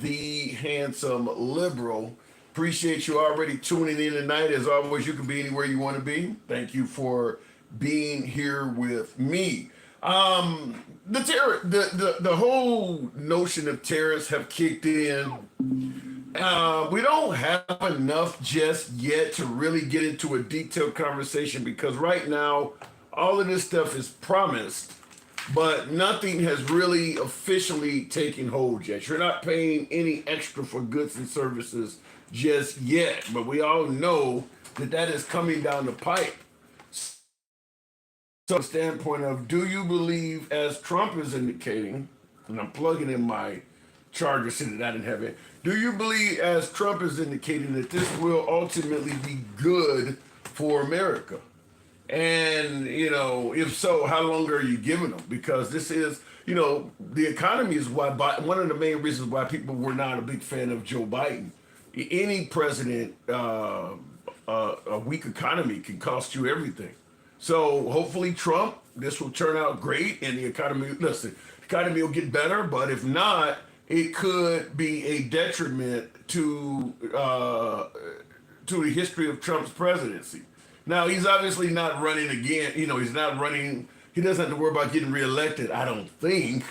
the handsome liberal. Appreciate you already tuning in tonight. As always, you can be anywhere you want to be. Thank you for being here with me. The whole notion of tariffs have kicked in. We don't have enough just yet to really get into a detailed conversation because right now, all of this stuff is promised, but nothing has really officially taken hold yet. You're not paying any extra for goods and services just yet, but we all know that that is coming down the pipe. So, the standpoint of, do you believe, as Trump is indicating, and I'm plugging in my charger sitting that in heaven, do you believe, as Trump is indicating, that this will ultimately be good for America? And, if so, how long are you giving them? Because this is, the economy is one of the main reasons why people were not a big fan of Joe Biden. Any president, a weak economy can cost you everything. So hopefully Trump, this will turn out great and the economy will get better. But if not, it could be a detriment to the history of Trump's presidency. Now, he's obviously not running again. He's not running. He doesn't have to worry about getting reelected, I don't think,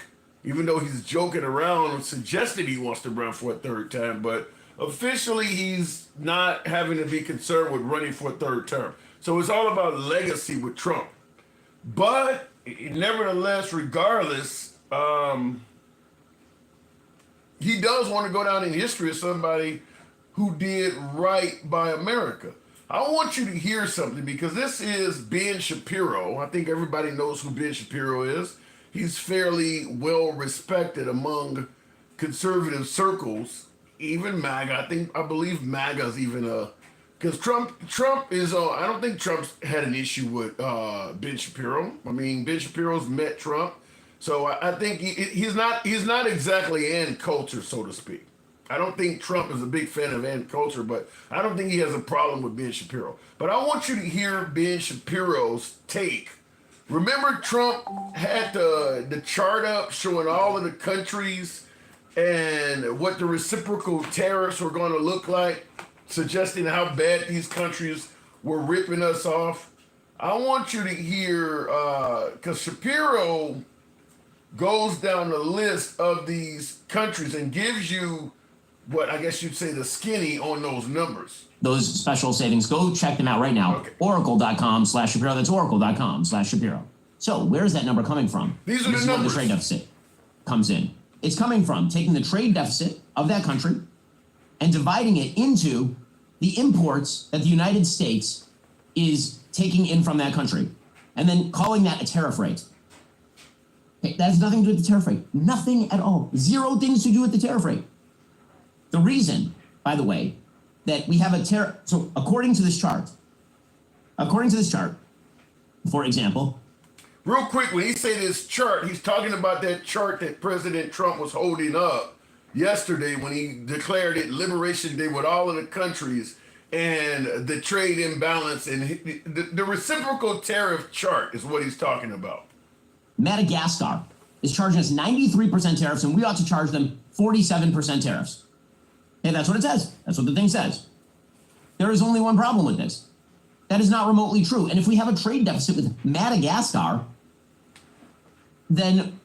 even though he's joking around and suggested he wants to run for a third time. But officially, he's not having to be concerned with running for a third term. So it's all about legacy with Trump. But nevertheless, regardless, he does want to go down in history as somebody who did right by America. I want you to hear something because this is Ben Shapiro. I think everybody knows who Ben Shapiro is. He's fairly well respected among conservative circles, even MAGA. I believe MAGA is even because Trump is, I don't think Trump's had an issue with Ben Shapiro. I mean, Ben Shapiro's met Trump. So I think he's not exactly anti-culture, so to speak. I don't think Trump is a big fan of anti-culture, but I don't think he has a problem with Ben Shapiro. But I want you to hear Ben Shapiro's take. Remember Trump had the chart up showing all of the countries and what the reciprocal tariffs were going to look like, suggesting how bad these countries were ripping us off. I want you to hear, because Shapiro goes down the list of these countries and gives you what I guess you'd say the skinny on those numbers. Those special savings, go check them out right now. Okay. Oracle.com/Shapiro. That's Oracle.com/Shapiro. So where's that number coming from? These are the numbers. This is where the trade deficit comes in. It's coming from taking the trade deficit of that country and dividing it into the imports that the United States is taking in from that country, and then calling that a tariff rate. Okay, that has nothing to do with the tariff rate. Nothing at all. Zero things to do with the tariff rate. The reason, by the way, that we have a tariff, so according to this chart, for example. Real quick, when he say this chart, he's talking about that chart that President Trump was holding up yesterday when he declared it Liberation Day with all of the countries and the trade imbalance and the reciprocal tariff chart is what he's talking about. Madagascar is charging us 93% tariffs and we ought to charge them 47% tariffs. Okay, that's what it says. That's what the thing says. There is only one problem with this. That is not remotely true. And if we have a trade deficit with Madagascar, then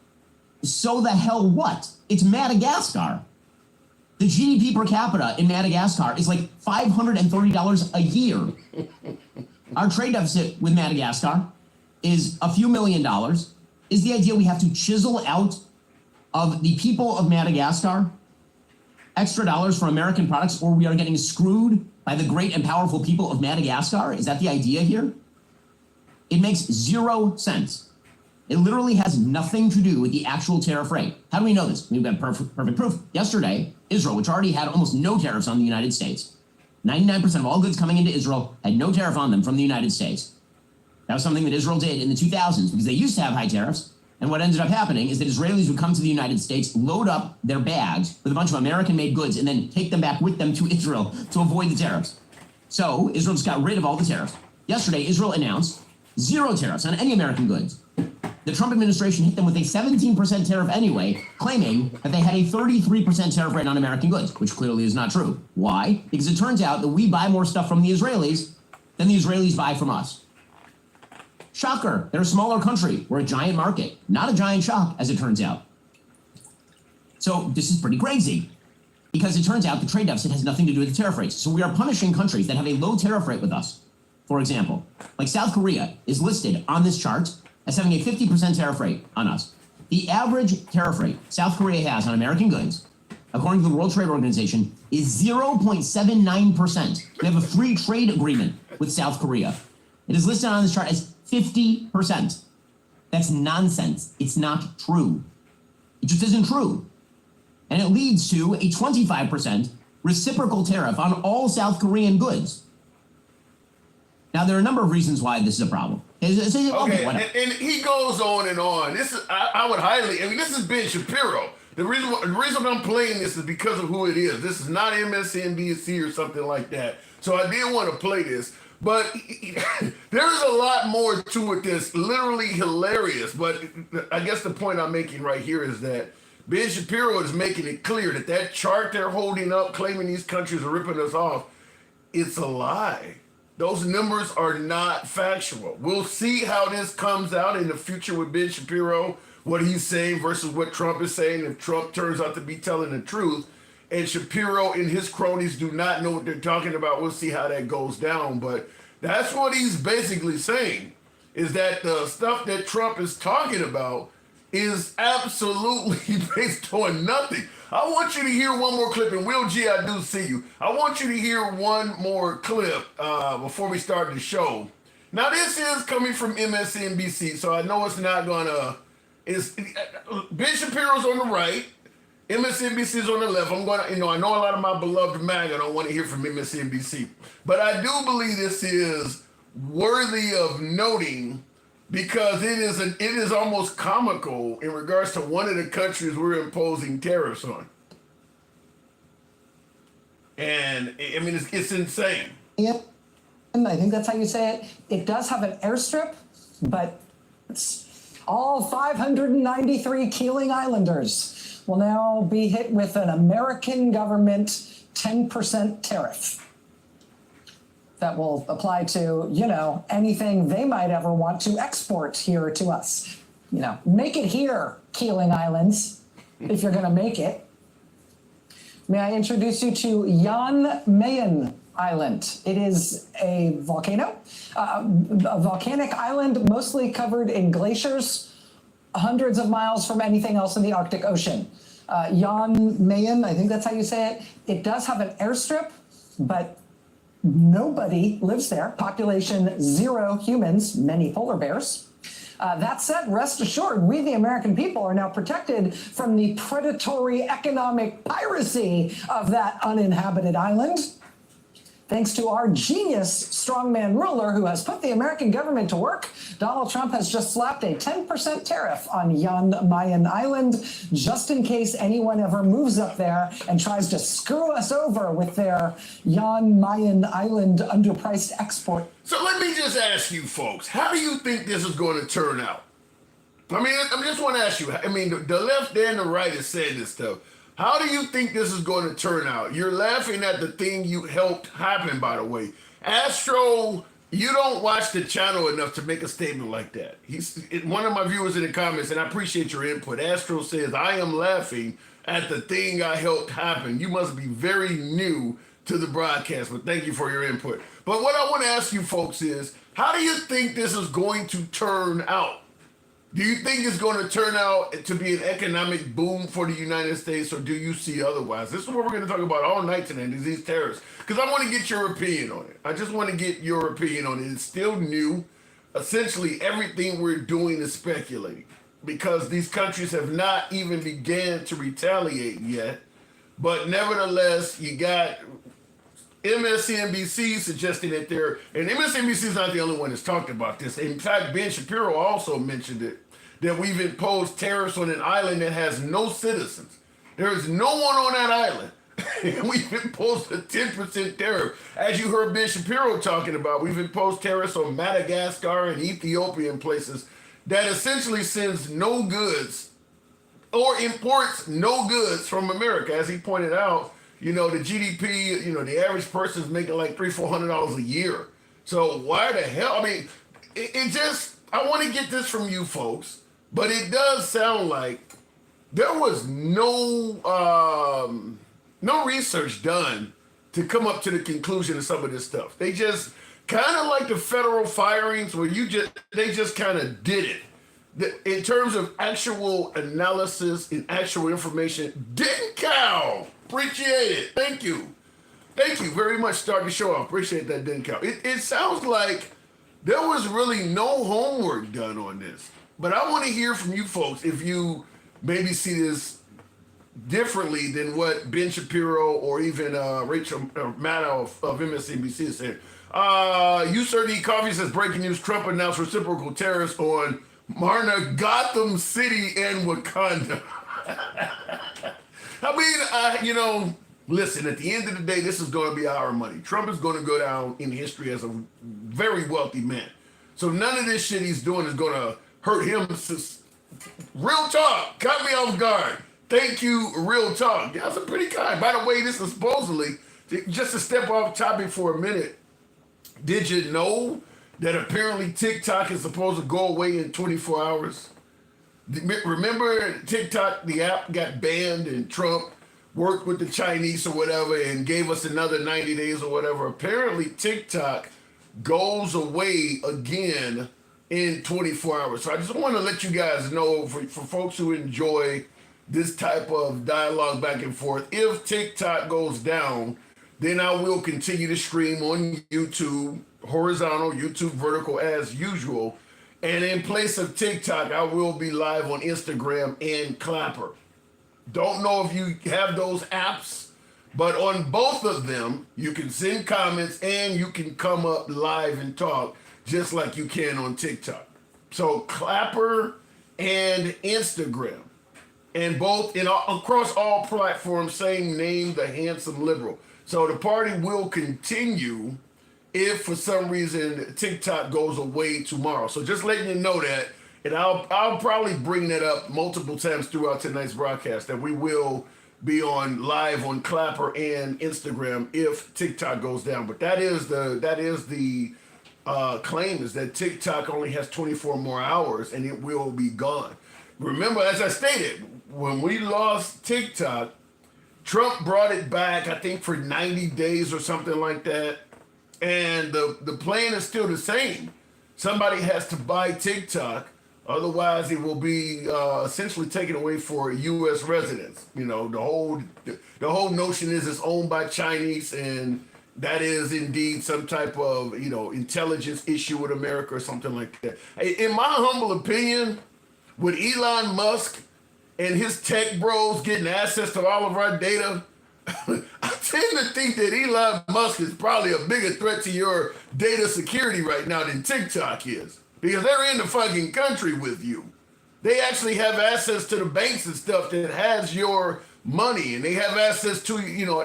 so the hell what? It's Madagascar. The GDP per capita in Madagascar is like $530 a year. Our trade deficit with Madagascar is a few $1 million. Is the idea we have to chisel out of the people of Madagascar extra dollars for American products, or we are getting screwed by the great and powerful people of Madagascar? Is that the idea here? It makes 0 sense. It literally has nothing to do with the actual tariff rate. How do we know this? We've got perfect proof. Yesterday, Israel, which already had almost no tariffs on the United States, 99% of all goods coming into Israel had no tariff on them from the United States. That was something that Israel did in the 2000s because they used to have high tariffs. And what ended up happening is that Israelis would come to the United States, load up their bags with a bunch of American-made goods, and then take them back with them to Israel to avoid the tariffs. So Israel just got rid of all the tariffs. Yesterday, Israel announced 0 tariffs on any American goods. The Trump administration hit them with a 17% tariff anyway, claiming that they had a 33% tariff rate on American goods, which clearly is not true. Why? Because it turns out that we buy more stuff from the Israelis than the Israelis buy from us. Shocker. They're a smaller country. We're a giant market. Not a giant shock, as it turns out. So this is pretty crazy, because it turns out the trade deficit has nothing to do with the tariff rates. So we are punishing countries that have a low tariff rate with us. For example, like South Korea is listed on this chart as having a 50% tariff rate on us. The average tariff rate South Korea has on American goods, according to the World Trade Organization, is 0.79%. We have a free trade agreement with South Korea. It is listed on this chart as 50%. That's nonsense. It's not true. It just isn't true. And it leads to a 25% reciprocal tariff on all South Korean goods. Now, there are a number of reasons why this is a problem. Okay, and he goes on and on. This is, I would highly, this is Ben Shapiro. The reason I'm playing this is because of who it is. This is not MSNBC or something like that. So I did want to play this. But there's a lot more to it that's literally hilarious. But I guess the point I'm making right here is that Ben Shapiro is making it clear that that chart they're holding up, claiming these countries are ripping us off, it's a lie. Those numbers are not factual. We'll see how this comes out in the future with Ben Shapiro, what he's saying versus what Trump is saying, if Trump turns out to be telling the truth. And Shapiro and his cronies do not know what they're talking about. We'll see how that goes down. But that's what he's basically saying, is that the stuff that Trump is talking about is absolutely based on nothing. I want you to hear one more clip, and Will G, I do see you. I want you to hear one more clip before we start the show. Now, this is coming from MSNBC, so I know it's not gonna. Ben Shapiro's on the right, MSNBC is on the left. I'm gonna, I know a lot of my beloved MAGA don't want to hear from MSNBC, but I do believe this is worthy of noting, because it is almost comical in regards to one of the countries we're imposing tariffs on. And it's insane. Yep. And I think that's how you say it. It does have an airstrip, but all 593 Keeling Islanders will now be hit with an American government 10% tariff that will apply to, anything they might ever want to export here to us. Make it here, Keeling Islands, if you're going to make it. May I introduce you to Jan Mayen Island. It is a volcano, a volcanic island mostly covered in glaciers, hundreds of miles from anything else in the Arctic Ocean. Jan Mayen, I think that's how you say it. It does have an airstrip, but nobody lives there. Population 0 humans, many polar bears. That said, rest assured, we, the American people, are now protected from the predatory economic piracy of that uninhabited island. Thanks to our genius strongman ruler who has put the American government to work, Donald Trump has just slapped a 10% tariff on Jan Mayen Island, just in case anyone ever moves up there and tries to screw us over with their Jan Mayen Island underpriced export. So let me just ask you folks, how do you think this is going to turn out? I just want to ask you, the left and the right is saying this stuff. How do you think this is going to turn out? You're laughing at the thing you helped happen, by the way. Astro, you don't watch the channel enough to make a statement like that. One of my viewers in the comments, and I appreciate your input. Astro says, I am laughing at the thing I helped happen. You must be very new to the broadcast, but thank you for your input. But what I want to ask you folks is, how do you think this is going to turn out? Do you think it's going to turn out to be an economic boom for the United States, or do you see otherwise? This is what we're going to talk about all night tonight, is these tariffs. Because I want to get your opinion on it. I just want to get your opinion on it. It's still new. Essentially, everything we're doing is speculating, because these countries have not even began to retaliate yet. But nevertheless, you got MSNBC suggesting that and MSNBC is not the only one that's talked about this. In fact, Ben Shapiro also mentioned it, that we've imposed tariffs on an island that has no citizens. There is no one on that island. And we've imposed a 10% tariff. As you heard Ben Shapiro talking about, we've imposed tariffs on Madagascar and Ethiopia and places. that essentially sends no goods or imports no goods from America. As he pointed out, the GDP, the average person is making like $300-400 a year. So why the hell? I mean, it just, I want to get this from you folks, but it does sound like there was no research done to come up to the conclusion of some of this stuff. They just kind of like the federal firings where they just kind of did it. In terms of actual analysis and actual information, didn't cow. Appreciate it. Thank you. Thank you very much. Start the show off. Appreciate that, didn't cow. It sounds like there was really no homework done on this. But I want to hear from you folks if you maybe see this differently than what Ben Shapiro or even Rachel Maddow of MSNBC is saying. USRD Coffee says breaking news: Trump announced reciprocal tariffs on Marna, Gotham City, and Wakanda. I mean, listen, at the end of the day, this is going to be our money. Trump is going to go down in history as a very wealthy man. So none of this shit he's doing is going to hurt him. Real talk. Cut me off guard. Thank you, real talk. Yeah, that's a pretty kind. By the way, this is supposedly, just to step off topic for a minute, did you know that apparently TikTok is supposed to go away in 24 hours? Remember TikTok, the app got banned and Trump worked with the Chinese or whatever and gave us another 90 days or whatever. Apparently TikTok goes away again in 24 hours. So I just want to let you guys know, for folks who enjoy this type of dialogue back and forth, if TikTok goes down, then I will continue to stream on YouTube, horizontal, YouTube vertical as usual. And in place of TikTok, I will be live on Instagram and Clapper. Don't know if you have those apps, but on both of them, you can send comments and you can come up live and talk just like you can on TikTok. So Clapper and Instagram, and both across all platforms, same name, The Handsome Liberal. So the party will continue if for some reason TikTok goes away tomorrow. So just letting you know that, and I'll probably bring that up multiple times throughout tonight's broadcast, that we will be on live on Clapper and Instagram if TikTok goes down. But that is the claim, is that TikTok only has 24 more hours and it will be gone. Remember, as I stated, when we lost TikTok, Trump brought it back, I think, for 90 days or something like that. And the plan is still the same. Somebody has to buy TikTok, otherwise it will be essentially taken away for U.S. residents. The whole notion is it's owned by Chinese, and that is indeed some type of intelligence issue with America or something like that. In my humble opinion, with Elon Musk and his tech bros getting access to all of our data, I tend to think that Elon Musk is probably a bigger threat to your data security right now than TikTok is, because they're in the fucking country with you. They actually have access to the banks and stuff that has your money, and they have access to,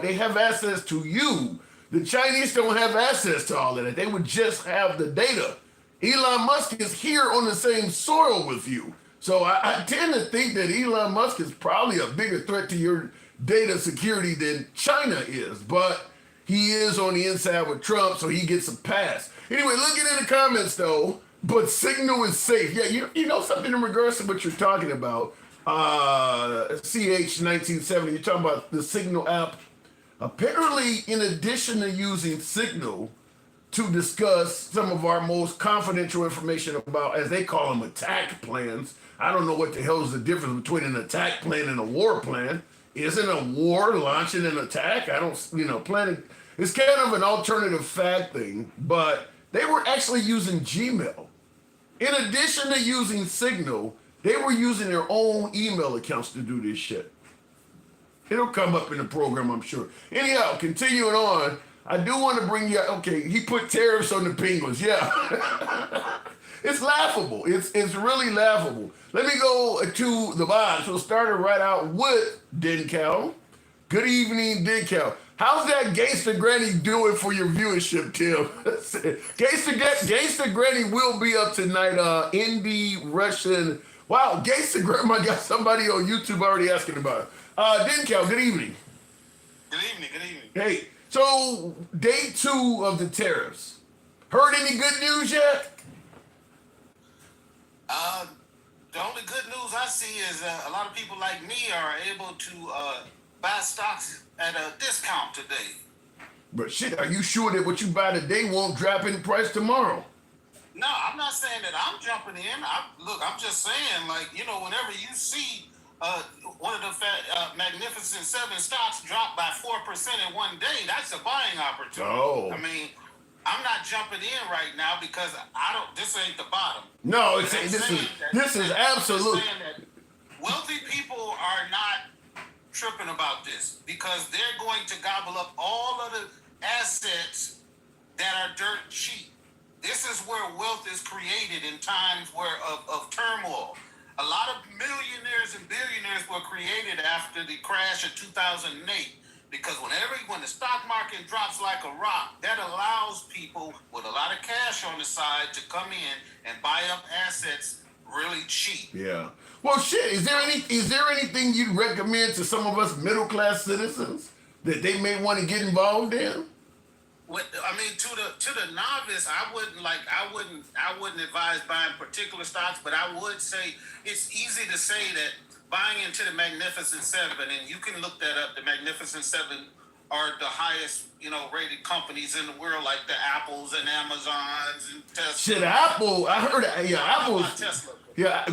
they have access to you. The Chinese don't have access to all of that. They would just have the data. Elon Musk is here on the same soil with you. So I tend to think that Elon Musk is probably a bigger threat to your data security than China is, but he is on the inside with Trump, so he gets a pass. Anyway, looking in the comments though, but Signal is safe. Yeah, you know something in regards to what you're talking about. CH1970, you're talking about the Signal app. Apparently, in addition to using Signal to discuss some of our most confidential information about, as they call them, attack plans. I don't know what the hell is the difference between an attack plan and a war plan. Isn't a war launching an attack? Planning. It's kind of an alternative fact thing, but they were actually using Gmail. In addition to using Signal, they were using their own email accounts to do this shit. It'll come up in the program, I'm sure. Anyhow, continuing on, I do want to bring you, okay, he put tariffs on the penguins. Yeah. It's laughable. It's really laughable. Let me go to the box. We'll start it right out with Dencal. Good evening, Decal. How's that Gangsta Granny doing for your viewership, Tim? Gangsta Granny will be up tonight. Indie Russian. Wow, Gangsta Grandma got somebody on YouTube already asking about it. Decal, good evening. Good evening. Good evening. Hey, so day 2 of the tariffs. Heard any good news yet? The only good news I see is a lot of people like me are able to buy stocks at a discount today. But shit, are you sure that what you buy today won't drop in price tomorrow? No, I'm not saying that I'm jumping in. I'm just saying, like, whenever you see one of the Magnificent Seven stocks drop by 4% in one day, that's a buying opportunity. Oh. I mean, I'm not jumping in right now because this ain't the bottom. No, But this is absolute. I'm saying that wealthy people are not tripping about this because they're going to gobble up all of the assets that are dirt cheap. This is where wealth is created in times of turmoil. A lot of millionaires and billionaires were created after the crash of 2008 because when the stock market drops like a rock, that allows people with a lot of cash on the side to come in and buy up assets really cheap. Yeah. Well, shit. Is there anything you'd recommend to some of us middle class citizens that they may want to get involved in? I mean, to the novice, I wouldn't advise buying particular stocks, but I would say it's easy to say that buying into the Magnificent Seven, and you can look that up. The Magnificent Seven are the highest, rated companies in the world, like the Apples and Amazons and Tesla. Shit, Apple. I heard. Yeah, Apple's. Tesla. Yeah,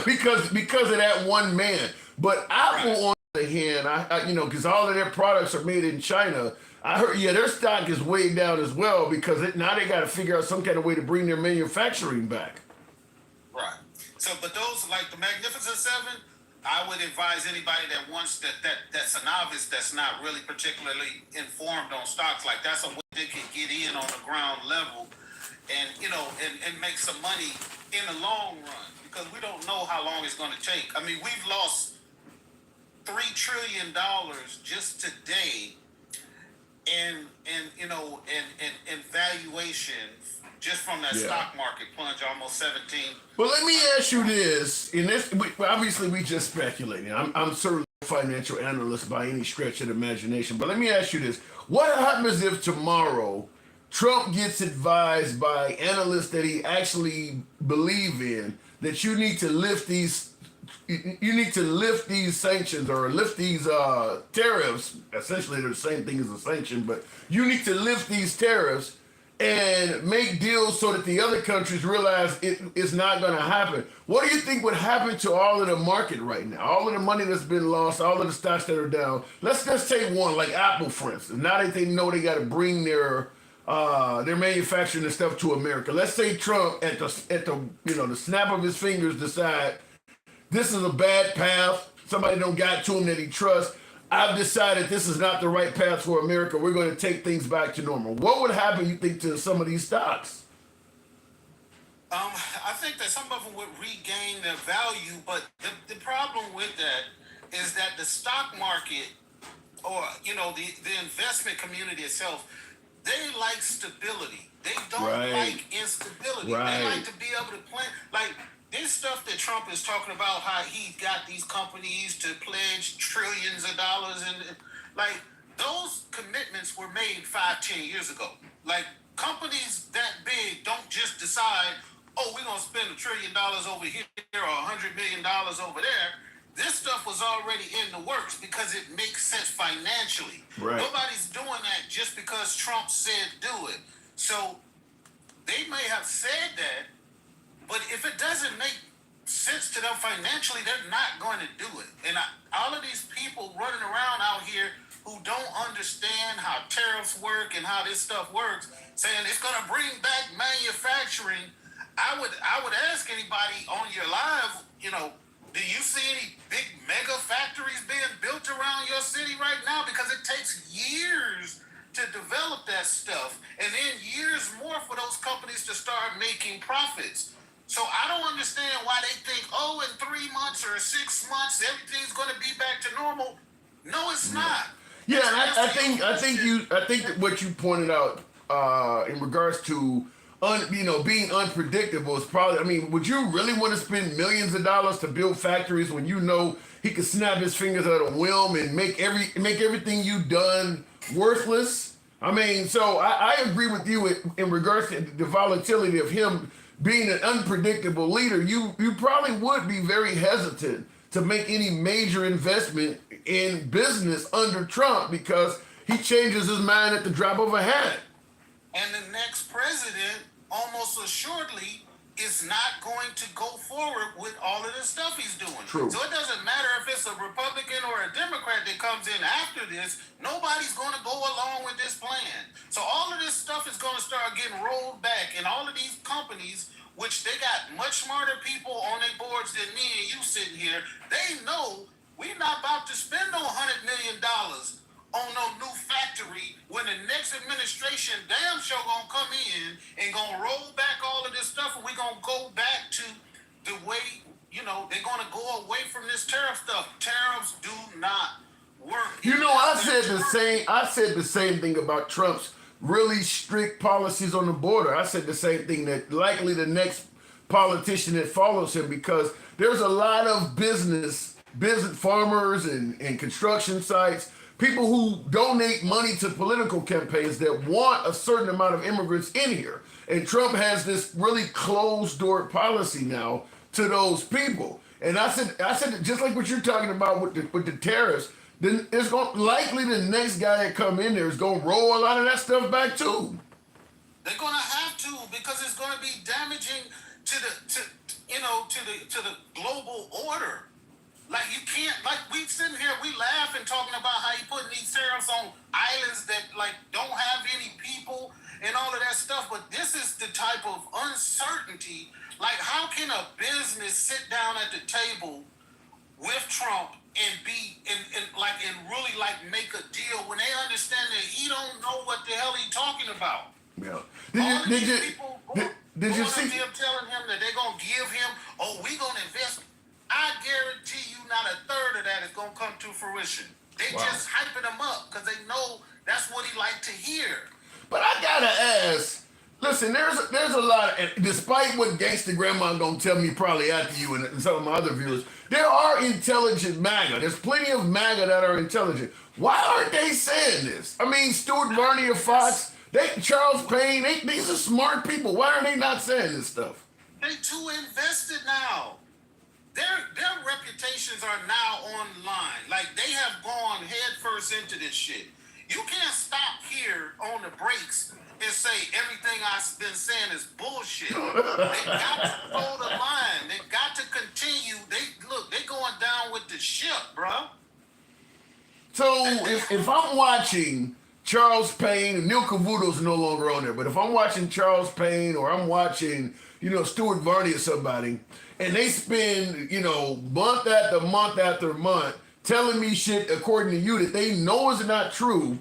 because of that one man. But Apple, on the other hand, because all of their products are made in China. I heard, their stock is way down as well because now they got to figure out some kind of way to bring their manufacturing back. Right. So, but those like the Magnificent Seven, I would advise anybody that wants that's a novice that's not really particularly informed on stocks. Like that's a way they can get in on the ground level, and and make some money in the long run because we don't know how long it's going to take. I mean, we've lost $3 trillion just today in valuation just from that stock market plunge almost 17. Well, let me ask you this. Obviously we just speculating. I'm certainly a financial analyst by any stretch of the imagination, but let me ask you this. What happens if tomorrow Trump gets advised by analysts that he actually believe in that you need to lift these sanctions or lift these tariffs? Essentially, they're the same thing as a sanction, but you need to lift these tariffs and make deals so that the other countries realize it's not going to happen. What do you think would happen to all of the market right now? All of the money that's been lost, all of the stocks that are down. Let's take one like Apple, for instance. Now that they know they got to bring their manufacturing and stuff to America. Let's say Trump at the snap of his fingers decide this is a bad path. Somebody don't got to him that he trusts. I've decided this is not the right path for America. We're going to take things back to normal. What would happen, you think, to some of these stocks? I think that some of them would regain their value, but the problem with that is that the stock market or, the investment community itself, they like stability. They don't like instability. Right. They like to be able to plan. Like, this stuff that Trump is talking about, how he got these companies to pledge trillions of dollars, and like those commitments were made 5-10 years ago. Like companies that big don't just decide, oh, we're gonna spend $1 trillion over here or $100 million over there. This stuff was already in the works because it makes sense financially. Right. Nobody's doing that just because Trump said do it. So they may have said that, but if it doesn't make sense to them financially, they're not going to do it. And all of these people running around out here who don't understand how tariffs work and how this stuff works, saying it's going to bring back manufacturing. I would ask anybody on your live, do you see any big mega factories being built around your city right now? Because it takes years to develop that stuff and then years more for those companies to start making profits. So I don't understand why they think, oh, in 3 months or 6 months, everything's going to be back to normal. No, it's not. Yeah, and I think that what you pointed out in regards to being unpredictable is probably. I mean, would you really want to spend millions of dollars to build factories when you know he could snap his fingers at a whim and make everything you've done worthless? I mean, so I agree with you in regards to the volatility of him being an unpredictable leader. You probably would be very hesitant to make any major investment in business under Trump because he changes his mind at the drop of a hat. And the next president, almost assuredly, is not going to go forward with all of the stuff he's doing. True. So it doesn't matter if it's a Republican or a Democrat that comes in after this, nobody's going to go along with this plan. So all of this stuff is going to start getting rolled back, and all of these companies, which they got much smarter people on their boards than me and you sitting here, they know we're not about to spend no $100 million on no new factory when the next administration damn sure gonna come in and gonna roll back all of this stuff, and we're gonna go back to the way, they're gonna go away from this tariff stuff. Tariffs do not work. I said the same thing about Trump's really strict policies on the border. I said the same thing, that likely the next politician that follows him, because there's a lot of business farmers and construction sites, people who donate money to political campaigns that want a certain amount of immigrants in here. And Trump has this really closed door policy now to those people. And I said just like what you're talking about with the tariffs, then it's likely the next guy that come in there is going to roll a lot of that stuff back too. They're going to have to, because it's going to be damaging to the global order. Like, you can't, like, we sitting here, we laughing talking about how you putting these tariffs on islands that don't have any people and all of that stuff, but this is the type of uncertainty. Like, how can a business sit down at the table with Trump and really make a deal when they understand that he don't know what the hell he's talking about? Yeah. Did you see him telling him that they're gonna give him, we gonna invest? I guarantee you not a third of that is gonna come to fruition. They just hyping him up because they know that's what he like to hear. But I gotta ask, listen, there's a lot of, despite what Gangsta Grandma gonna tell me probably after you and some of my other viewers, there are intelligent MAGA. There's plenty of MAGA that are intelligent. Why aren't they saying this? I mean, Stuart Varney of Fox, Charles Payne, these are smart people. Why are they not saying this stuff? They too invested now. Their reputations are now online. Like, they have gone headfirst into this shit. You can't stop here on the breaks and say everything I've been saying is bullshit. They got to throw the line. They got to continue. They going down with the ship, bro. So if I'm watching Charles Payne, Neil Cavuto's no longer on there, but if I'm watching Charles Payne or I'm watching, Stuart Varney or somebody, and they spend, month after month after month telling me shit according to you that they know is not true,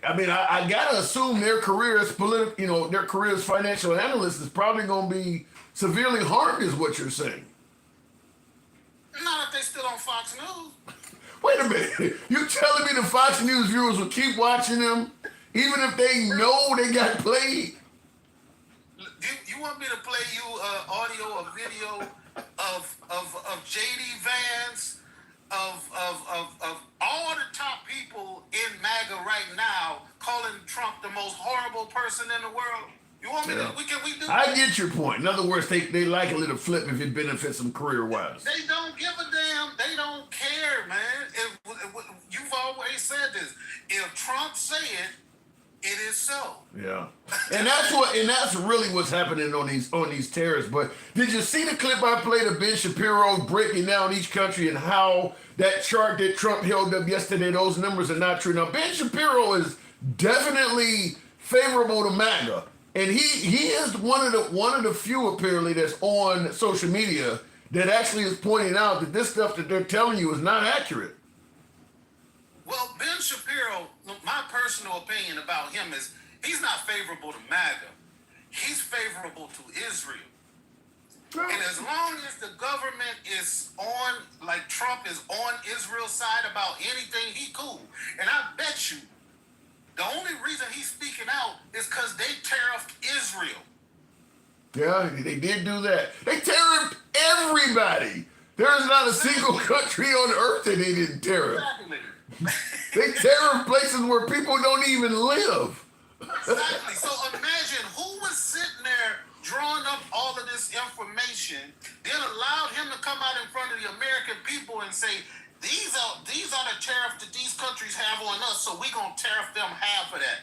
I mean, I gotta assume their career as their career as financial analyst is probably gonna be severely harmed, is what you're saying. Not if they still on Fox News. Wait a minute. You telling me the Fox News viewers will keep watching them even if they know they got played? You want me to play you audio or video of J.D. Vance, of all the top people in MAGA right now calling Trump the most horrible person in the world? You want me to? Can we do that? I get your point. In other words, they like a little flip if it benefits them career-wise. They don't give a damn. They don't care, man. You've always said this. If Trump say it, it is so. Yeah. And that's really what's happening on these tariffs. But did you see the clip I played of Ben Shapiro breaking down each country and how that chart that Trump held up yesterday, those numbers are not true? Now, Ben Shapiro is definitely favorable to MAGA. And he is one of the few apparently that's on social media that actually is pointing out that this stuff that they're telling you is not accurate. Well, Ben Shapiro, my personal opinion about him is he's not favorable to MAGA. He's favorable to Israel. And as long as the government is on, like Trump is on Israel's side about anything, he cool. And I bet you the only reason he's speaking out is because they tariffed Israel. Yeah, they did do that. They tariffed everybody. There is not a single country on earth that they didn't tariff. Exactly. They tariff places where people don't even live. Exactly. So imagine who was sitting there drawing up all of this information, then allowed him to come out in front of the American people and say, these are the tariffs that these countries have on us, so we're gonna tariff them half of that.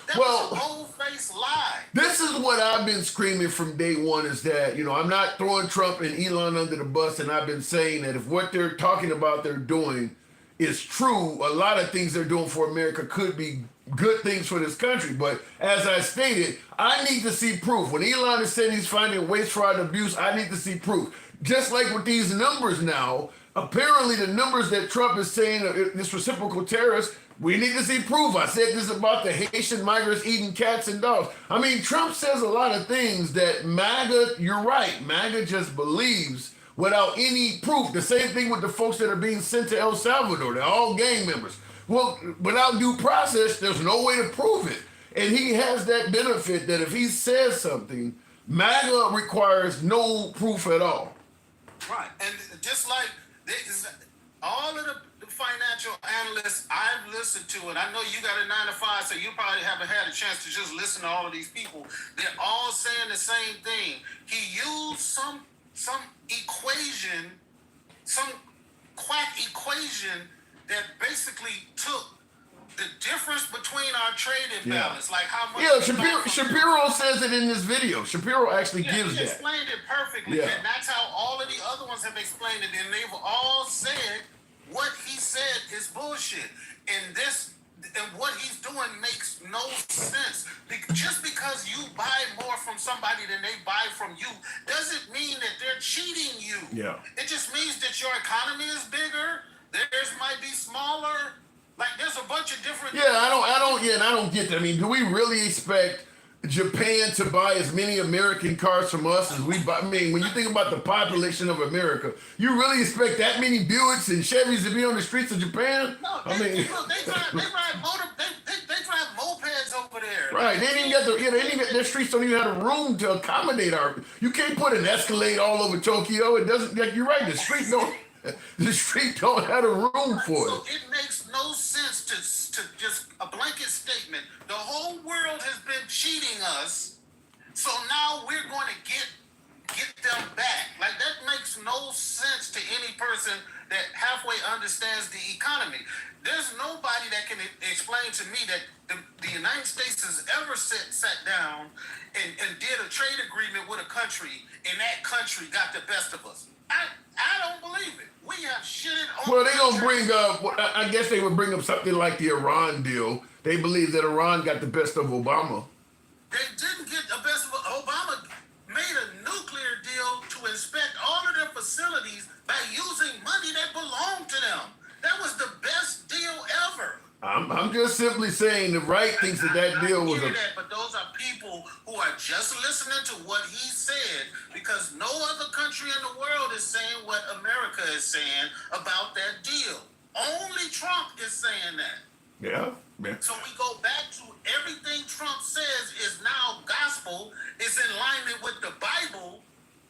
That was a bold-faced lie. This is what I've been screaming from day one is that, I'm not throwing Trump and Elon under the bus, and I've been saying that if what they're talking about they're doing is true, a lot of things they're doing for America could be good things for this country. But as I stated, I need to see proof. When Elon is saying he's finding waste, fraud, and abuse, I need to see proof. Just like with these numbers now, apparently the numbers that Trump is saying, this reciprocal tariffs, we need to see proof. I said this about the Haitian migrants eating cats and dogs. I mean, Trump says a lot of things that MAGA, you're right, MAGA just believes without any proof. The same thing with the folks that are being sent to El Salvador. They're all gang members. Well, without due process, there's no way to prove it. And he has that benefit that if he says something, MAGA requires no proof at all. Right. And just like all of the financial analysts I've listened to, and I know you got a 9 to 5, so you probably haven't had a chance to just listen to all of these people. They're all saying the same thing. He used some equation, some quack equation that basically took the difference between our trade imbalance, like how much. Yeah, Shapiro says it in this video. Shapiro actually gives he that. explained it perfectly, and that's how all of the other ones have explained it, and they've all said what he said is bullshit. And what he's doing makes no sense. Just because you buy more from somebody than they buy from you doesn't mean that they're cheating you. Yeah. It just means that your economy is bigger, theirs might be smaller. Like there's a bunch of different. Yeah, I don't get that. I mean, do we really expect Japan to buy as many American cars from us as we buy? I mean, when you think about the population of America, you really expect that many Buicks and Chevys to be on the streets of Japan? No, they drive mopeds over there. Right, they didn't get their streets don't even have a room to accommodate you can't put an Escalade all over Tokyo. It doesn't, like you're right, the street don't have a room for it. So it makes no sense to just a blanket statement. The whole world has been cheating us, so now we're going to get them back. Like that makes no sense to any person that halfway understands the economy. There's nobody that can explain to me that the United States has ever sat down and did a trade agreement with a country, and that country got the best of us. I don't believe it. We have shitted on. Well, they gonna bring up. I guess they would bring up something like the Iran deal. They believe that Iran got the best of Obama. They didn't get the best of Obama. Made a nuclear deal to inspect all of their facilities by using money that belonged to them. That was the best deal ever. I'm just simply saying the right thinks that deal was but those are people who are just listening to what he said because no other country in the world is saying what America is saying about that deal. Only Trump is saying that. Yeah. So we go back to everything Trump says is now gospel, is in alignment with the Bible.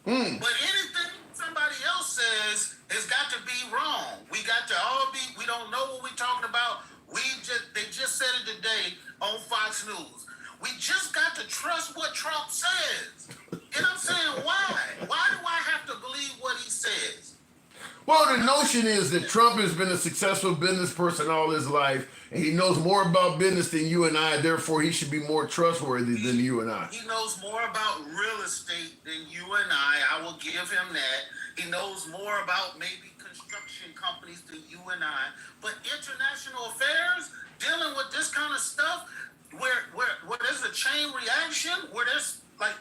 But anything somebody else says has got to be wrong. We got to all be, we don't know what we're talking about. They just said it today on Fox News. We just got to trust what Trump says. And I'm saying, why? Why do I have to believe what he says? Well, the notion is that Trump has been a successful business person all his life, and he knows more about business than you and I, therefore he should be more trustworthy than you and I. He knows more about real estate than you and I will give him that. He knows more about maybe construction companies than you and I. But international affairs, dealing with this kind of stuff, where there's a chain reaction, where there's like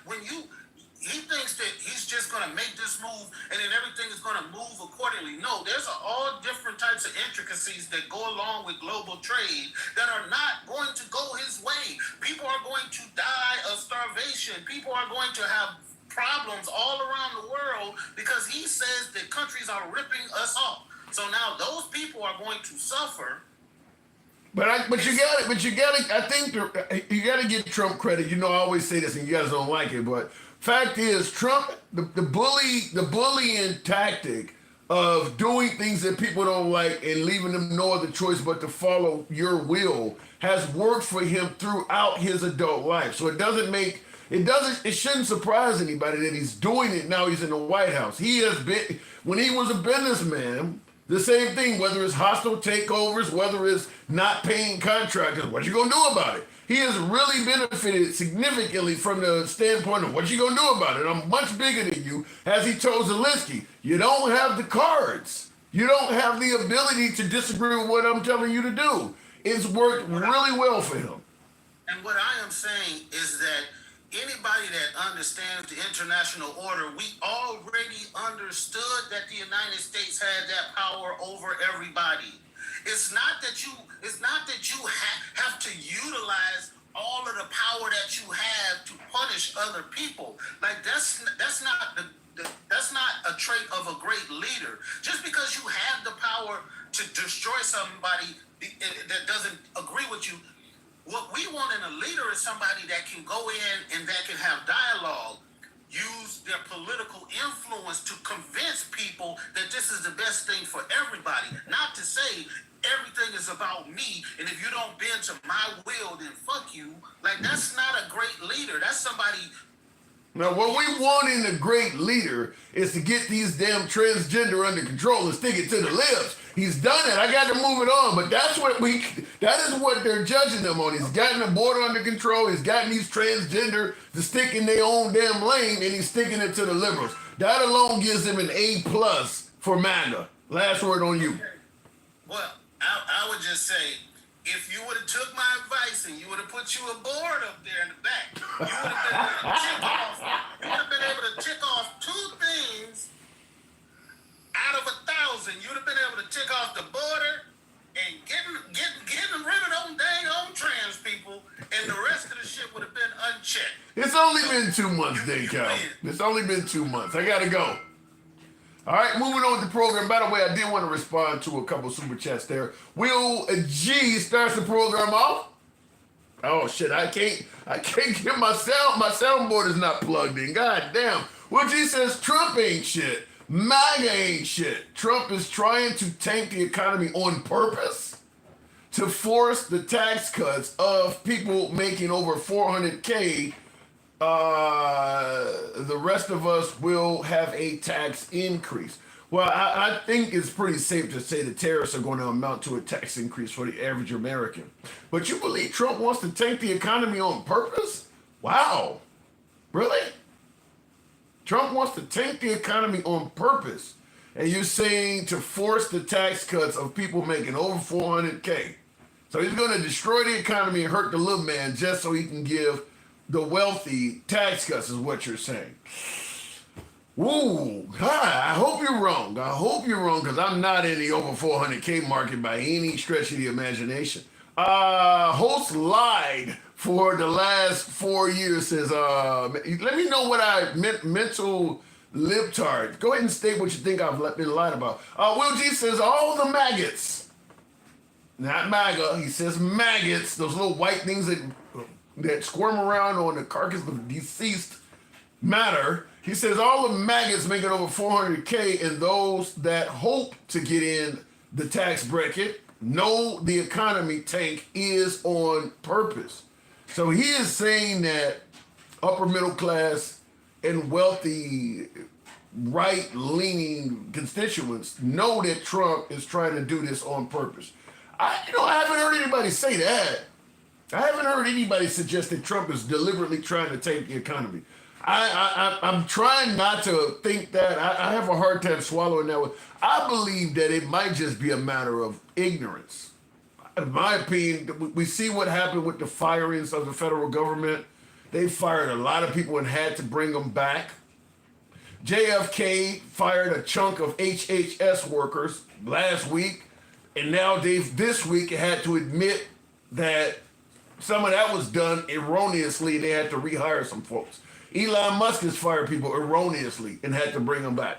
he thinks that he's just going to make this move and then everything is going to move accordingly. No, there's all different types of intricacies that go along with global trade that are not going to go his way. People are going to die of starvation. People are going to have problems all around the world because he says that countries are ripping us off. So now those people are going to suffer. But you got it. I think you got to give Trump credit. You know, I always say this, and you guys don't like it, but fact is, Trump, the bullying tactic of doing things that people don't like and leaving them no other choice but to follow your will has worked for him throughout his adult life. So it shouldn't surprise anybody that he's doing it now he's in the White House. He has been, when he was a businessman, the same thing, whether it's hostile takeovers, whether it's not paying contractors, what you gonna do about it? He has really benefited significantly from the standpoint of what you gonna do about it. I'm much bigger than you, as he told Zelensky. You don't have the cards. You don't have the ability to disagree with what I'm telling you to do. It's worked really well for him. And what I am saying is that anybody that understands the international order, we already understood that the United States had that power over everybody. It's not that you have to utilize all of the power that you have to punish other people. Like that's not a trait of a great leader. Just because you have the power to destroy somebody that doesn't agree with you, what we want in a leader is somebody that can go in and that can have dialogue, use their political influence to convince people that this is the best thing for everybody. Not to say everything is about me, and if you don't bend to my will, then fuck you. Like, that's not a great leader. That's somebody. Now, what we want in a great leader is to get these damn transgender under control and stick it to the lips. He's done it. I got to move it on. But that is what they're judging him on. He's gotten the border under control. He's gotten these transgender to stick in their own damn lane, and he's sticking it to the liberals. That alone gives him an A+ for MAGA. Last word on you. Well, I would just say, if you would have took my advice and you would have put you a board up there in the back, you would have been able to tick off 2 things out of 1,000. You would have been able to tick off the border and getting rid of them dang old trans people, and the rest of the shit would have been unchecked. It's only been 2 months, Cal. It's only been 2 months. I gotta go. All right, moving on with the program. By the way, I did want to respond to a couple super chats there. Will G starts the program off. Oh shit, I can't get my soundboard is not plugged in. God damn. Will G says Trump ain't shit. MAGA ain't shit. Trump is trying to tank the economy on purpose to force the tax cuts of people making over 400K. The rest of us will have a tax increase. Well, I think it's pretty safe to say the tariffs are going to amount to a tax increase for the average American. But you believe Trump wants to tank the economy on purpose? Wow. Really? Trump wants to tank the economy on purpose. And you're saying to force the tax cuts of people making over 400K. So he's going to destroy the economy and hurt the little man just so he can give the wealthy tax cuts, is what you're saying. Ooh, I hope you're wrong. I hope you're wrong, because I'm not in the over 400K market by any stretch of the imagination. Host lied for the last 4 years, says, let me know what I meant, mental libtard. Go ahead and state what you think I've been lied about. Will G says, all the maggots, not MAGA, he says maggots, those little white things that squirm around on the carcass of deceased matter. He says all the maggots making over 400K and those that hope to get in the tax bracket know the economy tank is on purpose. So he is saying that upper middle class and wealthy right-leaning constituents know that Trump is trying to do this on purpose. I haven't heard anybody say that. I haven't heard anybody suggest that Trump is deliberately trying to tank the economy. I'm trying not to think that. I have a hard time swallowing that one. I believe that it might just be a matter of ignorance. In my opinion, we see what happened with the firings of the federal government. They fired a lot of people and had to bring them back. JFK fired a chunk of HHS workers last week, and now they've this week had to admit that some of that was done erroneously. They had to rehire some folks. Elon Musk has fired people erroneously and had to bring them back.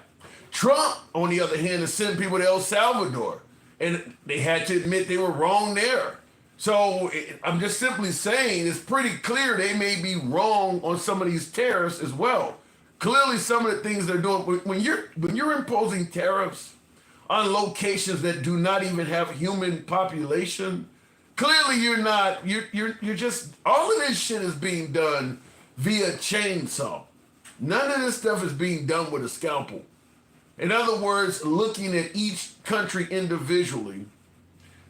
Trump, on the other hand, has sent people to El Salvador, and they had to admit they were wrong there. So I'm just simply saying it's pretty clear they may be wrong on some of these tariffs as well. Clearly, some of the things they're doing when you're imposing tariffs on locations that do not even have human population, clearly you're just all of this shit is being done via chainsaw. None of this stuff is being done with a scalpel. In other words, looking at each country individually,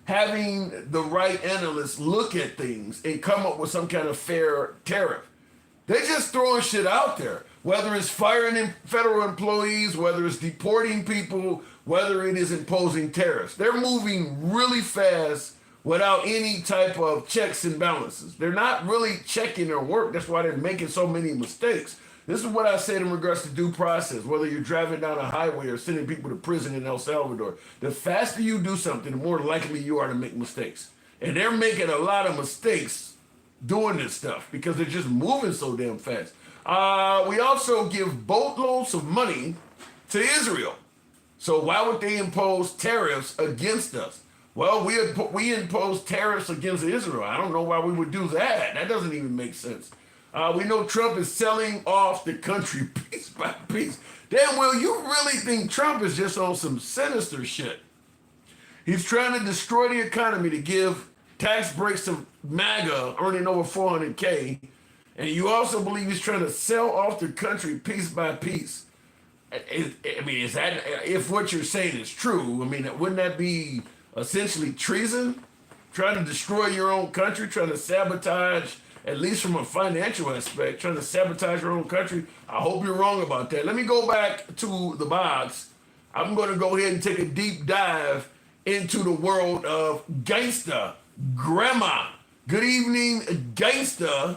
having the right analysts look at things and come up with some kind of fair tariff. They're just throwing shit out there, whether it's firing federal employees, whether it's deporting people, whether it is imposing tariffs. They're moving really fast without any type of checks and balances. They're not really checking their work. That's why they're making so many mistakes. This is what I said in regards to due process, whether you're driving down a highway or sending people to prison in El Salvador. The faster you do something, the more likely you are to make mistakes. And they're making a lot of mistakes doing this stuff because they're just moving so damn fast. We also give boatloads of money to Israel. So why would they impose tariffs against us? Well, we impose tariffs against Israel. I don't know why we would do that. That doesn't even make sense. We know Trump is selling off the country piece by piece. Damn, Will, you really think Trump is just on some sinister shit? He's trying to destroy the economy to give tax breaks to MAGA earning over 400K. And you also believe he's trying to sell off the country piece by piece. I mean, is that, if what you're saying is true, I mean, wouldn't that be essentially treason? Trying to destroy your own country, trying to sabotage, at least from a financial aspect, trying to sabotage your own country. I hope you're wrong about that. Let me go back to the box. I'm going to go ahead and take a deep dive into the world of gangsta grandma. Good evening, gangsta.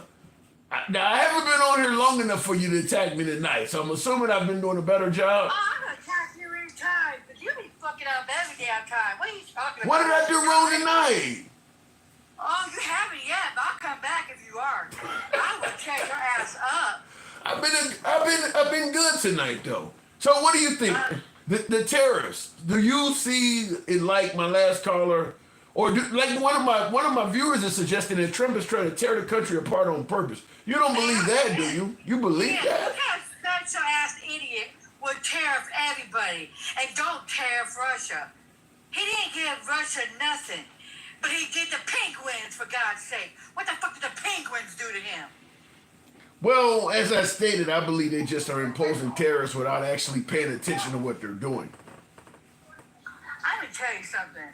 Now, I haven't been on here long enough for you to attack me tonight, so I'm assuming I've been doing a better job. Oh, I'm gonna attack you any time, because you be fucking up every damn time. What are you talking about? What did I do wrong tonight? Oh, you haven't yet, but I'll come back if you are. I will tear your ass up. I've been good tonight though. So what do you think? The tariffs. Do you see it like my last caller, or like one of my viewers is suggesting that Trump is trying to tear the country apart on purpose? You don't believe that, do you? You believe that? What kind of special-ass idiot would tariff everybody and don't tariff Russia? He didn't give Russia nothing, but he did the penguins, for God's sake. What the fuck did the penguins do to him? Well, as I stated, I believe they just are imposing tariffs without actually paying attention to what they're doing. I'm gonna tell you something.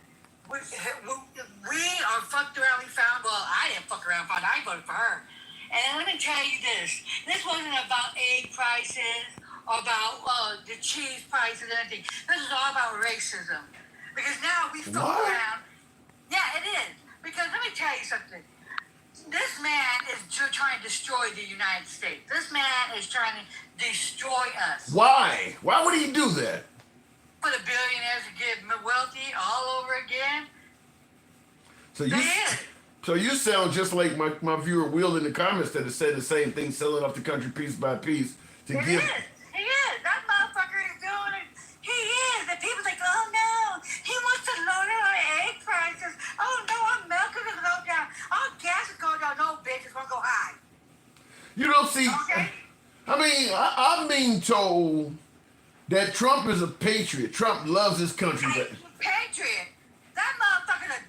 We are fucked around. We found, well, I didn't fuck around, I voted for her. And let me tell you this. This wasn't about egg prices or about the cheese prices and anything. This is all about racism. Because now we throw around. Yeah, it is. Because let me tell you something. This man is trying to destroy the United States. This man is trying to destroy us. Why? Why would he do that? For the billionaires to get wealthy all over again. So you sound just like my viewer Will in the comments that has said the same thing, selling off the country piece by piece to He is. That motherfucker is doing it. He is. And people think, oh no, he wants to lower our egg prices. Oh no, our milk is gonna go down. Our gas is going down. No, bitch, it's gonna go high. You don't see. Okay. I mean, I'm being told that Trump is a patriot. Trump loves his country. Hey, patriot. That motherfucker's a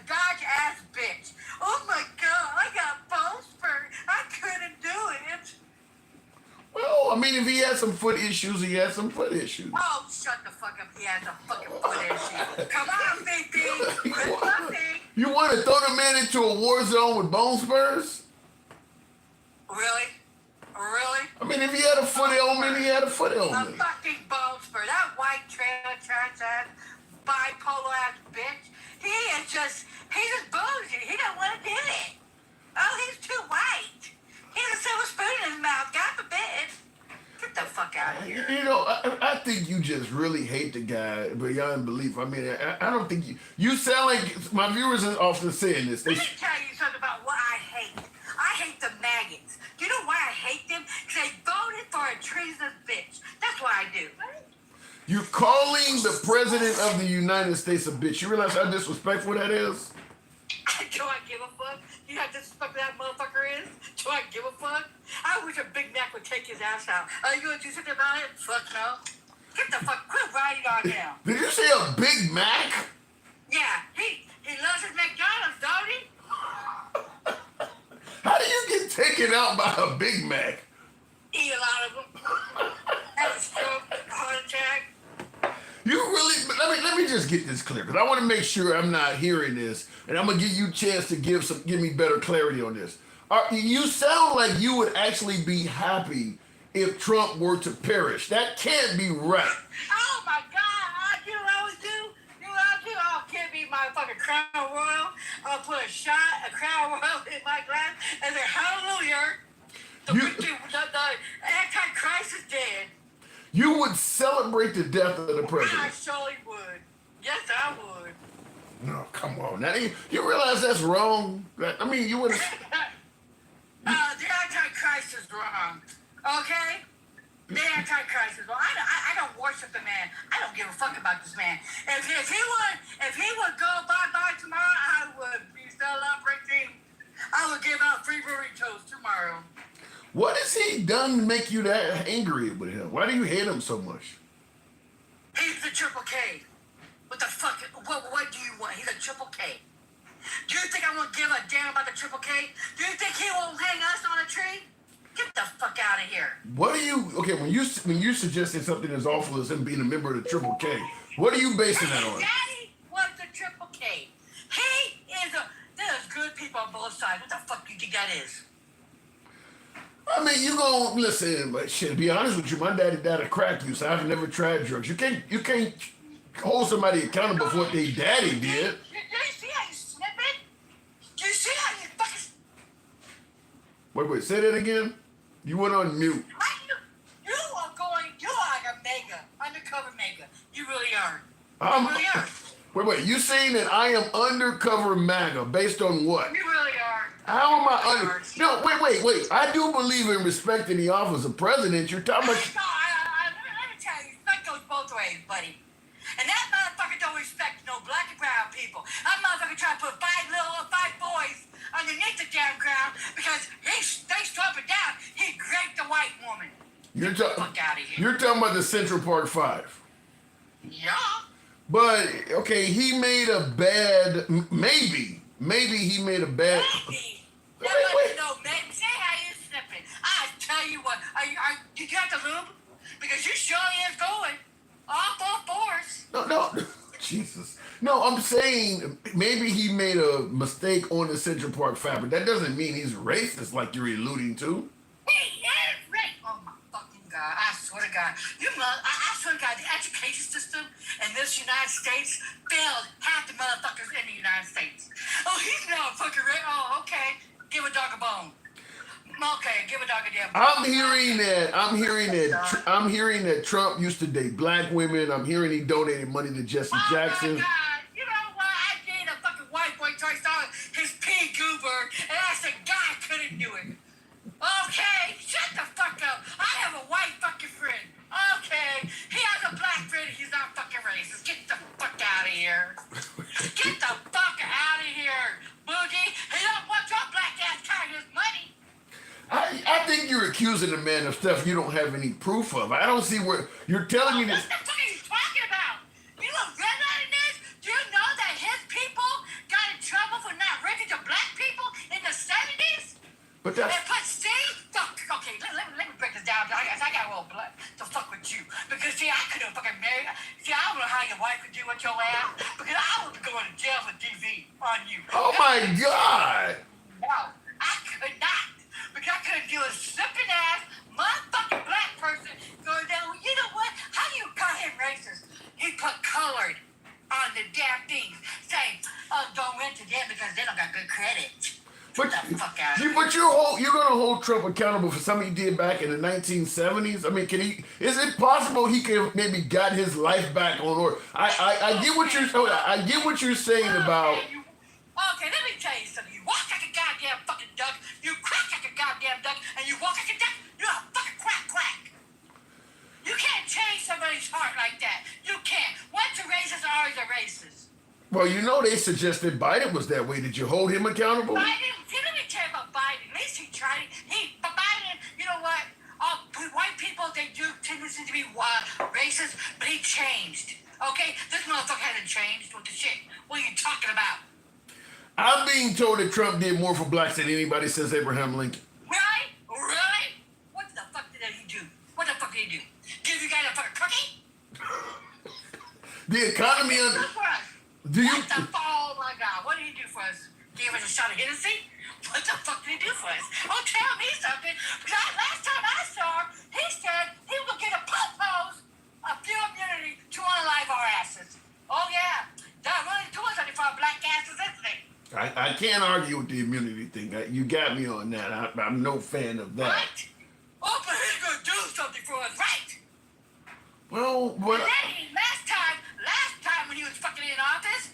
Dodge ass bitch. Oh my god, I got bone spurt. I couldn't do it. Well, I mean, if he has some foot issues, he has some foot issues. Oh, shut the fuck up. He has a fucking foot issue. Come on, baby. Quit bluffing. You want to throw the man into a war zone with bone spurs? Really? Really? I mean, if he had a foot ailment, he had a foot A ailment. fucking bone spur. That white trailer trash ass, bipolar ass bitch. He's just bougie. He don't want to do it. Oh, he's too white. He has a silver spoon in his mouth. God forbid. Get the fuck out of here. You know, I think you just really hate the guy beyond belief. I mean, I don't think you sound like, my viewers are often saying this. Let me tell you something about what I hate. I hate the maggots. Do you know why I hate them? You're calling the president of the United States a bitch. You realize how disrespectful that is? Do I give a fuck? You know how disrespectful that motherfucker is? Do I give a fuck? I wish a Big Mac would take his ass out. Are you gonna do something about it? Fuck no. Get the fuck, quit riding on him. Did you say a Big Mac? Yeah, he loves his McDonald's, don't he? How do you get taken out by a Big Mac? Eat a lot of them. Have a stroke, a heart attack. You really? Let me just get this clear because I want to make sure I'm not hearing this, and I'm gonna give you a chance to give me better clarity on this. You sound like you would actually be happy if Trump were to perish. That can't be right. Oh my God! You know what I would do? You know what I would do? I'll give me my fucking Crown Royal. I'll put a Crown Royal in my glass and say, hallelujah. The Antichrist is dead. You would celebrate the death of the I president. surely would. Yes, I would. No, come on. Now you realize that's wrong. I mean, you would. The Antichrist is wrong. Okay? The Antichrist is wrong. I don't worship the man. I don't give a fuck about this man. If he would go bye-bye tomorrow, I would be celebrating. I would give out free burritos tomorrow. What has he done to make you that angry with him? Why do you hate him so much? He's the Triple K. What the fuck? What do you want? He's a Triple K. Do you think I won't give a damn about the Triple K? Do you think he won't hang us on a tree? Get the fuck out of here. What are you? Okay, when you suggesting something as awful as him being a member of the Triple K, what are you basing that on? Daddy was the Triple K. He is there's good people on both sides. What the fuck do you think that is? I mean, you gonna listen, but shit. To be honest with you, my daddy died of crack use. I've never tried drugs. You can't hold somebody accountable for what their daddy did. Do you see how you snip it? Do you see how you fucking? Wait, say that again. You went on mute. You are a mega, undercover mega. You really are. I'm- You really are. Wait. You saying that I am undercover MAGA based on what? You really are. How am I You really under? are. No, wait. I do believe in respecting the office of president. You're talking about. No, let me tell you, respect goes both ways, buddy. And that motherfucker don't respect no black and brown people. That motherfucker try to put five boys underneath the damn ground because they stomping down. He raped the white woman. You're Get the fuck out of here. You're talking about the Central Park Five. Yeah. But okay, he made a bad. Maybe he made a bad. Maybe. Wait. No, man. Say how you snipping. I tell you what. Did you have to lube? Because you surely is going. All fours. No, Jesus. No, I'm saying maybe he made a mistake on the Central Park Five, but that doesn't mean he's racist like you're alluding to. He is right. Oh my fucking God. I swear to God. I swear to God, the education system in this United States failed half the motherfuckers in the United States. Oh, he's not fucking right. Oh, okay. Give a dog a bone. Okay, give a dog a damn bone. I'm hearing that Trump used to date black women. I'm hearing he donated money to Jesse Oh Jackson. my God. You know what? I dated a fucking white boy till I saw his pea goober, and I said, God couldn't do it. Okay, shut the fuck up. I have a white fucking friend. Okay, he has a black friend. He's not fucking racist. Get the fuck out of here. Get the fuck out of here, Boogie. He don't want your black ass carrying his money. I think you're accusing the man of stuff you don't have any proof of. I don't see where you're telling me What this. the fuck are you talking about? You know redlining this? Do you know that his people got in trouble for not renting to black people in the 70s? But that's And put Steve? Okay, let me break this down. I got a little blood to fuck with you. Because, see, I couldn't fucking marry. See, I don't know how your wife could do with your ass. Because I would be going to jail for DV on you. oh my God. No, I could not. Because I couldn't do a slipping ass, motherfucking black person going down. You know what? How do you call him racist? He put colored on the damn things, saying, oh, don't rent to them because they don't got good credit. But, Get the fuck out of here. but you're gonna hold Trump accountable for something he did back in the 1970s. I mean, is it possible he could maybe got his life back on order? I get what you're saying about. Okay, let me tell you something. You walk like a goddamn fucking duck, you quack like a goddamn duck, and you walk like a duck, you're a fucking quack. You can't change somebody's heart like that. You can't. Once a racist, always a racist. Well, you know they suggested Biden was that way. Did you hold him accountable? Biden, you don't even care about Biden. At least he tried. But Biden, you know what? White people, they do tendency to be racist, but he changed. Okay? This motherfucker hasn't changed with the shit. What are you talking about? I'm being told that Trump did more for blacks than anybody since Abraham Lincoln. Really? Really? What the fuck did he do? What the fuck did he do? Give you guys a fucking cookie? The economy What under. for us? Do you? What the fuck? Oh my God. What did he do for us? Gave us a shot of Hennessy? What the fuck did he do for us? Oh, tell me something. Because last time I saw him, he said he was going to propose a few immunity to unalive our asses. Oh, yeah. That really doing something for our black asses, isn't it? I can't argue with the immunity thing. You got me on that. I'm no fan of that. Right? Oh, but he's going to do something for us, right? Well, but And then last time when he was fucking in office,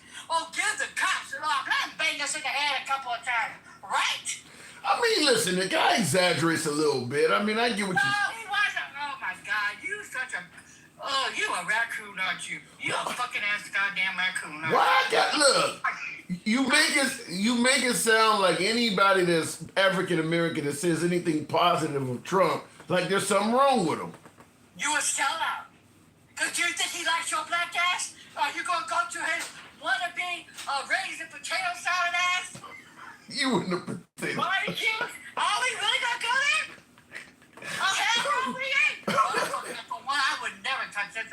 give the cops a law. Let him bang us in the head a couple of times, right? I mean, listen, the guy exaggerates a little bit. I mean, I get what you. No, he wasn't. Oh my God, you such a. Oh, you a raccoon, aren't you? You a fucking ass goddamn raccoon. Aren't Why? you? Look, you make it sound like anybody that's African American that says anything positive of Trump, like there's something wrong with him. You a sellout. Cause you think he likes your black ass? Are you gonna go to his wannabe raised in potato salad ass? You in the potato. Barbecue? Are we really gonna go there? Oh hell no, we ain't. For one, I would never touch this.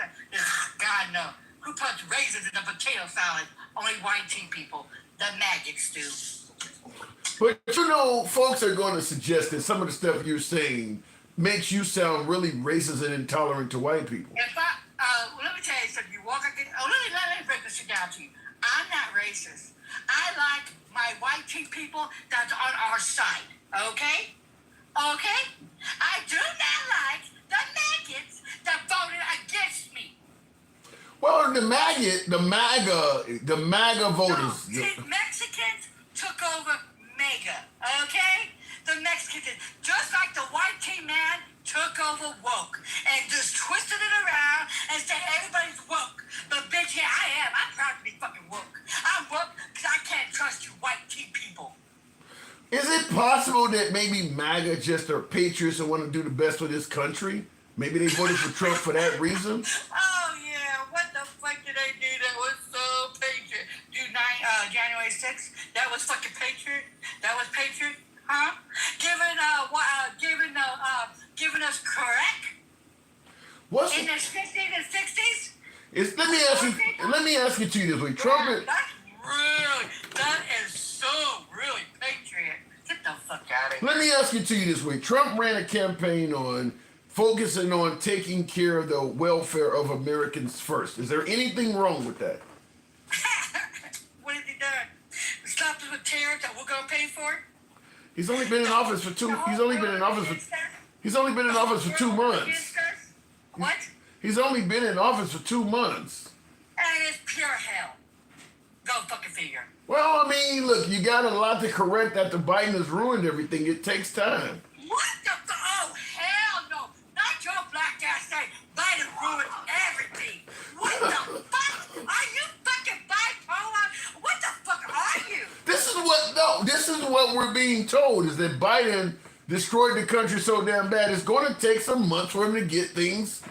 God no. Who puts raisins in a potato salad? Only white tea people. The maggots do. But you know, folks are going to suggest that some of the stuff you're saying makes you sound really racist and intolerant to white people. If let me tell you something. You walk again. Let me break this shit down to you. I'm not racist. I like my white tea people that's on our side. Okay? Okay? I do not like the maggots that voted against me. Well, the MAGA voters. No, see, Mexicans took over MAGA. Okay? The Mexicans, just like the white tea man took over woke and just twisted it around and said everybody's woke. But bitch, yeah, I am. I'm proud to be fucking woke. I'm woke because I can't trust you white tea people. Is it possible that maybe MAGA just are patriots and want to do the best for this country? Maybe they voted for Trump for that reason? Oh, yeah. What the fuck did they do that was so patriot? January 6th? That was fucking patriot? That was patriot? Huh? Giving us correct What's in the 50s and 60s? let me ask you this way. Trump That is so really patriot. Get the fuck out of here. Let me ask you this way. Trump ran a campaign on focusing on taking care of the welfare of Americans first. Is there anything wrong with that? What has he done? Stopped us with tariffs that we're gonna pay for? He's only been in office for 2 months. What? He's only been in office for 2 months. And it's pure hell. Go fucking figure. Well, I mean, look, you got a lot to correct after Biden has ruined everything. It takes time. What the oh hell no. Not your black ass say Biden ruined everything. What the fuck? Are you fucking bipolar? What the fuck are you? This is what we're being told is that Biden destroyed the country so damn bad. It's going to take some months for him to get things,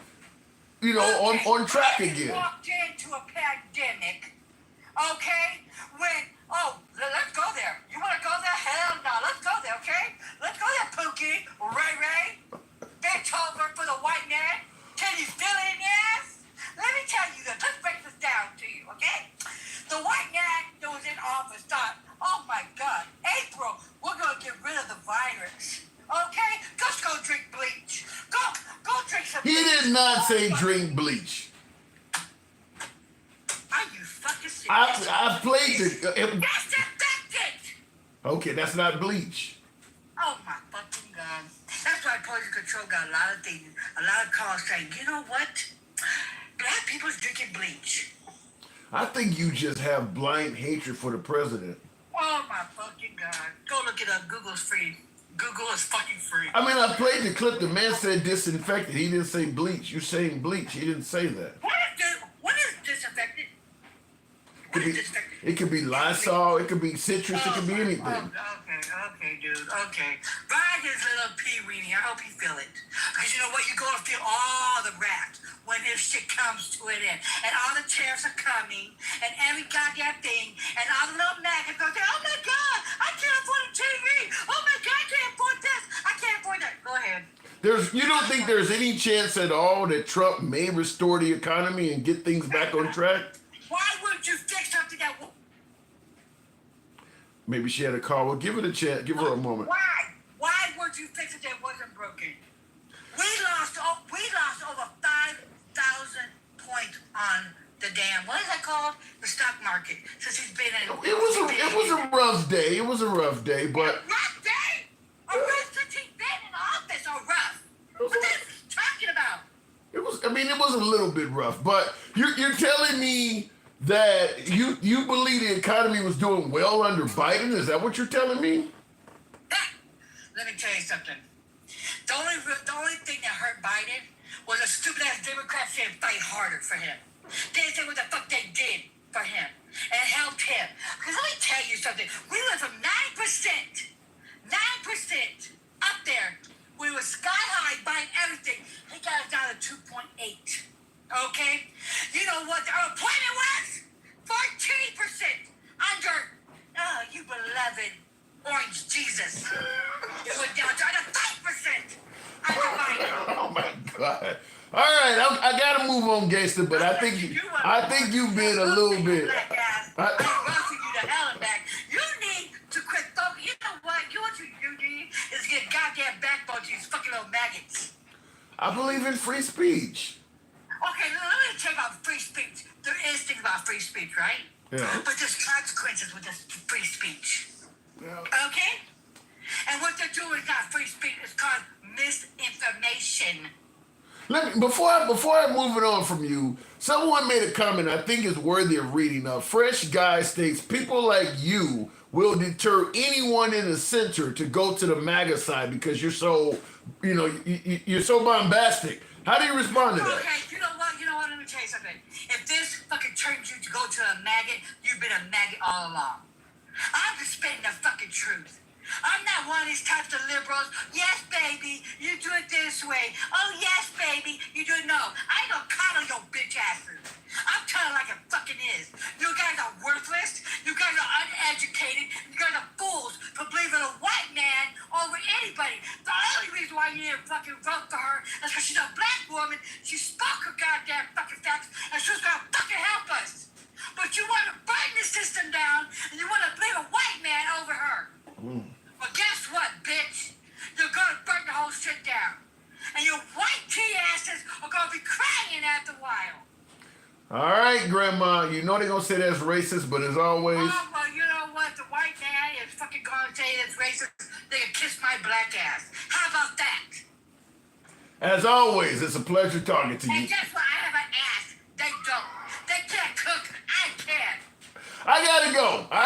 on track Biden again. walked into a pandemic, okay? Let's go there. You want to go there? Hell no. Let's go there, okay? Let's go there, Pookie. Ray. Bent over for the white man. Can you feel it in your ass? Let me tell you this. Let's break this down to you, okay? The white man that was in office thought, oh my God, April, we're going to get rid of the virus. Okay? Just go drink bleach. Go drink some He bleach. did not say drink bleach. Are you fucking serious? I played the. That's infected! Okay, that's not bleach. Oh my fucking God. That's why Poison Control got a lot of things, a lot of calls saying, you know what? Black people's drinking bleach. I think you just have blind hatred for the president. Oh my fucking God. Go look it up. Google's free. Google is fucking free. I mean, I played the clip. The man said disinfected. He didn't say bleach. You're saying bleach. He didn't say that. What is disinfected? What is disinfected? It could be Lysol. It could be citrus. It could be anything. Okay, dude. Okay. Ride his little pee-weenie. I hope you feel it. Because you know what? You're going to feel all the wrath when this shit comes to an end. And all the tariffs are coming. And every goddamn thing. And all the little maggots go, oh my God, I can't afford a TV. Oh my God, I can't afford this. I can't afford that. Go ahead. You don't think there's any chance at all that Trump may restore the economy and get things back on track? Why wouldn't you fix something that will... Maybe she had a call. Well, give it a chance. Give her a moment. Why would you fix it that wasn't broken? We lost over 5,000 points on the damn, what is that called? The stock market. Since he's been in. It was a rough day. It was a rough day, but. A rough day? A rough since he's been in office. A rough. What are you talking about? It was. I mean, it was a little bit rough, but you're telling me that you believe the economy was doing well under Biden? Is that what you're telling me? Let me tell you something. The only thing that hurt Biden was a stupid ass Democrats didn't fight harder for him. They didn't say what the fuck they did for him and helped him. Because let me tell you something. We went from 9% up there. We were sky high buying everything. He got us down to 2.8. Okay? You know what the unemployment was? 14% under, you beloved Orange Jesus. It went down to 5% under Biden. Oh my God! All right, I gotta move on, gangster. But I think you've been a little bit. I'm roasting you to hell and back. You need to quit focusing. You know what? What you need is get goddamn backbone to these fucking little maggots. I believe in free speech. Okay, let me tell you about free speech. There is things about free speech, right? Yeah. But there's consequences with this free speech. Yeah. Okay? And what they're doing is not free speech. It's called misinformation. Before I move it on from you, someone made a comment I think is worthy of reading. Fresh Guy states, people like you will deter anyone in the center to go to the MAGA side because you're so, you're so bombastic. How do you respond to that? Okay, you know what? Let me tell you something. If this fucking turns you to go to a maggot, you've been a maggot all along. I'm just spitting the fucking truth. I'm not one of these types of liberals. Yes, baby, you do it this way. Oh, yes, baby, you do it. No, I ain't gonna coddle your bitch asses. I'm telling like it fucking is. You guys are worthless. You guys are uneducated. You guys are fools for believing a white man over anybody. The only reason why you didn't fucking vote for her is because she's a black woman. She spoke her goddamn fucking facts, and she was gonna fucking help us. But you want to burn the system down, and you want to blame a white man over her. Well, guess what, bitch? You're gonna burn the whole shit down. And your white tea asses are gonna be crying after a while. All right, Grandma. You know they're gonna say that's racist, but as always. Oh, well, you know what? The white man is fucking gonna say it's racist. They can kiss my black ass. How about that? As always, it's a pleasure talking to you. And guess what? I have an ass. They don't. They can't cook. I can. I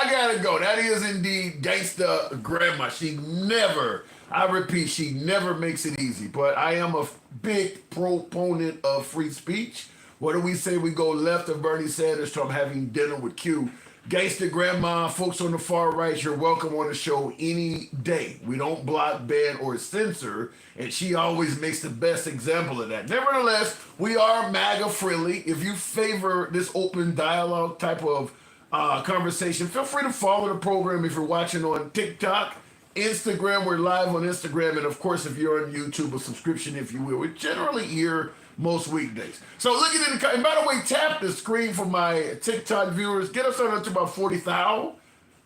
gotta go. That is indeed gangsta grandma. She never, I repeat, she never makes it easy. But I am a big proponent of free speech. What do we say? We go left of Bernie Sanders to having dinner with Q. Gangsta grandma, folks on the far right, you're welcome on the show any day. We don't block, ban, or censor, and she always makes the best example of that. Nevertheless, we are MAGA friendly. If you favor this open dialogue type of conversation, feel free to follow the program if you're watching on TikTok, Instagram. We're live on Instagram, and of course, if you're on YouTube, a subscription, if you will. We're generally here most weekdays. So look at it, and by the way, tap the screen for my TikTok viewers. Get us on up to about 40,000,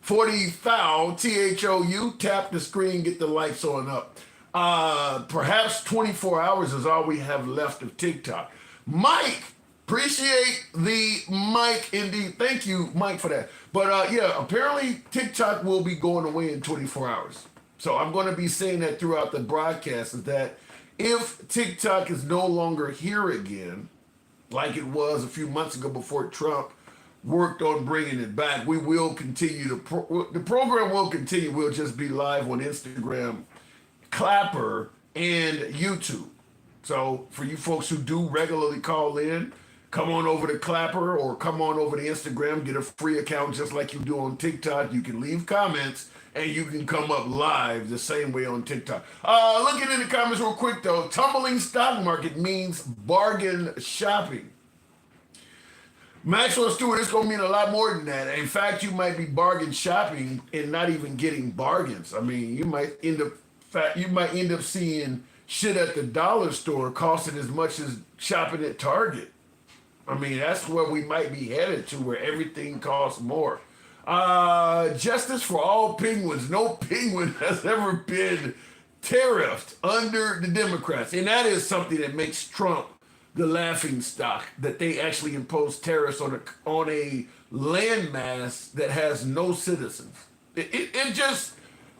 THOU. Tap the screen, get the lights on up. Perhaps 24 hours is all we have left of TikTok. Mike, appreciate the mic indeed. Thank you, Mike, for that. But yeah, apparently TikTok will be going away in 24 hours. So I'm going to be saying that throughout the broadcast, is that if TikTok is no longer here again, like it was a few months ago before Trump worked on bringing it back, we will continue the program will continue. We'll just be live on Instagram Clapper and YouTube. So for you folks who do regularly call in, come on over to Clapper or come on over to Instagram, get a free account just like you do on TikTok. You can leave comments and you can come up live the same way on TikTok. Looking in the comments real quick though, tumbling stock market means bargain shopping. Maxwell Stewart, it's gonna mean a lot more than that. In fact, you might be bargain shopping and not even getting bargains. I mean, you might end up seeing shit at the dollar store costing as much as shopping at Target. I mean, that's where we might be headed to, where everything costs more. Justice for all penguins. No penguin has ever been tariffed under the Democrats. And that is something that makes Trump the laughing stock, that they actually impose tariffs on a landmass that has no citizens. It just,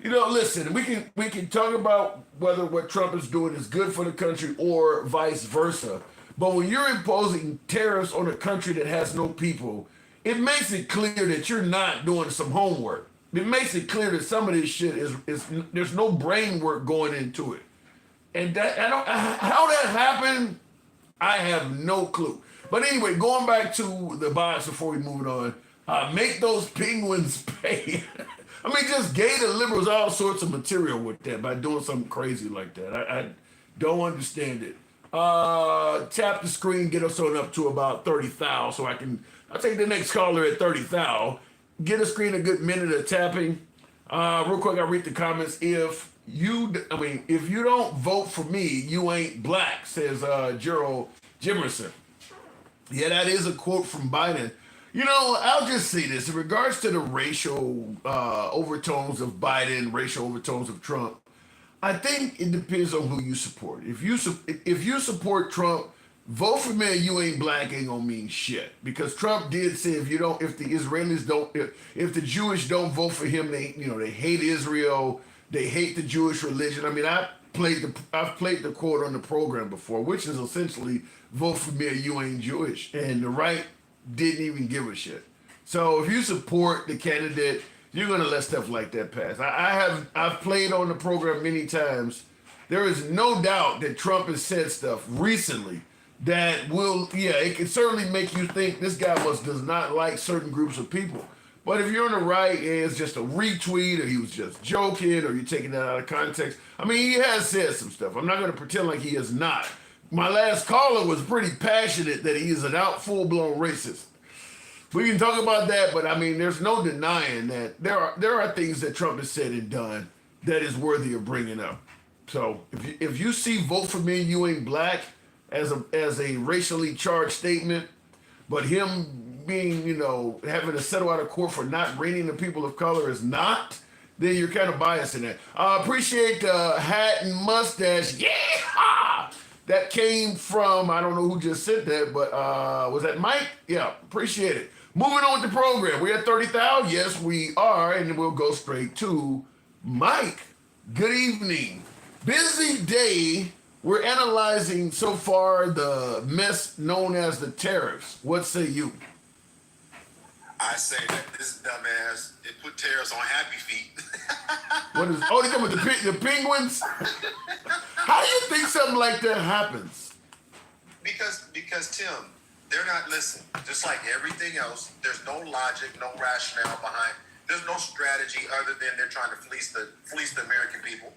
listen, we can talk about whether what Trump is doing is good for the country or vice versa. But when you're imposing tariffs on a country that has no people, it makes it clear that you're not doing some homework. It makes it clear that some of this shit is there's no brain work going into it. And how that happened, I have no clue. But anyway, going back to the box before we move on, make those penguins pay. I mean, just gave the liberals all sorts of material with that by doing something crazy like that. I don't understand it. Tap the screen, get us on up to about 30,000 so I'll take the next caller at 30,000. Get a screen a good minute of tapping. Real quick, I'll read the comments. If you don't vote for me, you ain't black, says Gerald Jimerson. Yeah, that is a quote from Biden. I'll just say this. In regards to the racial overtones of Biden, racial overtones of Trump, I think it depends on who you support. If you support Trump, vote for me and you ain't black ain't gonna mean shit. Because Trump did say if the Israelis don't, if the Jewish don't vote for him, they hate Israel, they hate the Jewish religion. I mean, I've played the quote on the program before, which is essentially vote for me or you ain't Jewish. And the right didn't even give a shit. So if you support the candidate, you're gonna let stuff like that pass. I've played on the program many times. There is no doubt that Trump has said stuff recently that it can certainly make you think this guy does not like certain groups of people. But if you're on the right and it's just a retweet or he was just joking or you're taking that out of context, I mean, he has said some stuff. I'm not gonna pretend like he is not. My last caller was pretty passionate that he is an full-blown racist. We can talk about that, but I mean, there's no denying that there are things that Trump has said and done that is worthy of bringing up. So if you see vote for me, you ain't black as a racially charged statement, but him being, having to settle out of court for not reigning the people of color is not, then you're kind of biased in that. Appreciate the hat and mustache. Yeah! That came from, I don't know who just said that, but was that Mike? Yeah, appreciate it. Moving on with the program. We're at 30,000. Yes, we are. And we'll go straight to Mike. Good evening. Busy day. We're analyzing so far the mess known as the tariffs. What say you? I say that this dumbass, it put tariffs on Happy Feet. What is? Oh, they come with the penguins. How do you think something like that happens? Because Tim, they're not listening. Just like everything else, there's no logic, no rationale behind. There's no strategy other than they're trying to fleece the American people.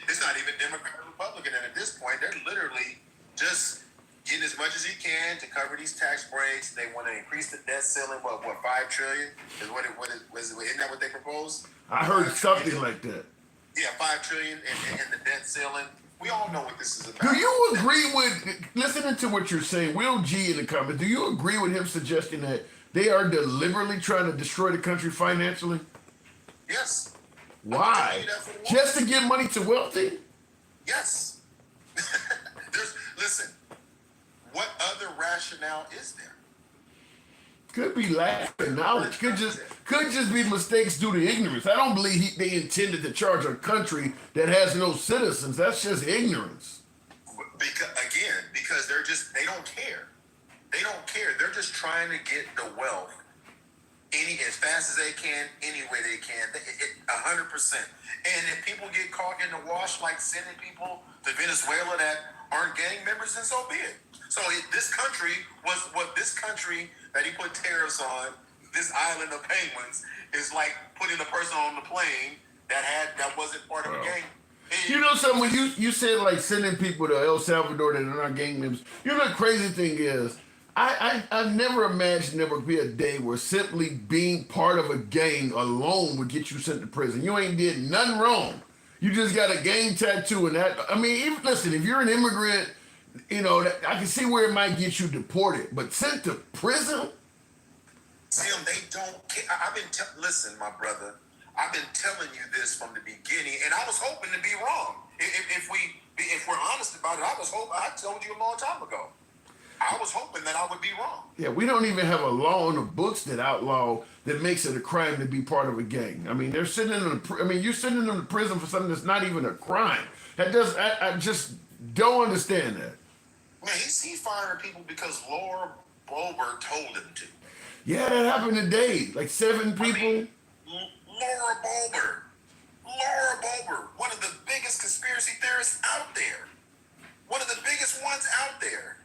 It's not even Democrat or Republican, and at this point, they're literally just getting as much as he can to cover these tax breaks. They want to increase the debt ceiling. What $5 trillion is isn't that what they proposed? I heard something like that. Yeah, $5 trillion in the debt ceiling. We all know what this is about. Do you agree with listening to what you're saying? Will G in the comments. Do you agree with him suggesting that they are deliberately trying to destroy the country financially? Yes. Why? Just to give money to wealthy? Yes. Listen, what other rationale is there? Could be lack of knowledge. Could just be mistakes due to ignorance. I don't believe they intended to charge a country that has no citizens. That's just ignorance. Because they don't care. They don't care. They're just trying to get the wealth as fast as they can, any way they can. 100%. And if people get caught in the wash, like sending people to Venezuela that aren't gang members, then so be it. So this country was what this country that he put tariffs on, this island of penguins, is like putting a person on the plane that wasn't part of a gang. You know something, when you said like sending people to El Salvador that are not gang members, you know the crazy thing is, I never imagined there would be a day where simply being part of a gang alone would get you sent to prison. You ain't did nothing wrong. You just got a gang tattoo and that. I mean, even, listen, if you're an immigrant, you know, I can see where it might get you deported, but sent to prison? Tim, they don't care. I've been listen, my brother. I've been telling you this from the beginning, and I was hoping to be wrong. If we're honest about it, I told you a long time ago. I was hoping that I would be wrong. Yeah, we don't even have a law on the books that makes it a crime to be part of a gang. I mean, they're sending them. You're sending them to prison for something that's not even a crime. I just don't understand that. Man, he's firing people because Laura Boebert told him to. Yeah, that happened today. Like 7 people. Laura Boebert, one of the biggest conspiracy theorists out there. One of the biggest ones out there.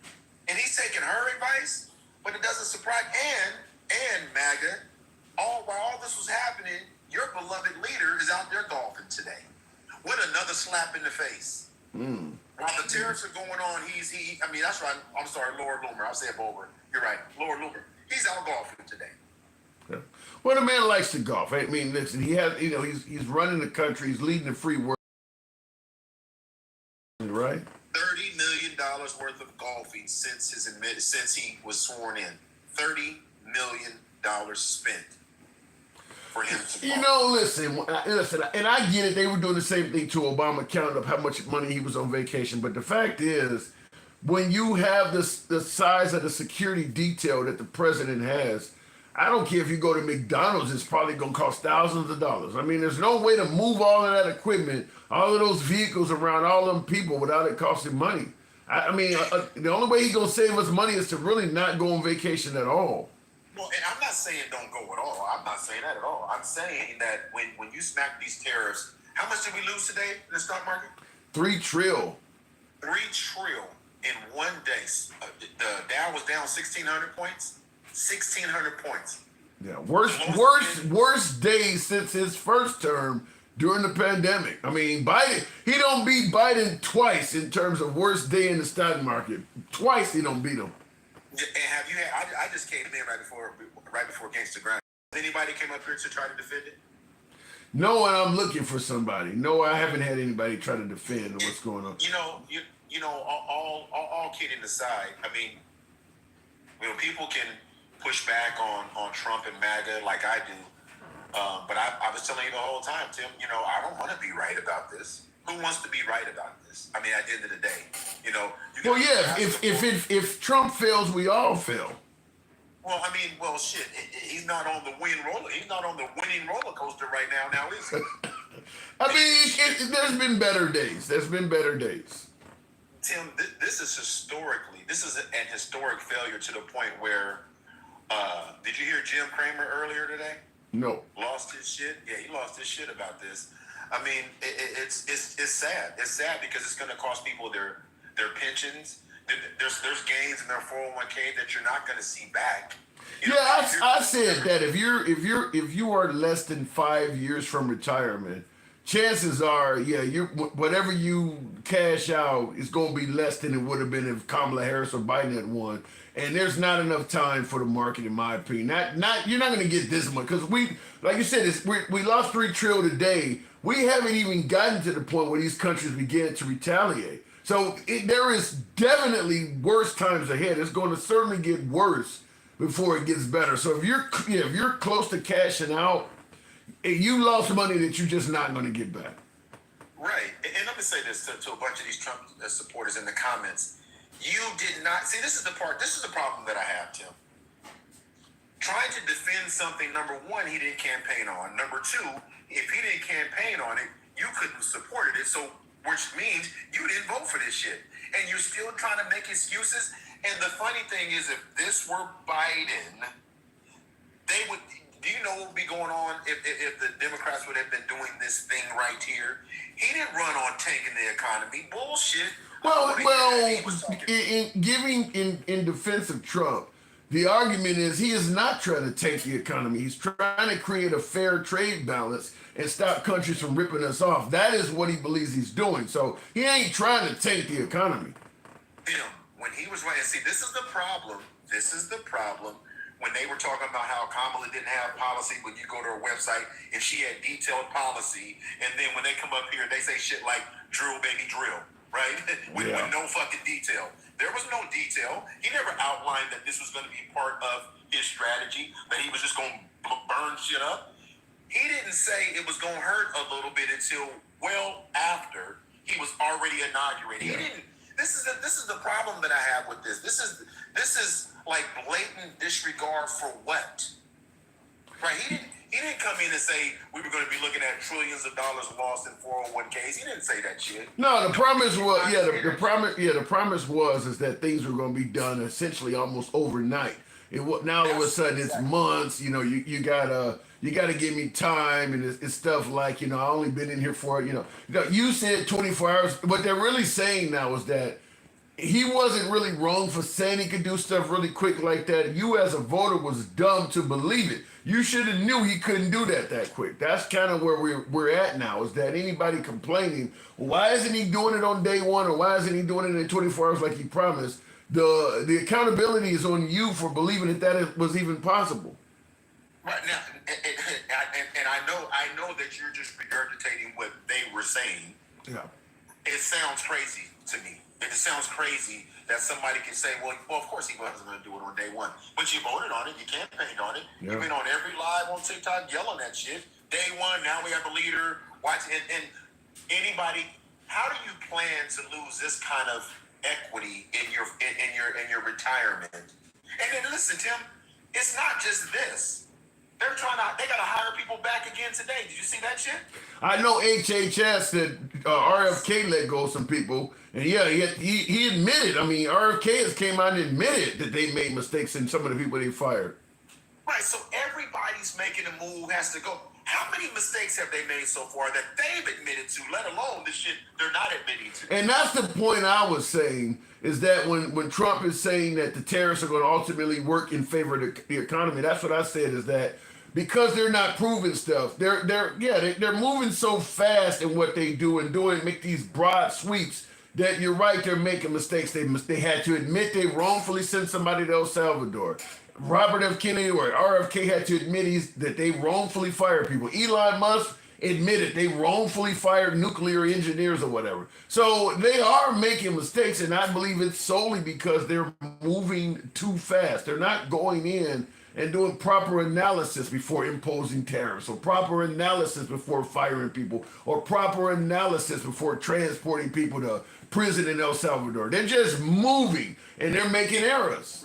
And he's taking her advice, but it doesn't surprise. And MAGA, while all this was happening, your beloved leader is out there golfing today. What another slap in the face. While the tariffs are going on, that's right. I'm sorry, Laura Loomer. I said Boebert. You're right, Laura Loomer. He's out golfing today. Yeah. Well, the man likes to golf. I mean, listen, he has, he's running the country. He's leading the free world, right? $30 million worth of golfing since he was sworn in. $30 million spent for him to golf. Listen, and I get it. They were doing the same thing to Obama, counting up how much money he was on vacation. But the fact is, when you have the size of the security detail that the president has, I don't care if you go to McDonald's, it's probably going to cost thousands of dollars. I mean, there's no way to move all of that equipment, all of those vehicles around all them people without it costing money. The only way he's going to save us money is to really not go on vacation at all. Well, and I'm not saying don't go at all. I'm not saying that at all. I'm saying that when you smack these tariffs, how much did we lose today in the stock market? $3 trillion. $3 trillion in one day. The Dow was down 1,600 points. 1,600 points. Yeah, worst days since his first term during the pandemic. I mean, Biden, he don't beat Biden twice in terms of worst day in the stock market. Twice he don't beat him. And have you had? I just came in right before Gangsta Grind. Has anybody came up here to try to defend it? No, and I'm looking for somebody. No, I haven't had anybody try to defend what's going on. All kidding aside, I mean, people can push back on Trump and MAGA like I do. But I was telling you the whole time, Tim, I don't want to be right about this. Who wants to be right about this? I mean, at the end of the day, if Trump fails, we all fail. Well, shit, he's not on the winning roller coaster right now is he? There's been better days. Tim, this is an historic failure to the point where, did you hear Jim Cramer earlier today? No. Lost his shit? Yeah, he lost his shit about this. I mean, it's sad. It's sad because it's going to cost people their pensions. There's gains in their 401k that you're not going to see back. I said that if you are less than 5 years from retirement, chances are, whatever you cash out is going to be less than it would have been if Kamala Harris or Biden had won. And there's not enough time for the market, in my opinion. You're not going to get this much because like you said, we lost $3 trillion today. We haven't even gotten to the point where these countries began to retaliate. So there is definitely worse times ahead. It's going to certainly get worse before it gets better. So if you're close to cashing out, you lost money that you're just not going to get back. Right. And let me say this to a bunch of these Trump supporters in the comments. You did not see. This is the problem that I have, Tim. Trying to defend something, number one, he didn't campaign on. Number two, if he didn't campaign on it, you couldn't have supported it. So, which means you didn't vote for this shit. And you're still trying to make excuses. And the funny thing is, if this were Biden, Do you know what would be going on if the Democrats would have been doing this thing right here? He didn't run on tanking the economy. Bullshit. In defense of Trump, the argument is he is not trying to tank the economy. He's trying to create a fair trade balance and stop countries from ripping us off. That is what he believes he's doing. So he ain't trying to tank the economy. When he was running, see, this is the problem. This is the problem. When they were talking about how Kamala didn't have policy, when you go to her website and she had detailed policy, and then when they come up here, they say shit like drill, baby, drill, right? with no fucking detail. There was no detail. He never outlined that this was going to be part of his strategy, that he was just going to burn shit up. He didn't say it was going to hurt a little bit until well after he was already inaugurated. He didn't. This is the problem that I have with this. This is like blatant disregard for what? Right? He didn't come in and say we were going to be looking at trillions of dollars lost in 401ks. He didn't say that shit. No, the promise was the promise was is that things were going to be done essentially almost overnight. Now all of a sudden it's months. You know, you gotta give me time, and it's stuff like, I only been in here for you said 24 hours. What they're really saying now is that he wasn't really wrong for saying he could do stuff really quick like that. You as a voter was dumb to believe it. You should have knew he couldn't do that quick. That's kind of where we're at now, is that anybody complaining, why isn't he doing it on day one, or why isn't he doing it in 24 hours like he promised? The accountability is on you for believing that it was even possible. Right now, and I know that you're just regurgitating what they were saying. Yeah. It sounds crazy to me. It sounds crazy that somebody can say, well, of course he wasn't going to do it on day one. But you voted on it. You campaigned on it. Yeah. You've been on every live on TikTok yelling that shit. Day one, now we have a leader. Watch and anybody, how do you plan to lose this kind of equity in your retirement? And then listen, Tim, it's not just this. They got to hire people back again today. Did you see that shit? I know HHS that RFK let go of some people, and he admitted. I mean, RFK has came out and admitted that they made mistakes in some of the people they fired. Right, so everybody's making a move, has to go. How many mistakes have they made so far that they've admitted to, let alone the shit they're not admitting to? And that's the point I was saying, is that when Trump is saying that the tariffs are going to ultimately work in favor of the economy, that's what I said, is that because they're not proving stuff, they're moving so fast in what they do and make these broad sweeps that you're right, they're making mistakes. They had to admit they wrongfully sent somebody to El Salvador. Robert F. Kennedy or RFK had to admit that they wrongfully fired people. Elon Musk admitted they wrongfully fired nuclear engineers or whatever. So they are making mistakes, and I believe it's solely because they're moving too fast. They're not going in and doing proper analysis before imposing tariffs, or proper analysis before firing people, or proper analysis before transporting people to prison in El Salvador. They're just moving, and they're making errors.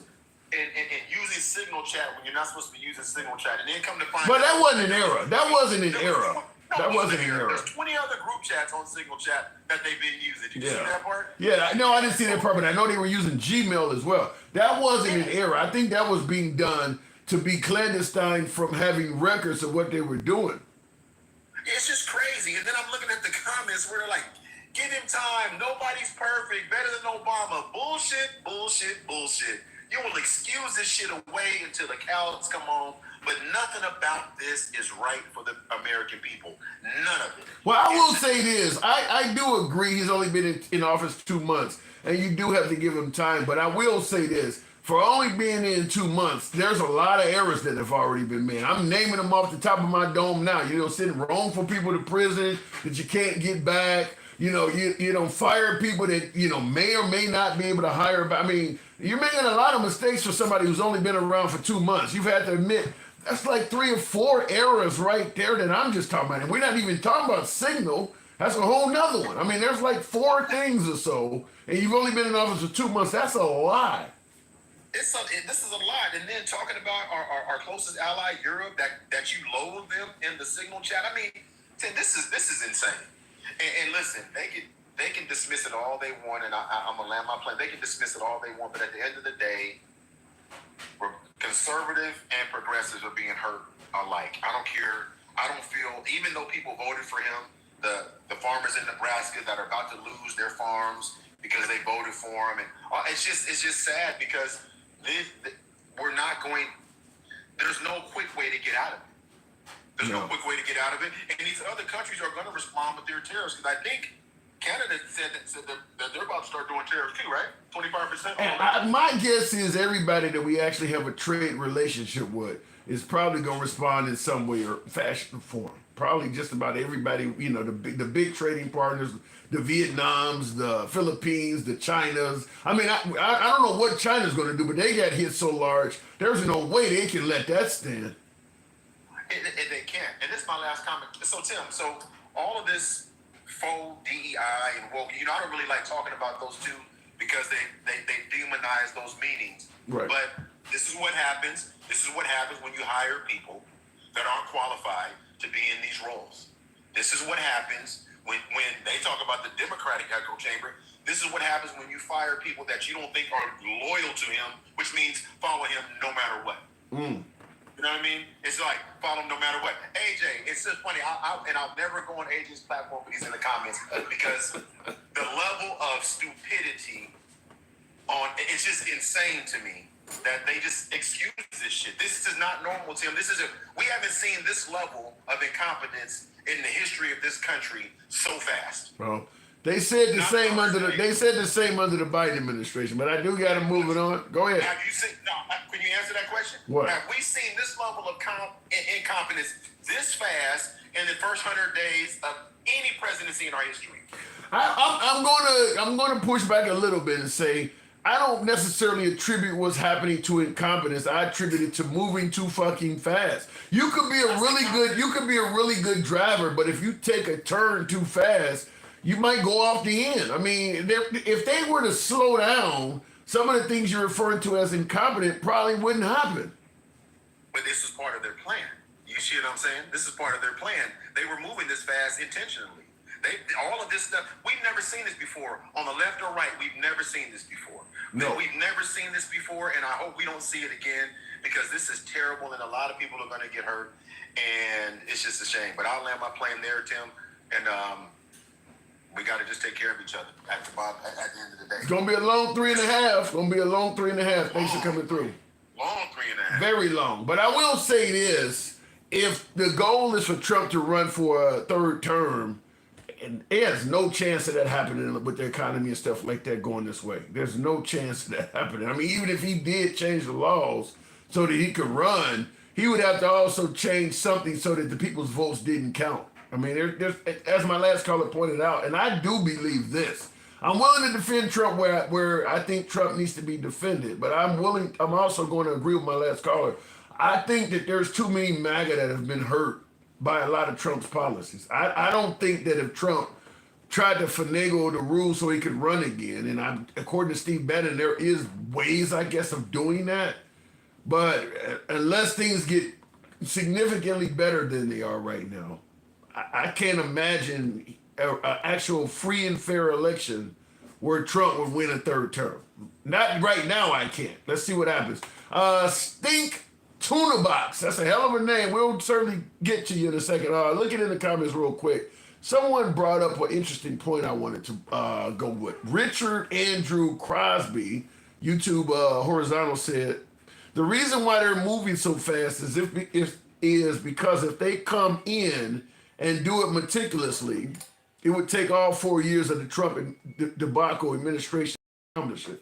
And using Signal Chat when you're not supposed to be using Signal Chat, and then come to find but out. That wasn't an error. That wasn't an error. That wasn't an error. There's 20 other group chats on Signal Chat that they've been using. Did you see that part? Yeah, no, I didn't see that part, but I know they were using Gmail as well. That wasn't an error. I think that was being done to be clandestine from having records of what they were doing. It's just crazy. And then I'm looking at the comments where they're like, give him time. Nobody's perfect. Better than Obama. Bullshit, bullshit, bullshit. You will excuse this shit away until the cows come home, but nothing about this is right for the American people. None of it. Well, I will say this. I do agree he's only been in office 2 months, and you do have to give him time. But I will say this. For only being in 2 months, there's a lot of errors that have already been made. I'm naming them off the top of my dome now. Sending wrongful people to prison that you can't get back. Fire people that, may or may not be able to hire. I mean, you're making a lot of mistakes for somebody who's only been around for 2 months. You've had to admit that's like 3 or 4 errors right there that I'm just talking about. And we're not even talking about Signal. That's a whole nother one. I mean, there's like 4 things or so, and you've only been in office for 2 months. That's a lot. This is a lot. And then talking about our closest ally, Europe, that you loathe them in the Signal Chat. I mean, this is insane. And listen, they can dismiss it all they want, and I'm gonna land my plane. They can dismiss it all they want, but at the end of the day, conservative and progressives are being hurt alike. I don't care. I don't feel, even though people voted for him, the farmers in Nebraska that are about to lose their farms because they voted for him, and it's just sad because we're not going. There's no quick way to get out of it. There's no quick way to get out of it, and these other countries are going to respond with their tariffs because I think Canada said that they're about to start doing tariffs too, right? 25%. And my guess is everybody that we actually have a trade relationship with is probably going to respond in some way or fashion or form. Probably just about everybody, you know, the big trading partners, the Vietnams, the Philippines, the Chinas. I mean, I don't know what China's going to do, but they got hit so large, there's no way they can let that stand. And they can't. And this is my last comment. So, Tim, so all of this faux DEI and woke, you know, I don't really like talking about those two because they demonize those meetings. Right. But this is what happens. This is what happens when you hire people that aren't qualified to be in these roles. This is what happens when they talk about the Democratic echo chamber. This is what happens when you fire people that you don't think are loyal to him, which means follow him no matter what. You know what I mean? It's like follow him no matter what. AJ, it's just funny. I'll never go on AJ's platform when he's in the comments because the level of stupidity it's just insane to me that they just excuse this shit. This is not normal, Tim. We haven't seen this level of incompetence in the history of this country so fast. Well, they said the same under the Biden administration, but I do got to move it on. Go ahead. Have you seen? No, can you answer that question? What? Have we seen this level of incompetence this fast in the first 100 days of any presidency in our history? I'm gonna push back a little bit and say I don't necessarily attribute what's happening to incompetence. I attribute it to moving too fucking fast. You could be a really good driver, but if you take a turn too fast, you might go off the end. I mean, if they were to slow down, some of the things you're referring to as incompetent probably wouldn't happen. But this is part of their plan. You see what I'm saying? This is part of their plan. They were moving this fast intentionally. All of this stuff, we've never seen this before. On the left or right, we've never seen this before. No. We've never seen this before, and I hope we don't see it again because this is terrible and a lot of people are going to get hurt, and it's just a shame. But I'll land my plane there, Tim, and we got to just take care of each other at the end of the day. It's going to be a long 3.5. Thanks for coming through. Long 3.5. Very long. But I will say this. If the goal is for Trump to run for a third term, and there's no chance of that happening with the economy and stuff like that going this way. There's no chance of that happening. I mean, even if he did change the laws so that he could run, he would have to also change something so that the people's votes didn't count. I mean, there's as my last caller pointed out, and I do believe this. I'm willing to defend Trump where I think Trump needs to be defended, but I'm also going to agree with my last caller. I think that there's too many MAGA that have been hurt by a lot of Trump's policies. I don't think that if Trump tried to finagle the rules so he could run again, and according to Steve Bannon, there is ways, I guess, of doing that. But unless things get significantly better than they are right now, I can't imagine an actual free and fair election where Trump would win a third term. Not right now, I can't. Let's see what happens. Stink Tuna Box. That's a hell of a name. We'll certainly get to you in a second. Look in the comments real quick. Someone brought up an interesting point I wanted to go with. Richard Andrew Crosby, YouTube horizontal, said, the reason why they're moving so fast is because if they come in and do it meticulously, it would take all 4 years of the Trump debacle administration to accomplish it.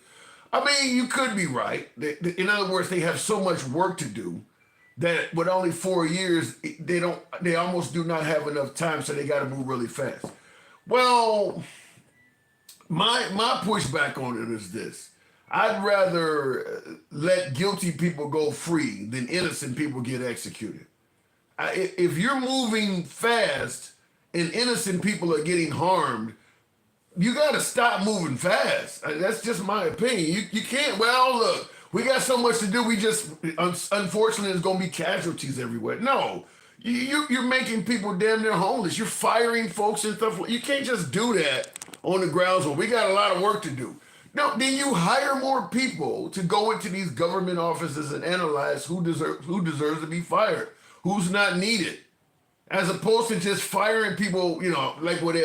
I mean, you could be right. In other words, they have so much work to do that with only 4 years, they almost do not have enough time, so they got to move really fast. Well, my pushback on it is this. I'd rather let guilty people go free than innocent people get executed. If you're moving fast and innocent people are getting harmed, you got to stop moving fast. That's just my opinion. You can't, well, look, we got so much to do. We just, unfortunately, there's going to be casualties everywhere. No, you're making people damn near homeless. You're firing folks and stuff. You can't just do that on the grounds where we got a lot of work to do. No, then you hire more people to go into these government offices and analyze who deserves to be fired. who's not needed, as opposed to just firing people, like what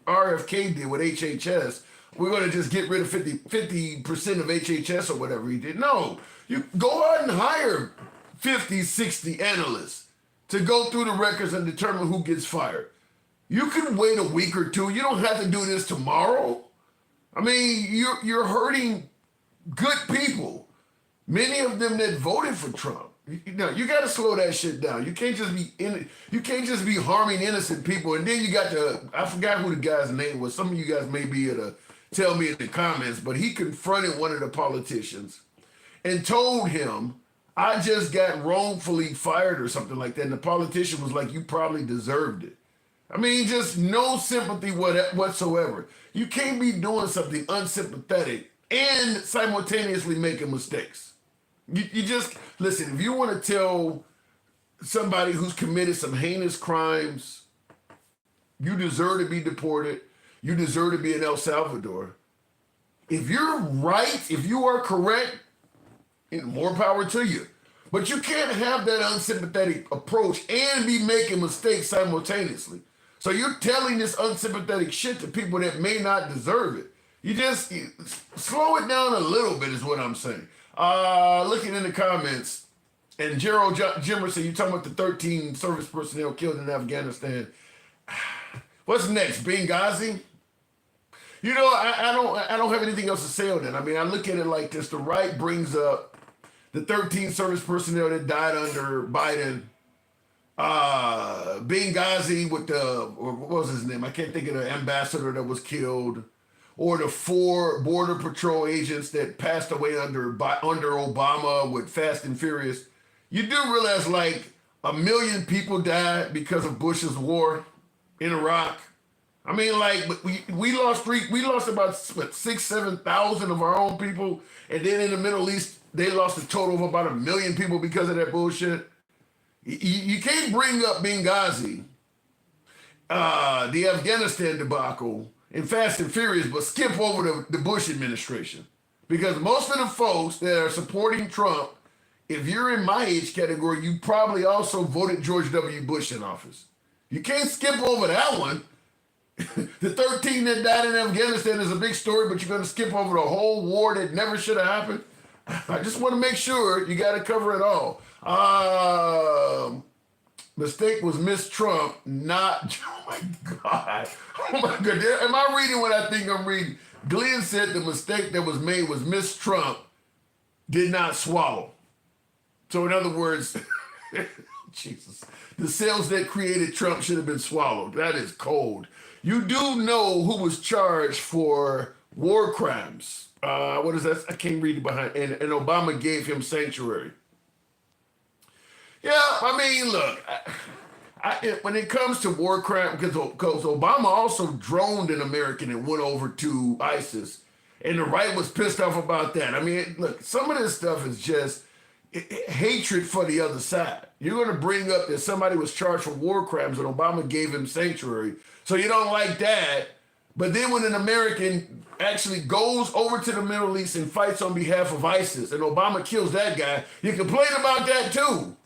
RFK did with HHS. We're going to just get rid of 50% of HHS or whatever he did. No, you go out and hire 50, 60 analysts to go through the records and determine who gets fired. You can wait a week or two. You don't have to do this tomorrow. I mean, you're hurting good people. Many of them that voted for Trump. You got to slow that shit down. You can't just be harming innocent people. And then you got I forgot who the guy's name was. Some of you guys may be able to tell me in the comments, but he confronted one of the politicians and told him, I just got wrongfully fired or something like that. And the politician was like, you probably deserved it. I mean, just no sympathy whatsoever. You can't be doing something unsympathetic and simultaneously making mistakes. You just, listen, if you want to tell somebody who's committed some heinous crimes, you deserve to be deported, you deserve to be in El Salvador. If you're right, if you are correct, more power to you. But you can't have that unsympathetic approach and be making mistakes simultaneously. So you're telling this unsympathetic shit to people that may not deserve it. You slow it down a little bit is what I'm saying. Looking in the comments, and Gerald Jimerson, you talking about the 13 service personnel killed in Afghanistan. What's next? Benghazi? I don't have anything else to say on that. I mean, I look at it like this. The right brings up the 13 service personnel that died under Biden. Benghazi with what was his name? I can't think of the ambassador that was killed. Or the 4 Border Patrol agents that passed away under Obama with Fast and Furious. You do realize like 1 million people died because of Bush's war in Iraq. I mean, like we lost about 6,000-7,000 of our own people, and then in the Middle East they lost a total of about 1 million people because of that bullshit. You can't bring up Benghazi, the Afghanistan debacle, and Fast and Furious, but skip over the Bush administration. Because most of the folks that are supporting Trump, if you're in my age category, you probably also voted George W. Bush in office. You can't skip over that one. The 13 that died in Afghanistan is a big story, but you're going to skip over the whole war that never should have happened. I just want to make sure you got to cover it all. Mistake was Miss Trump, not, oh my God. Am I reading what I think I'm reading? Glenn said the mistake that was made was Miss Trump did not swallow. So in other words, Jesus, the cells that created Trump should have been swallowed. That is cold. You do know who was charged for war crimes. What is that? I can't read it behind. And Obama gave him sanctuary. Yeah, I mean, look, when it comes to war crime, because Obama also droned an American and went over to ISIS, and the right was pissed off about that. I mean, look, some of this stuff is just hatred for the other side. You're going to bring up that somebody was charged for war crimes and Obama gave him sanctuary, so you don't like that. But then when an American actually goes over to the Middle East and fights on behalf of ISIS and Obama kills that guy, you complain about that too.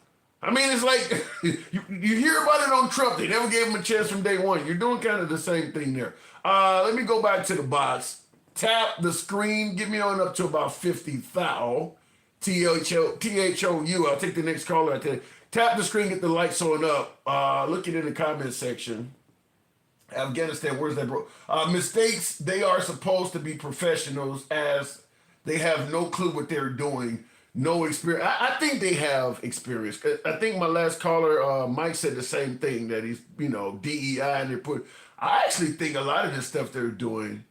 I mean, it's like, you hear about it on Trump. They never gave him a chance from day one. You're doing kind of the same thing there. Let me go back to the box. Tap the screen. Get me on up to about 50 thou. Thou. I'll take the next caller. Tap the screen, get the lights on up. Look it in the comment section. Afghanistan, where's that, bro? Mistakes, they are supposed to be professionals as they have no clue what they're doing. No experience. I think they have experience. I think my last caller, Mike, said the same thing, that he's, DEI, and I actually think a lot of this stuff they're doing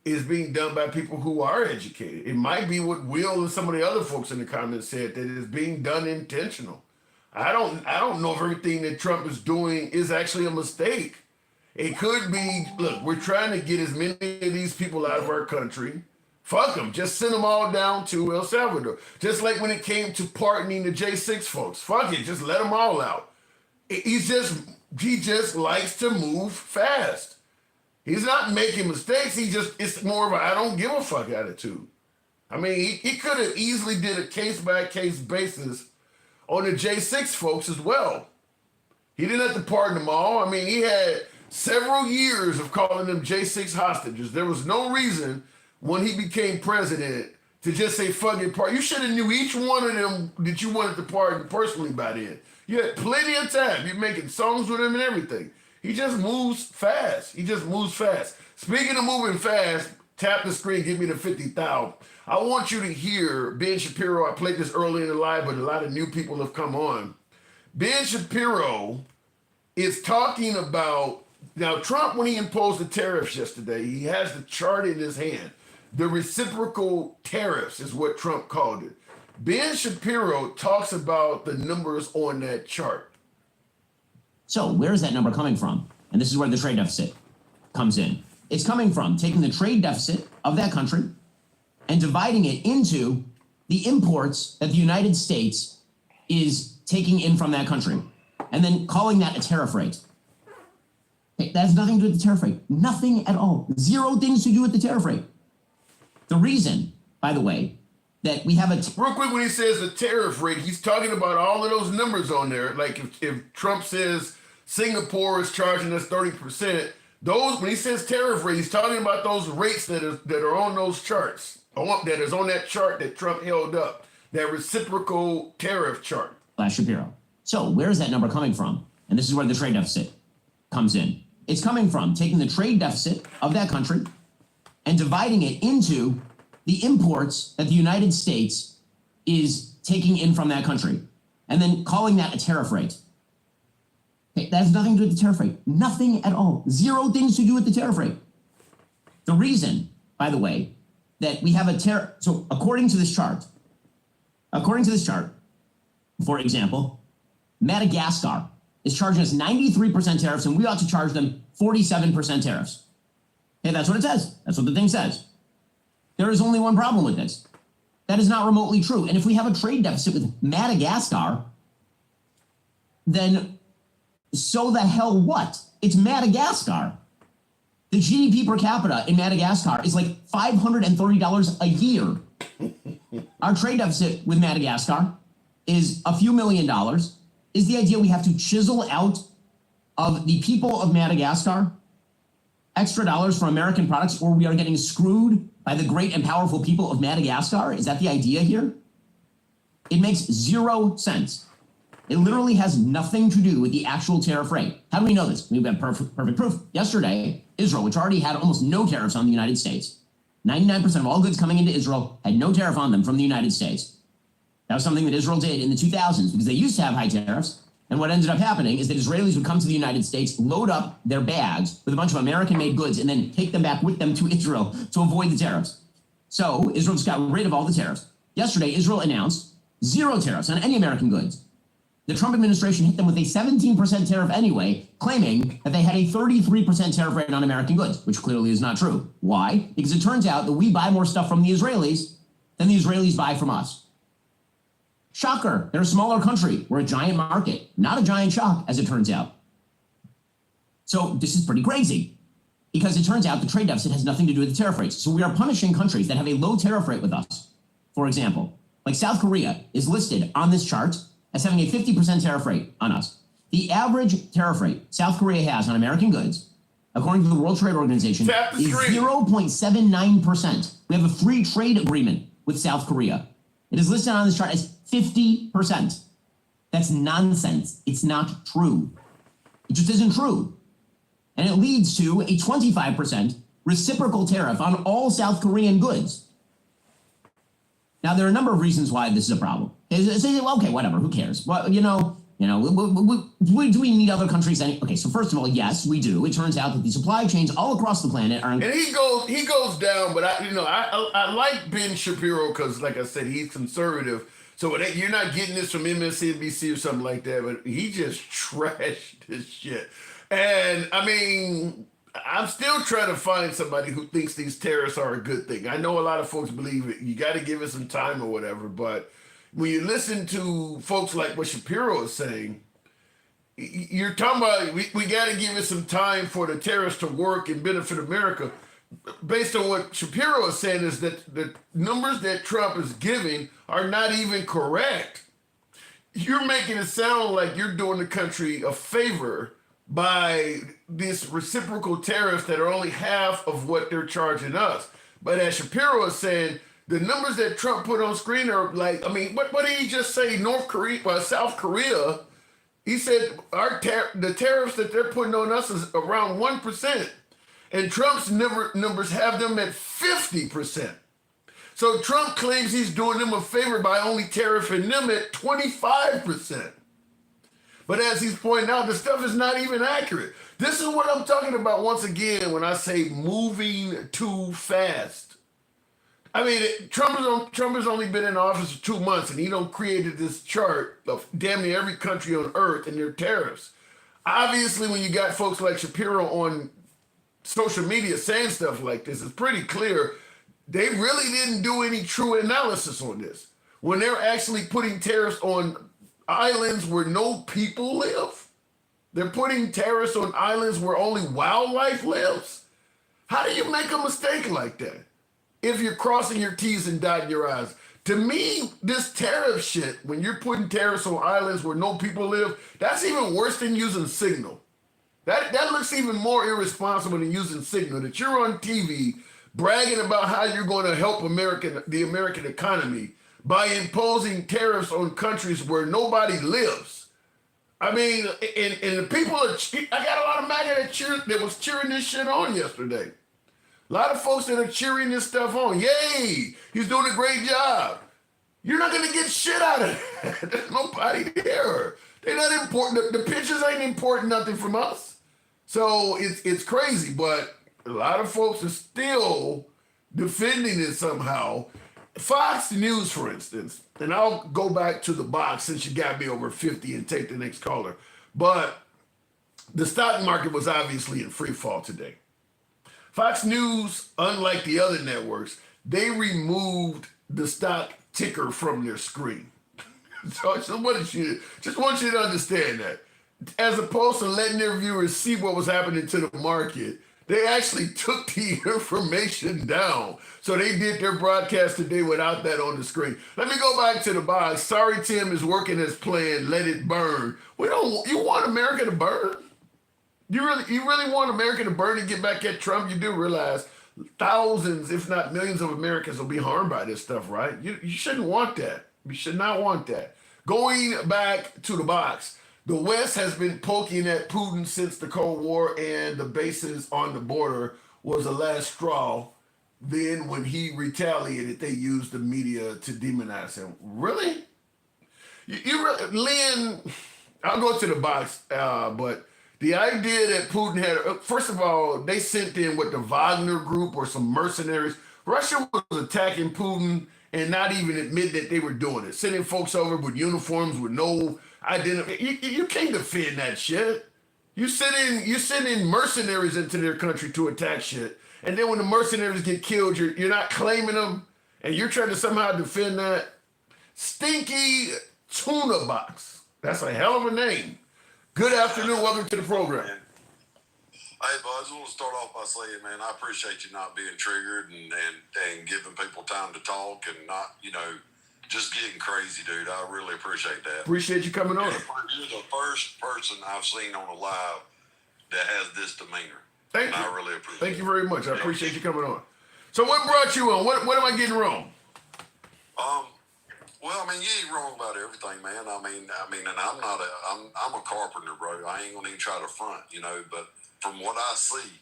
is being done by people who are educated. It might be what Will and some of the other folks in the comments said, that it is being done intentional. I don't know if everything that Trump is doing is actually a mistake. It could be, look, we're trying to get as many of these people out of our country. Fuck them. Just send them all down to El Salvador. Just like when it came to pardoning the J6 folks. Fuck it. Just let them all out. He just likes to move fast. He's not making mistakes. It's more of a I don't give a fuck attitude. I mean, he could have easily did a case-by-case basis on the J6 folks as well. He didn't have to pardon them all. I mean, he had several years of calling them J6 hostages. There was no reason when he became president to just say fuck it, pardon. You should have knew each one of them that you wanted to pardon personally by then. You had plenty of time. You're making songs with him and everything. He just moves fast. Speaking of moving fast, tap the screen, give me the 50,000. I want you to hear Ben Shapiro. I played this early in the live, but a lot of new people have come on. Ben Shapiro is talking about, now Trump, when he imposed the tariffs yesterday, he has the chart in his hand. The reciprocal tariffs is what Trump called it. Ben Shapiro talks about the numbers on that chart. So where is that number coming from? And this is where the trade deficit comes in. It's coming from taking the trade deficit of that country and dividing it into the imports that the United States is taking in from that country, and then calling that a tariff rate. Okay, that has nothing to do with the tariff rate. Nothing at all. Zero things to do with the tariff rate. The reason, by the way, that we have a... Real quick, when he says the tariff rate, he's talking about all of those numbers on there. Like if Trump says Singapore is charging us 30%, those, when he says tariff rate, he's talking about those rates that are on those charts, that is on that chart that Trump held up, that reciprocal tariff chart. Shapiro. So where is that number coming from? And this is where the trade deficit comes in. It's coming from taking the trade deficit of that country and dividing it into the imports that the United States is taking in from that country, and then calling that a tariff rate. Okay, that has nothing to do with the tariff rate. Nothing at all. Zero things to do with the tariff rate. The reason, by the way, that we have a tariff, so according to this chart, for example, Madagascar is charging us 93% tariffs, and we ought to charge them 47% tariffs. Okay, that's what it says. That's what the thing says. There is only one problem with this. That is not remotely true. And if we have a trade deficit with Madagascar, then so the hell what? It's Madagascar. The GDP per capita in Madagascar is like $530 a year. Our trade deficit with Madagascar is a few $1 million. Is the idea we have to chisel out of the people of Madagascar extra dollars for American products, or we are getting screwed by the great and powerful people of Madagascar? Is that the idea here? It makes zero sense. It literally has nothing to do with the actual tariff rate. How do we know this? We've got perfect proof. Yesterday, Israel, which already had almost no tariffs on the United States, 99% of all goods coming into Israel had no tariff on them from the United States. That was something that Israel did in the 2000s because they used to have high tariffs. And what ended up happening is that Israelis would come to the United States, load up their bags with a bunch of American-made goods, and then take them back with them to Israel to avoid the tariffs. So Israel just got rid of all the tariffs. Yesterday, Israel announced zero tariffs on any American goods. The Trump administration hit them with a 17% tariff anyway, claiming that they had a 33% tariff rate on American goods, which clearly is not true. Why? Because it turns out that we buy more stuff from the Israelis than the Israelis buy from us. Shocker, they're a smaller country. We're a giant market. Not a giant shock, as it turns out. So this is pretty crazy, because it turns out the trade deficit has nothing to do with the tariff rates. So we are punishing countries that have a low tariff rate with us. For example, like South Korea is listed on this chart as having a 50% tariff rate on us. The average tariff rate South Korea has on American goods, according to the World Trade Organization, is 0.79%. We have a free trade agreement with South Korea. It is listed on this chart as 50%. That's nonsense. It's not true. It just isn't true. And it leads to a 25% reciprocal tariff on all South Korean goods. Now, there are a number of reasons why this is a problem. Okay, whatever, who cares? Well, do we need other countries? Okay, so first of all, yes, we do. It turns out that the supply chains all across the planet are... And he goes down, but I like Ben Shapiro because, like I said, he's conservative. So you're not getting this from MSNBC or something like that, but he just trashed this shit. And I mean, I'm still trying to find somebody who thinks these tariffs are a good thing. I know a lot of folks believe it. You got to give it some time or whatever, but when you listen to folks like what Shapiro is saying, you're talking about we got to give it some time for the tariffs to work and benefit America. Based on what Shapiro is saying is that the numbers that Trump is giving are not even correct. you're making it sound like you're doing the country a favor by this reciprocal tariffs that are only half of what they're charging us. But as Shapiro is saying, the numbers that Trump put on screen are like, I mean, what did he just say? North Korea, South Korea, he said the tariffs that they're putting on us is around 1%. And Trump's numbers have them at 50%. So Trump claims he's doing them a favor by only tariffing them at 25%. But as he's pointing out, the stuff is not even accurate. This is what I'm talking about once again when I say moving too fast. I mean, Trump has only been in office for 2 months, and he created this chart of damn near every country on earth and their tariffs. Obviously, when you got folks like Shapiro on social media saying stuff like this, it's pretty clear they really didn't do any true analysis on this. When they're actually putting tariffs on islands where no people live, they're putting tariffs on islands where only wildlife lives. How do you make a mistake like that if you're crossing your T's and dotting your I's? To me, this tariff shit, when you're putting tariffs on islands where no people live, that's even worse than using Signal. That looks even more irresponsible than using Signal, that you're on TV bragging about how you're going to help the American economy by imposing tariffs on countries where nobody lives. I mean, and the people I got a lot of MAGA that was cheering this shit on yesterday. A lot of folks that are cheering this stuff on. Yay, he's doing a great job. You're not going to get shit out of that. There's nobody there. They're not important. The pictures ain't important nothing from us. So it's crazy, but a lot of folks are still defending it somehow. Fox News, for instance, and I'll go back to the box since you got me over 50 and take the next caller. But the stock market was obviously in free fall today. Fox News, unlike the other networks, they removed the stock ticker from their screen. So I just want you to understand that. As opposed to letting their viewers see what was happening to the market, they actually took the information down. So they did their broadcast today without that on the screen. Let me go back to the box. Sorry, Tim is working as planned. Let it burn. You want America to burn? You really want America to burn and get back at Trump? You do realize thousands, if not millions of Americans will be harmed by this stuff, right? You shouldn't want that. You should not want that. Going back to the box, the West has been poking at Putin since the Cold War, and the bases on the border was the last straw. Then when he retaliated, they used the media to demonize him. Really? You really, Lynn, I'll go to the box, but the idea that Putin had, first of all, they sent in what the Wagner group or some mercenaries. Russia was attacking Putin and not even admit that they were doing it. Sending folks over with uniforms with no identity. You can't defend that shit. You send in mercenaries into their country to attack shit. And then when the mercenaries get killed, you're not claiming them and you're trying to somehow defend that. Stinky Tuna Box. That's a hell of a name. Good afternoon. Welcome to the program. Hey, bud, I just want to start off by saying, man, I appreciate you not being triggered and giving people time to talk and not, just getting crazy, dude. I really appreciate that. Appreciate you coming on. You're the first person I've seen on a live that has this demeanor. Thank you. I really appreciate it. Thank you very much. I appreciate you coming on. So what brought you on? What am I getting wrong? Well, I mean, you ain't wrong about everything, man. I mean, and I'm a carpenter, bro. I ain't gonna even try to front, but from what I see,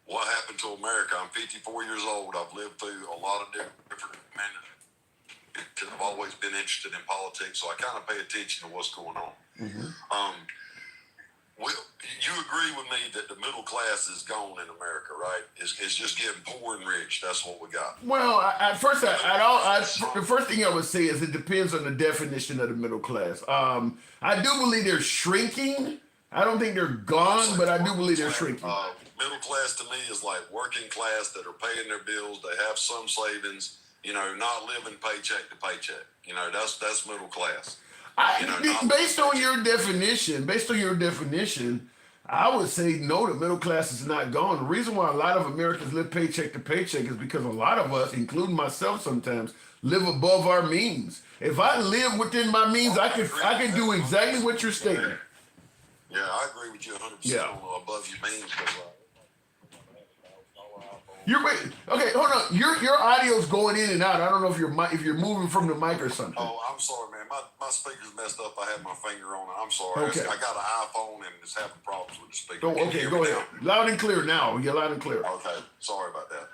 what happened to America, I'm 54 years old. I've lived through a lot of different men. I've always been interested in politics, so I kind of pay attention to what's going on. Mm-hmm. Well, you agree with me that the middle class is gone in America, right? It's just getting poor and rich. That's what we got. Well, the first thing I would say is it depends on the definition of the middle class. I do believe they're shrinking. I don't think they're gone, but I do believe they're shrinking. Middle class to me is like working class that are paying their bills. They have some savings, not living paycheck to paycheck. That's middle class. Based on your definition, I would say no, the middle class is not gone. The reason why a lot of Americans live paycheck to paycheck is because a lot of us, including myself sometimes, live above our means. If I live within my means, I can do exactly what you're stating. Yeah, I agree with you 100% Yeah. on above your means. You're wait. Okay, hold on. Your audio's going in and out. I don't know if you're moving from the mic or something. Oh, I'm sorry, man. My speaker's messed up. I had my finger on it. I'm sorry. Okay. I got an iPhone and it's having problems with the speaker. Go, Can you okay, hear go me ahead. now? Loud and clear now. You're loud and clear. Okay, sorry about that.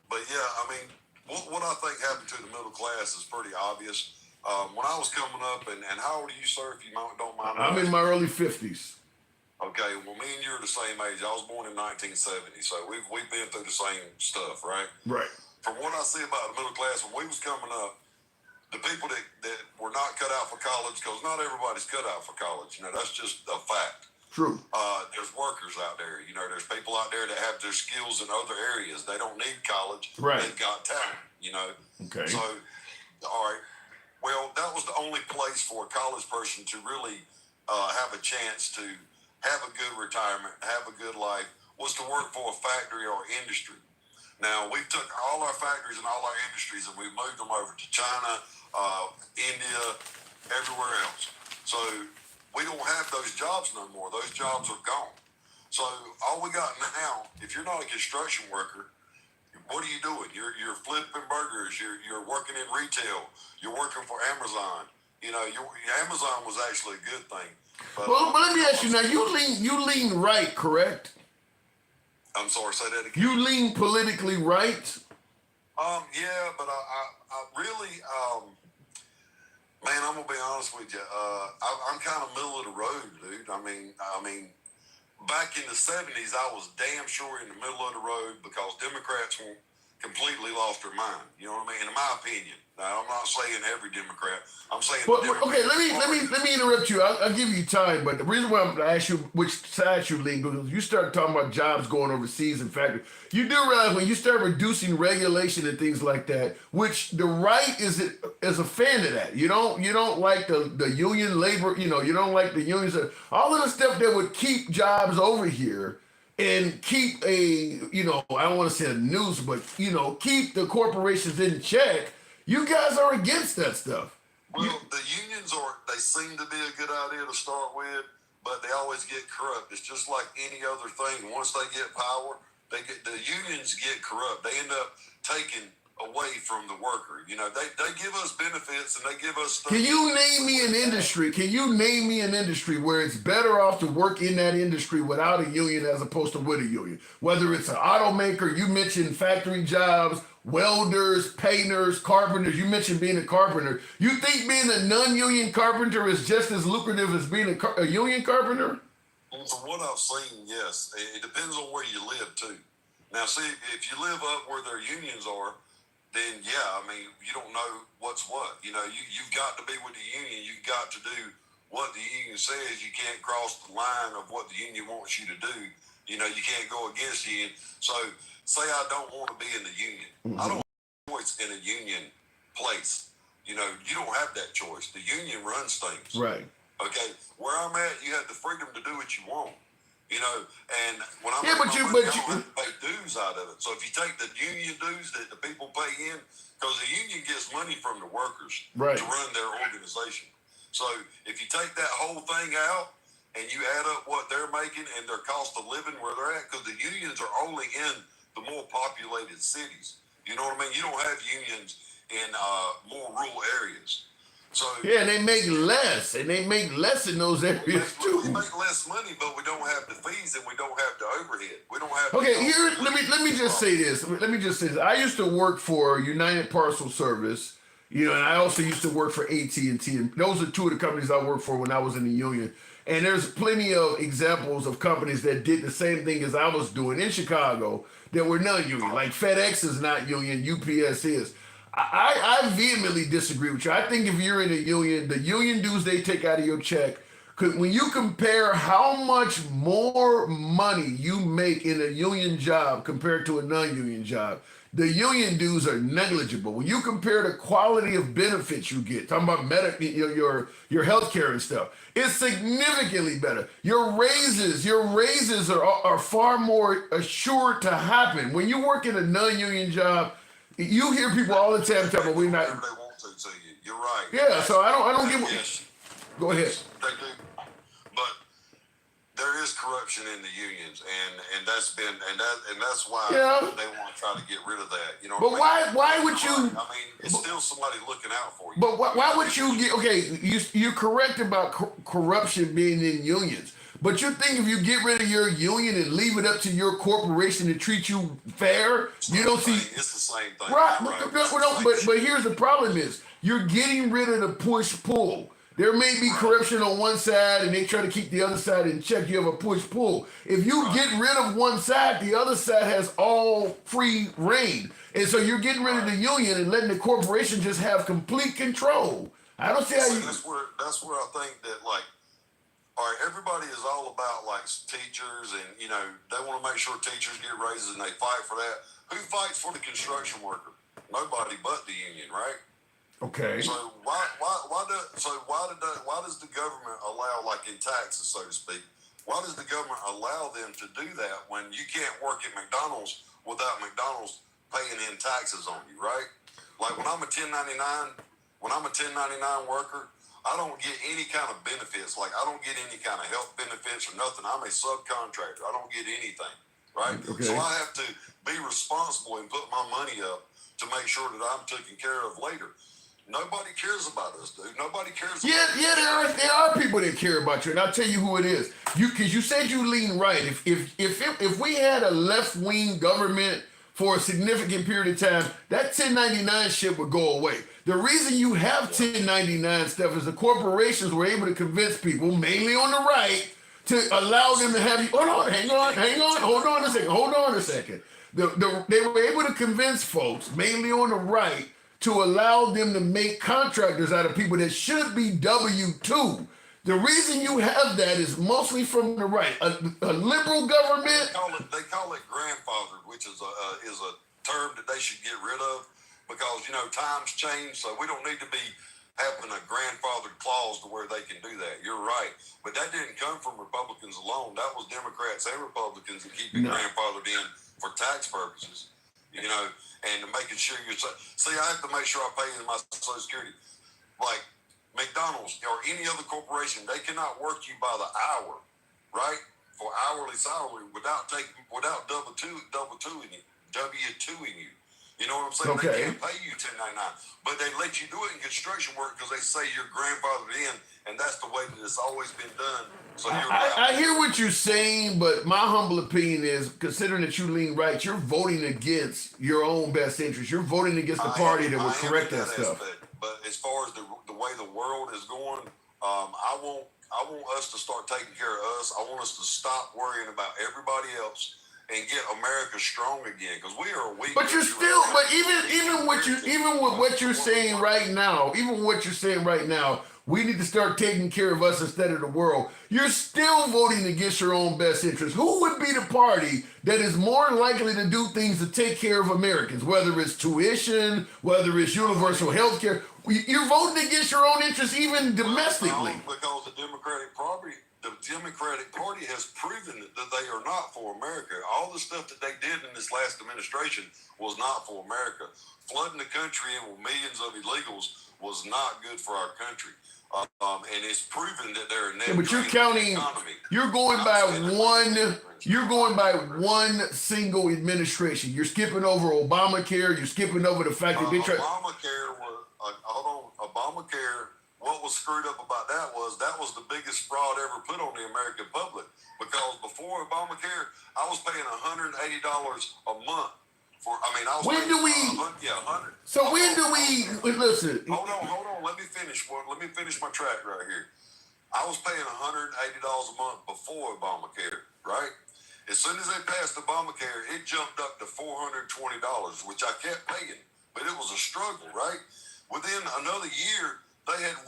But yeah, I mean, what I think happened to the middle class is pretty obvious. When I was coming up, and how old are you, sir, if you don't mind? I'm in my early 50s. Okay, well, me and you are the same age. I was born in 1970, so we've been through the same stuff, right? Right. From what I see about the middle class, when we was coming up, the people that were not cut out for college, because not everybody's cut out for college. You know, that's just a fact. True. There's workers out there. You know, there's people out there that have their skills in other areas. They don't need college. Right. They've got talent, you know. Okay. So, all right. Well, that was the only place for a college person to really have a chance to have a good retirement, have a good life, was to work for a factory or industry. Now, we took all our factories and all our industries and we moved them over to China, India, everywhere else. So we don't have those jobs no more. Those jobs are gone. So all we got now, if you're not a construction worker, what are you doing? You're flipping burgers. You're working in retail. You're working for Amazon. You know, Amazon was actually a good thing. But let me ask you now. You lean right, correct? I'm sorry. Say that again. You lean politically right. Yeah, but I really, man, I'm gonna be honest with you. I'm kind of middle of the road, dude. I mean, back in the '70s, I was damn sure in the middle of the road because Democrats completely lost their mind. You know what I mean? In my opinion. Now, I'm not saying every Democrat. I'm saying. But okay, let me interrupt you. I'll give you time. But the reason why I'm going to ask you which side you lean, because you start talking about jobs going overseas and factories, you do realize when you start reducing regulation and things like that, which the right is a fan of that. You don't like the union labor. You know, you don't like the unions. All of the stuff that would keep jobs over here. And keep I don't want to say a noose, but, keep the corporations in check. You guys are against that stuff. Well, the unions they seem to be a good idea to start with, but they always get corrupt. It's just like any other thing. Once they get power, the unions get corrupt. They end up taking away from the worker. You know, they give us benefits and they give us stuff. Can you name me an industry where it's better off to work in that industry without a union as opposed to with a union? Whether it's an automaker, you mentioned factory jobs, welders, painters, carpenters. You mentioned being a carpenter. You think being a non-union carpenter is just as lucrative as being a union carpenter? From what I've seen, yes. It depends on where you live, too. Now, see, if you live up where their unions are, then, yeah, I mean, you don't know what's what. You know, you've got to be with the union. You've got to do what the union says. You can't cross the line of what the union wants you to do. You know, you can't go against the union. So, say I don't want to be in the union. Mm-hmm. I don't have a choice in a union place. You know, you don't have that choice. The union runs things. Right. Okay? Where I'm at, you have the freedom to do what you want. You know, and when I'm but you pay dues out of it. So if you take the union dues that the people pay in, because the union gets money from the workers right. to run their organization. So if you take that whole thing out and you add up what they're making and their cost of living where they're at, because the unions are only in the more populated cities. You know what I mean? You don't have unions in more rural areas. So yeah, and they make less in those areas too. We make less money, but we don't have the fees and we don't have the overhead. We don't have. Okay, here let me just say this. I used to work for United Parcel Service, and I also used to work for AT&T, and those are two of the companies I worked for when I was in the union. And there's plenty of examples of companies that did the same thing as I was doing in Chicago that were non-union. Like FedEx is not union, UPS is. I vehemently disagree with you. I think if you're in a union, the union dues they take out of your check, when you compare how much more money you make in a union job compared to a non-union job, the union dues are negligible. When you compare the quality of benefits you get, talking about your health care and stuff, it's significantly better. Your raises are far more assured to happen. When you work in a non-union job, you hear people all the time talking about we're not. Whatever they want to you. You're right. Yeah, so I don't get what. Yes, Go ahead. they do. But there is corruption in the unions, and that's why Yeah. they want to try to get rid of that. You know. But what I mean? why would you? Right. I mean, it's still somebody looking out for you. But why would you get? Okay, you're correct about corruption being in unions. But you think if you get rid of your union and leave it up to your corporation to treat you fair, you don't see. It's the same thing. Right, Right. but here's the problem is you're getting rid of the push-pull. There may be corruption on one side and they try to keep the other side in check. You have a push-pull. If you get rid of one side, the other side has all free reign. And so you're getting rid of the union and letting the corporation just have complete control. I don't see how So you... that's where I think that, like, all right, everybody is all about, like, teachers, and, you know, they want to make sure teachers get raises and they fight for that. Who fights for the construction worker? Nobody but the union, right? Okay. So why does the government allow, like, in taxes, so to speak, why does the government allow them to do that when you can't work at McDonald's without McDonald's paying in taxes on you, right? Like, when I'm a 1099 worker, I don't get any kind of benefits. Like, I don't get any kind of health benefits or nothing. I'm a subcontractor. I don't get anything, right? Okay. So I have to be responsible and put my money up to make sure that I'm taken care of later. Nobody cares about us, dude. Nobody cares. There are people that care about you, and I'll tell you who it is. Because you said you lean right. If we had a left-wing government for a significant period of time, that 1099 shit would go away. The reason you have 1099 stuff is the corporations were able to convince people, mainly on the right, to allow them to have you. Hold on a second. They were able to convince folks, mainly on the right, to allow them to make contractors out of people that should be W-2. The reason you have that is mostly from the right. A liberal government. They call it grandfathered, which is a term that they should get rid of because, you know, times change, so we don't need to be having a grandfathered clause to where they can do that. You're right. But that didn't come from Republicans alone. That was Democrats and Republicans that keep it grandfathered in for tax purposes, you know, and making sure you're... See, I have to make sure I pay in my Social Security. Like, McDonald's or any other corporation, they cannot work you by the hour, right? For hourly salary without W-2ing you. You know what I'm saying? Okay. They can't pay you 1099, but they let you do it in construction work because they say you're grandfathered in, and that's the way that it's always been done. So I hear what you're saying, but my humble opinion is, considering that you lean right, you're voting against your own best interest. You're voting against the party that would correct that stuff. But as far as the way the world is going, I want us to start taking care of us. I want us to stop worrying about everybody else and get America strong again, because we are a weak. But you're still, but even with what you're saying right now, we need to start taking care of us instead of the world. You're still voting against your own best interest. Who would be the party that is more likely to do things to take care of Americans, whether it's tuition, whether it's universal health care? You're voting against your own interests even domestically. Because the Democratic Party has proven that they are not for America. All the stuff that they did in this last administration was not for America. Flooding the country in with millions of illegals was not good for our country. And it's proven that they're a net but you're counting. economy. You're going by one single administration. You're skipping over Obamacare. You're skipping over the fact that they tried. Obamacare was Obamacare. What was screwed up about that was the biggest fraud ever put on the American public. Because before Obamacare, I was paying $180 a month. When do we listen? Hold on. Let me finish my track right here. I was paying $180 a month before Obamacare, right? As soon as they passed Obamacare, it jumped up to $420, which I kept paying, but it was a struggle, right? Within another year, they have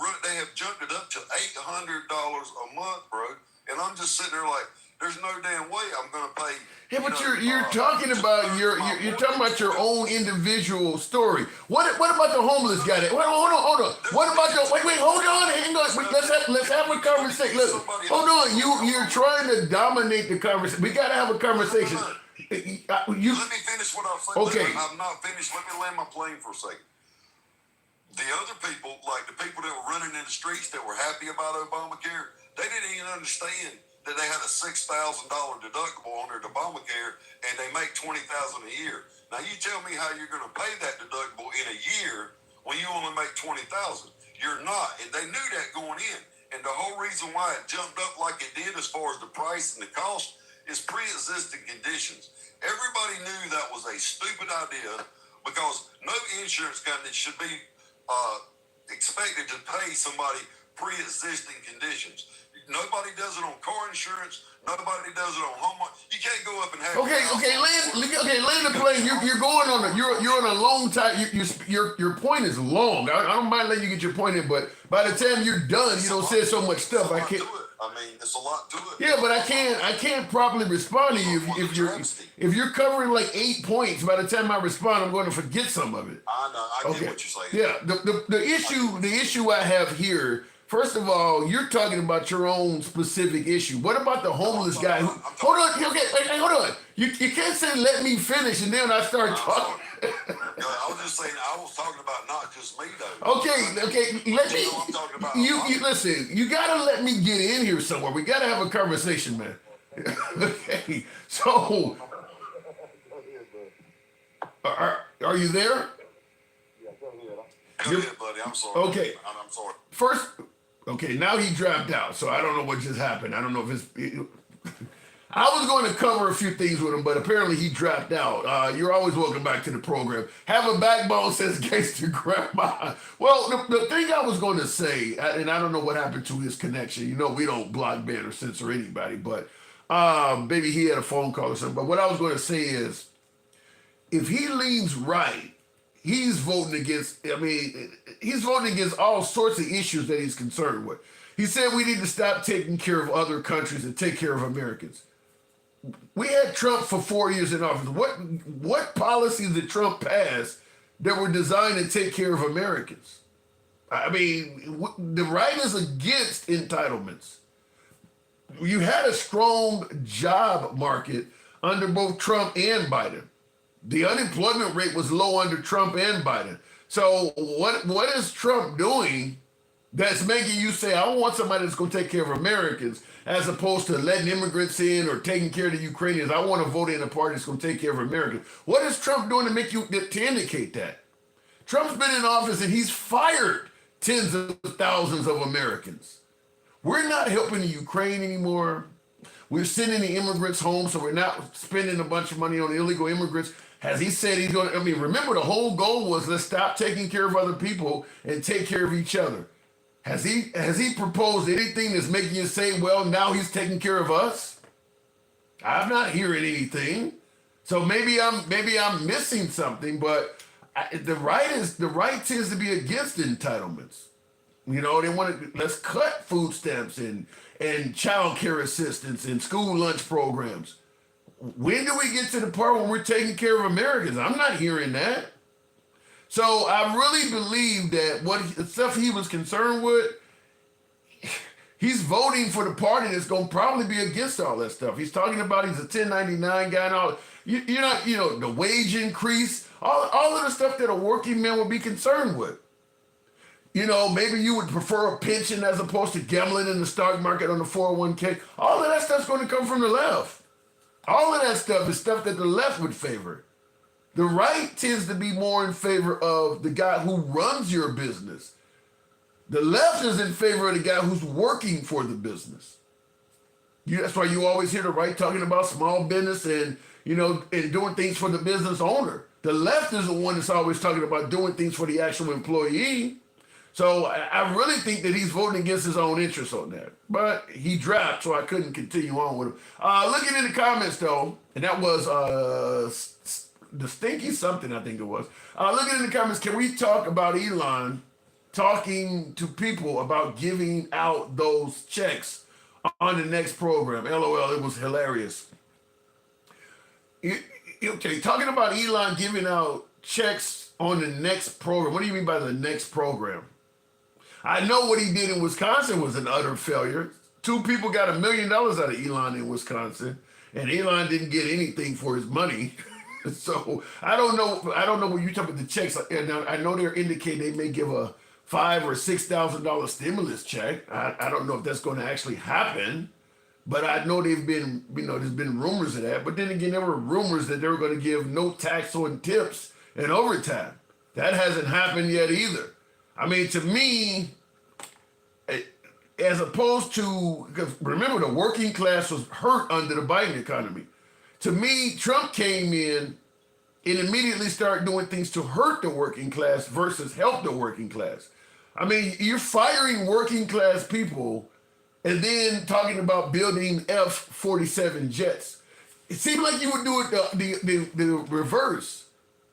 jumped it up to $800 a month, bro. And I'm just sitting there like, there's no damn way I'm going to pay. Yeah, but you're talking about you're talking about your own individual story. What about the homeless guy? Hold on. What about wait, hold on, hang on. Let's have a conversation. Look, hold on. You're trying to dominate the conversation. We gotta have a conversation. Let me finish what I'm saying. Okay. I'm not finished. Let me land my plane for a second. the other people, like the people that were running in the streets that were happy about Obamacare, they didn't even understand that they had a $6,000 deductible on their Obamacare, and they make $20,000 a year. Now you tell me how you're going to pay that deductible in a year when you only make $20,000. You're not, and they knew that going in. And the whole reason why it jumped up like it did, as far as the price and the cost, is pre-existing conditions. Everybody knew that was a stupid idea, because no insurance company should be expected to pay somebody pre-existing conditions. Nobody does it on car insurance. Nobody does it on home. You can't go up and have. Land the plane. You're going on a you're on a long time. Your point is long. I don't mind letting you get your point in, but by the time you're done, you don't say so much stuff. I can't. I mean, it's a lot to it. Yeah, but I can't properly respond to you if you're covering like 8 points. By the time I respond, I'm going to forget some of it. I know. I get what you're saying. Yeah. The issue I have here. First of all, you're talking about your own specific issue. What about the homeless guy? Hold on. Okay, hold on. You can't say let me finish and then I start talking. I was just saying, I was talking about not just me though. Okay. Let me. I'm talking about You listen. You gotta let me get in here somewhere. We gotta have a conversation, man. Okay. So, are you there? Go ahead, buddy. I'm sorry. Okay. I'm sorry. First, okay, now he dropped out, so I don't know what just happened. I don't know if it's. I was going to cover a few things with him, but apparently he dropped out. You're always welcome back to the program. Have a backbone, says Gangster Grandma. Well, the thing I was going to say, and I don't know what happened to his connection. You know, we don't block, ban, or censor anybody, but maybe he had a phone call or something. But what I was going to say is, if he leans right, he's voting against, he's voting against all sorts of issues that he's concerned with. He said we need to stop taking care of other countries and take care of Americans. We had Trump for 4 years in office. What policies did Trump pass that were designed to take care of Americans? I mean, the right is against entitlements. You had a strong job market under both Trump and Biden. The unemployment rate was low under Trump and Biden. So what is Trump doing that's making you say, I want somebody that's going to take care of Americans, as opposed to letting immigrants in or taking care of the Ukrainians? I want to vote in a party that's going to take care of Americans. What is Trump doing to indicate that? Trump's been in office and he's fired tens of thousands of Americans. We're not helping the Ukraine anymore. We're sending the immigrants home, so we're not spending a bunch of money on illegal immigrants. Has he said he's going to, remember the whole goal was let's stop taking care of other people and take care of each other. Has he proposed anything that's making you say, well, now he's taking care of us? I'm not hearing anything. So maybe I'm missing something, but the right tends to be against entitlements. You know, they want to, let's cut food stamps and child care assistance and school lunch programs. When do we get to the part when we're taking care of Americans? I'm not hearing that. So I really believe that the stuff he was concerned with, he's voting for the party that's going to probably be against all that stuff. He's talking about he's a 1099 guy and all. You're not, the wage increase, all of the stuff that a working man would be concerned with. Maybe you would prefer a pension as opposed to gambling in the stock market on the 401k. All of that stuff's going to come from the left. All of that stuff is stuff that the left would favor. The right tends to be more in favor of the guy who runs your business. The left is in favor of the guy who's working for the business. That's why you always hear the right talking about small business and doing things for the business owner. The left is the one that's always talking about doing things for the actual employee. So I really think that he's voting against his own interests on that. But he dropped, so I couldn't continue on with him. Looking in the comments, though, and that was the Stinky something, I think it was. Looking in the comments, can we talk about Elon talking to people about giving out those checks on the next program? LOL, it was hilarious. Okay, talking about Elon giving out checks on the next program. What do you mean by the next program? I know what he did in Wisconsin was an utter failure. 2 people got $1 million out of Elon in Wisconsin, and Elon didn't get anything for his money. So I don't know. I don't know when you talk about the checks. And I know they're indicating they may give a $5,000 or $6,000 stimulus check. I don't know if that's going to actually happen, but I know they've been, there's been rumors of that. But then again, there were rumors that they were going to give no tax on tips and overtime. That hasn't happened yet either. I mean, to me, as opposed to, because remember, the working class was hurt under the Biden economy. To me, Trump came in and immediately started doing things to hurt the working class versus help the working class. I mean, you're firing working class people and then talking about building F-47 jets. It seemed like you would do it the reverse.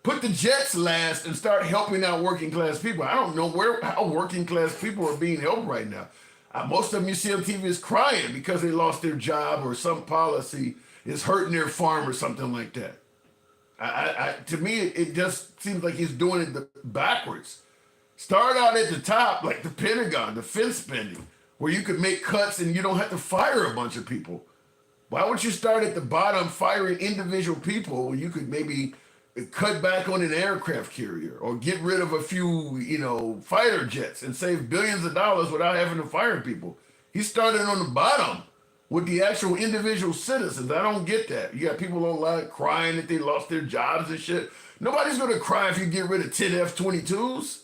Put the jets last and start helping out working class people. I don't know how working class people are being helped right now. Most of them you see on TV is crying because they lost their job or some policy is hurting their farm or something like that. To me, it just seems like he's doing it backwards. Start out at the top, like the Pentagon, defense spending, where you could make cuts and you don't have to fire a bunch of people. Why would you start at the bottom firing individual people when you could maybe cut back on an aircraft carrier or get rid of a few, fighter jets and save billions of dollars without having to fire people? He started on the bottom with the actual individual citizens. I don't get that. You got people online crying that they lost their jobs and shit. Nobody's going to cry if you get rid of 10 F-22s.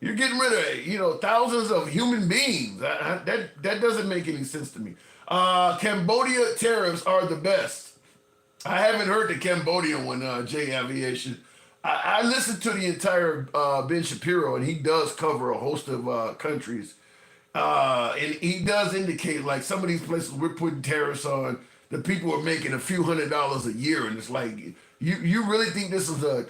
You're getting rid of, thousands of human beings. That doesn't make any sense to me. Cambodia tariffs are the best. I haven't heard the Cambodian one, J Aviation. I listened to the entire Ben Shapiro, and he does cover a host of countries. And he does indicate, like, some of these places we're putting tariffs on, the people are making a few $100s a year. And it's like, you really think this is a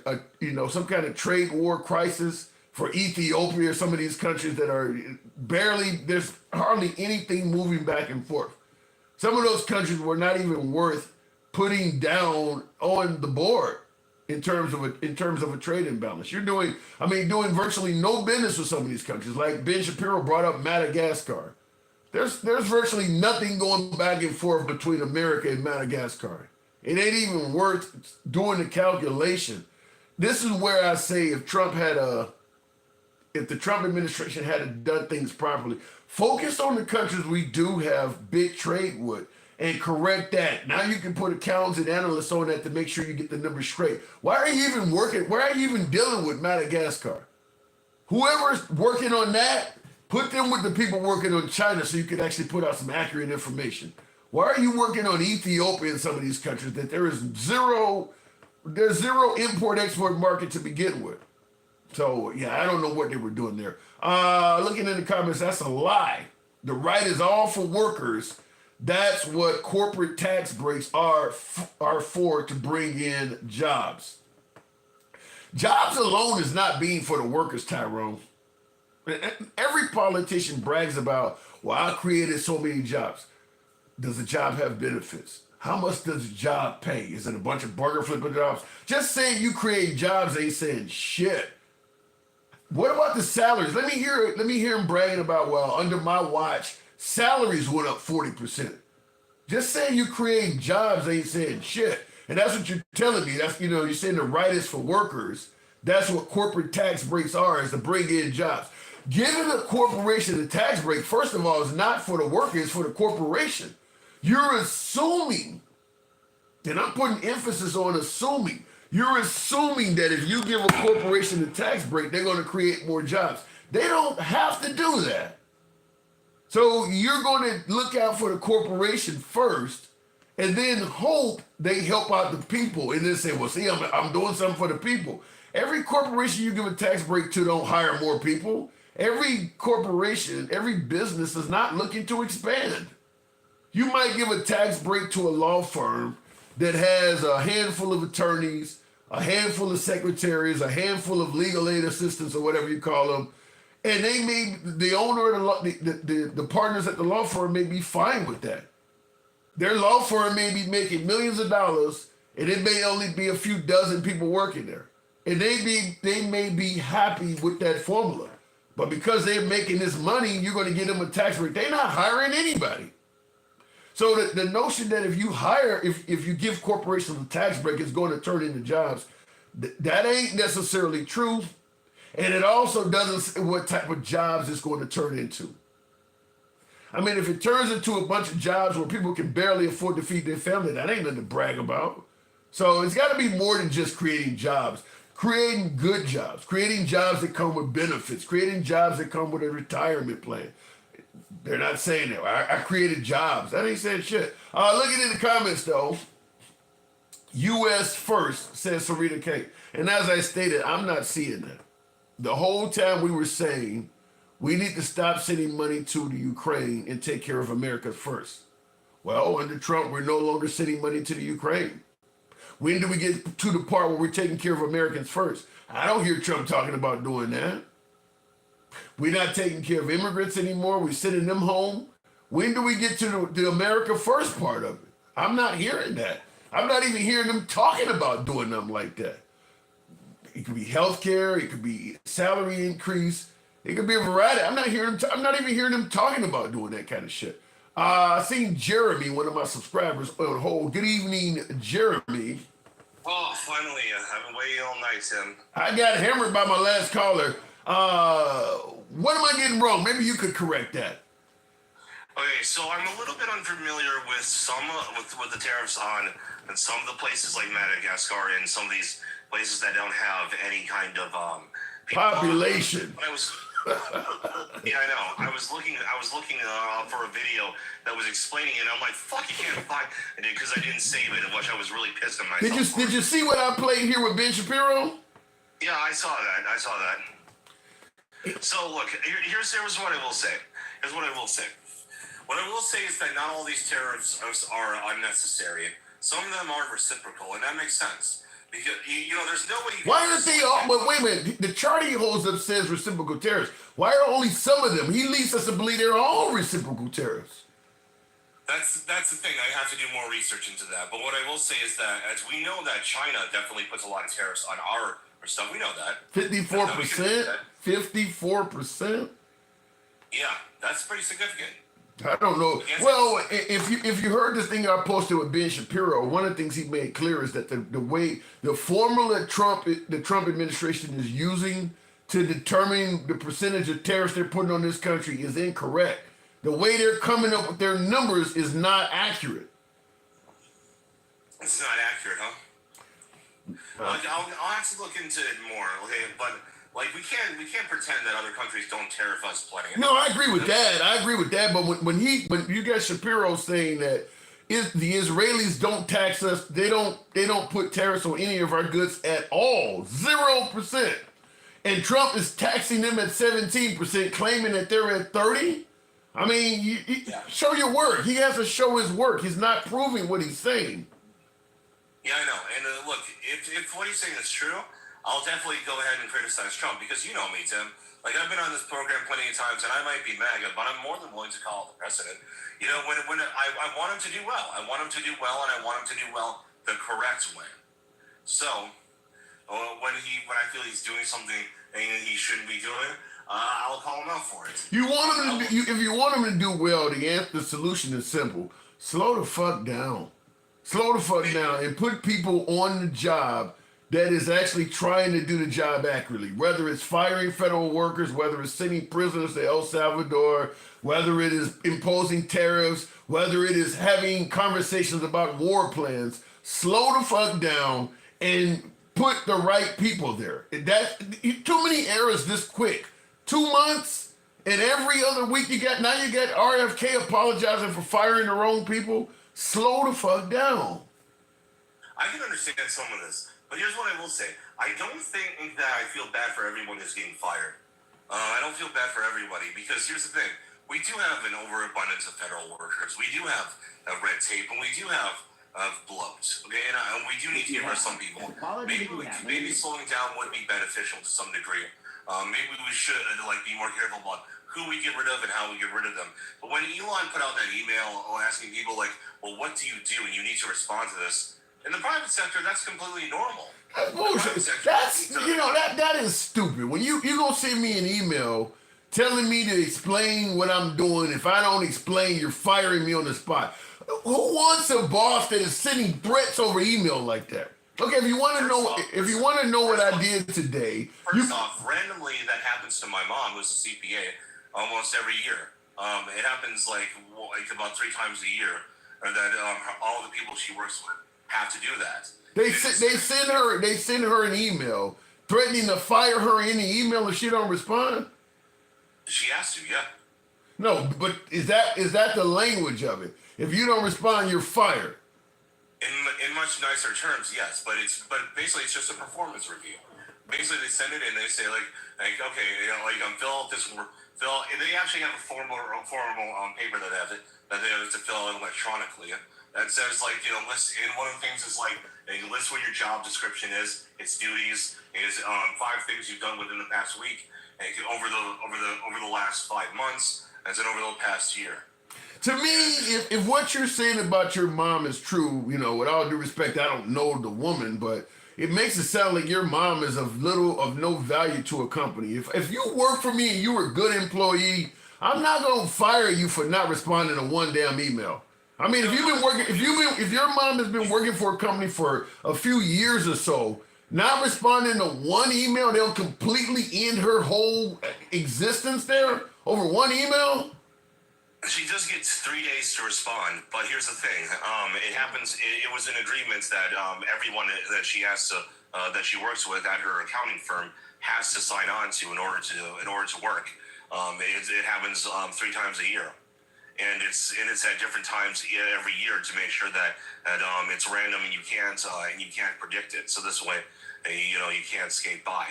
some kind of trade war crisis for Ethiopia or some of these countries that are there's hardly anything moving back and forth. Some of those countries were not even worth putting down on the board in terms of a trade imbalance. You're doing virtually no business with some of these countries. Like Ben Shapiro brought up Madagascar. There's virtually nothing going back and forth between America and Madagascar. It ain't even worth doing the calculation. This is where I say if the Trump administration had done things properly, focus on the countries we do have big trade with and correct that. Now you can put accountants and analysts on that to make sure you get the numbers straight. Why are you even working? Why are you even dealing with Madagascar? Whoever's working on that, put them with the people working on China so you can actually put out some accurate information. Why are you working on Ethiopia and some of these countries that there's zero import-export market to begin with? So, yeah, I don't know what they were doing there. Looking in the comments, that's a lie. The right is all for workers. That's what corporate tax breaks are for, to bring in jobs. Jobs alone is not being for the workers, Tyrone. Every politician brags about, well, I created so many jobs. Does the job have benefits? How much does the job pay? Is it a bunch of burger flipping jobs? Just saying you create jobs ain't saying shit. What about the salaries? Let me hear him bragging about, well, under my watch, salaries went up 40%. Just saying you create jobs ain't saying shit. And that's what you're telling me. That's, you're saying the right is for workers. That's what corporate tax breaks are, is to bring in jobs. Giving a corporation a tax break, first of all, is not for the worker, it's for the corporation. You're assuming, and I'm putting emphasis on assuming, you're assuming that if you give a corporation a tax break, they're going to create more jobs. They don't have to do that. So you're going to look out for the corporation first and then hope they help out the people and then say, well, see, I'm doing something for the people. Every corporation you give a tax break to don't hire more people. Every corporation, every business is not looking to expand. You might give a tax break to a law firm that has a handful of attorneys, a handful of secretaries, a handful of legal aid assistants, or whatever you call them, and the owner of the partners at the law firm may be fine with that. Their law firm may be making millions of dollars, and it may only be a few dozen people working there, and they may be happy with that formula. But because they're making this money, you're going to give them a tax break. They're not hiring anybody. So the notion that if you hire, if you give corporations a tax break, it's going to turn into jobs, that ain't necessarily true. And it also doesn't say what type of jobs it's going to turn into. I mean, if it turns into a bunch of jobs where people can barely afford to feed their family, that ain't nothing to brag about. So it's got to be more than just creating jobs. Creating good jobs, creating jobs that come with benefits, creating jobs that come with a retirement plan. They're not saying that. I created jobs. That ain't saying shit. Looking in the comments though, U.S. first, says Sarita K. And as I stated, I'm not seeing that. The whole time we were saying we need to stop sending money to the Ukraine and take care of America first. Well, under Trump, we're no longer sending money to the Ukraine. When do we get to the part where we're taking care of Americans first? I don't hear Trump talking about doing that. We're not taking care of immigrants anymore. We're sending them home. When do we get to the America first part of it? I'm not hearing that. I'm not even hearing them talking about doing them like that. It could be health care. It could be salary increase. It could be a variety. I'm not even hearing them talking about doing that kind of shit. I seen Jeremy, one of my subscribers, on hold. Good evening, Jeremy. Oh, finally, I've been waiting all night, Tim. I got hammered by my last caller. What am I getting wrong? Maybe you could correct that. Okay, so I'm a little bit unfamiliar with some with the tariffs on and some of the places like Madagascar and some of these places that don't have any kind of population. Yeah, I know. I was looking for a video that was explaining it. And I'm like, fuck, you can't find it because I didn't save it, which I was really pissed at myself. Did you see what I played here with Ben Shapiro? Yeah, I saw that. So look, here's what I will say. What I will say is that not all these tariffs are unnecessary. Some of them are reciprocal, and that makes sense. Because, there's no way. Why aren't they all? But wait a minute. The chart he holds up says reciprocal tariffs. Why are only some of them? He leads us to believe they're all reciprocal tariffs. That's the thing. I have to do more research into that. But what I will say is that, as we know, that China definitely puts a lot of tariffs on our stuff. We know that. 54%. 54%. Yeah, that's pretty significant. I don't know. Well, if you heard this thing I posted with Ben Shapiro, one of the things he made clear is that the formula the Trump administration is using to determine the percentage of tariffs they're putting on this country is incorrect. The way they're coming up with their numbers is not accurate. It's not accurate, huh? I'll have to look into it more. Okay, but. Like, we can't pretend that other countries don't tariff us plenty. No, I agree with that. But when you got Shapiro saying that the Israelis don't tax us, they don't put tariffs on any of our goods at all, 0%. And Trump is taxing them at 17%, claiming that they're at 30%. I mean, show your work. He has to show his work. He's not proving what he's saying. Yeah, I know. And look, if what he's saying is true, I'll definitely go ahead and criticize Trump because you know me, Tim. Like, I've been on this program plenty of times, and I might be MAGA, but I'm more than willing to call the president. When I want him to do well. I want him to do well, and I want him to do well the correct way. So, when I feel he's doing something and he shouldn't be doing, I'll call him out for it. You want him to if you want him to do well, the solution is simple. Slow the fuck down. Slow the fuck down and put people on the job that is actually trying to do the job accurately, whether it's firing federal workers, whether it's sending prisoners to El Salvador, whether it is imposing tariffs, whether it is having conversations about war plans. Slow the fuck down and put the right people there. Too many errors this quick. 2 months and every other week you got RFK apologizing for firing the wrong people. Slow the fuck down. I can understand some of this. But here's what I will say. I don't think that I feel bad for everyone who's getting fired. I don't feel bad for everybody because here's the thing. We do have an overabundance of federal workers. We do have red tape and we do have bloat. Okay, and we do need to get rid of some people. Maybe slowing down would be beneficial to some degree. Maybe we should be more careful about who we get rid of and how we get rid of them. But when Elon put out that email asking people well, what do? And you need to respond to this. In the private sector, that's completely normal. That's bullshit. That is stupid. When you gonna send me an email telling me to explain what I'm doing, if I don't explain, you're firing me on the spot. Who wants a boss that is sending threats over email like that? Okay, if you want to know what I did today, First off, randomly that happens to my mom, who's a CPA, almost every year. It happens like about 3 times a year, or that all the people she works with have to do that. They send her an email threatening to fire her in the email if she don't respond. She has to, yeah. No, but is that the language of it? If you don't respond, you're fired. In much nicer terms, yes, but basically it's just a performance review. Basically, they send it in. They say like okay, fill out this. They actually have a formal paper that they have to fill out electronically. That says list. And one of the things is list what your job description is, its duties, is 5 things you've done within the past week, and over the last 5 months, and then over the past year. To me, if what you're saying about your mom is true, with all due respect, I don't know the woman, but it makes it sound like your mom is of no value to a company. If you work for me and you were a good employee, I'm not gonna fire you for not responding to one damn email. I mean, if your mom has been working for a company for a few years or so, not responding to one email, they'll completely end her whole existence there over one email. She just gets 3 days to respond, but here's the thing: it happens. It was an agreement that everyone that she has to that she works with at her accounting firm has to sign on to in order to work. It happens 3 times a year, and it's at different times every year to make sure that it's random and you can't predict it. So this way, you can't skate by.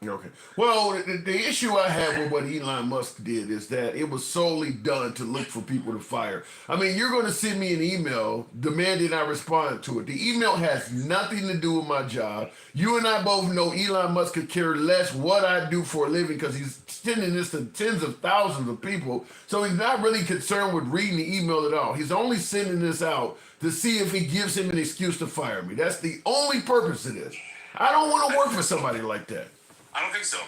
Okay. Well, the issue I have with what Elon Musk did is that it was solely done to look for people to fire. I mean, you're going to send me an email demanding I respond to it. The email has nothing to do with my job. You and I both know Elon Musk could care less what I do for a living because he's sending this to tens of thousands of people. So he's not really concerned with reading the email at all. He's only sending this out to see if it gives him an excuse to fire me. That's the only purpose of this. I don't want to work for somebody like that. I don't think so.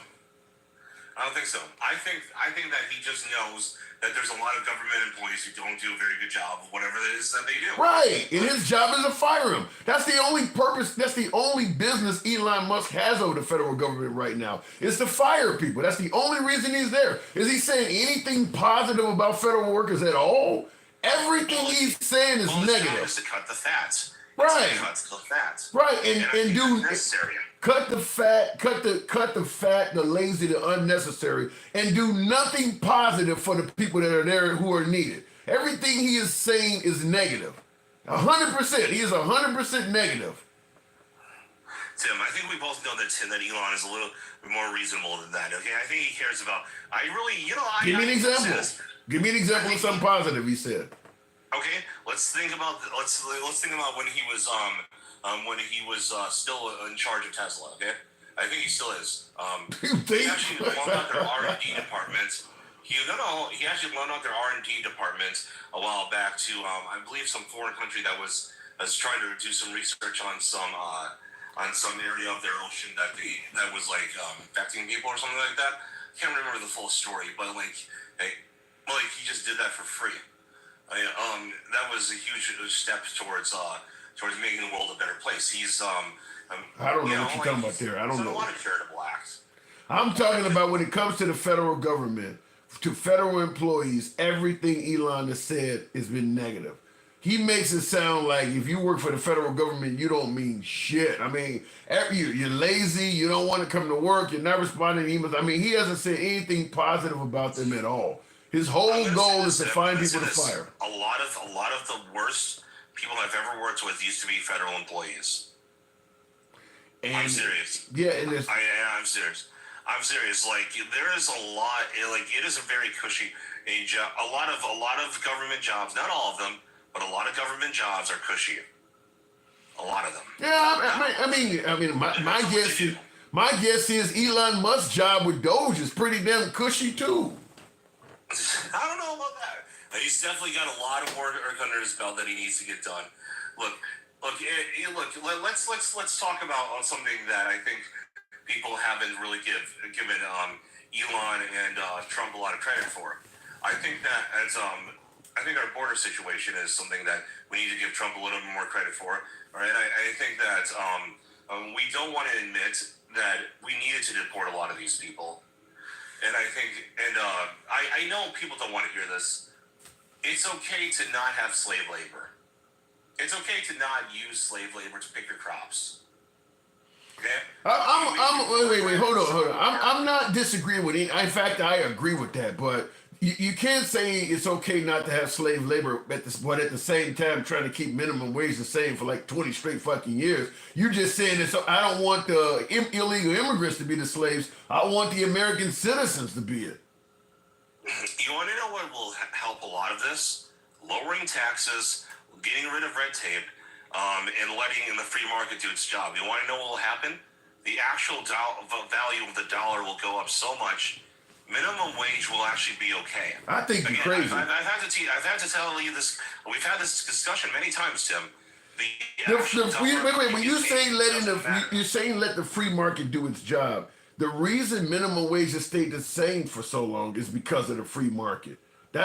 I think that he just knows that there's a lot of government employees who don't do a very good job of whatever it is that they do. Right. And his job is to fire him. That's the only purpose, that's the only business Elon Musk has over the federal government right now, is to fire people. That's the only reason he's there. Is he saying anything positive about federal workers at all? Everything he's saying is negative. Job is to cut the fat. Right. Cut the fat. Right. And do necessary. Cut the fat, the lazy, the unnecessary, and do nothing positive for the people that are there who are needed. Everything he is saying is negative. 100%. He is 100% negative. Tim, I think we both know that Elon is a little more reasonable than that. Okay, I think he cares about. Give me an example. Give me an example of something positive he said. Okay, let's think about when he was still in charge of Tesla. Okay, I think he still is. He actually loaned out their R&D department. He actually loaned out their R&D department a while back to I believe some foreign country that was trying to do some research on some area of their ocean that was infecting people or something like that. I can't remember the full story, but he just did that for free. That was a huge step towards making the world a better place. He's I don't know what you're talking about there. I don't know. A lot of charitable acts. I'm talking about when it comes to the federal government, to federal employees, everything Elon has said has been negative. He makes it sound like if you work for the federal government, you don't mean shit. I mean, you're lazy, you don't want to come to work, you're not responding to emails. I mean, he hasn't said anything positive about them at all. His whole goal is to find people to fire. A lot of the worst people I've ever worked with used to be federal employees. And I'm serious. Yeah, and I'm serious. I'm serious. There is a lot. It is a very cushy job. A lot of government jobs. Not all of them, but a lot of government jobs are cushy. A lot of them. Yeah, I mean, my guess is Elon Musk's job with Doge is pretty damn cushy too. I don't know about that. He's definitely got a lot of work under his belt that he needs to get done. Look. Let's talk about something that I think people haven't really given Elon and Trump a lot of credit for. I think that as I think our border situation is something that we need to give Trump a little bit more credit for. All right, I think that we don't want to admit that we needed to deport a lot of these people. And I think, and I know people don't want to hear this. It's okay to not have slave labor. It's okay to not use slave labor to pick your crops. Okay? Wait, hold on. I'm not disagreeing with it. In fact, I agree with that. But you can't say it's okay not to have slave labor, but at the same time trying to keep minimum wage the same for like 20 straight fucking years. You're just saying that. So I don't want the illegal immigrants to be the slaves. I want the American citizens to be it. You want to know what will help a lot of this? Lowering taxes, getting rid of red tape, and letting the free market do its job. You want to know what will happen? The actual value of the dollar will go up so much. Minimum wage will actually be okay. I think you're crazy. I've had to tell you this. We've had this discussion many times, Tim. Wait. When you say you're saying let the free market do its job. The reason minimum wage has stayed the same for so long is because of the free market. No,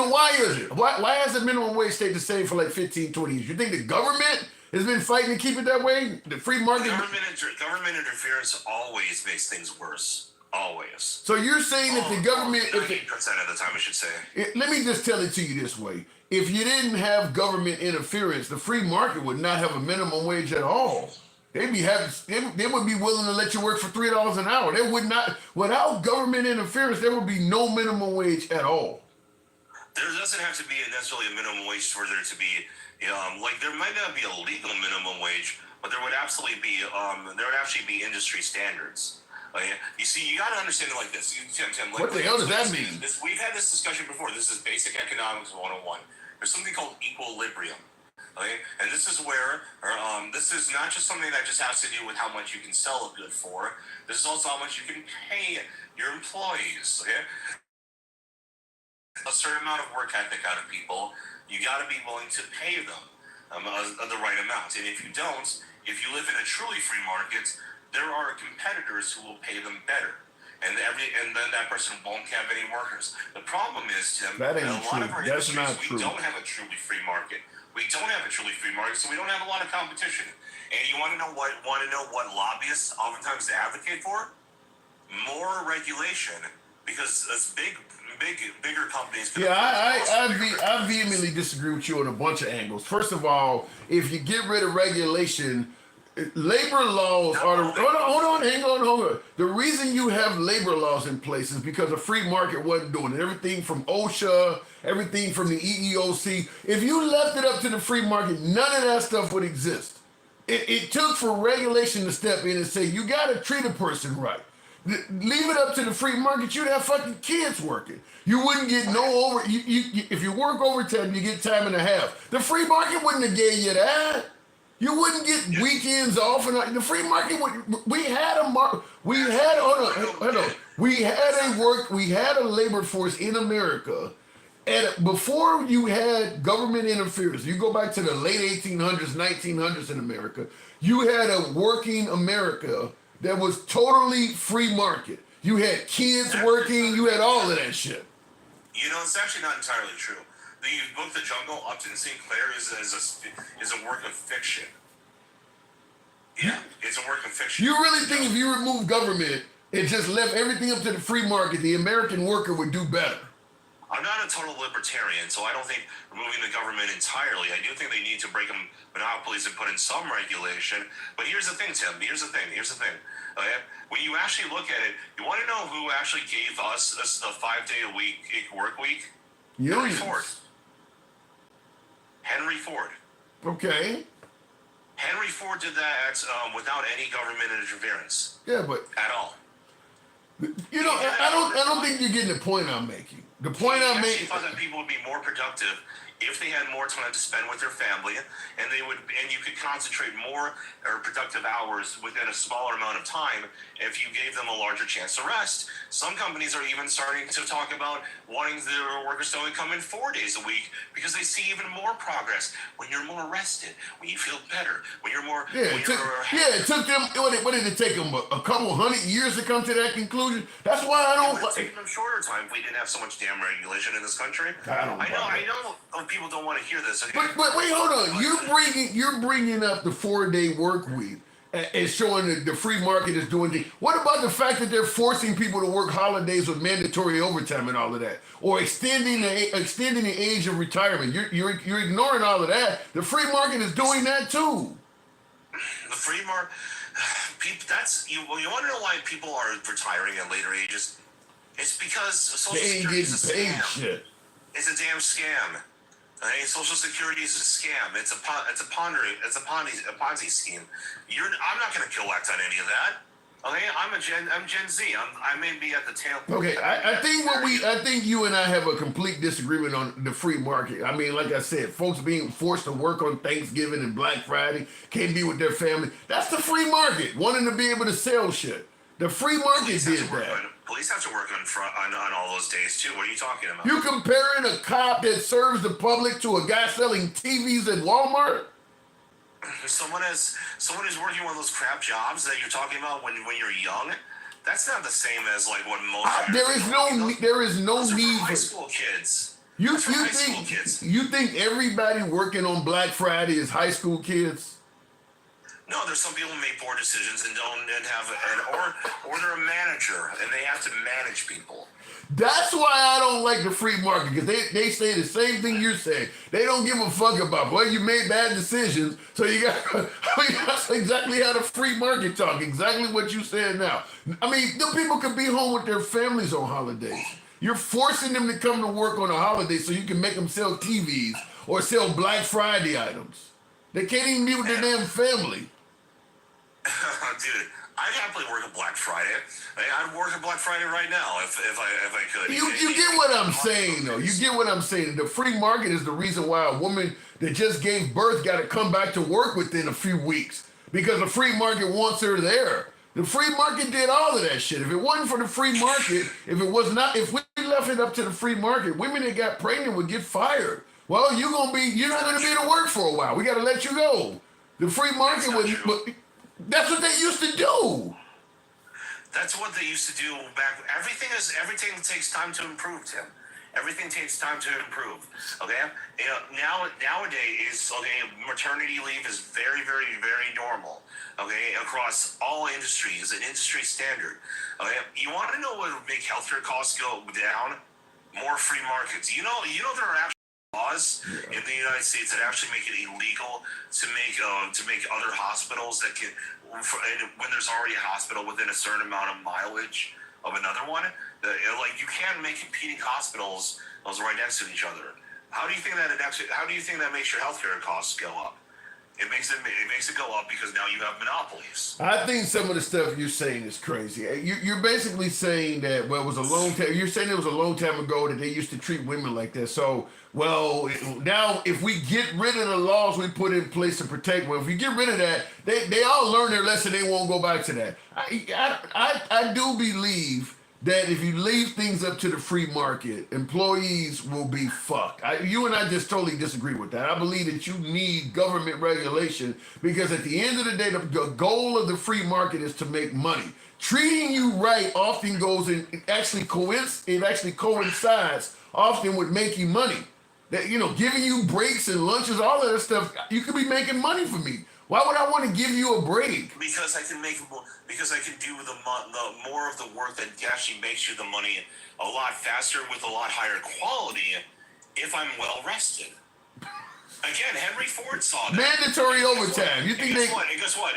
why is it? Why has the minimum wage stayed the same for like 15, 20 years? You think the government has been fighting to keep it that way? The free market? Government interference always makes things worse. Always. So you're saying that the government... 90% of the time, I should say. Let me just tell it to you this way. If you didn't have government interference, the free market would not have a minimum wage at all. They would be willing to let you work for $3 an hour. They would not, without government interference, there would be no minimum wage at all. There doesn't have to be necessarily a minimum wage for there to be, like there might not be a legal minimum wage, but there would absolutely be, industry standards. You see, you got to understand it like this. Tim, what the hell does that mean? We've had this discussion before. This is basic economics 101. There's something called equilibrium. Okay? And this is where, this is not just something that just has to do with how much you can sell a good for. This is also how much you can pay your employees. Okay? A certain amount of work ethic out of people, you got to be willing to pay them the right amount. And if you don't, if you live in a truly free market, there are competitors who will pay them better. And then that person won't have any workers. The problem is, Tim, that ain't a lot true. of our That's industries, not true. We don't have a truly free market. We don't have a truly free market, so we don't have a lot of competition. And you want to know what lobbyists oftentimes advocate for? More regulation, because as bigger companies. I vehemently disagree with you on a bunch of angles. First of all, if you get rid of regulation, labor laws are the... Hang on. The reason you have labor laws in place is because the free market wasn't doing it. Everything from OSHA, everything from the EEOC. If you left it up to the free market, none of that stuff would exist. It took for regulation to step in and say, you got to treat a person right. Leave it up to the free market, you'd have fucking kids working. You wouldn't get no over... if you work overtime, you get time and a half. The free market wouldn't have gave you that. You wouldn't get weekends off, and the free market. We had a labor force in America, and before you had government interference, you go back to the late 1800s, 1900s in America. You had a working America that was totally free market. You had kids working. You had all of that shit. It's actually not entirely true. The book The Jungle, Upton Sinclair, is a work of fiction. Yeah, it's a work of fiction. You really think if you remove government and just left everything up to the free market, the American worker would do better? I'm not a total libertarian, so I don't think removing the government entirely. I do think they need to break monopolies and put in some regulation. But here's the thing, Tim. Here's the thing. Okay? When you actually look at it, you want to know who actually gave us a 5-day-a-week work week? Henry Ford. Okay. Henry Ford did that without any government interference. Yeah, but at all. I don't think you're getting the point I'm making. The point I'm making. Thought that people would be more productive if they had more time to spend with their family, and you could concentrate more or productive hours within a smaller amount of time if you gave them a larger chance to rest. Some companies are even starting to talk about wanting their workers to only come in 4 days a week because they see even more progress when you're more rested, when you feel better, when you're more. Yeah, it took them. What did it take them? A couple hundred years to come to that conclusion. That's why I don't. It would have taken them shorter time if we didn't have so much damn regulation in this country. I know people don't want to hear this. Okay? But wait, hold on. You're bringing up the 4-day work week and showing that the free market is doing things. What about the fact that they're forcing people to work holidays with mandatory overtime and all of that, or extending the age of retirement? You're ignoring all of that. The free market is doing that too. The free market. People, you want to know why people are retiring at later ages? It's because Social Security is a scam. Shit. It's a damn scam. Okay? Social Security is a scam. It's a Ponzi scheme. I'm not going to collect on any of that. Okay, I'm Gen Z. I may be at the tail. Okay, I think you and I have a complete disagreement on the free market. I mean, like I said, folks being forced to work on Thanksgiving and Black Friday, can't be with their family. That's the free market, wanting to be able to sell shit. The free market did that. Police have to work on all those days too. What are you talking about? You comparing a cop that serves the public to a guy selling TVs at Walmart? Someone who's working one of those crap jobs that you're talking about when you're young. That's not the same as like what most. There is no need for high for school kids. You think everybody working on Black Friday is high school kids? No, there's some people who make poor decisions and or they're a manager and they have to manage people. That's why I don't like the free market, because they say the same thing you're saying. They don't give a fuck about, well, you made bad decisions, so you got. I mean, that's exactly how the free market talk. Exactly what you said now. I mean, the people could be home with their families on holidays. You're forcing them to come to work on a holiday so you can make them sell TVs or sell Black Friday items. They can't even be with their damn family. Dude, I'd happily work a Black Friday. I'd work a Black Friday right now if I could. You get what I'm saying, though. You get what I'm saying. The free market is the reason why a woman that just gave birth got to come back to work within a few weeks, because the free market wants her there. The free market did all of that shit. If it wasn't for the free market, if we left it up to the free market, women that got pregnant would get fired. Well, you're not gonna be able to work for a while. We got to let you go. The free market would. That's what they used to do. That's what they used to do back. Everything takes time to improve, Tim. Everything takes time to improve. Okay. Nowadays, maternity leave is very, very, very normal. Okay, across all industries, an industry standard. Okay, you want to know what would make healthcare costs go down? More free markets. You know there are actually laws in the United States that actually make it illegal to make other hospitals that can, when there's already a hospital within a certain amount of mileage of another one, like you can't make competing hospitals those right next to each other. How do you think that makes your healthcare costs go up? It makes it go up because now you have monopolies. I think some of the stuff you're saying is crazy. You're basically saying that, well, it was a long time. You're saying it was a long time ago that they used to treat women like that. So, well, now if we get rid of the laws we put in place to protect women, if we get rid of that, they all learn their lesson. They won't go back to that. I do believe that if you leave things up to the free market, employees will be fucked. You and I just totally disagree with that. I believe that you need government regulation, because at the end of the day, the goal of the free market is to make money. Treating you right often goes in, it actually coincides often with making money. That, giving you breaks and lunches, all of that stuff, you could be making money for me. Why would I want to give you a break? Because I can do the more of the work that actually makes you the money a lot faster with a lot higher quality if I'm well rested. Again, Henry Ford saw that. Mandatory overtime. You think and guess what?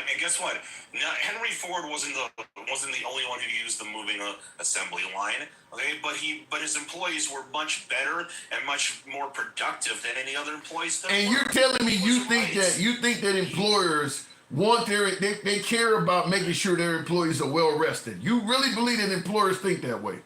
Now, Henry Ford wasn't the only one who used the moving assembly line. Okay, but his employees were much better and much more productive than any other employees. And you're telling me you think that employers want they care about making sure their employees are well rested? You really believe that employers think that way?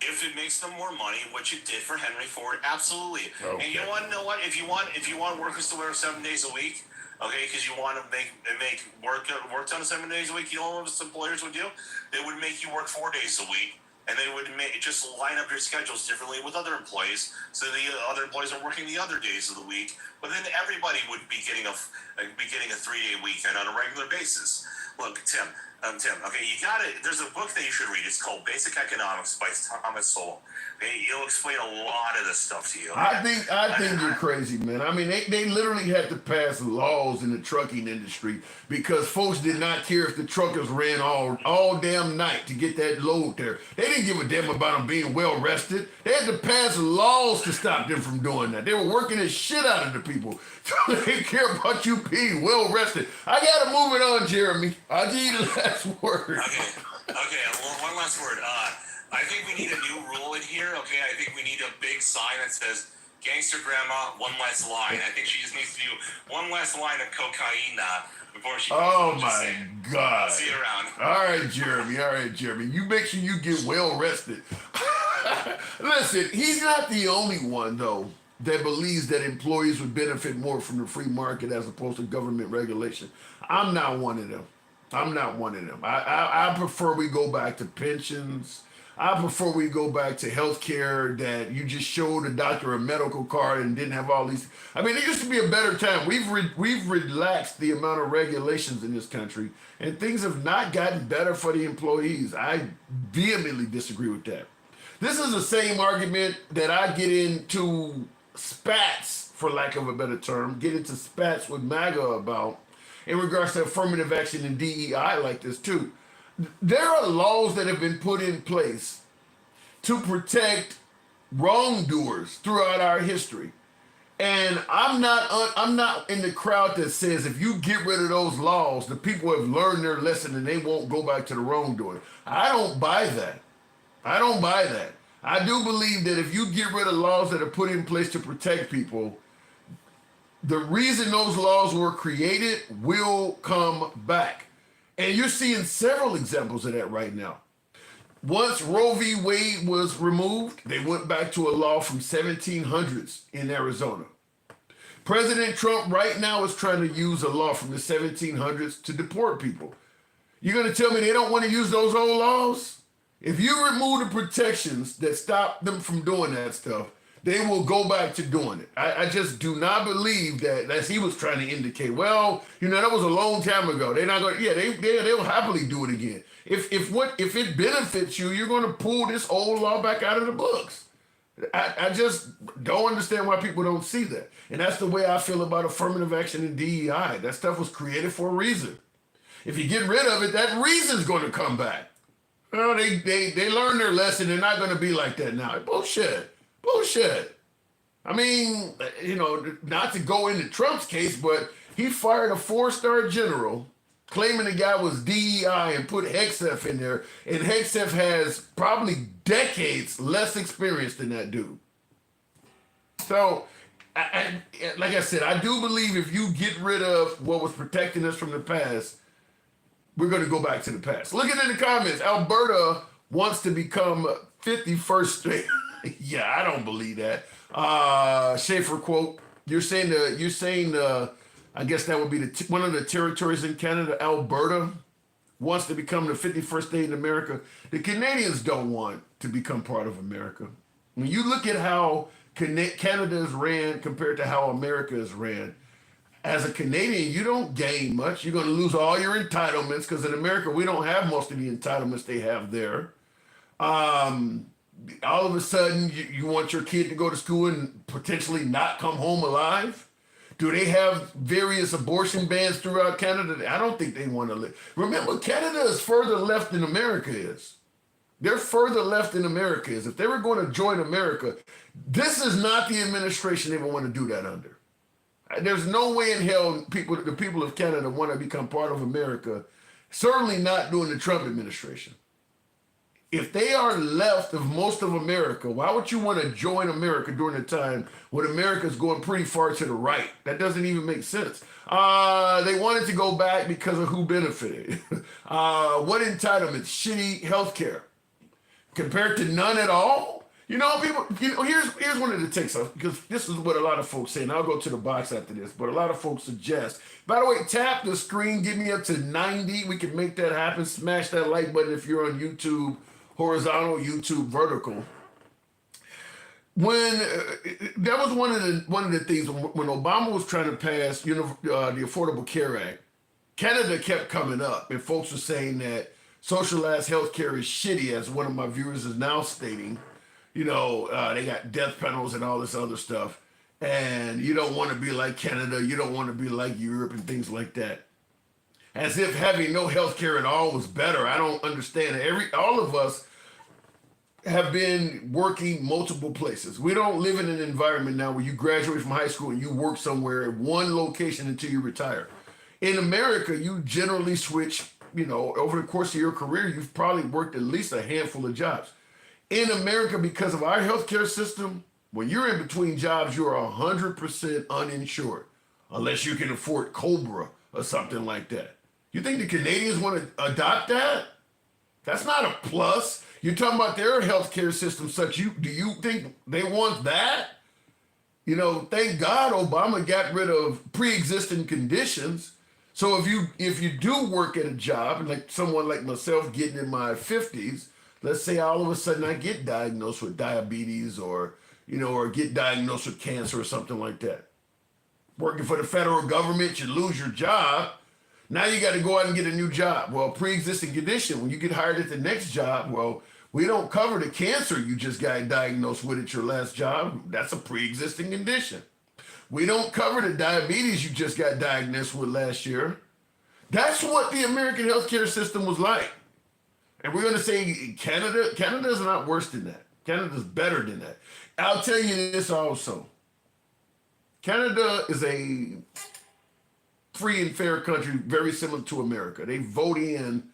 if it makes them more money, which it did for Henry Ford, absolutely. Okay. And you want to know what? If you want workers to work 7 days a week, okay, because you want to make work done 7 days a week, you know what most employers would do? They would make you work 4 days a week. And they would just line up your schedules differently with other employees, so the other employees are working the other days of the week. But then everybody would be getting a 3-day weekend on a regular basis. Look, Tim. Okay, you got it. There's a book that you should read. It's called Basic Economics by Thomas Sowell. Okay, it'll explain a lot of this stuff to you. I think you're crazy, man. I mean, they literally had to pass laws in the trucking industry because folks did not care if the truckers ran all damn night to get that load there. They didn't give a damn about them being well rested. They had to pass laws to stop them from doing that. They were working the shit out of the people. They didn't care about you being well rested. I gotta move it on, Jeremy. I'll give you the last word. Okay. Well, one last word. I think we need a new rule in here. Okay, I think we need a big sign that says "Gangster Grandma, one last line." I think she just needs to do one last line of cocaine before she. Oh my God! I'll see you around. All right, Jeremy. You make sure you get well rested. Listen, he's not the only one though that believes that employees would benefit more from the free market as opposed to government regulation. I'm not one of them. I prefer we go back to pensions. I prefer we go back to health care that you just showed a doctor a medical card and didn't have all these. I mean, it used to be a better time. We've relaxed the amount of regulations in this country, and things have not gotten better for the employees. I vehemently disagree with that. This is the same argument that I get into spats, for lack of a better term, get into spats with MAGA about in regards to affirmative action and DEI like this too. There are laws that have been put in place to protect wrongdoers throughout our history. And I'm not in the crowd that says if you get rid of those laws, the people have learned their lesson and they won't go back to the wrongdoing. I don't buy that. I do believe that if you get rid of laws that are put in place to protect people, the reason those laws were created will come back. And you're seeing several examples of that right now. Once Roe v. Wade was removed, they went back to a law from 1700s in Arizona. President Trump right now is trying to use a law from the 1700s to deport people. You're going to tell me they don't want to use those old laws? If you remove the protections that stop them from doing that stuff, they will go back to doing it. I just do not believe that, as he was trying to indicate, well, that was a long time ago. They're not going to, they'll happily do it again. If it benefits you, you're going to pull this old law back out of the books. I just don't understand why people don't see that. And that's the way I feel about affirmative action and DEI. That stuff was created for a reason. If you get rid of it, that reason's going to come back. Well, they learned their lesson. They're not going to be like that now. Bullshit. I mean, not to go into Trump's case, but he fired a 4-star general claiming the guy was DEI and put Hexef in there. And Hexef has probably decades less experience than that dude. So, like I said, I do believe if you get rid of what was protecting us from the past, we're going to go back to the past. Look at in the comments. Alberta wants to become 51st state. Yeah, I don't believe that. Schaefer quote, you're saying I guess that would be one of the territories in Canada, Alberta, wants to become the 51st state in America. The Canadians don't want to become part of America. When you look at how Canada is ran compared to how America is ran, as a Canadian, you don't gain much. You're going to lose all your entitlements because in America, we don't have most of the entitlements they have there. All of a sudden, you want your kid to go to school and potentially not come home alive? Do they have various abortion bans throughout Canada? I don't think they want to live. Remember, Canada is further left than America is. They're further left than America is. If they were going to join America, this is not the administration they would want to do that under. There's no way in hell the people of Canada want to become part of America, certainly not during the Trump administration. If they are left of most of America, why would you want to join America during a time when America's going pretty far to the right? That doesn't even make sense. They wanted to go back because of who benefited. What entitlements? Shitty health care. compared to none at all. You know, people. You know, here's one of the takes because this is what a lot of folks say, and I'll go to the box after this. But a lot of folks suggest. By the way, tap the screen, get me up to 90. We can make that happen. Smash that like button if you're on YouTube, horizontal, YouTube vertical. When that was one of the things when Obama was trying to pass the Affordable Care Act, Canada kept coming up, and folks were saying that socialized health care is shitty, as one of my viewers is now stating. You know, they got death penalties and all this other stuff, and you don't want to be like Canada, you don't want to be like Europe and things like that. As if having no health care at all was better. I don't understand it. All of us have been working multiple places. We don't live in an environment now where you graduate from high school and you work somewhere at one location until you retire. In America, you generally switch, you know, over the course of your career, you've probably worked at least a handful of jobs. In America, because of our healthcare system, when you're in between jobs, you're 100% uninsured, unless you can afford Cobra or something like that. You think the Canadians want to adopt that? That's not a plus. You're talking about their healthcare system such. Do you think they want that? You know, thank God Obama got rid of pre-existing conditions. So if you do work at a job, and like someone like myself getting in my 50s, let's say all of a sudden I get diagnosed with diabetes or get diagnosed with cancer or something like that. Working for the federal government, you lose your job. Now you got to go out and get a new job. Well, pre-existing condition, when you get hired at the next job, well, we don't cover the cancer you just got diagnosed with at your last job. That's a pre-existing condition. We don't cover the diabetes you just got diagnosed with last year. That's what the American healthcare system was like. And we're going to say Canada's not worse than that. Canada's better than that. I'll tell you this also. Canada is a free and fair country, very similar to America. They vote in,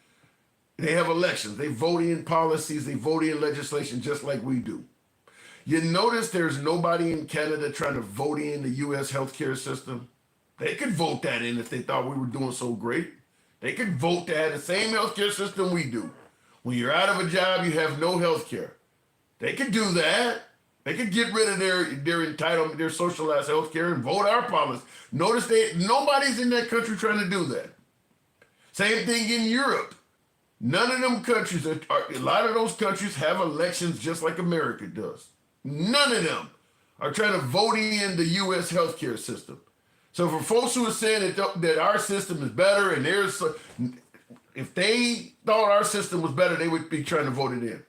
they have elections, they vote in policies, they vote in legislation just like we do. You notice there's nobody in Canada trying to vote in the U.S. healthcare system. They could vote that in if they thought we were doing so great. They could vote to have the same healthcare system we do. When you're out of a job, you have no healthcare. They could do that. They could get rid of their entitlement, their socialized healthcare, and vote our policy. Notice nobody's in that country trying to do that. Same thing in Europe. None of them countries, a lot of those countries have elections just like America does. None of them are trying to vote in the U.S. healthcare system. So for folks who are saying that our system is better and if they thought our system was better, they would be trying to vote it in.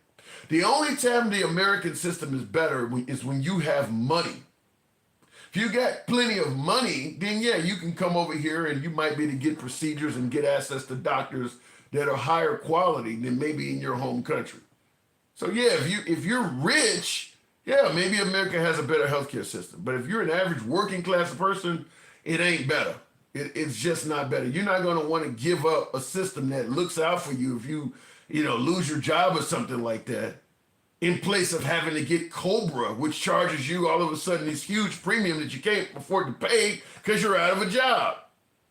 The only time the American system is better is when you have money. If you got plenty of money, then yeah, you can come over here and you might be able to get procedures and get access to doctors that are higher quality than maybe in your home country. So yeah, if you're rich, yeah, maybe America has a better healthcare system. But if you're an average working class person, it ain't better. It's just not better. You're not going to want to give up a system that looks out for you if you lose your job or something like that, in place of having to get Cobra, which charges you all of a sudden this huge premium that you can't afford to pay because you're out of a job.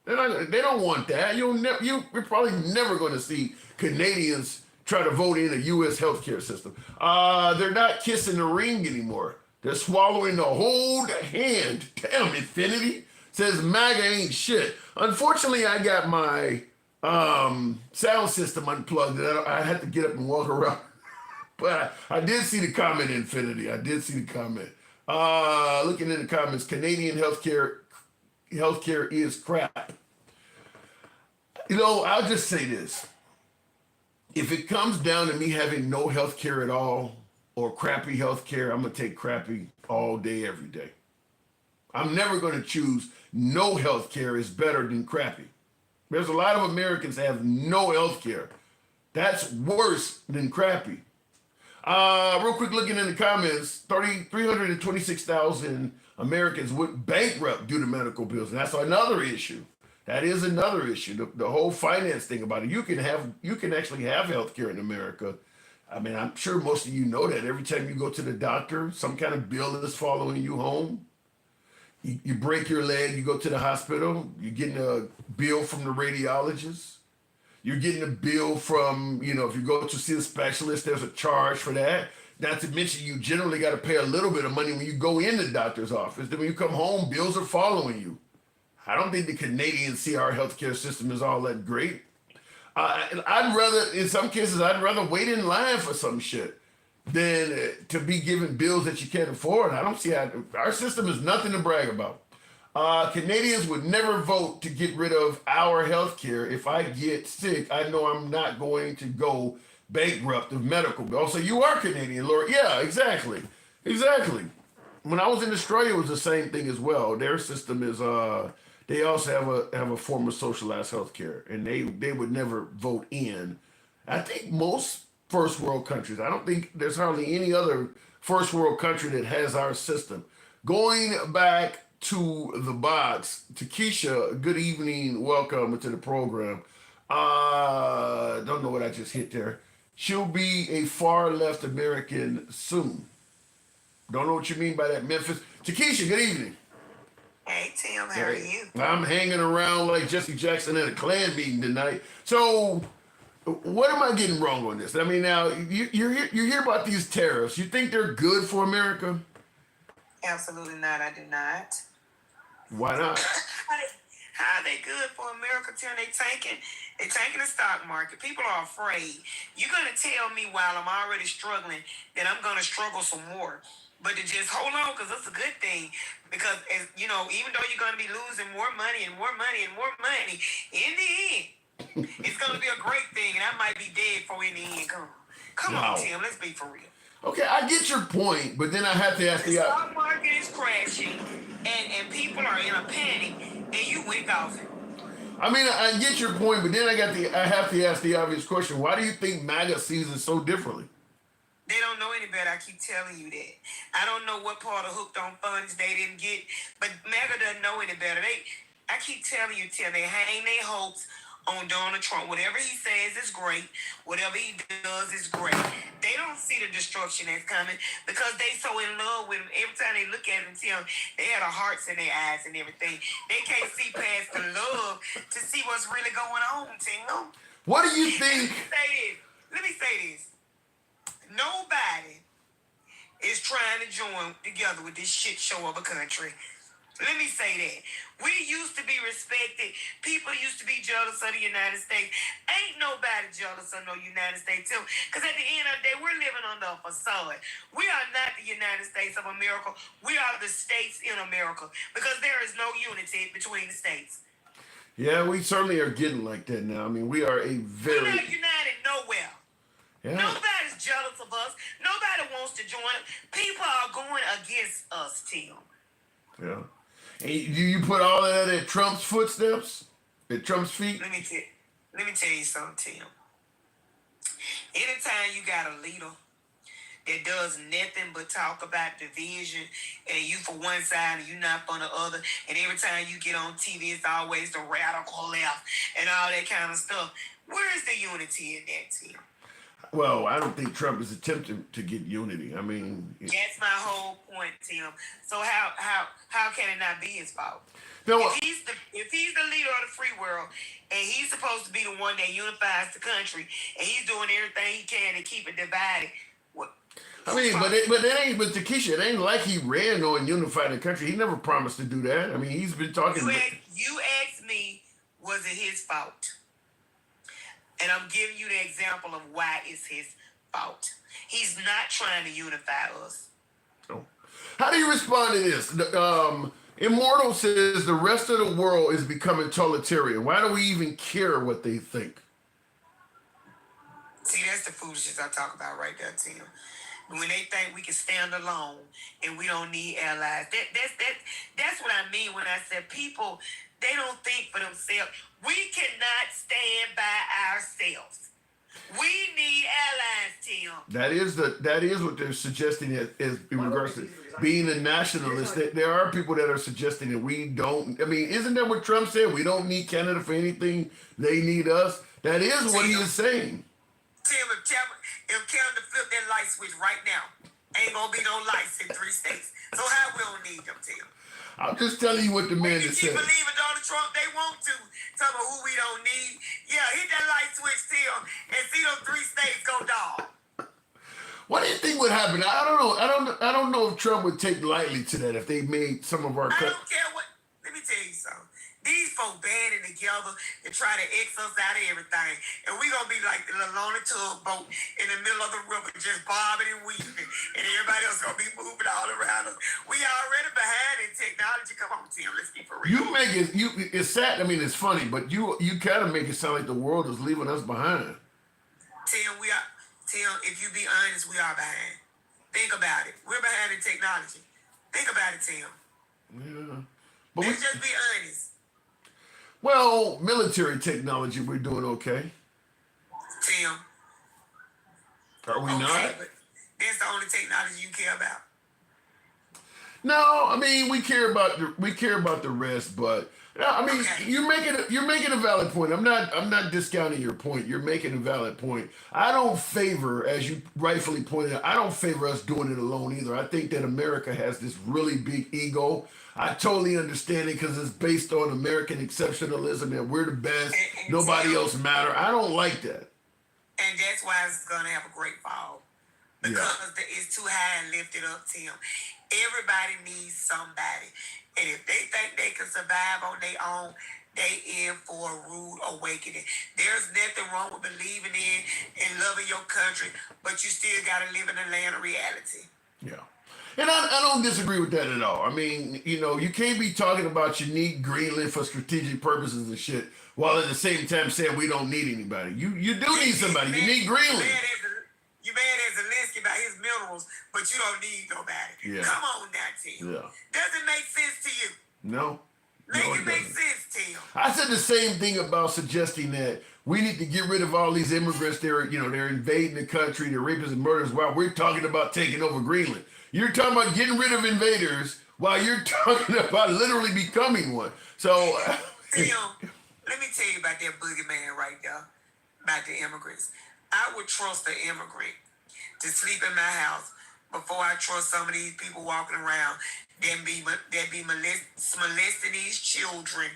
They don't want that. You're probably never going to see Canadians try to vote in a U.S. healthcare system. They're not kissing the ring anymore. They're swallowing the whole hand. Damn, Infinity says MAGA ain't shit. Unfortunately, I got my sound system unplugged. I had to get up and walk around. But I did see the comment, Infinity. I did see the comment. Looking in the comments, Canadian healthcare is crap. I'll just say this. If it comes down to me having no healthcare at all or crappy healthcare, I'm going to take crappy all day, every day. I'm never going to choose no healthcare is better than crappy. There's a lot of Americans that have no healthcare. That's worse than crappy. Real quick, looking in the comments, 326,000 Americans went bankrupt due to medical bills. And that's another issue. That is another issue. The whole finance thing about it. You can actually have healthcare in America. I mean, I'm sure most of you know that. Every time you go to the doctor, some kind of bill is following you home. You break your leg, you go to the hospital, you're getting a bill from the radiologist. You're getting a bill from, if you go to see a specialist, there's a charge for that. Not to mention, you generally got to pay a little bit of money when you go in the doctor's office. Then when you come home, bills are following you. I don't think the Canadians see our healthcare system as all that great. I'd rather, in some cases, I'd rather wait in line for some shit than to be given bills that you can't afford. I don't see how our system is nothing to brag about. Canadians would never vote to get rid of our health care. If I get sick, I know I'm not going to go bankrupt of medical bills. So you are Canadian, Lord. Yeah, exactly. Exactly. When I was in Australia, it was the same thing as well. Their system is they also have a form of socialized health care, and they would never vote in. I think most first world countries, I don't think there's hardly any other first world country that has our system. Going back to the box, to Keisha, good evening, welcome to the program. Don't know what I just hit there. She'll be a far left American soon. Don't know what you mean by that, Memphis. Takesha, good evening. Hey Tim, how are you? I'm hanging around like Jesse Jackson at a Klan meeting tonight. So, what am I getting wrong on this? I mean, now you hear about these tariffs. You think they're good for America? Absolutely not. I do not. Why not? How are they good for America, Tim? They tanking the stock market. People are afraid. You're gonna tell me while I'm already struggling that I'm gonna struggle some more. But to just hold on, because it's a good thing. Because even though you're gonna be losing more money and more money and more money, in the end, it's gonna be a great thing, and I might be dead before any end comes. Come on, Tim. Let's be for real. Okay, I get your point, but then I have to ask the stock market is crashing, and people are in a panic, and you went off it. I mean, I get your point, but then I have to ask the obvious question: why do you think MAGA sees it so differently? They don't know any better. I keep telling you that. I don't know what part of hooked on funds they didn't get, but MAGA doesn't know any better. I keep telling you, Tim, they hang their hopes on Donald Trump. Whatever he says is great. Whatever he does is great. They don't see the destruction that's coming because they so in love with him. Every time they look at him, Tim, they had a hearts in their eyes and everything. They can't see past the love to see what's really going on, Tim. What do you think? Let me say this. Nobody is trying to join together with this shit show of a country. Let me say that. We used to be respected. People used to be jealous of the United States. Ain't nobody jealous of no United States too. Because at the end of the day, we're living under a facade. We are not the United States of America. We are the states in America. Because there is no unity between the states. Yeah, we certainly are getting like that now. I mean, we are We're not united nowhere. Yeah. Nobody's jealous of us. Nobody wants to join us. People are going against us, Tim. Yeah. And do you put all of that at Trump's footsteps? At Trump's feet? Let me tell you something, Tim. Anytime you got a leader that does nothing but talk about division and you for one side and you not for the other, and every time you get on TV, it's always the radical left and all that kind of stuff. Where is the unity in that, Tim? Well, I don't think Trump is attempting to get unity. I mean, that's my whole point, Tim. So how can it not be his fault? No, if he's the leader of the free world and he's supposed to be the one that unifies the country and he's doing everything he can to keep it divided. I mean, but Takesha, it ain't like he ran on unifying the country. He never promised to do that. I mean, he's been talking. You asked me, was it his fault? And I'm giving you the example of why it's his fault. He's not trying to unify us. Oh. How do you respond to this? Immortal says the rest of the world is becoming totalitarian. Why do we even care what they think? See, that's the foolishness I talk about right there, Tim. When they think we can stand alone and we don't need allies. That's what I mean when I said people, they don't think for themselves. We cannot stand by ourselves. We need allies, Tim. That is what they're suggesting as in regards to being a nationalist. There are people that are suggesting that we don't. I mean, isn't that what Trump said? We don't need Canada for anything. They need us. That is what he is saying. Tim, if Canada flip that light switch right now, ain't gonna be no lights in 3 states. So how we don't need them, Tim? I'm just telling you what the man You has keep said. believing Donald Trump, they want to. Tell me who we don't need. Yeah, hit that light switch, Tim, and see those 3 states go dog. What do you think would happen? I don't know. I don't know if Trump would take lightly to that if they made some of our. I don't care what. Let me tell you something. These folks banding together to try to X us out of everything. And we going to be like the lonely tugboat in the middle of the river just bobbing and weaving. And everybody else going to be moving all around us. We already behind in technology. Come on, Tim. Let's be for real. You make it. It's sad. I mean, it's funny, but you kind of make it sound like the world is leaving us behind. Tim, if you be honest, we are behind. Think about it. We're behind in technology. Think about it, Tim. Yeah. But Let's just be honest. well, military technology, we're doing okay. Tim. Are we Okay, not? but that's the only technology you care about. No, I mean we care about the rest, but I mean Okay. you're making a valid point. I'm not discounting your point. You're making a valid point. I don't favor, as you rightfully pointed out, I don't favor us doing it alone either. I think that America has this really big ego. I totally understand it because it's based on American exceptionalism and we're the best. And Nobody Tim, else matter. I don't like that. And that's why it's gonna have a great fall. Because it's too high and lifted up, Tim. Everybody needs somebody. And if they think they can survive on their own, they in for a rude awakening. There's nothing wrong with believing in and loving your country, but you still gotta live in a land of reality. Yeah. And I don't disagree with that at all. I mean, you can't be talking about you need Greenland for strategic purposes and shit, while at the same time saying we don't need anybody. You do need somebody. You need Greenland. You mad at Zelensky about his minerals, but you don't need nobody. Yeah. Come on now, Tim. Yeah. Does it make sense to you? No. Make No, it it make doesn't. sense, Tim. I said the same thing about suggesting that we need to get rid of all these immigrants. They're invading the country, they're rapists and murderers, while we're talking about taking over Greenland. You're talking about getting rid of invaders while you're talking about literally becoming one. So Tim, let me tell you about that boogeyman right there, about the immigrants. I would trust the immigrant to sleep in my house before I trust some of these people walking around that be molesting these children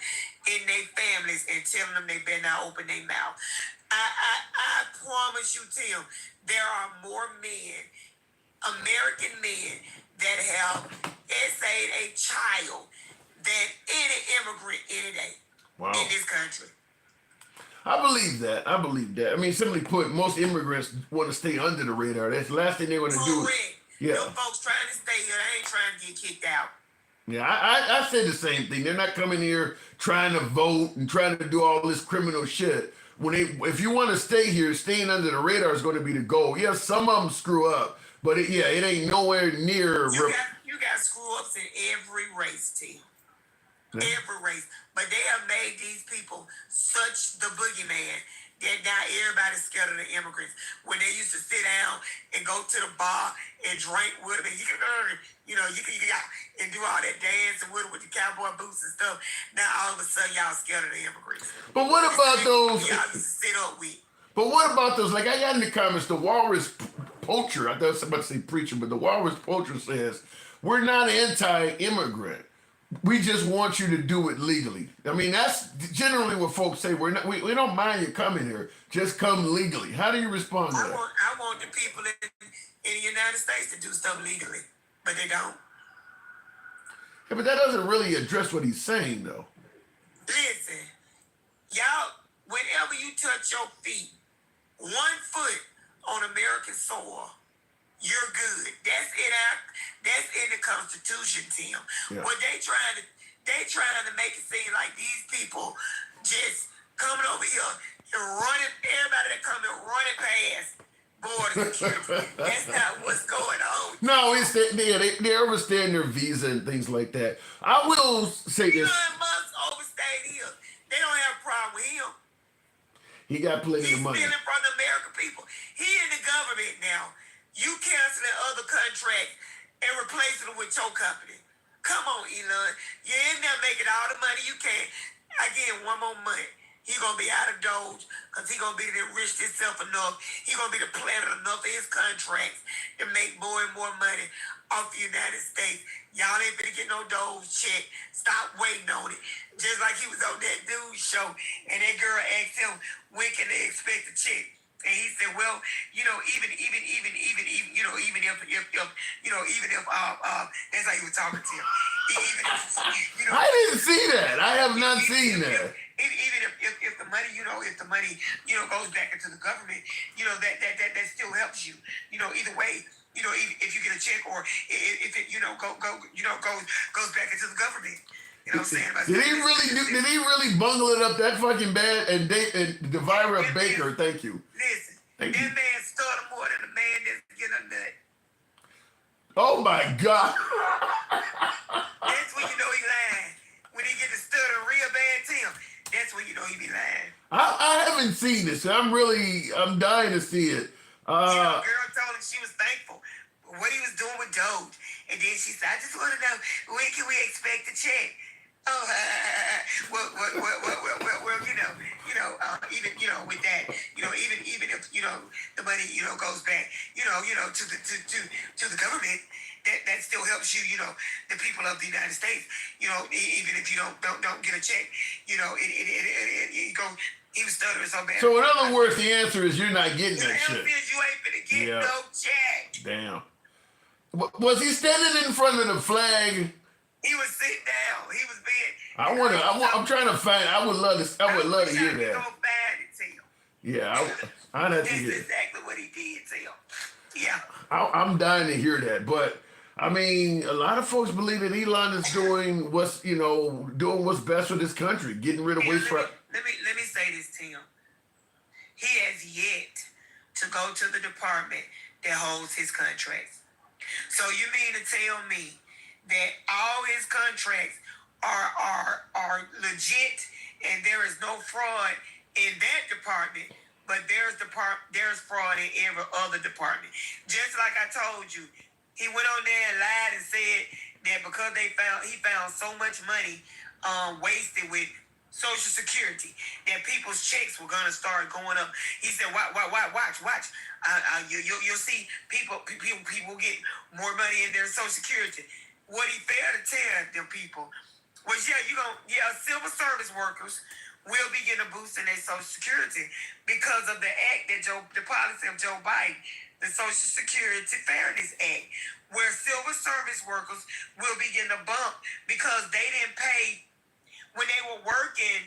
in their families and telling them they better not open their mouth. I promise you, Tim, there are more men, American men, that have essayed a child than any immigrant any day in this country. I believe that. I mean, simply put, most immigrants want to stay under the radar. That's the last thing they want to do. Correct. Yeah. Them folks trying to stay here, they ain't trying to get kicked out. Yeah, I say the same thing. They're not coming here trying to vote and trying to do all this criminal shit. If you want to stay here, staying under the radar is going to be the goal. Yeah, some of them screw up, but it ain't nowhere near. You got screw ups in every race, Tim. Yeah. Every race. But they have made these people such the boogeyman that now everybody's scared of the immigrants. When they used to sit down and go to the bar and drink with them, and you can and do all that dancing with them with the cowboy boots and stuff. Now all of a sudden y'all scared of the immigrants. But what about those? Y'all used to sit up with. But what about those? Like I got in the comments, the walrus poacher. I thought I was about to say preacher, but the walrus poacher says we're not anti-immigrant. We just want you to do it legally. I mean, that's generally what folks say. We don't mind you coming here. Just come legally. How do you respond to that? I want the people in the United States to do stuff legally, but they don't. Yeah, but that doesn't really address what he's saying, though. Listen, y'all, whenever you touch your feet, 1 foot on American soil, you're good. That's in the Constitution, Tim. Yeah. What they trying to make it seem like these people just coming over here and running, everybody that coming running past border security. That's not what's going on. No, it's that they overstaying their visa and things like that. I will say this. Elon Musk overstayed here. They don't have a problem with him. He got plenty He's of money. stealing from the American people. He in the government now. You canceling other contracts and replacing them with your company. Come on, Elon. You in there making all the money you can. I give him 1 more month. He gonna be out of Doge because he gonna be enriched himself enough. He gonna be depleted enough of his contracts to make more and more money off the United States. Y'all ain't finna get no Doge check. Stop waiting on it. Just like he was on that dude show, and that girl asked him, when can they expect a check? And he said, well, you know, even if that's how he was talking to him. Even if, you know, I didn't see that. I have not seen that. even if the money, if the money, goes back into the government, that still helps you. Either way, if you get a check or if it, goes back into the government. You know what I'm saying? Did he really bungle it up that fucking bad? And Devira Baker, thank you. Listen, Thank that you. man stutter more than a man that's getting a nut. Oh my God. That's when you know he lying. When he get to stutter real bad to him, that's when you know he be lying. I haven't seen this. I'm dying to see it. Girl told him she was thankful for what he was doing with Doge. And then she said, I just want to know, when can we expect a check? Oh, well, even with that, even if the money goes back, to the government, that still helps you, the people of the United States, even if you don't get a check, it goes. He was stuttering so bad. So in other words, the answer is you're not getting that shit. The answer is you ain't finna get no check. Damn. Was he standing in front of the flag? He was sitting down. He was being. I'm trying to find. I would love to hear that. Go find it to him. Yeah, I'd have to That's hear. exactly what he did to him. Yeah. I'm dying to hear that, but I mean, a lot of folks believe that Elon is doing what's best for this country, getting rid of waste. Let me say this to him. He has yet to go to the department that holds his contracts. So you mean to tell me that all his contracts are legit and there is no fraud in that department, but there's fraud in every other department. Just like I told you, he went on there and lied and said that because he found so much money wasted with Social Security that people's checks were gonna start going up. He said, watch. You'll see people get more money in their Social Security. What he failed to tell them people was, civil service workers will be getting a boost in their Social Security because of the policy of Joe Biden, the Social Security Fairness Act, where civil service workers will be getting a bump because they didn't pay when they were working,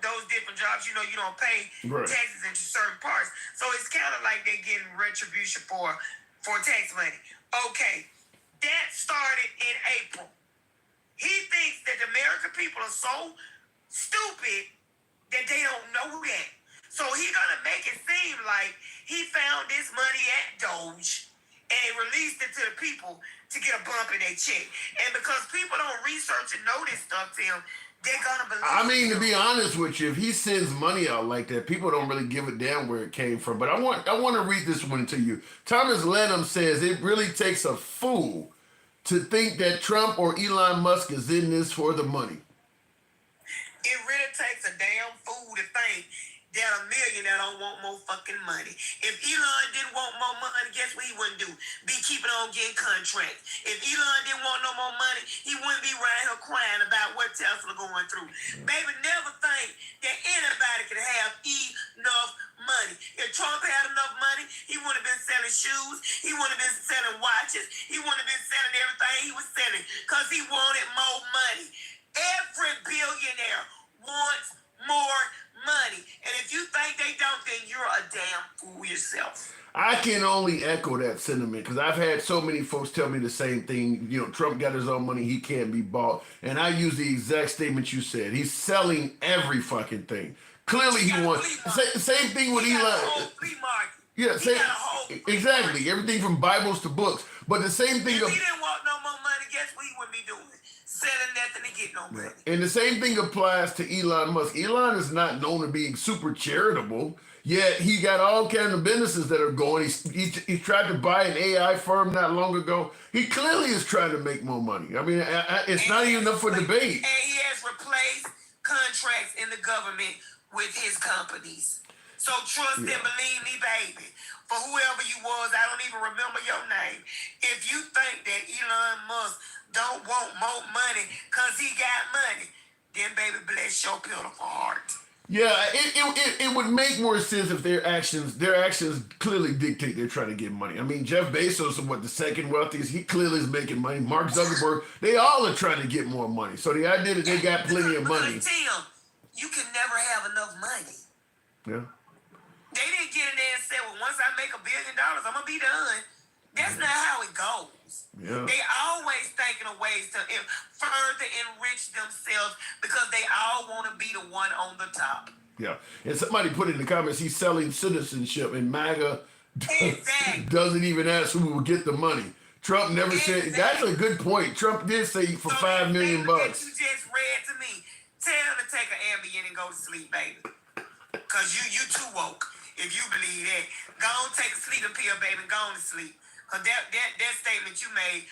those different jobs, you don't pay taxes into certain parts. So it's kind of like they're getting retribution for tax money. Okay, that started in April. He thinks that the American people are so stupid that they don't know that. So he's going to make it seem like he found this money at Doge and released it to the people to get a bump in their check. And because people don't research and know this stuff, Tim, they're going to believe I mean, to be honest with you, if he sends money out like that, people don't really give a damn where it came from. But I want to read this one to you. Thomas Lenham says it really takes a fool to think that Trump or Elon Musk is in this for the money. It really takes a damn fool to think that a millionaire don't want more fucking money. If Elon didn't want more money, guess what he wouldn't do? Be keeping on getting contracts. If Elon didn't want no more money, he wouldn't be right here crying about what Tesla going through. Baby, never think that anybody could have enough money. If Trump had enough money, he wouldn't have been selling shoes. He wouldn't have been selling watches. He wouldn't have been selling everything he was selling because he wanted more money. Every billionaire wants more money. And if you think they don't, then you're a damn fool yourself. I can only echo that sentiment because I've had so many folks tell me the same thing. Trump got his own money. He can't be bought. And I use the exact statement you said. He's selling every fucking thing. Clearly he wants. Same thing with Elon. Yeah, exactly. Everything from Bibles to books. But the same thing. If he didn't want no more money, guess what he wouldn't be doing? Selling nothing to get no money. And the same thing applies to Elon Musk. Elon is not known to be super charitable, yet he got all kinds of businesses that are going. He tried to buy an AI firm not long ago. He clearly is trying to make more money. I mean, it's not even up for debate. And he has replaced contracts contracts in the government with his companies. So trust and believe me, baby. For whoever you was, I don't even remember your name. If you think that Elon Musk don't want more money because he got money, then baby, bless your beautiful heart. Yeah, it would make more sense if their actions clearly dictate they're trying to get money. I mean, Jeff Bezos, the second wealthiest, he clearly is making money. Mark Zuckerberg, they all are trying to get more money. So the idea that they got plenty of money. Tim, you can never have enough money. Yeah. They didn't get in there and say, well, once I make $1 billion, I'm going to be done. That's not how it goes. Yeah. They always thinking of ways to further enrich themselves because they all want to be the one on the top. Yeah. And somebody put in the comments, he's selling citizenship, and MAGA Exactly. doesn't even ask who will get the money. Trump never said. That's a good point. Trump did say for So $5 million. That you just read to me, tell them to take an Ambien and go to sleep, baby. Cause you too woke. If you believe that, go on, take a sleeping pill, baby, and go on to sleep. Cause that statement you made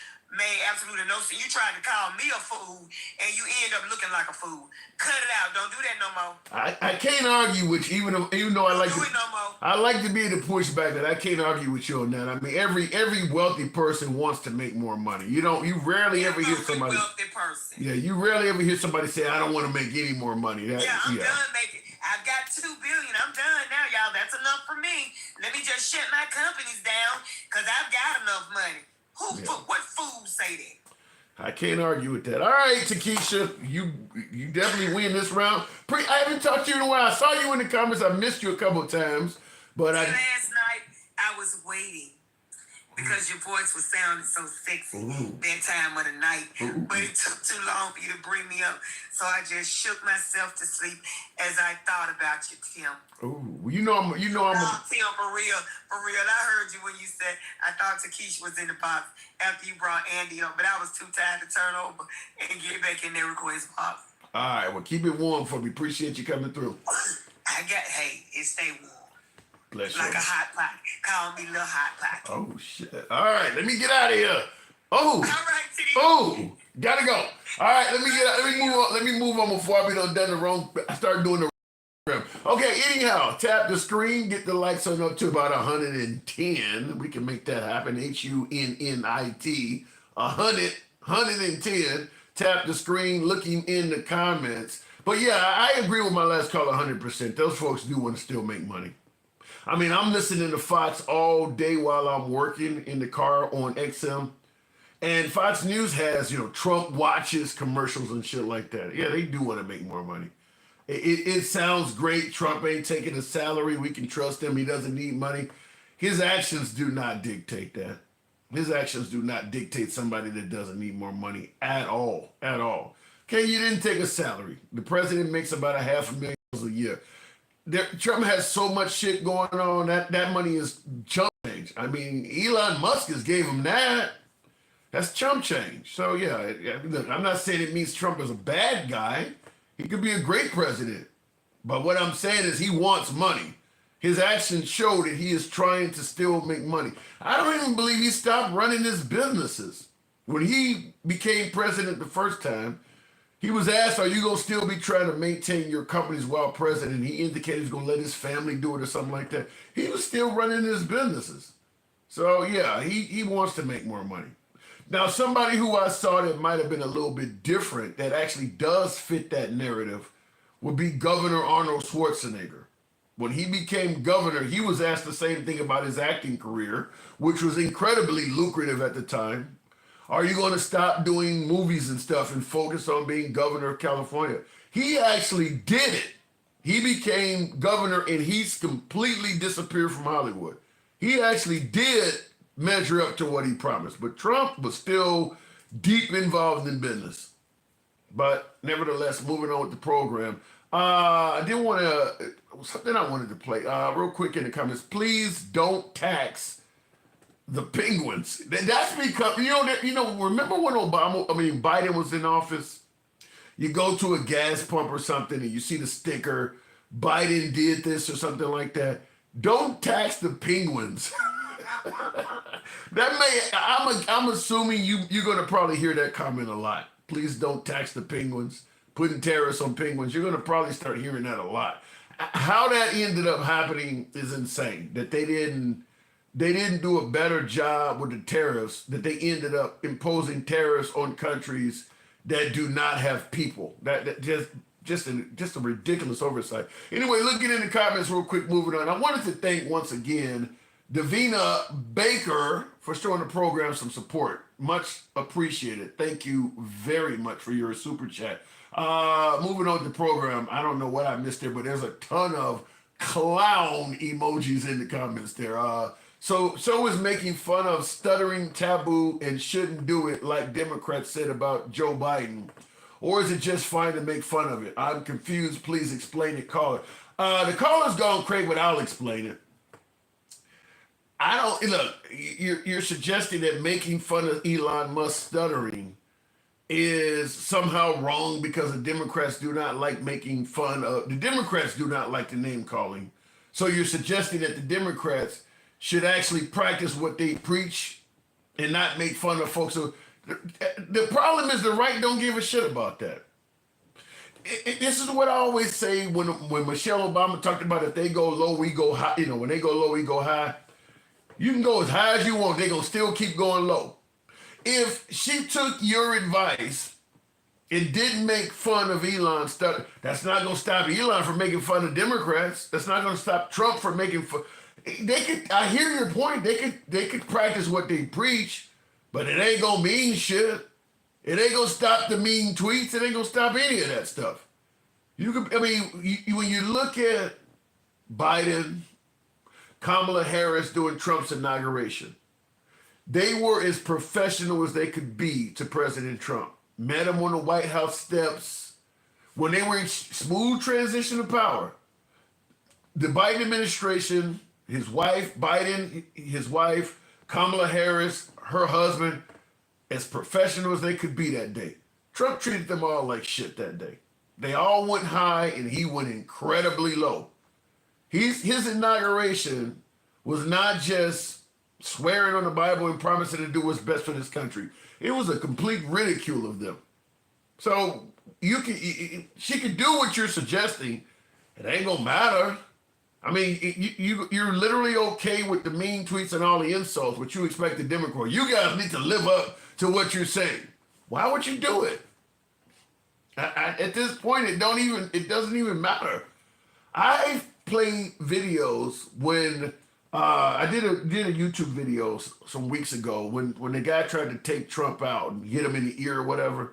absolutely no sense. You tried to call me a fool, and you end up looking like a fool. Cut it out. Don't do that no more. I can't argue with you, even though I like do it no more. I like to be able to push back that I can't argue with you on that. I mean, every wealthy person wants to make more money. You rarely ever hear somebody. Wealthy person. Yeah, you rarely ever hear somebody say, "I don't want to make any more money." I'm done making. I've got $2 billion. I'm done now, y'all. That's enough for me. Let me just shut my companies down because I've got enough money. What fool say that? I can't argue with that. All right, Takesha, you definitely win this round. I haven't talked to you in a while. I saw you in the comments. I missed you a couple of times, but last night I was waiting because your voice was sounding so sexy that time of the night. But it took too long for you to bring me up, so I just shook myself to sleep as I thought about you, Tim. You know I'm. Tim, for real. I heard you when you said I thought Takesha was in the box after you brought Andy up, but I was too tired to turn over and get back in there request box. All right, well, keep it warm for me. Appreciate you coming through. It stay warm. Bless you. Like a hot pot. Call me little hot pot. Oh shit! All right, let me get out of here. All right, T. Gotta go. All right, let me get out. Let me move on before I be done the wrong. I start doing the. Okay, anyhow, tap the screen, get the likes on up to about 110. We can make that happen. HUNNIT 110. Tap the screen, looking in the comments. But yeah, I agree with my last call 100%. Those folks do want to still make money. I mean, I'm listening to Fox all day while I'm working in the car on XM. And Fox News has, Trump watches commercials and shit like that. Yeah, they do want to make more money. It sounds great. Trump ain't taking a salary. We can trust him. He doesn't need money. His actions do not dictate that. His actions do not dictate somebody that doesn't need more money at all. At all. Okay, you didn't take a salary. The president makes about $500,000 a year. Trump has so much shit going on that money is chump change. I mean, Elon Musk has gave him that. That's chump change. So yeah, look, I'm not saying it means Trump is a bad guy. He could be a great president. But what I'm saying is he wants money. His actions show that he is trying to still make money. I don't even believe he stopped running his businesses. When he became president the first time, he was asked, are you going to still be trying to maintain your companies while president? He indicated he's going to let his family do it or something like that. He was still running his businesses. So yeah, he wants to make more money. Now, somebody who I saw that might have been a little bit different, that actually does fit that narrative, would be Governor Arnold Schwarzenegger. When he became governor, he was asked the same thing about his acting career, which was incredibly lucrative at the time. Are you going to stop doing movies and stuff and focus on being governor of California? He actually did it. He became governor and he's completely disappeared from Hollywood. He actually did measure up to what he promised, but Trump was still deep involved in business. But nevertheless, moving on with the program. I did want to, something I wanted to play real quick in the comments. Please don't tax the penguins. That's because, remember when Biden was in office? You go to a gas pump or something and you see the sticker, Biden did this or something like that. Don't tax the penguins. I'm assuming you're going to probably hear that comment a lot. Please don't tax the penguins. putting tariffs on penguins. You're going to probably start hearing that a lot. How that ended up happening is insane. That they didn't do a better job with the tariffs. That they ended up imposing tariffs on countries that do not have people. That just a ridiculous oversight. Anyway, looking in the comments real quick, moving on. I wanted to thank once again Davina Baker for showing the program some support. Much appreciated. Thank you very much for your super chat. Moving on to the program. I don't know what I missed there, but there's a ton of clown emojis in the comments there. So is making fun of stuttering, taboo, and shouldn't do it like Democrats said about Joe Biden. Or is it just fine to make fun of it? I'm confused. Please explain it, caller. The caller's gone, Craig, but I'll explain it. I don't look. You're suggesting that making fun of Elon Musk stuttering is somehow wrong because the Democrats do not like making fun of. The Democrats do not like the name calling. So you're suggesting that the Democrats should actually practice what they preach and not make fun of folks. So the problem is the right don't give a shit about that. This is what I always say when Michelle Obama talked about if they go low, we go high. You know, when they go low, we go high. You can go as high as you want. They're going to still keep going low. If she took your advice and didn't make fun of Elon stuff, that's not going to stop Elon from making fun of Democrats. That's not going to stop Trump from making fun. They could. I hear your point. They could practice what they preach, but it ain't going to mean shit. It ain't going to stop the mean tweets. It ain't going to stop any of that stuff. When you look at Biden, Kamala Harris doing Trump's inauguration, they were as professional as they could be to President Trump. Met him on the White House steps. When they were in smooth transition of power, the Biden administration, his wife, Kamala Harris, her husband, as professional as they could be that day. Trump treated them all like shit that day. They all went high and he went incredibly low. His inauguration was not just swearing on the Bible and promising to do what's best for this country. It was a complete ridicule of them. So she could do what you're suggesting. It ain't gonna matter. I mean, you're literally okay with the mean tweets and all the insults, but you expect the Democrat. You guys need to live up to what you're saying. Why would you do it? At this point, it doesn't even matter. I play videos when I did a YouTube video some weeks ago when the guy tried to take Trump out and hit him in the ear or whatever.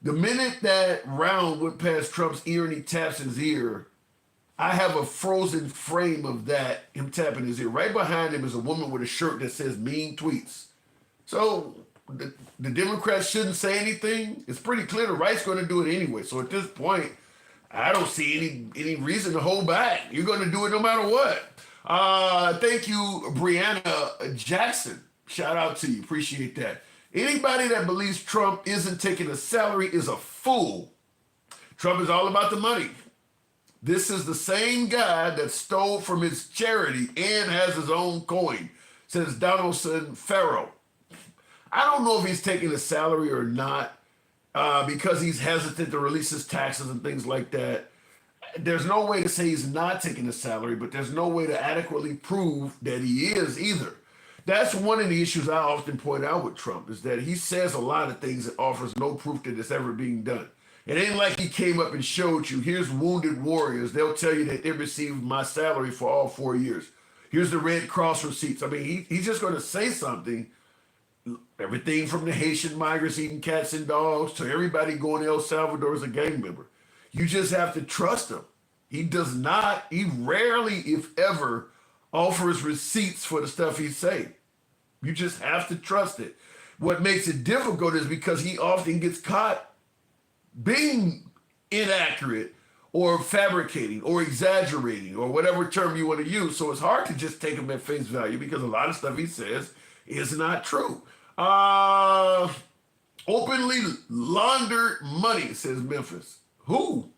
The minute that round went past Trump's ear and he taps his ear, I have a frozen frame of that, him tapping his ear. Right behind him is a woman with a shirt that says mean tweets. So the Democrats shouldn't say anything. It's pretty clear the right's going to do it anyway. So at this point, I don't see any reason to hold back. You're going to do it no matter what. Thank you, Brianna Jackson. Shout out to you. Appreciate that. Anybody that believes Trump isn't taking a salary is a fool. Trump is all about the money. This is the same guy that stole from his charity and has his own coin, says Donaldson Farrow. I don't know if he's taking a salary or not because he's hesitant to release his taxes and things like that. There's no way to say he's not taking a salary, but there's no way to adequately prove that he is either. That's one of the issues I often point out with Trump is that he says a lot of things that offers no proof that it's ever being done. It ain't like he came up and showed you, here's wounded warriors. They'll tell you that they received my salary for all 4 years. Here's the Red Cross receipts. I mean, he's just going to say something. Everything from the Haitian migrants eating cats and dogs to everybody going to El Salvador as a gang member. You just have to trust him. He rarely, if ever, offers receipts for the stuff he's saying. You just have to trust it. What makes it difficult is because he often gets caught being inaccurate or fabricating or exaggerating or whatever term you want to use. So it's hard to just take him at face value because a lot of stuff he says is not true. Openly laundered money, says Memphis. Who?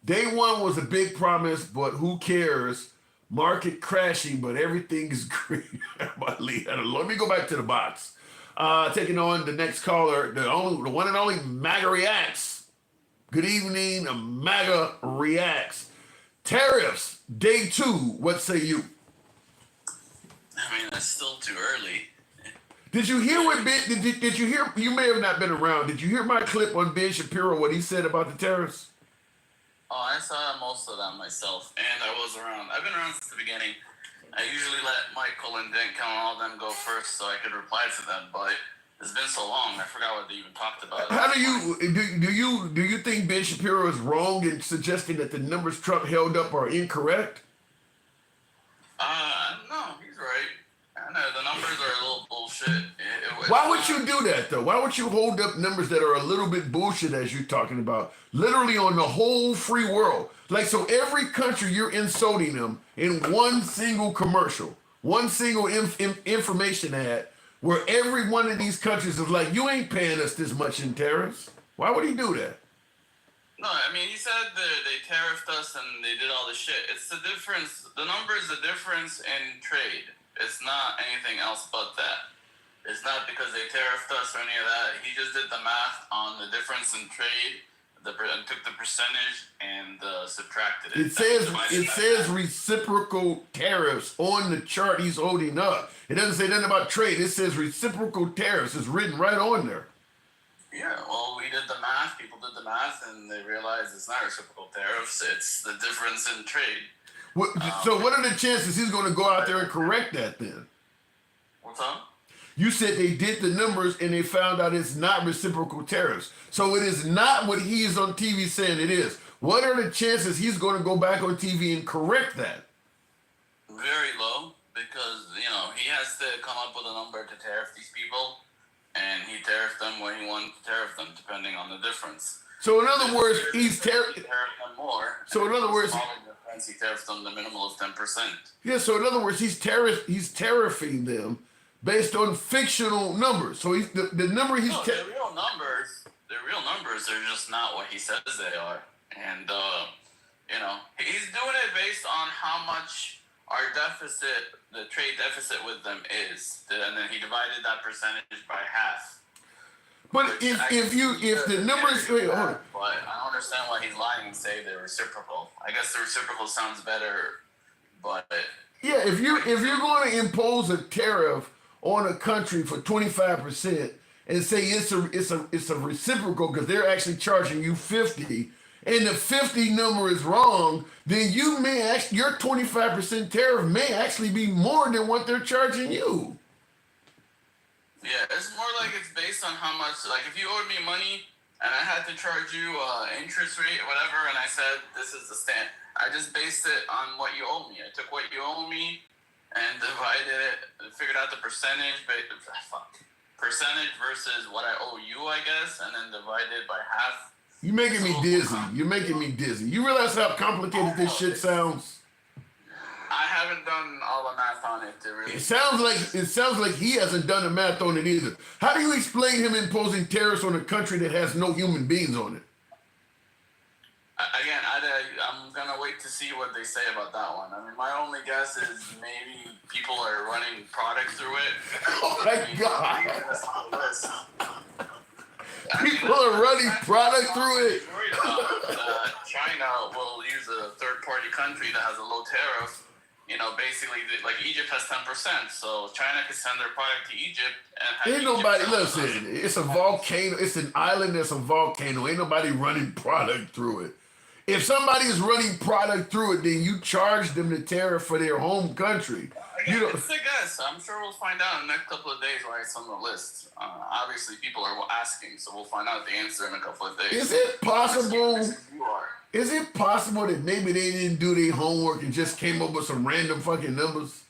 Day one was a big promise, but who cares? Market crashing, but everything is great. Let me go back to the box. Taking on the next caller, the one and only MAGA Reacts. Good evening, MAGA Reacts. Tariffs, day 2. What say you? I mean, it's still too early. Did you hear what Ben? Did you hear? You may have not been around. Did you hear my clip on Ben Shapiro? What he said about the tariffs? Oh, I saw most of that myself, and I was around. I've been around since the beginning. I usually let Michael and Dink and all them go first so I could reply to them, but it's been so long, I forgot what they even talked about. How do you think Ben Shapiro is wrong in suggesting that the numbers Trump held up are incorrect? No, he's right. I know the numbers are a little bullshit. Why would you do that though? Why would you hold up numbers that are a little bit bullshit as you're talking about? Literally on the whole free world. Like, so every country you're insulting them in one single commercial, one single information ad, where every one of these countries is like, you ain't paying us this much in tariffs. Why would he do that? No, I mean, he said they tariffed us and they did all this shit. It's the difference. The number is the difference in trade. It's not anything else but that. It's not because they tariffed us or any of that. He just did the math on the difference in trade, and took the percentage and subtracted it. It says reciprocal tariffs on the chart he's holding up. It doesn't say nothing about trade. It says reciprocal tariffs. It's written right on there. Yeah, well, we did the math. People did the math, and they realized it's not reciprocal tariffs. It's the difference in trade. So what are the chances he's going to go out there and correct that then? What's up? You said they did the numbers and they found out it's not reciprocal tariffs. So it is not what he is on TV saying it is. What are the chances he's going to go back on TV and correct that? Very low, because, he has to come up with a number to tariff these people, and he tariffed them when he wanted to tariff them, depending on the difference. So in other words, he's tariffed them more. So in other words, he tariffed them the minimum of 10%. Yeah, so in other words, he's tariffing them based on fictional numbers. So the number he's the real numbers are just not what he says they are. And he's doing it based on how much our deficit, the trade deficit with them is. And then he divided that percentage by half. But if the numbers, wait, hold on. But I don't understand why he's lying and say they're reciprocal. I guess the reciprocal sounds better, but yeah, if you're going to impose a tariff on a country for 25% and say it's a reciprocal because they're actually charging you 50, and the 50 number is wrong, then your 25% tariff may actually be more than what they're charging you. Yeah, it's more like it's based on how much, like if you owed me money and I had to charge you interest rate or whatever, and I said, this is the stand. I just based it on what you owe me. I took what you owe me and divided it, figured out the percentage versus what I owe you, I guess, and then divided by half. You're making me dizzy. You're making me dizzy. You realize how complicated this shit sounds? I haven't done all the math on it to really. It sounds like he hasn't done the math on it either. How do you explain him imposing tariffs on a country that has no human beings on it? Again, I'm gonna wait to see what they say about that one. I mean, my only guess is maybe people are running product through it. Oh my God! People are running product through it. China will use a third-party country that has a low tariff. Basically, like Egypt has 10%, so China could send their product to Egypt and ain't nobody, listen, it's a volcano, it's an island that's a volcano. Ain't nobody running product through it. If somebody is running product through it, then you charge them the tariff for their home country. It's a guess. I'm sure we'll find out in the next couple of days why it's on the list. Obviously, people are asking, so we'll find out the answer in a couple of days. Is it possible? Is it possible that maybe they didn't do their homework and just came up with some random fucking numbers?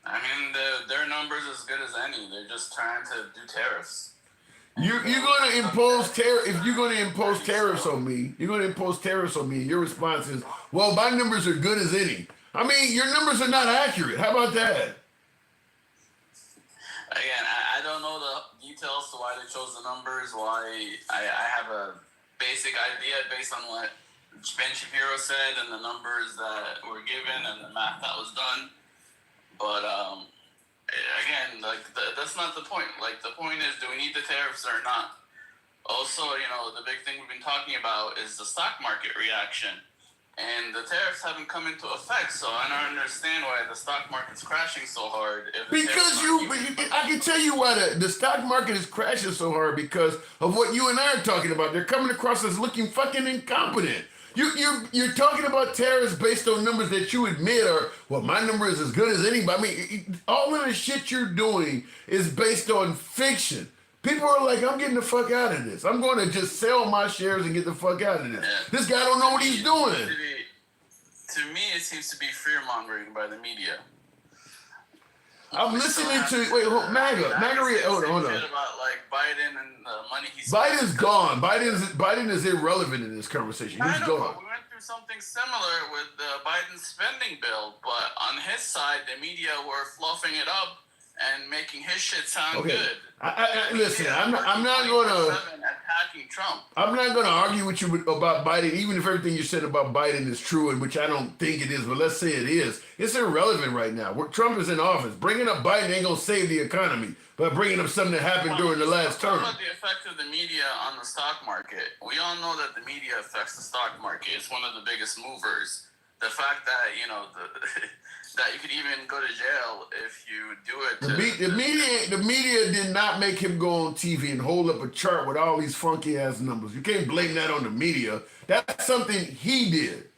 I mean, their numbers as good as any. They're just trying to do tariffs. You're going to impose tariff. If you're going to impose tariffs on me, your response is, well, my numbers are good as any. I mean, your numbers are not accurate. How about that? Again, I don't know the details to why they chose the numbers, why I have a basic idea based on what Ben Shapiro said and the numbers that were given and the math that was done. But again, that's not the point. Like, the point is, do we need the tariffs or not? Also, the big thing we've been talking about is the stock market reaction. And the tariffs haven't come into effect, so I don't understand why the stock market's crashing so hard. Because I can tell you why the stock market is crashing so hard because of what you and I are talking about. They're coming across as looking fucking incompetent. You're talking about tariffs based on numbers that you admit are, well, my number is as good as anybody. I mean, all of the shit you're doing is based on fiction. People are like, I'm getting the fuck out of this. I'm going to just sell my shares and get the fuck out of this. Yeah. This guy don't know what he's doing. To me, it seems to be fear-mongering by the media. I'm listening to, wait, MAGA, hold on. About like Biden and the money he's Biden's gone. Biden is irrelevant in this conversation. He's gone. We went through something similar with the Biden spending bill, but on his side, the media were fluffing it up and making his shit sound good. Listen, I'm not gonna attacking Trump. I'm not gonna argue with you about Biden, even if everything you said about Biden is true, and which I don't think it is. But let's say it is. It's irrelevant right now. Trump is in office. Bringing up Biden ain't gonna save the economy. But bringing up something that happened during the last term. What about the effect of the media on the stock market? We all know that the media affects the stock market. It's one of the biggest movers. The fact that that you could even go to jail if you do it. The media did not make him go on TV and hold up a chart with all these funky ass numbers. You can't blame that on the media. That's something he did.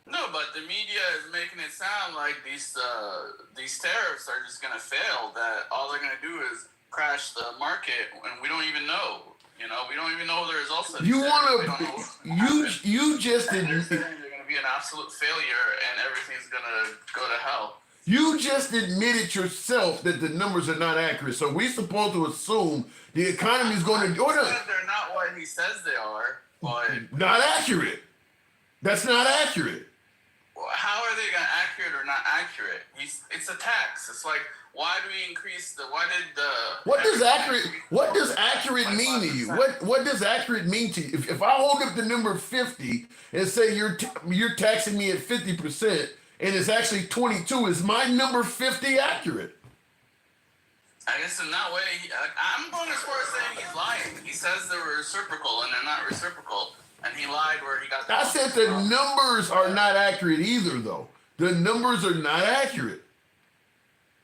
No, but the media is making it sound like these tariffs are just gonna fail. That all they're gonna do is crash the market, and we don't even know. We don't even know the results of You just admitted they're gonna be an absolute failure, and everything's gonna go to hell. You just admitted yourself that the numbers are not accurate. So we're supposed to assume the economy is going to. They're not what he says they are, but not accurate. That's not accurate. How are they gonna accurate or not accurate? It's a tax. It's like, why do we increase the? Why did the? What does accurate mean to you? What does accurate mean to you? If I hold up the number 50 and say you're taxing me at 50% and it's actually 22, is my number 50 accurate? I guess in that way, I'm going as far as saying he's lying. He says they're reciprocal and they're not reciprocal. And he lied where he got. I said the numbers are not accurate either, though. The numbers are not accurate.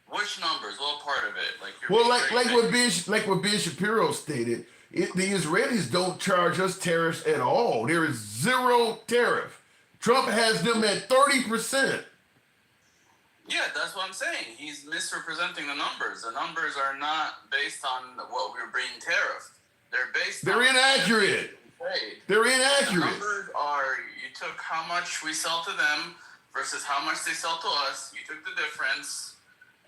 Which numbers? What part of it? Like what Ben Shapiro stated, the Israelis don't charge us tariffs at all. There is zero tariff. Trump has them at 30%. Yeah, that's what I'm saying. He's misrepresenting the numbers. The numbers are not based on what we're being tariffed. They're inaccurate. They're inaccurate. The numbers are, you took how much we sell to them versus how much they sell to us. You took the difference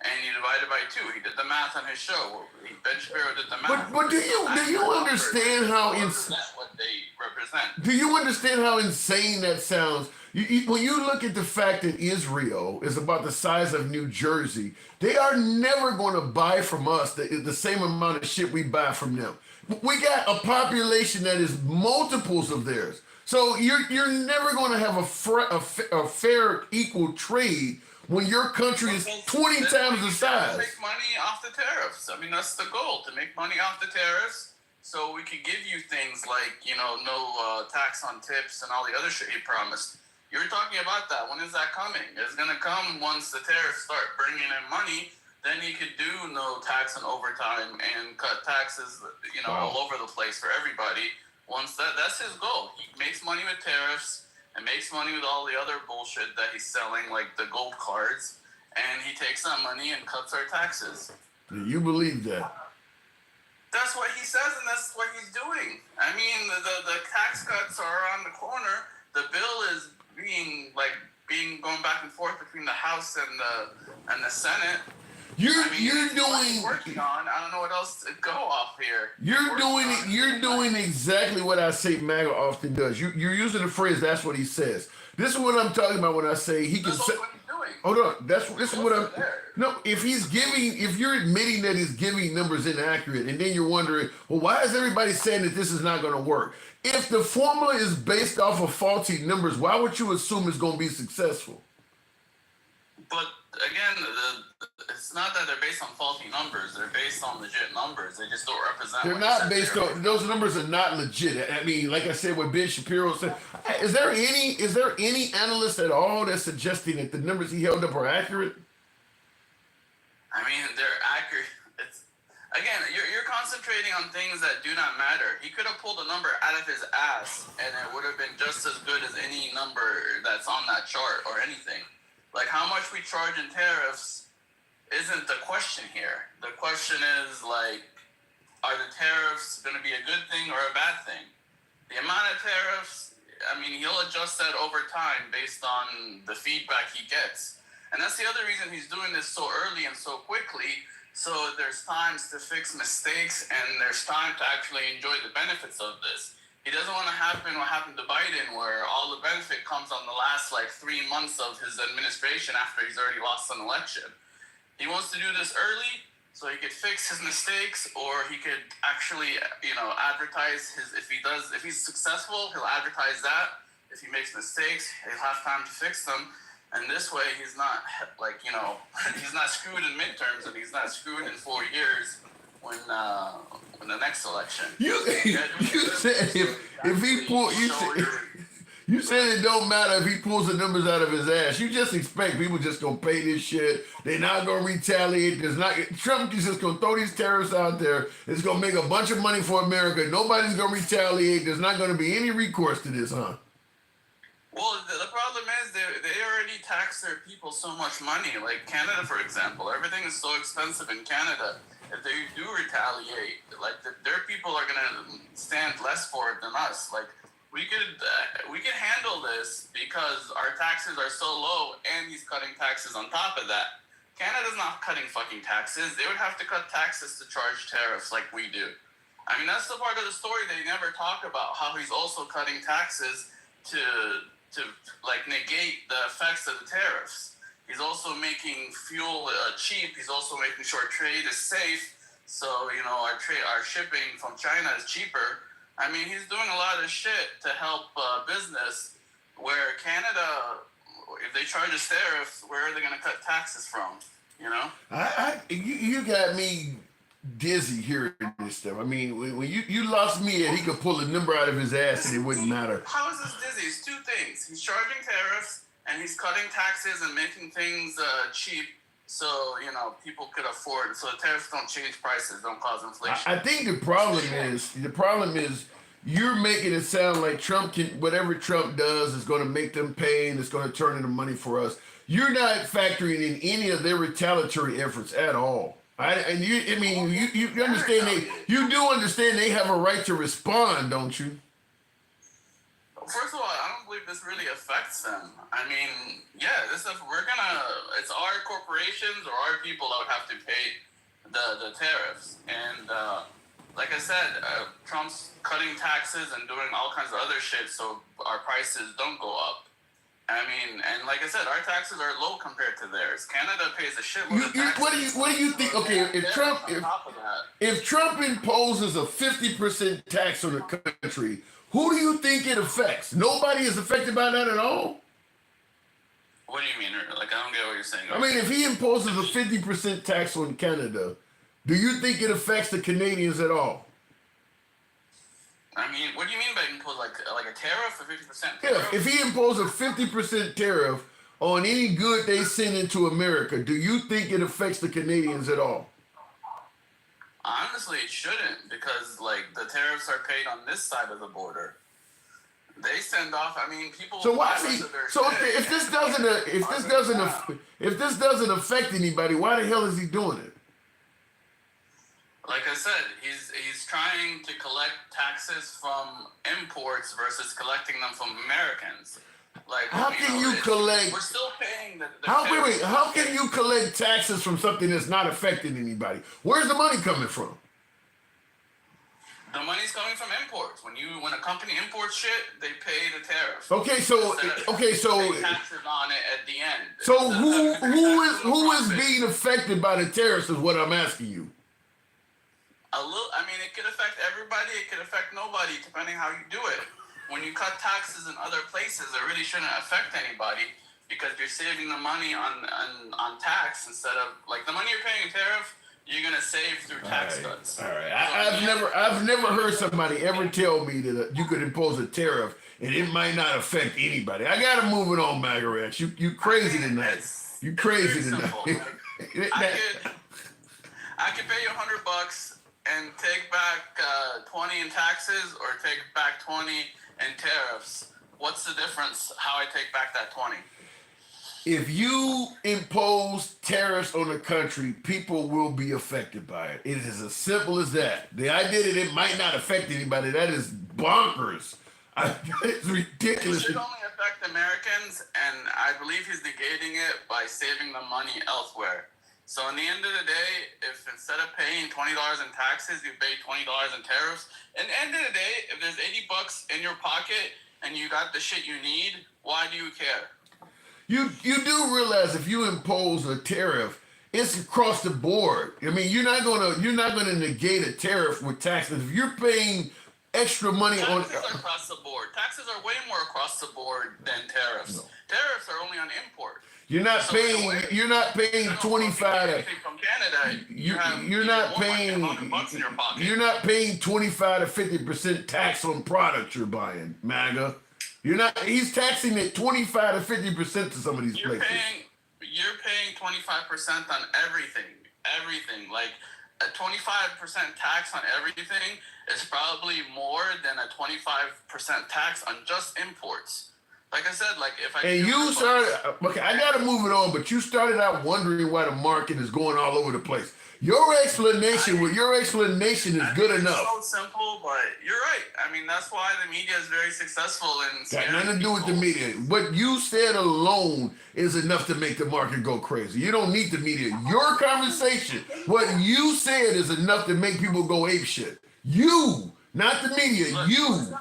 and you divided by 2. He did the math on his show. Ben Shapiro did the math. But do you understand how what they represent? Do you understand how insane that sounds? When you look at the fact that Israel is about the size of New Jersey, they are never going to buy from us the same amount of shit we buy from them. We got a population that is multiples of theirs. So you're never going to have a fair, equal trade when your country is 20 times the size. Make money off the tariffs. I mean, that's the goal, to make money off the tariffs so we could give you things like, no tax on tips and all the other shit he promised. You're talking about that. When is that coming? It's going to come once the tariffs start bringing in money. Then he could do no tax on overtime and cut taxes, all over the place for everybody. Once that's his goal. He makes money with tariffs and makes money with all the other bullshit that he's selling, like the gold cards, and he takes that money and cuts our taxes. You believe that? That's what he says, and that's what he's doing. I mean, the tax cuts are on the corner. The bill is being going back and forth between the House and the Senate. You're working on. I don't know what else to go off here. You're doing exactly what I say MAGA often does. You're using the phrase "that's what he says." This is what I'm talking about when I say he can say. What he's doing. Hold on. This is what I'm. No, if you're admitting that he's giving numbers inaccurate, and then you're wondering, well, why is everybody saying that this is not going to work? If the formula is based off of faulty numbers, why would you assume it's going to be successful? But again, it's not that they're based on faulty numbers. They're based on legit numbers. They just don't represent. They're not based on those numbers are not legit. I mean, like I said, what Ben Shapiro said. Is there any analyst at all that's suggesting that the numbers he held up are accurate? I mean, they're accurate. It's again, you're concentrating on things that do not matter. He could have pulled a number out of his ass, and it would have been just as good as any number that's on that chart or anything. Like how much we charge in tariffs isn't the question here. The question is like, are the tariffs going to be a good thing or a bad thing? The amount of tariffs, I mean, he'll adjust that over time based on the feedback he gets. And that's the other reason he's doing this so early and so quickly. So there's times to fix mistakes and there's time to actually enjoy the benefits of this. He doesn't want to happen what happened to Biden, where all the benefit comes on the last like 3 months of his administration after he's already lost an election. He wants to do this early so he could fix his mistakes, or he could actually, advertise if he's successful, he'll advertise that. If he makes mistakes, he'll have time to fix them. And this way, he's not he's not screwed in midterms, and he's not screwed in 4 years when the next election. You said if he pull you said it don't matter if he pulls the numbers out of his ass. You just expect people just gonna pay this shit. They're not gonna retaliate. Trump is just gonna throw these tariffs out there. It's gonna make a bunch of money for America. Nobody's gonna retaliate. There's not gonna be any recourse to this, huh? Well, the problem is they already tax their people so much money. Like Canada, for example, everything is so expensive in Canada. If they do retaliate, like their people are gonna stand less for it than us. Like we could handle this because our taxes are so low, and he's cutting taxes on top of that. Canada's not cutting fucking taxes. They would have to cut taxes to charge tariffs like we do. I mean, that's the part of the story they never talk about. How he's also cutting taxes to like negate the effects of the tariffs. He's also making fuel cheap. He's also making sure trade is safe. So, our shipping from China is cheaper. I mean, he's doing a lot of shit to help business, where Canada, if they charge us tariffs, where are they going to cut taxes from? You got me dizzy hearing this stuff. I mean, when you lost me at he could pull a number out of his ass and it wouldn't matter. How is this dizzy? It's two things. He's charging tariffs and he's cutting taxes and making things cheap, so people could afford it. So the tariffs don't change prices, don't cause inflation. I think the problem is you're making it sound like whatever Trump does is going to make them pay and it's going to turn into money for us. You're not factoring in any of their retaliatory efforts at all. You understand you do understand they have a right to respond, don't you? First of all, I don't believe this really affects them. I mean, this stuff it's our corporations or our people that would have to pay the tariffs. And like I said, Trump's cutting taxes and doing all kinds of other shit so our prices don't go up. I mean, and like I said, our taxes are low compared to theirs. Canada pays a shitload of taxes. What do you think? Okay, if Trump imposes a 50% tax on the country, who do you think it affects? Nobody is affected by that at all? What do you mean? Like, I don't get what you're saying. I mean, if he imposes a 50% tax on Canada, do you think it affects the Canadians at all? I mean, what do you mean by impose like a tariff or 50% tariff? Yeah, if he imposed a 50% tariff on any good they send into America, do you think it affects the Canadians at all? Honestly, it shouldn't, because like the tariffs are paid on this side of the border. They send off. I mean, people. So why? If this doesn't affect anybody, why the hell is he doing it? Like I said, he's trying to collect taxes from imports versus collecting them from Americans. Like, how can you collect? We're still paying the How can you collect taxes from something that's not affecting anybody? Where's the money coming from? The money's coming from imports. When a company imports shit, they pay the tariff. Okay, so they taxes on it at the end. So who is being affected by the tariffs is what I'm asking you. I mean, it could affect everybody. It could affect nobody, depending how you do it. When you cut taxes in other places, it really shouldn't affect anybody. because you're saving the money on tax instead of like the money you're paying in tariff. You're gonna save through tax cuts. All right. I've never heard somebody ever tell me that you could impose a tariff and it might not affect anybody. I gotta move it on, Magarex. You crazy tonight. You crazy tonight. I could pay you $100 and take back 20 in taxes, or take back 20 in tariffs. What's the difference? How I take back that 20? If you impose tariffs on a country, people will be affected by it. It is as simple as that. The idea that it might not affect anybody, that is bonkers. It's ridiculous. It should only affect Americans, and I believe he's negating it by saving the money elsewhere. So in the end of the day, if instead of paying $20 in taxes, you pay $20 in tariffs, at the end of the day, if there's $80 in your pocket and you got the shit you need, why do you care? You do realize if you impose a tariff, it's across the board. I mean, you're not gonna negate a tariff with taxes. If you're paying extra money taxes are across the board. Taxes are way more across the board than tariffs. No. Tariffs are only on import. You're not paying 25 from Canada. You're not paying $100 in your pocket. You're not paying 25 to 50% tax on products you're buying, MAGA. You're not. He's taxing it 25 to 50% to some of these places. You're paying 25% on everything. Everything. Like a 25% tax on everything is probably more than a 25% tax on just imports. Like I said, like if I and you started. Okay, I got to move it on. But you started out wondering why the market is going all over the place. Your explanation is good enough. It's so simple, but you're right. I mean, that's why the media is very successful in got nothing to do with the media. What you said alone is enough to make the market go crazy. You don't need the media. Your conversation, what you said is enough to make people go apeshit. You, not the media. Look, you.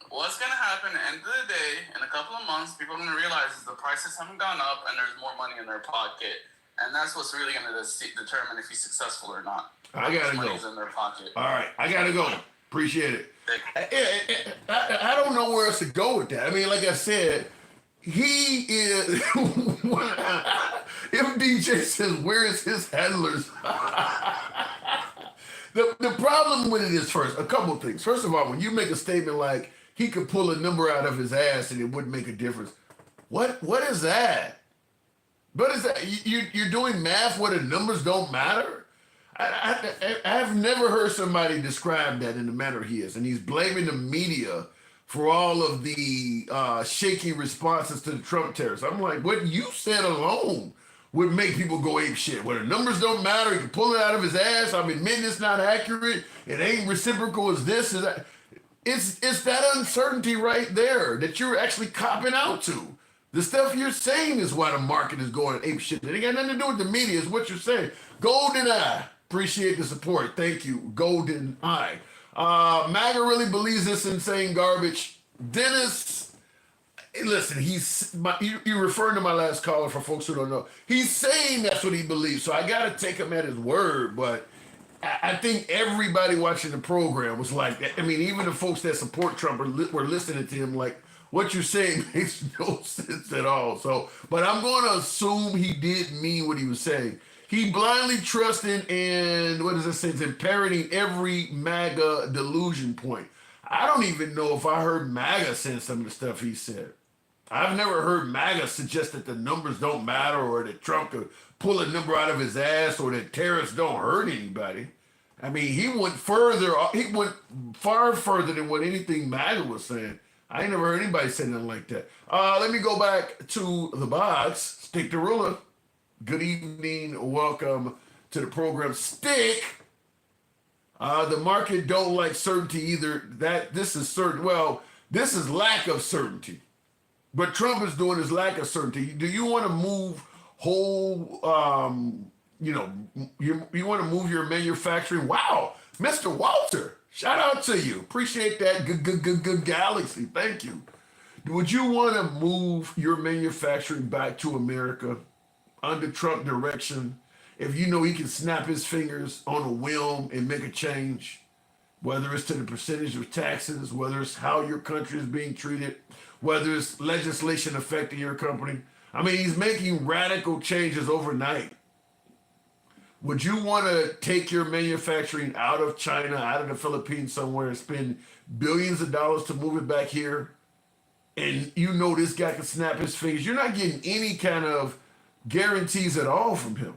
What's gonna happen at the end of the day, in a couple of months, people are gonna realize the prices haven't gone up and there's more money in their pocket. And that's what's really going to determine if he's successful or not. I gotta go. In their pocket. All right, I gotta go. Appreciate it. I don't know where else to go with that. I mean, like I said, he is. MDJ says, "Where is his handlers?" The problem with it is a couple of things. First of all, when you make a statement like he could pull a number out of his ass and it wouldn't make a difference, what is that? But is that you're doing math where the numbers don't matter? I've never heard somebody describe that in the manner he is, and he's blaming the media for all of the shaky responses to the Trump tariffs. I'm like, what you said alone would make people go ape shit. Where the numbers don't matter, he can pull it out of his ass. I'm admitting it's not accurate. It ain't reciprocal as this, as that. It's that uncertainty right there that you're actually copping out to. The stuff you're saying is why the market is going ape shit. It ain't got nothing to do with the media. It's what you're saying. Golden Eye. Appreciate the support. Thank you. Golden Eye. MAGA really believes this insane garbage. Dennis, listen, you're referring to my last caller for folks who don't know. He's saying that's what he believes. So I got to take him at his word. But I think everybody watching the program was like that. I mean, even the folks that support Trump were listening to him like, what you're saying makes no sense at all. So, but I'm going to assume he did mean what he was saying. He blindly trusted in, what does it say, in parroting every MAGA delusion point. I don't even know if I heard MAGA saying some of the stuff he said. I've never heard MAGA suggest that the numbers don't matter or that Trump could pull a number out of his ass or that tariffs don't hurt anybody. I mean, he went far further than what anything MAGA was saying. I ain't never heard anybody say nothing like that. Let me go back to the box. Stick the ruler. Good evening. Welcome to the program. Stick. The market don't like certainty either. This is certain. Well, this is lack of certainty. What Trump is doing is lack of certainty. Do you want to move whole? You want to move your manufacturing? Wow, Mr. Walter. Shout out to you. Appreciate that. Good galaxy. Thank you. Would you want to move your manufacturing back to America under Trump direction if you know he can snap his fingers on a whim and make a change? Whether it's to the percentage of taxes, whether it's how your country is being treated, whether it's legislation affecting your company. I mean, he's making radical changes overnight. Would you want to take your manufacturing out of China, out of the Philippines somewhere, and spend billions of dollars to move it back here? And you know this guy can snap his fingers. You're not getting any kind of guarantees at all from him.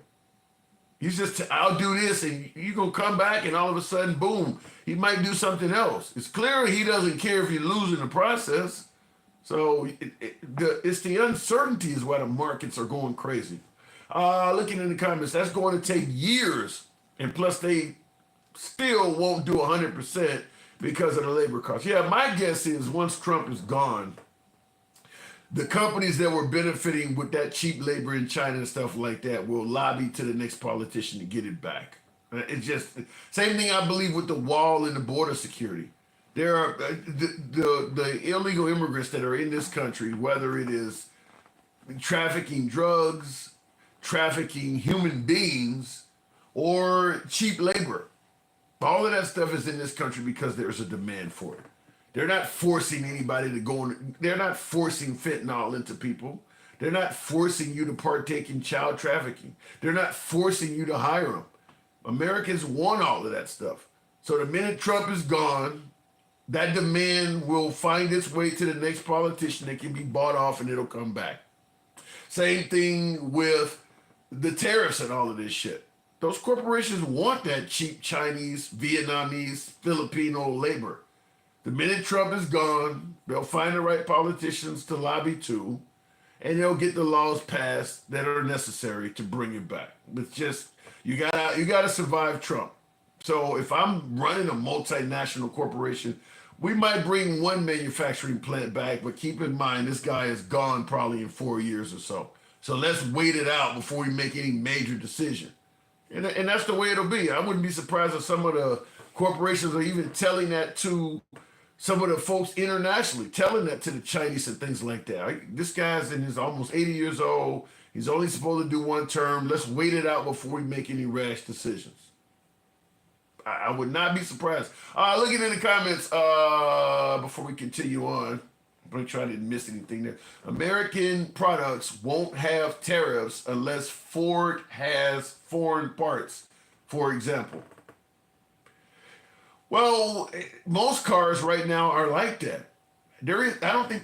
He's just, I'll do this, and you're going to come back, and all of a sudden, boom, he might do something else. It's clear he doesn't care if you lose in the process. So it's the uncertainty is why the markets are going crazy. Looking in the comments, that's going to take years, and plus they still won't do 100% because of the labor costs. Yeah, my guess is once Trump is gone, the companies that were benefiting with that cheap labor in China and stuff like that will lobby to the next politician to get it back. It's just same thing I believe with the wall and the border security. There are the illegal immigrants that are in this country, whether it is trafficking drugs, trafficking human beings, or cheap labor. All of that stuff is in this country because there's a demand for it. They're not forcing anybody to go in. They're not forcing fentanyl into people. They're not forcing you to partake in child trafficking. They're not forcing you to hire them. Americans want all of that stuff. So the minute Trump is gone, that demand will find its way to the next politician that can be bought off and it'll come back. Same thing with the tariffs and all of this shit. Those corporations want that cheap Chinese, Vietnamese, Filipino labor. The minute Trump is gone, they'll find the right politicians to lobby to, and they'll get the laws passed that are necessary to bring it back. It's just you gotta survive Trump. So if I'm running a multinational corporation, we might bring one manufacturing plant back, but keep in mind this guy is gone probably in 4 years or so. So let's wait it out before we make any major decision. And that's the way it'll be. I wouldn't be surprised if some of the corporations are even telling that to some of the folks internationally, telling that to the Chinese and things like that. This guy's in his almost 80 years old. He's only supposed to do one term. Let's wait it out before we make any rash decisions. I would not be surprised. Looking in the comments before we continue on. I'm going to try to miss anything there. American products won't have tariffs unless Ford has foreign parts, for example. Well, most cars right now are like that.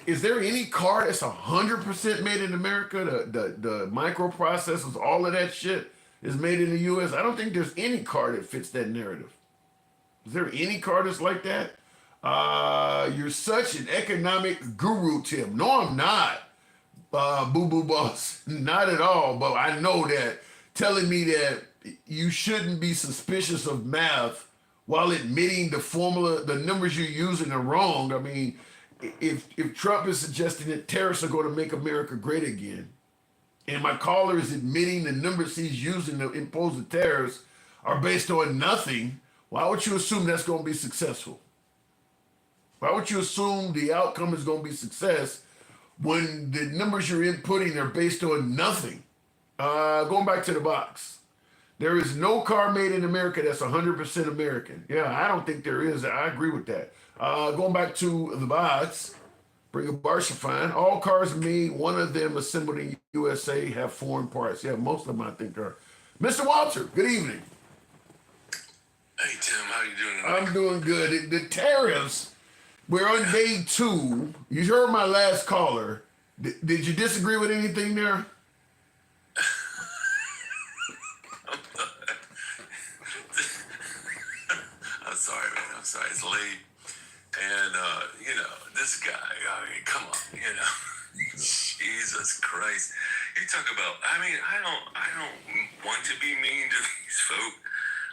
Is there any car that's 100% made in America? The microprocessors, all of that shit is made in the U.S. I don't think there's any car that fits that narrative. Is there any car that's like that? You're such an economic guru, Tim. No, I'm not. Boo Boo Boss, not at all. But I know that telling me that you shouldn't be suspicious of math while admitting the numbers you're using are wrong. I mean, if Trump is suggesting that tariffs are going to make America great again, and my caller is admitting the numbers he's using to impose the tariffs are based on nothing, why would you assume that's going to be successful? Why would you assume the outcome is going to be success when the numbers you're inputting are based on nothing? Going back to the box. There is no car made in America that's 100% American. Yeah, I don't think there is. I agree with that. Going back to the box, bring a Barshafine. All cars made, one of them assembled in USA, have foreign parts. Yeah, most of them I think are. Mr. Walter, good evening. Hey, Tim, how you doing tonight? I'm doing good. The tariffs, we're on day 2. You heard my last caller. Did you disagree with anything there? I'm sorry, man. I'm sorry. It's late. And, this guy, I mean, come on, Jesus Christ. You talk about, I don't want to be mean to these folk,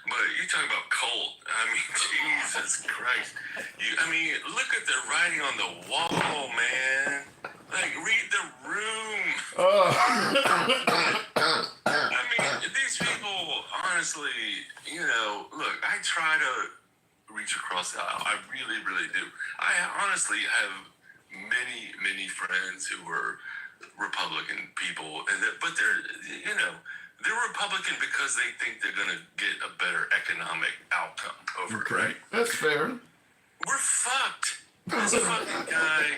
but you talk about cult. I mean, Jesus Christ. Look at the writing on the wall, man. Like, read the room. These people, honestly, look, I try to reach across the aisle. I really, really do. I honestly have many, many friends who are Republican people, but they're Republican because they think they're going to get a better economic outcome over it, right? That's fair. We're fucked. This fucking guy.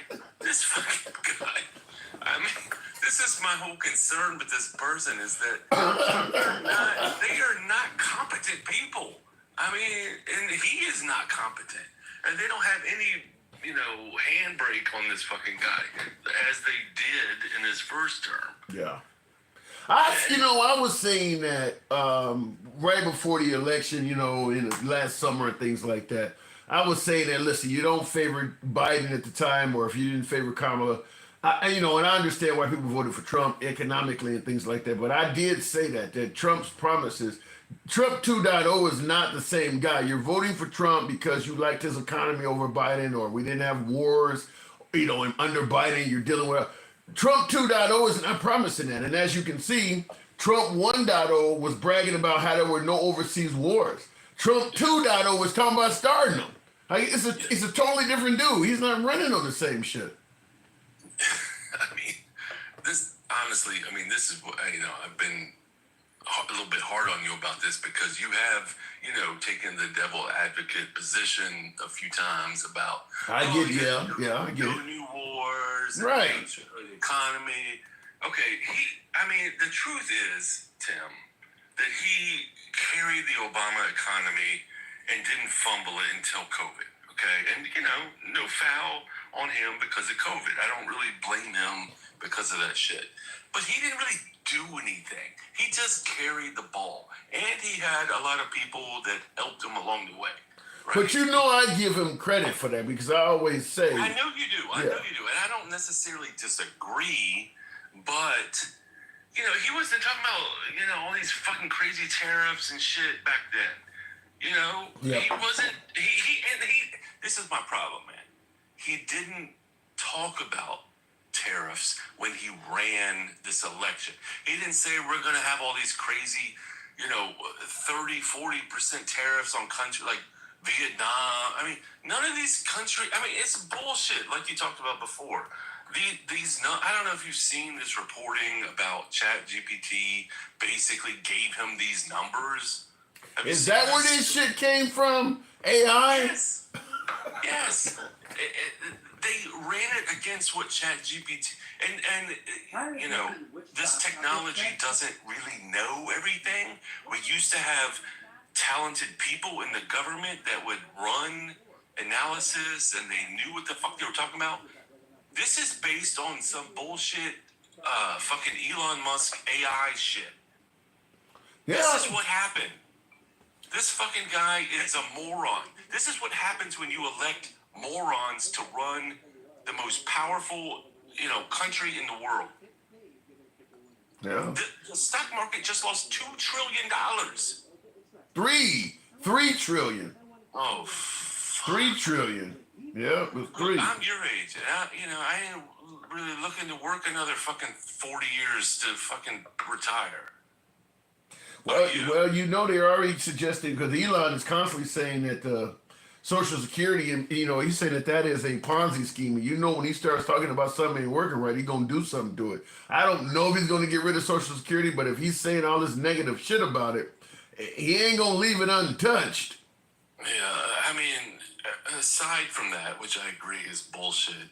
I mean, this is my whole concern with this person is that they are not competent people. I mean, and he is not competent, and they don't have any, handbrake on this fucking guy as they did in his first term. Yeah. I was saying that right before the election, in the last summer and things like that. I was saying that, listen, you don't favor Biden at the time, or if you didn't favor Kamala, and I understand why people voted for Trump economically and things like that. But I did say that Trump's promises, Trump 2.0 is not the same guy. You're voting for Trump because you liked his economy over Biden, or we didn't have wars, and under Biden you're dealing with. Trump 2.0 is not promising that. And as you can see, Trump 1.0 was bragging about how there were no overseas wars. Trump 2.0 was talking about starting them. It's a totally different dude. He's not running on the same shit. This is what, I've been a little bit hard on you about this because you have, taken the devil advocate position a few times about. I get it. No new wars. Right. The economy. Okay. The truth is, Tim, that he carried the Obama economy and didn't fumble it until COVID. Okay. And, no foul on him because of COVID. I don't really blame him because of that shit. But he didn't really do anything. He just carried the ball. And he had a lot of people that helped him along the way. Right? But I give him credit for that because I always say. I know you do. I know you do. And I don't necessarily disagree. But, he wasn't talking about, all these fucking crazy tariffs and shit back then. He wasn't. This is my problem, man. He didn't talk about tariffs when he ran this election. He didn't say we're going to have all these crazy, 30-40% tariffs on countries like Vietnam. None of these countries. It's bullshit like you talked about before. I don't know if you've seen this reporting about ChatGPT basically gave him these numbers. Is that where this shit came from? AI? Yes. They ran it against what ChatGPT and this technology doesn't really know everything. We used to have talented people in the government that would run analysis and they knew what the fuck they were talking about. This is based on some bullshit fucking Elon Musk AI shit. Yeah. This is what happened. This fucking guy is a moron. This is what happens when you elect morons to run the most powerful, country in the world. Yeah. The stock market just lost $2 trillion. 3 trillion. Oh, fuck. 3 trillion. Yeah, it was 3. I'm your age. I ain't really looking to work another fucking 40 years to fucking retire. Well, they're already suggesting, because Elon is constantly saying that Social Security, and he's saying that is a Ponzi scheme. And when he starts talking about something ain't working right, he's gonna do something to it. I don't know if he's gonna get rid of Social Security, but if he's saying all this negative shit about it, he ain't gonna leave it untouched. Yeah, aside from that, which I agree is bullshit.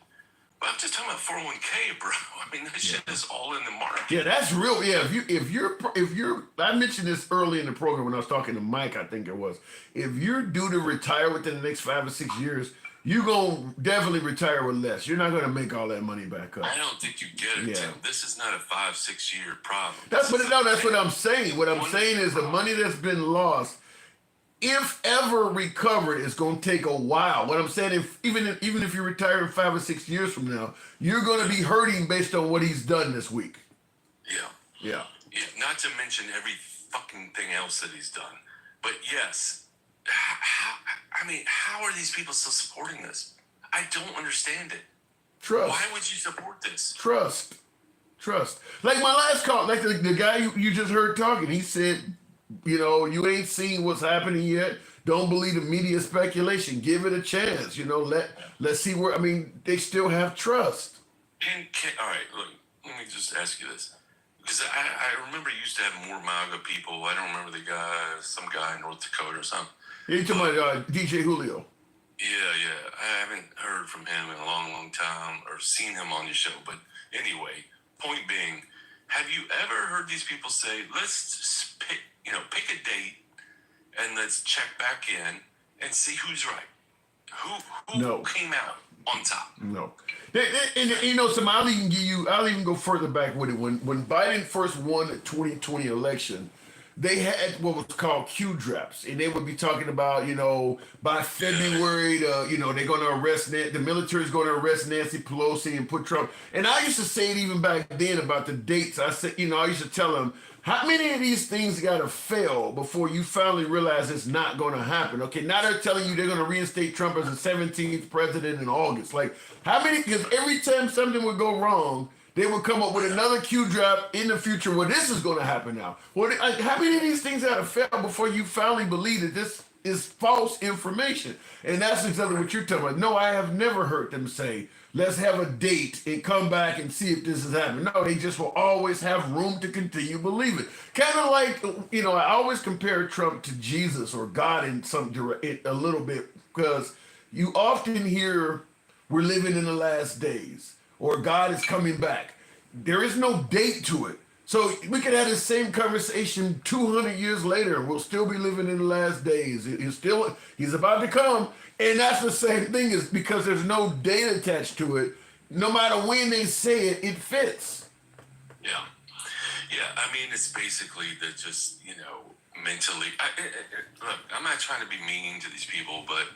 But I'm just talking about 401k, bro. That shit is all in the market. Yeah, that's real. Yeah, if you're, I mentioned this early in the program when I was talking to Mike, I think it was. If you're due to retire within the next 5 or 6 years, you're gonna definitely retire with less. You're not gonna make all that money back up. I don't think you get it, Tim. This is not a 5-6 year problem. That's what I'm saying. What I'm saying is the money that's been lost, if ever recovered, it's going to take a while. What I'm saying, even if you retire in 5 or 6 years from now, you're going to be hurting based on what he's done this week. Yeah. Not to mention every fucking thing else that he's done. But yes, how are these people still supporting this? I don't understand it. Trust. Why would you support this? Trust. Like my last call, like the guy you just heard talking, he said, you ain't seen what's happening yet. Don't believe the media speculation. Give it a chance. Let's see where. They still have trust. All right, look. Let me just ask you this, because I remember you used to have more MAGA people. I don't remember the guy, some guy in North Dakota or something. You're talking about DJ Julio. Yeah. I haven't heard from him in a long, long time or seen him on your show. But anyway, point being, have you ever heard these people say, let's pick a date and let's check back in and see who's right? Who No. came out on top? No. And you know, I'll even go further back with it. When Biden first won the 2020 election, they had what was called Q drops, and they would be talking about, by February, they're going to arrest the military's going to arrest Nancy Pelosi and put Trump. And I used to say it even back then about the dates. I said, I used to tell them, how many of these things got to fail before you finally realize it's not going to happen? Okay, now they're telling you they're going to reinstate Trump as the 17th president in August. Like, how many? Because every time something would go wrong, they would come up with another Q drop in the future where this is going to happen now. How many of these things got to fail before you finally believe that this is false information? And that's exactly what you're talking about. No, I have never heard them say, let's have a date and come back and see if this is happening. No, they just will always have room to continue believe it. Kind of like, I always compare Trump to Jesus or God in a little bit, because you often hear we're living in the last days or God is coming back. There is no date to it. So we could have the same conversation 200 years later and we'll still be living in the last days. He's about to come. And that's the same thing, is because there's no date attached to it. No matter when they say it, it fits. Yeah. I mean, it's basically that just, mentally. Look, I'm not trying to be mean to these people, but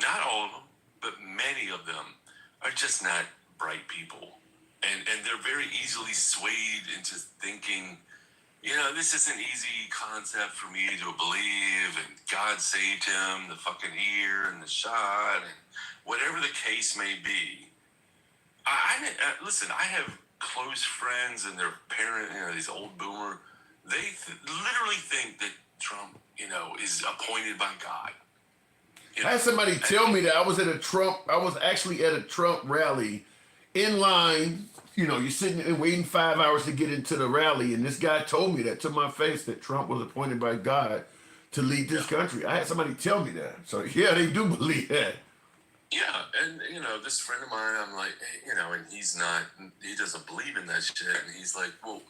not all of them, but many of them are just not bright people. And they're very easily swayed into thinking, this is an easy concept for me to believe, and God saved him, the fucking ear and the shot, and whatever the case may be. Listen, I have close friends and their parents, these old boomer, they literally think that Trump, is appointed by God. I had somebody tell me that I was actually at a Trump rally in line. You're sitting and waiting 5 hours to get into the rally, and this guy told me that to my face, that Trump was appointed by God to lead this country. I had somebody tell me that. So yeah, they do believe that. Yeah, and this friend of mine, I'm like, hey, and he doesn't believe in that shit, and he's like, well,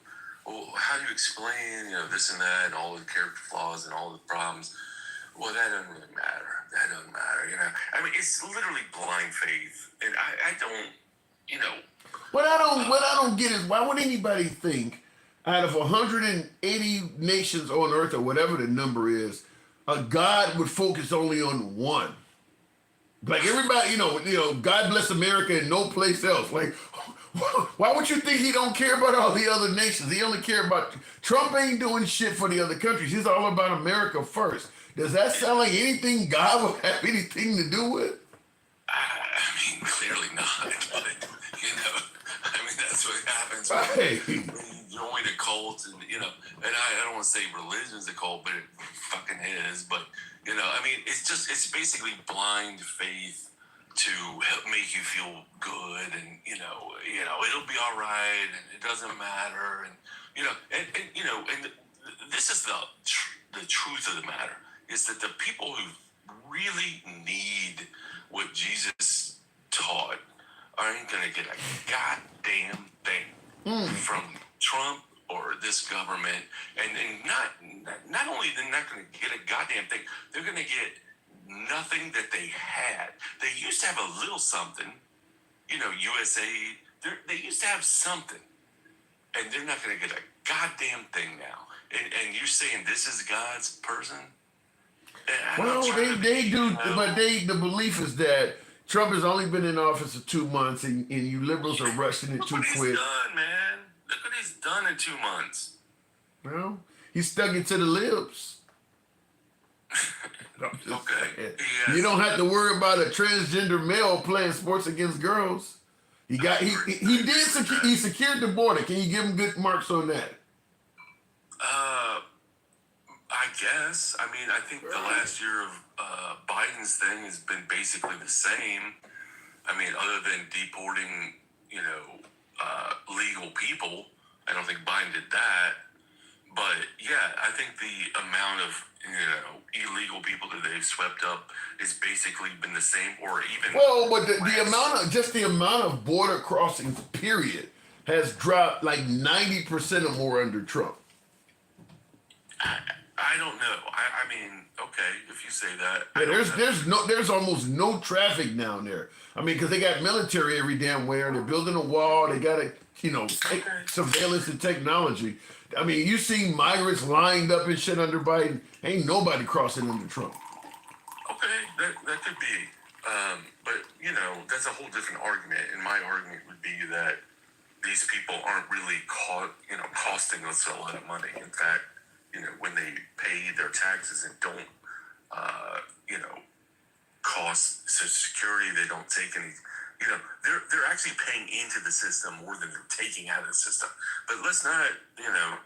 how do you explain, this and that, and all the character flaws and all the problems? Well, that doesn't really matter. I mean, it's literally blind faith, and I don't, What I don't get is, why would anybody think out of 180 nations on earth or whatever the number is, a God would focus only on one? Like everybody, God bless America and no place else. Like, why would you think he don't care about all the other nations? He only care about Trump. Ain't doing shit for the other countries. He's all about America first. Does that sound like anything God would have anything to do with? I mean, clearly not. But, that's what happens right. When you join a cult, and and I don't want to say religion's a cult, but it fucking is. But it's basically blind faith to help make you feel good, and it'll be all right, and it doesn't matter, and this is the truth of the matter, is that the people who really need what Jesus taught aren't going to get a goddamn thing from Trump or this government. And not only they're not going to get a goddamn thing, they're going to get nothing that they had. They used to have a little something, USAID. They used to have something. And they're not going to get a goddamn thing now. And you're saying this is God's person? Well, they do, but the belief is that Trump has only been in office for 2 months, and you liberals are rushing it too quick. Look what he's done, man. Look what he's done in 2 months. Well, he's stuck it to the libs. Okay. You don't have to worry about a transgender male playing sports against girls. He secured the border. Can you give him good marks on that? I guess. I mean, I think the last year of Biden's thing has been basically the same. I mean, other than deporting, legal people, I don't think Biden did that. But yeah, I think the amount of illegal people that they've swept up has basically been the same, or even Well, but the amount of border crossings, period, has dropped like 90% or more under Trump. I don't know. I mean, okay, if you say that. Yeah, there's almost no traffic down there. I mean, because they got military every damn where. They're building a wall. They got surveillance and technology. I mean, you see migrants lined up and shit under Biden. Ain't nobody crossing under Trump. Okay, that could be. But that's a whole different argument. And my argument would be that these people aren't really costing us a lot of money. In fact, when they pay their taxes and don't, cost Social Security, they don't take any. They're actually paying into the system more than they're taking out of the system. But let's not,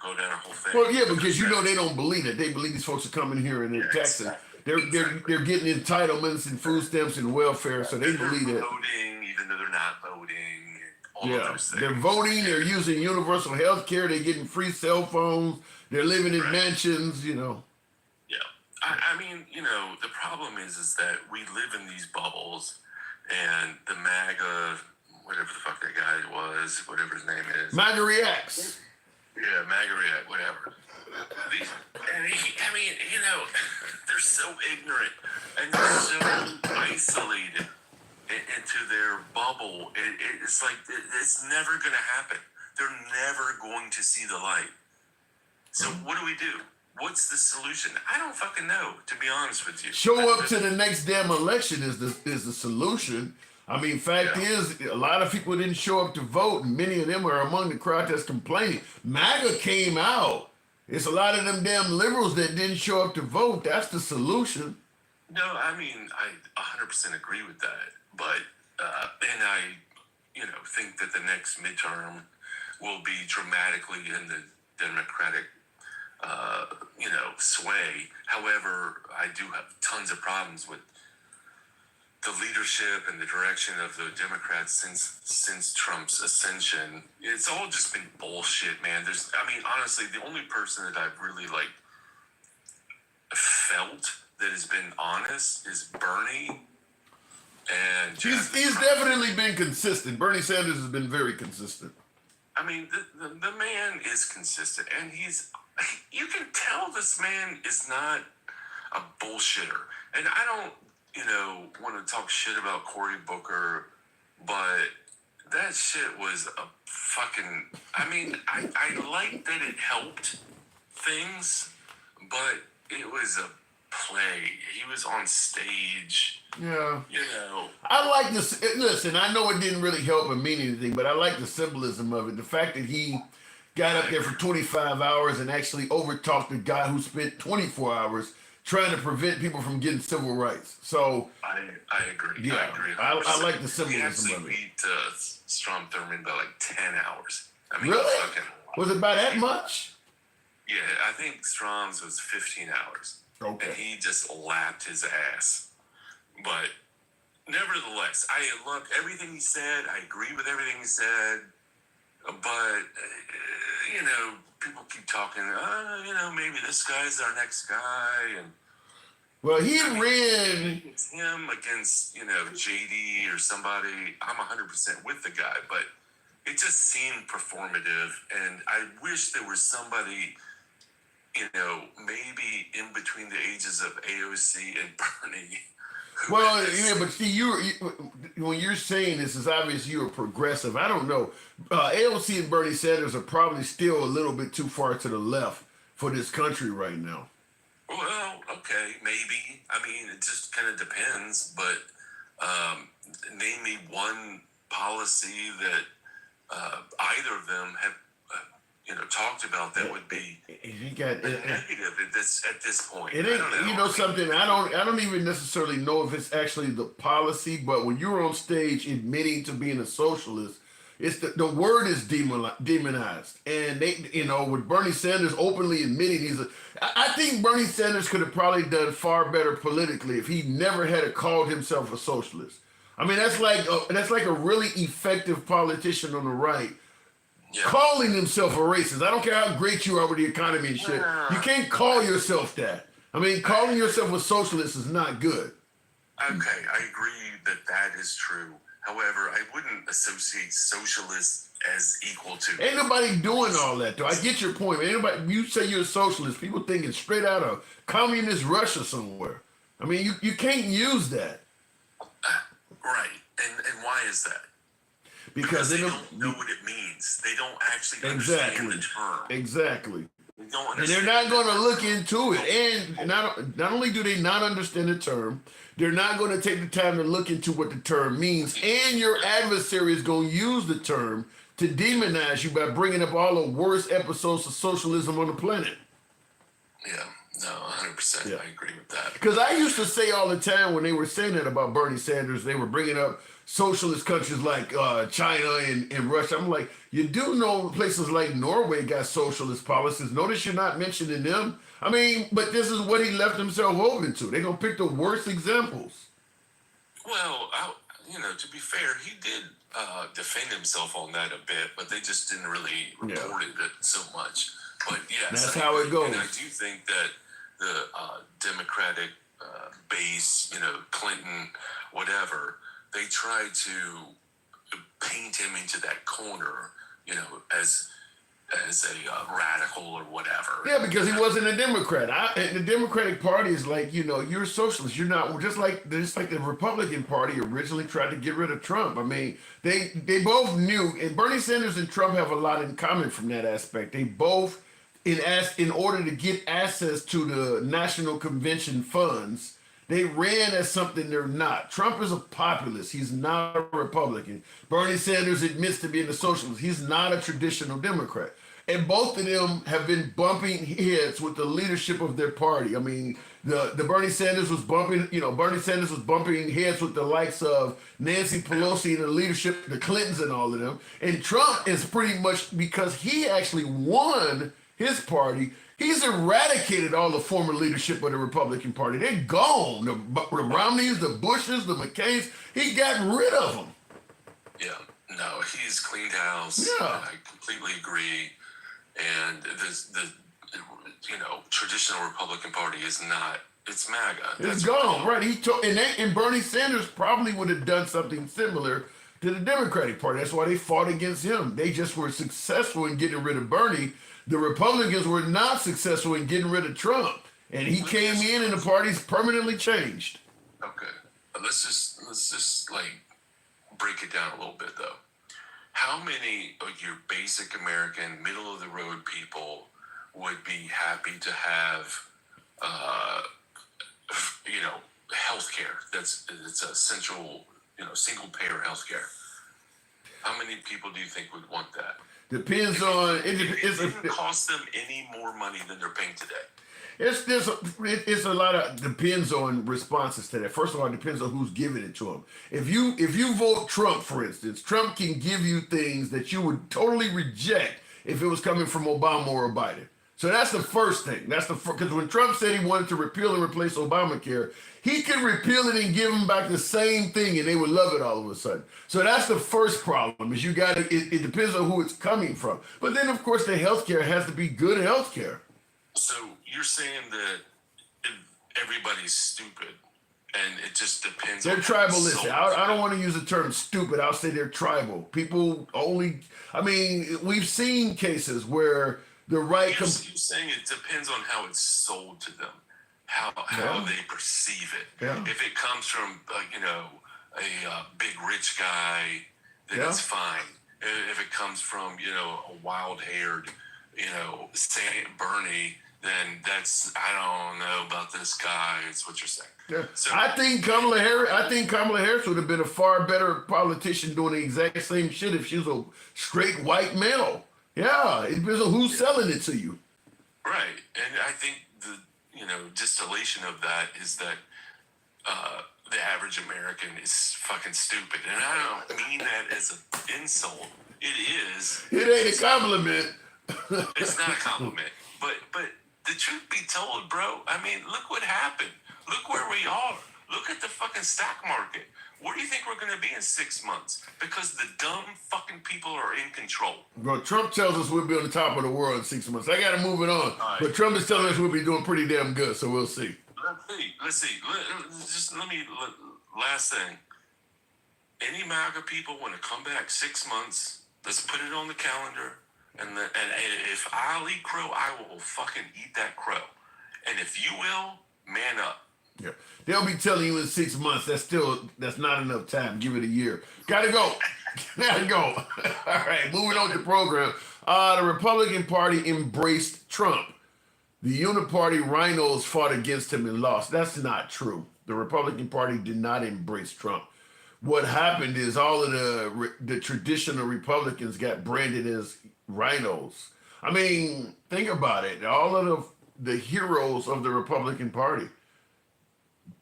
go down a whole thing. Well, yeah, because they don't believe it. They believe these folks are coming here and they're taxing. They're getting entitlements and food stamps and welfare, so they believe it. Voting, even though they're not voting. All of those things. They're voting. They're using universal health care. They're getting free cell phones. They're living in mansions. Yeah, I mean, the problem is that we live in these bubbles, and the MAGA, whatever the fuck that guy was, whatever his name is. MAGA reacts. Yeah, MAGA react, whatever. They're so ignorant and they're so isolated into their bubble. It's like it's never going to happen. They're never going to see the light. So what do? What's the solution? I don't fucking know, to be honest with you. Show up to the next damn election is the solution. I mean, fact is, a lot of people didn't show up to vote, and many of them are among the crowd that's complaining. MAGA came out. It's a lot of them damn liberals that didn't show up to vote. That's the solution. No, I mean, I 100% agree with that. But, and I, think that the next midterm will be dramatically in the Democratic sway. However, I do have tons of problems with the leadership and the direction of the Democrats since Trump's ascension. It's all just been bullshit, man. Honestly, the only person that I've really felt that has been honest is Bernie. And he's definitely been consistent. Bernie Sanders has been very consistent. I mean, the man is consistent, and you can tell this man is not a bullshitter. And I don't, want to talk shit about Cory Booker, but that shit was a fucking, I like that it helped things, but it was a play. He was on stage. Yeah. I like this. Listen, I know it didn't really help or mean anything, but I like the symbolism of it. The fact that he got up there for 25 hours and actually overtalked the guy who spent 24 hours trying to prevent people from getting civil rights. So I agree. Yeah, I like the symbolism of it. He actually beat Strom Thurmond by 10 hours. Really? Was it by that much? Yeah, I think Strom's was 15 hours. Okay. And he just lapped his ass. But nevertheless, I love everything he said. I agree with everything he said. But, people keep talking, maybe this guy's our next guy. And well, he ran. It's him against, JD or somebody. I'm 100% with the guy, but it just seemed performative. And I wish there was somebody, maybe in between the ages of AOC and Bernie. Well, yeah, but see, when you're saying this, it's obvious you're progressive. I don't know. AOC and Bernie Sanders are probably still a little bit too far to the left for this country right now. Well, okay, maybe. It just kind of depends. But name me one policy that either of them have, talked about that would be negative at this point. It ain't, something. I don't even necessarily know if it's actually the policy, but when you're on stage admitting to being a socialist, it's the word is demonized, and they, with Bernie Sanders openly admitting I think Bernie Sanders could have probably done far better politically if he never had called himself a socialist. That's like a really effective politician on the right calling himself a racist. I don't care how great you are with the economy and shit. You can't call yourself that. I mean, calling yourself a socialist is not good. Okay, I agree that is true. However, I wouldn't associate socialist as equal to. Ain't nobody doing all that, though. I get your point. Man. Anybody, you say you're a socialist, people thinking straight out of communist Russia somewhere. I mean, you can't use that. Right. And why is that? Because they don't know what it means. They don't actually understand the term. Exactly. They don't and they're not going to look into it. And not only do they not understand the term, they're not going to take the time to look into what the term means. And your adversary is going to use the term to demonize you by bringing up all the worst episodes of socialism on the planet. Yeah, no, 100%. Yeah. I agree with that. Because I used to say all the time when they were saying that about Bernie Sanders, they were bringing up socialist countries like China and Russia. I'm like, you do know places like Norway got socialist policies. Notice you're not mentioning them. I mean, but this is what he left himself open to. They're going to pick the worst examples. Well, to be fair, he did defend himself on that a bit, but they just didn't really report it so much. But yes, that's how it goes. And I do think that the Democratic base, Clinton, whatever, they tried to paint him into that corner, as a radical or whatever. Yeah, because he wasn't a Democrat. The Democratic Party is like, you're a socialist. You're not just like the Republican Party originally tried to get rid of Trump. I mean, they both knew, and Bernie Sanders and Trump have a lot in common from that aspect. They both, in order to get access to the National Convention funds, they ran as something they're not. Trump is a populist. He's not a Republican. Bernie Sanders admits to being a socialist. He's not a traditional Democrat. And both of them have been bumping heads with the leadership of their party. I mean, the Bernie Sanders was bumping heads with the likes of Nancy Pelosi and the leadership, the Clintons and all of them. And Trump is pretty much, because he actually won his party, he's eradicated all the former leadership of the Republican Party. They're gone. The Romneys, the Bushes, the McCains, he got rid of them. Yeah, no, he's cleaned house. Yeah. I completely agree. And the traditional Republican Party is not, it's MAGA. It's gone, right. And Bernie Sanders probably would have done something similar to the Democratic Party. That's why they fought against him. They just were successful in getting rid of Bernie. The Republicans were not successful in getting rid of Trump, and he came in, and the party's permanently changed. Okay, let's just like break it down a little bit though. How many of your basic American, middle of the road people would be happy to have, health care? It's a central, single payer health care. How many people do you think would want that? Depends on it doesn't cost them any more money than they're paying today. It's a lot of depends on responses to that. First of all, it depends on who's giving it to them. If you vote Trump, for instance, Trump can give you things that you would totally reject if it was coming from Obama or Biden. So that's the first thing. Because when Trump said he wanted to repeal and replace Obamacare, he could repeal it and give them back the same thing, and they would love it all of a sudden. So that's the first problem. Is it depends on who it's coming from. But then, of course, the healthcare has to be good healthcare. So you're saying that everybody's stupid, and it just depends. They're tribalistic. I don't want to use the term stupid. I'll say they're tribal. People only. I mean, we've seen cases where the right. You're saying it depends on how it's sold to them. How they perceive it. Yeah. If it comes from a big rich guy, then it's fine. If it comes from a wild-haired Saint Bernie, then I don't know about this guy. It's what you're saying. Yeah. So, I think Kamala Harris would have been a far better politician doing the exact same shit if she was a straight white male. Yeah, it depends on who's selling it to you. Right, and I think the distillation of that is that the average American is fucking stupid, and I don't mean that as an insult. It is. It ain't a compliment. It's not a compliment, but the truth be told, bro. I mean, look what happened. Look where we are. Look at the fucking stock market. Where do you think we're going to be in 6 months? Because the dumb fucking people are in control. Bro, Trump tells us we'll be on the top of the world in 6 months. I got to move it on. Right. But Trump is telling us we'll be doing pretty damn good, so we'll see. Let's see. Last thing. Any MAGA people want to come back 6 months, let's put it on the calendar. And if I'll eat crow, I will fucking eat that crow. And if you will, man up. Yeah, they'll be telling you in 6 months. That's not enough time. Give it a year. Gotta go. Gotta go. All right, moving on to the program. The Republican Party embraced Trump. The Uniparty rhinos fought against him and lost. That's not true. The Republican Party did not embrace Trump. What happened is all of the traditional Republicans got branded as rhinos. I mean, think about it. All of the heroes of the Republican Party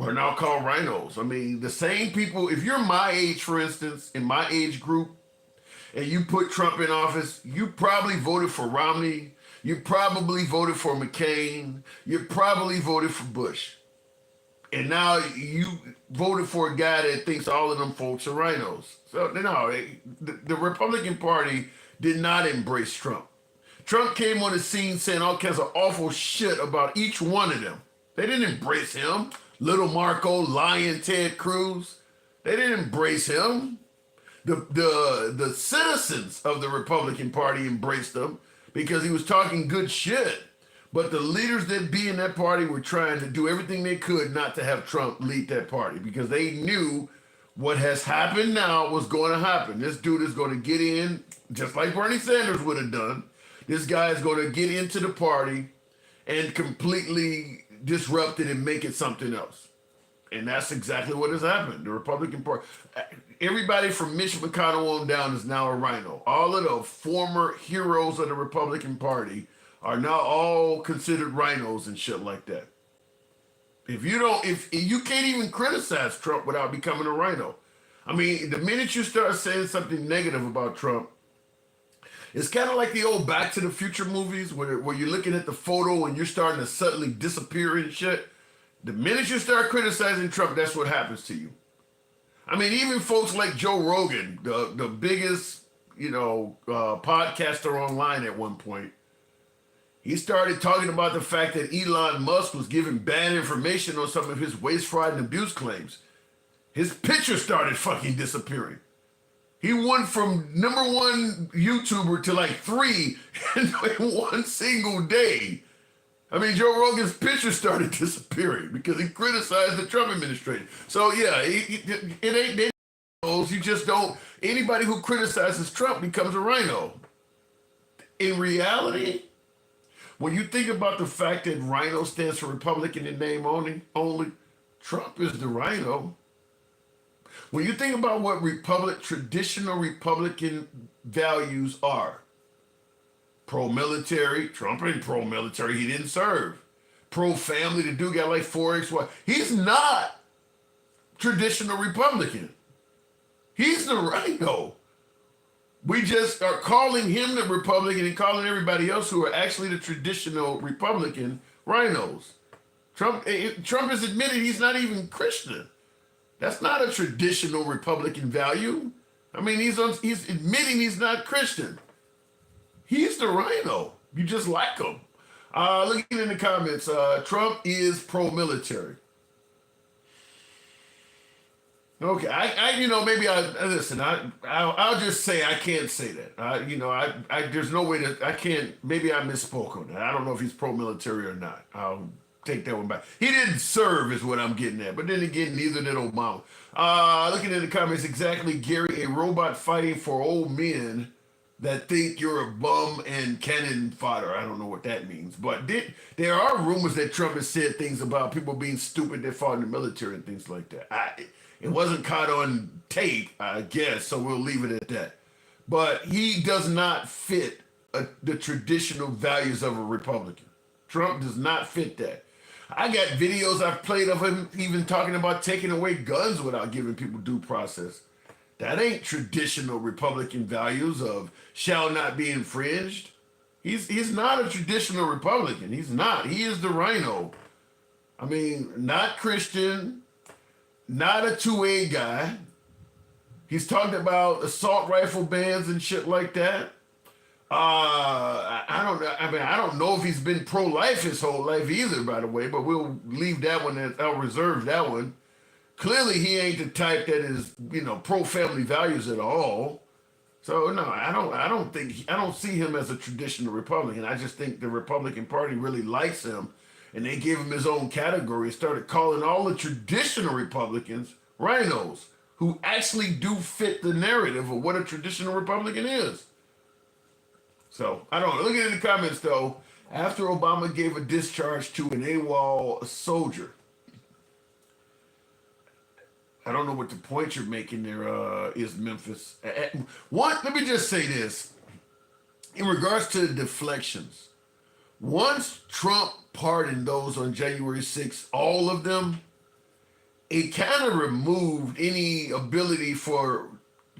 are now called rhinos. I mean, the same people, if you're my age, for instance, in my age group, and you put Trump in office, you probably voted for Romney, you probably voted for McCain, you probably voted for Bush. And now you voted for a guy that thinks all of them folks are rhinos. So, no, the Republican Party did not embrace Trump. Trump came on the scene saying all kinds of awful shit about each one of them. They didn't embrace him. Little Marco, lying Ted Cruz. They didn't embrace him. The citizens of the Republican Party embraced him because he was talking good shit. But the leaders that be in that party were trying to do everything they could not to have Trump lead that party because they knew what has happened now was going to happen. This dude is going to get in, just like Bernie Sanders would have done. This guy is going to get into the party and completely disrupt it and make it something else. And that's exactly what has happened. The Republican Party, everybody from Mitch McConnell on down is now a rhino. All of the former heroes of the Republican Party are now all considered rhinos and shit like that. If you can't even criticize Trump without becoming a rhino. I mean, the minute you start saying something negative about Trump, it's kind of like the old Back to the Future movies where you're looking at the photo and you're starting to suddenly disappear and shit. The minute you start criticizing Trump, that's what happens to you. I mean, even folks like Joe Rogan, the biggest, podcaster online at one point, he started talking about the fact that Elon Musk was giving bad information on some of his waste, fraud, and abuse claims. His picture started fucking disappearing. He went from #1 YouTuber to like 3 in one single day. I mean, Joe Rogan's picture started disappearing because he criticized the Trump administration. So yeah, it ain't rhinos. You just don't. Anybody who criticizes Trump becomes a rhino. In reality, when you think about the fact that rhino stands for Republican in name only, Trump is the rhino. When you think about what traditional Republican values are, pro-military, Trump ain't pro-military, he didn't serve. Pro-family, the dude got like 4 ex-wives. He's not traditional Republican. He's the rhino. We just are calling him the Republican and calling everybody else who are actually the traditional Republican rhinos. Trump has admitted he's not even Christian. That's not a traditional Republican value. I mean, he's admitting he's not Christian. He's the rhino. You just like him. Looking in the comments, Trump is pro-military. Okay, I'll just say I can't say that. There's no way that I can't. Maybe I misspoke on that. I don't know if he's pro-military or not. I'll take that one back. He didn't serve, is what I'm getting at. But then again, neither did Obama. Looking in the comments, exactly, Gary, a robot fighting for old men that think you're a bum and cannon fodder. I don't know what that means. But there are rumors that Trump has said things about people being stupid that fought in the military and things like that. It wasn't caught on tape, I guess, so we'll leave it at that. But he does not fit the traditional values of a Republican. Trump does not fit that. I got videos I've played of him even talking about taking away guns without giving people due process. That ain't traditional Republican values of shall not be infringed. He's not a traditional Republican. He's not. He is the rhino. I mean, not Christian, not a 2A guy, He's talked about assault rifle bans and shit like that. I don't know. I mean, I don't know if he's been pro-life his whole life either, by the way, but we'll leave that one. I'll reserve that one. Clearly, he ain't the type that is, pro-family values at all. So no, I don't see him as a traditional Republican. I just think the Republican Party really likes him, and they gave him his own category and started calling all the traditional Republicans rhinos, who actually do fit the narrative of what a traditional Republican is. So, I don't know. Look at it in the comments, though. After Obama gave a discharge to an AWOL soldier. I don't know what the point you're making there is, Memphis. Let me just say this. In regards to the deflections, once Trump pardoned those on January 6th, all of them, it kind of removed any ability for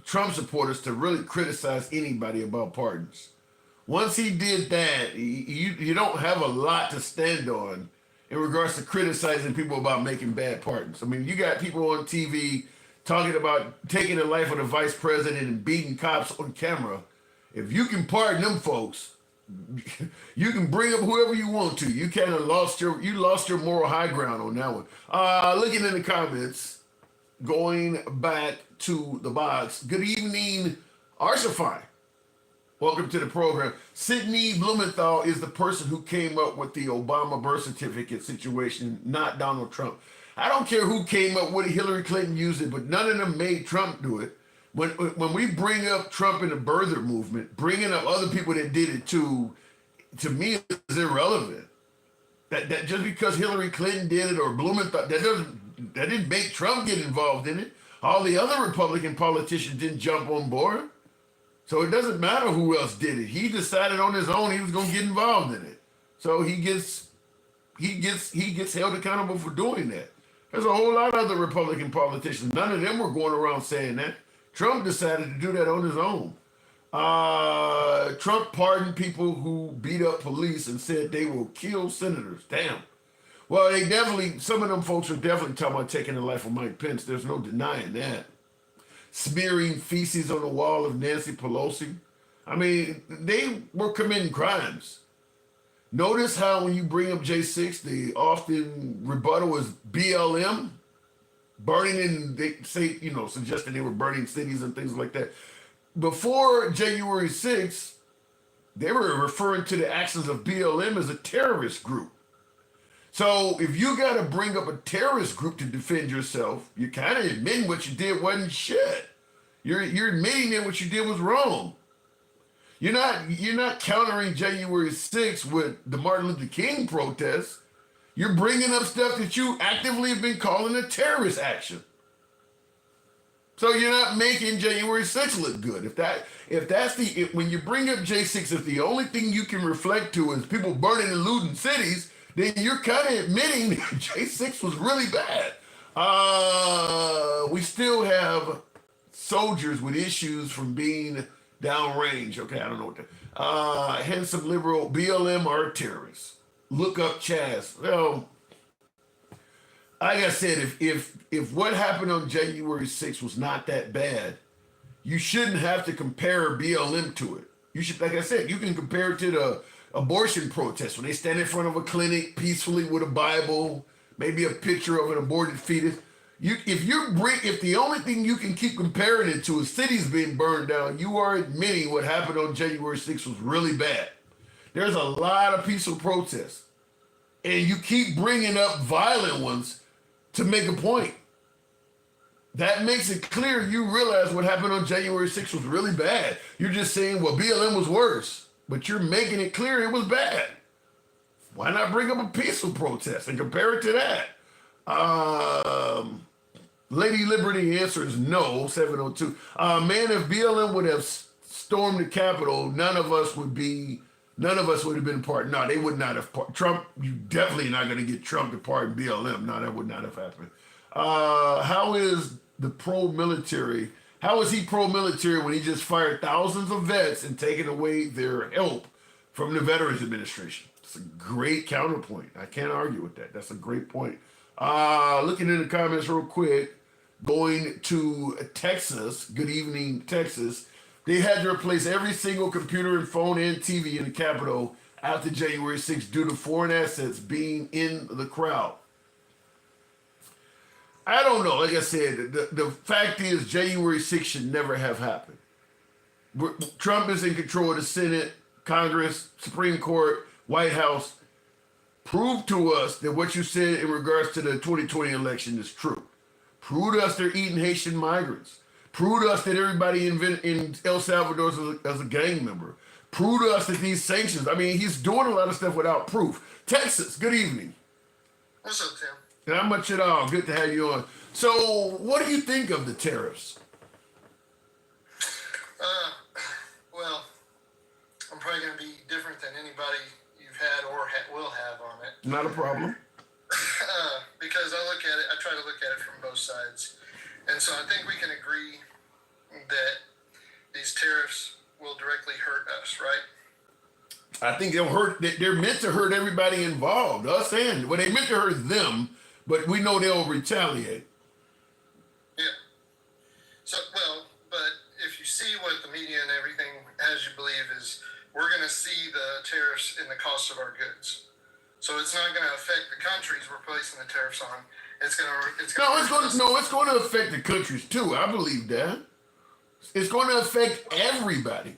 Trump supporters to really criticize anybody about pardons. Once he did that, you don't have a lot to stand on in regards to criticizing people about making bad pardons. I mean, you got people on TV talking about taking the life of the vice president and beating cops on camera. If you can pardon them folks, you can bring up whoever you want to. You kind of lost your moral high ground on that one. Looking in the comments, going back to the box. Good evening, Arshafai. Welcome to the program. Sidney Blumenthal is the person who came up with the Obama birth certificate situation, not Donald Trump. I don't care who came up with it. Hillary Clinton used it, but none of them made Trump do it. When we bring up Trump in the birther movement, bringing up other people that did it too, to me is irrelevant. That just because Hillary Clinton did it or Blumenthal, that didn't make Trump get involved in it. All the other Republican politicians didn't jump on board. So it doesn't matter who else did it. He decided on his own he was going to get involved in it. So he gets held accountable for doing that. There's a whole lot of other Republican politicians. None of them were going around saying that. Trump decided to do that on his own. Trump pardoned people who beat up police and said they will kill senators. Damn. Well, some of them folks are definitely talking about taking the life of Mike Pence. There's no denying that. Smearing feces on the wall of Nancy Pelosi. I mean, they were committing crimes. Notice how when you bring up J6, the often rebuttal is BLM, burning in, they say, suggesting they were burning cities and things like that. Before January 6th, they were referring to the actions of BLM as a terrorist group. So if you got to bring up a terrorist group to defend yourself, you're kind of admitting what you did wasn't shit. You're admitting that what you did was wrong. You're not countering January 6th with the Martin Luther King protests. You're bringing up stuff that you actively have been calling a terrorist action. So you're not making January 6th look good. When you bring up J6, if the only thing you can reflect to is people burning and looting cities, then you're kind of admitting that J6 was really bad. We still have soldiers with issues from being downrange. Okay, I don't know what that. Handsome liberal, BLM are terrorists. Look up Chaz. Well, like I said, if what happened on January 6th was not that bad, you shouldn't have to compare BLM to it. You should, like I said, you can compare it to the abortion protests when they stand in front of a clinic peacefully with a Bible, maybe a picture of an aborted fetus. If the only thing you can keep comparing it to is cities being burned down, you are admitting what happened on January 6th was really bad. There's a lot of peaceful protests, and you keep bringing up violent ones to make a point. That makes it clear you realize what happened on January 6th was really bad. You're just saying, well, BLM was worse, but you're making it clear it was bad. Why not bring up a peaceful protest and compare it to that? Lady Liberty answers no, 702. Man, if BLM would have stormed the Capitol, none of us would have been part. No, they would not have. Trump, you definitely not going to get Trump to pardon BLM. No, that would not have happened. How is he pro-military when he just fired thousands of vets and taken away their help from the Veterans Administration? It's a great counterpoint. I can't argue with that. That's a great point. Looking in the comments real quick. going to Texas. Good evening, Texas. They had to replace every single computer and phone and TV in the Capitol after January 6th due to foreign assets being in the crowd. I don't know. Like I said, the fact is January 6th should never have happened. Trump is in control of the Senate, Congress, Supreme Court, White House. Prove to us that what you said in regards to the 2020 election is true. Prove to us they're eating Haitian migrants. Prove to us that everybody in El Salvador is a gang member. Prove to us that these sanctions, I mean, he's doing a lot of stuff without proof. Texas, good evening. What's up, Tim? Not much at all. Good to have you on. So, what do you think of the tariffs? Well, I'm probably going to be different than anybody you've had or will have on it. Not a problem. Because I try to look at it from both sides. And so I think we can agree that these tariffs will directly hurt us, right? I think they'll hurt. They're meant to hurt everybody involved, us and, well, they meant to hurt them, but we know they'll retaliate. Yeah. So, well, but if you see what the media and everything has you believe is, we're going to see the tariffs in the cost of our goods. So it's not going to affect the countries we're placing the tariffs on. It's going to affect the countries too. I believe that. It's going to affect everybody.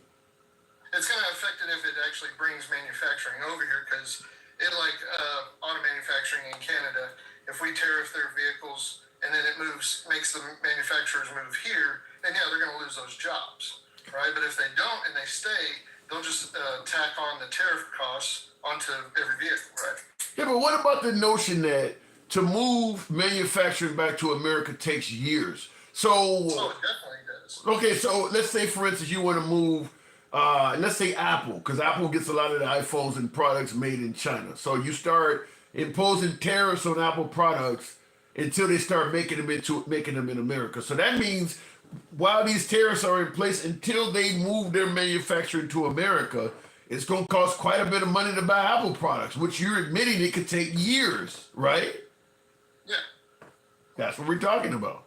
It's going to affect it if it actually brings manufacturing over here, because like auto manufacturing in Canada, if we tariff their vehicles and then it makes the manufacturers move here, then yeah, they're going to lose those jobs, right? But if they don't and they stay, they'll just tack on the tariff costs onto every vehicle, right? Yeah, but what about the notion that to move manufacturing back to America takes years? So, oh, it definitely does. Okay, so let's say, for instance, you want to move, let's say Apple, because Apple gets a lot of the iPhones and products made in China. So you start imposing tariffs on Apple products until they start making them in America. So that means while these tariffs are in place, until they move their manufacturing to America, it's going to cost quite a bit of money to buy Apple products, which you're admitting it could take years, right? Yeah. That's what we're talking about.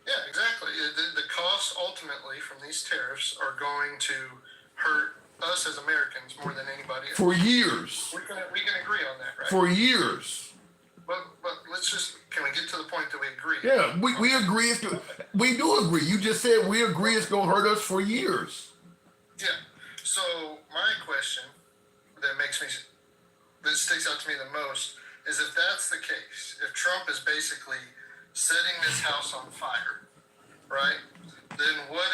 Yeah, exactly. The costs ultimately from these tariffs are going to hurt us as Americans more than anybody else. For years. We can agree on that, right? For years. But can we get to the point that we agree? Yeah, we agree. We do agree. You just said we agree it's going to hurt us for years. Yeah. So my question that sticks out to me the most is, if that's the case, if Trump is basically setting this house on fire, right? Then why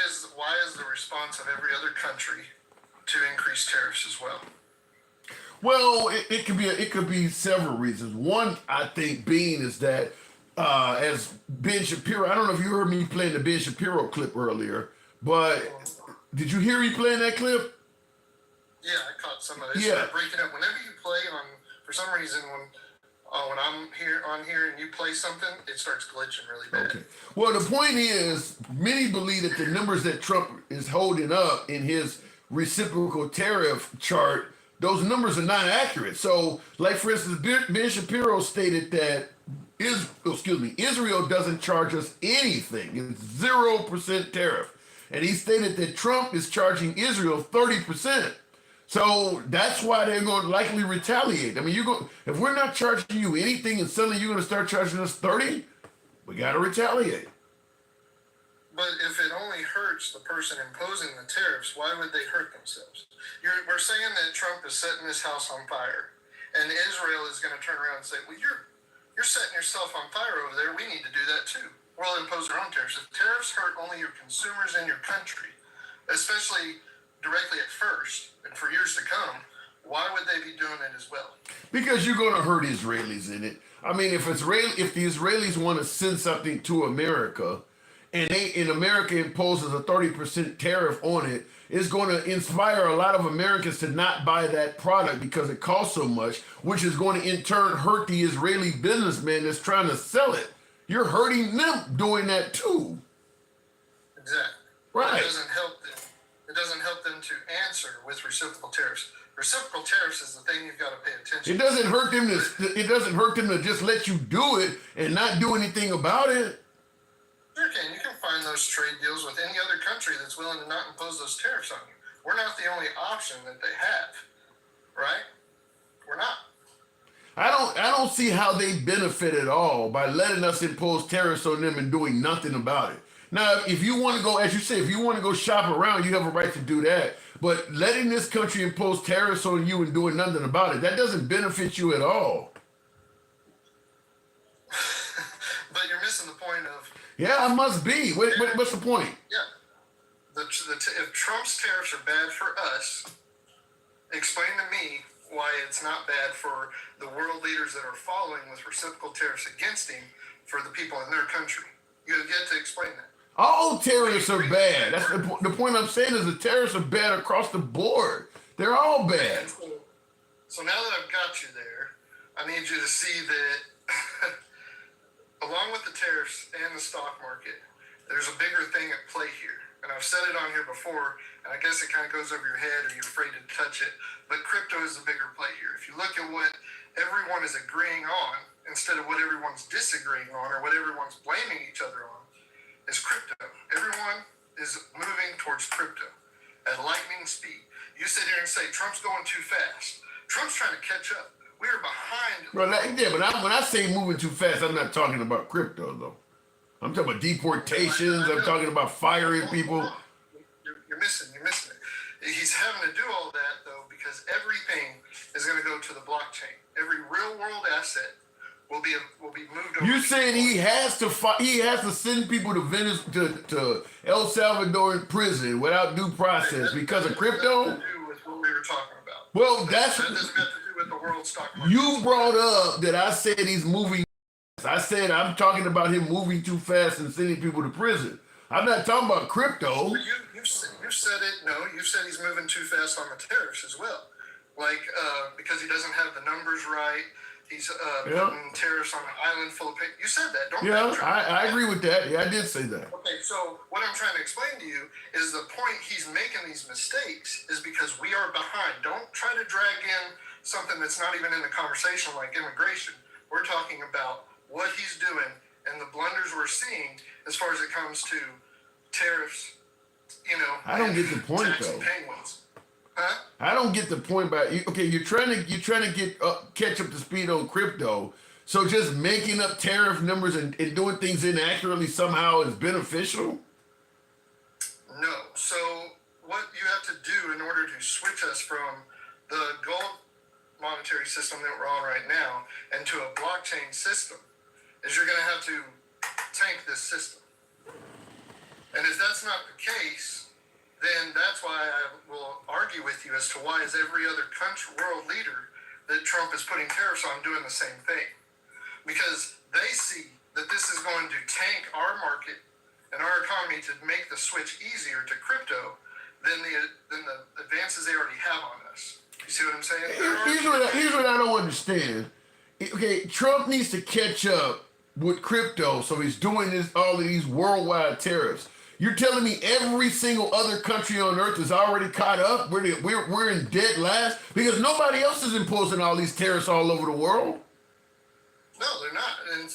is the response of every other country to increase tariffs as well? Well, it could be several reasons. One, I think, being is that as Ben Shapiro, I don't know if you heard me playing the Ben Shapiro clip earlier, but did you hear me playing that clip? Yeah, I caught some of it. Yeah. Breaking up. Whenever you play for some reason, when I'm on here and you play something, it starts glitching really bad. Okay. Well, the point is, many believe that the numbers that Trump is holding up in his reciprocal tariff chart, those numbers are not accurate. So, like for instance, Ben Shapiro stated that Israel doesn't charge us anything. It's 0% tariff. And he stated that Trump is charging Israel 30%. So that's why they're going to likely retaliate. I mean, if we're not charging you anything and suddenly you're going to start charging us 30, we got to retaliate. But if it only hurts the person imposing the tariffs, why would they hurt themselves? We're saying that Trump is setting this house on fire, and Israel is going to turn around and say, well, you're setting yourself on fire over there. We need to do that too. We'll impose our own tariffs. If tariffs hurt only your consumers in your country, especially directly at first and for years to come, why would they be doing it as well? Because you're going to hurt Israelis in it. I mean, if the Israelis want to send something to America, and America imposes a 30% tariff on it, it's going to inspire a lot of Americans to not buy that product because it costs so much, which is going to in turn hurt the Israeli businessman that's trying to sell it. You're hurting them doing that too. Exactly. Right. It doesn't help them to answer with reciprocal tariffs. Reciprocal tariffs is the thing you've got to pay attention to. It doesn't hurt them to just let you do it and not do anything about it. Sure can. You can find those trade deals with any other country that's willing to not impose those tariffs on you. We're not the only option that they have, right? We're not. I don't see how they benefit at all by letting us impose tariffs on them and doing nothing about it. Now, if you want to go, as you say, if you want to go shop around, you have a right to do that. But letting this country impose tariffs on you and doing nothing about it, that doesn't benefit you at all. But you're missing the point of. Yeah, I must be. What's the point? Yeah. If Trump's tariffs are bad for us, explain to me why it's not bad for the world leaders that are following with reciprocal tariffs against him for the people in their country. You have yet to explain that. All tariffs are bad. That's the point I'm saying is the tariffs are bad across the board. They're all bad. So now that I've got you there, I need you to see that along with the tariffs and the stock market, there's a bigger thing at play here. And I've said it on here before, and I guess it kind of goes over your head or you're afraid to touch it, but crypto is the bigger play here. If you look at what everyone is agreeing on instead of what everyone's disagreeing on or what everyone's blaming each other on, is crypto. Everyone is moving towards crypto at lightning speed. You sit here and say, Trump's going too fast. Trump's trying to catch up. We are behind. Well, but when I say moving too fast, I'm not talking about crypto, though. I'm talking about deportations. I'm talking about firing people. You're missing it. He's having to do all that, though, because everything is going to go to the blockchain. Every real-world asset will be moved over. You saying he has to send people to El Salvador in prison without due process because of crypto? That doesn't have to do with what we were talking about. Well, that doesn't have to do with the world stock market. You brought up that I said he's moving. I said I'm talking about him moving too fast and sending people to prison. I'm not talking about crypto. You've said it. No, you've said he's moving too fast on the tariffs as well. Like because he doesn't have the numbers right. He's putting tariffs on an island full of people. You said that, don't you? Yeah, I agree with that. Yeah, I did say that. Okay, so what I'm trying to explain to you is the point he's making these mistakes is because we are behind. Don't try to drag in something that's not even in the conversation like immigration. We're talking about what he's doing and the blunders we're seeing as far as it comes to tariffs, I don't get the point though. Penguins. Huh? I don't get the point by you're trying to get catch up to speed on crypto. So just making up tariff numbers and doing things inaccurately somehow is beneficial? No. So what you have to do in order to switch us from the gold monetary system that we're on right now and to a blockchain system is you're going to have to tank this system. And if that's not the case, then that's why I will argue with you as to why is every other country, world leader that Trump is putting tariffs on doing the same thing. Because they see that this is going to tank our market and our economy to make the switch easier to crypto than the advances they already have on us. You see what I'm saying? Here's what I don't understand. Okay, Trump needs to catch up with crypto, so he's doing all of these worldwide tariffs. You're telling me every single other country on earth is already caught up? We're in dead last because nobody else is imposing all these tariffs all over the world. No, they're not, and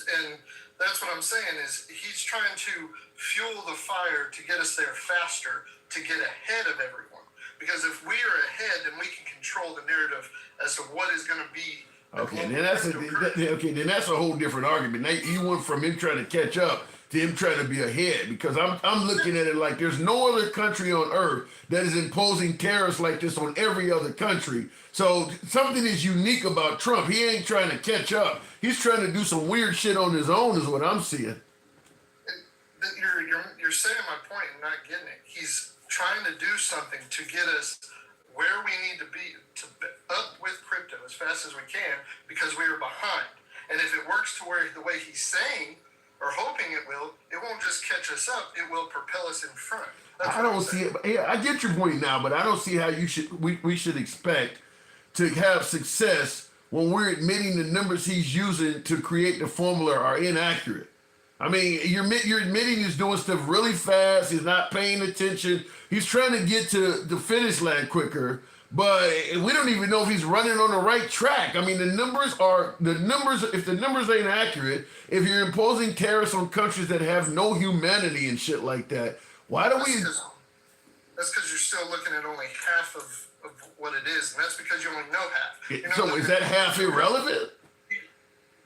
that's what I'm saying is he's trying to fuel the fire to get us there faster, to get ahead of everyone. Because if we are ahead, then we can control the narrative as to what is going to be. Okay, then that's a whole different argument. Now you went from him trying to catch up to him trying to be ahead, because I'm looking at it like there's no other country on earth that is imposing tariffs like this on every other country. So something is unique about Trump. He ain't trying to catch up. He's trying to do some weird shit on his own is what I'm seeing. You're saying my point and not getting it. He's trying to do something to get us where we need to be, to up with crypto as fast as we can, because we are behind. And if it works to where the way he's saying or hoping it won't just catch us up, it will propel us in front. I don't see it. Yeah, I get your point now, but I don't see how we should expect to have success when we're admitting the numbers he's using to create the formula are inaccurate. I mean, you're admitting he's doing stuff really fast. He's not paying attention. he's trying to get to the finish line quicker, but we don't even know if he's running on the right track. I mean, the numbers. If the numbers ain't accurate, if you're imposing tariffs on countries that have no humanity and shit like that, why do we? That's because you're still looking at only half of what it is, and that's because you only know half. So is that half irrelevant?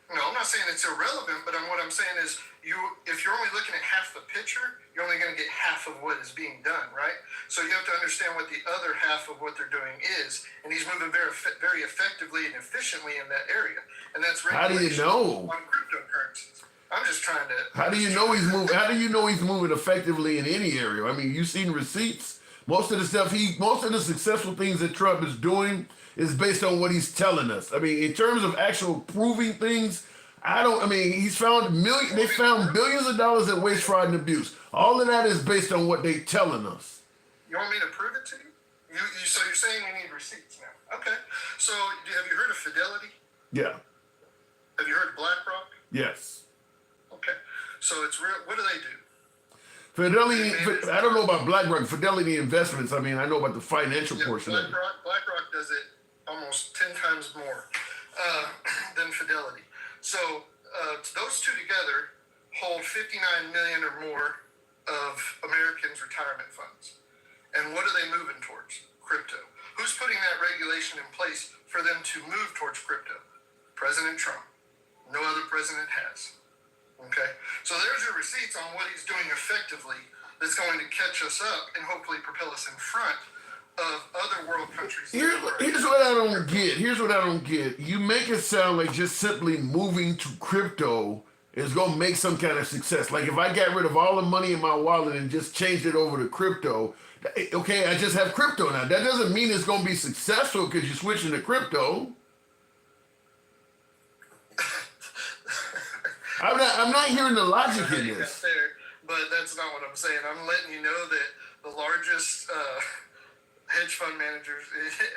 No, I'm not saying it's irrelevant, but what I'm saying is if you're only looking at half the picture, you're only going to get half of what is being done, right? So you have to understand what the other half of what they're doing is, and he's moving very effectively and efficiently in that area, and that's How do you know? on cryptocurrencies. I'm just trying to. How do you know he's moving? How do you know he's moving effectively in any area? I mean, you've seen receipts. Most of the successful things that Trump is doing is based on what he's telling us. I mean, in terms of actual proving things, he's found they found billions of dollars in waste, fraud, and abuse. All of that is based on what they're telling us. You want me to prove it to you? So you're saying you need receipts now? Okay. So have you heard of Fidelity? Yeah. Have you heard of BlackRock? Yes. Okay. So it's real. What do they do? Fidelity. I don't know about BlackRock. Fidelity Investments. I mean, I know about the financial portion of it. BlackRock does it almost 10 times more than Fidelity. So those two together hold 59 million or more of Americans' retirement funds. And what are they moving towards? Crypto. Who's putting that regulation in place for them to move towards crypto? President Trump. No other president has. Okay? So there's your receipts on what he's doing effectively that's going to catch us up and hopefully propel us in front of other world countries. Here's what I don't get. You make it sound like just simply moving to crypto is going to make some kind of success. Like if I got rid of all the money in my wallet and just changed it over to crypto, okay, I just have crypto now. That doesn't mean it's going to be successful because you're switching to crypto. I'm not hearing the logic in this. But that's not what I'm saying. I'm letting you know that the largest hedge fund managers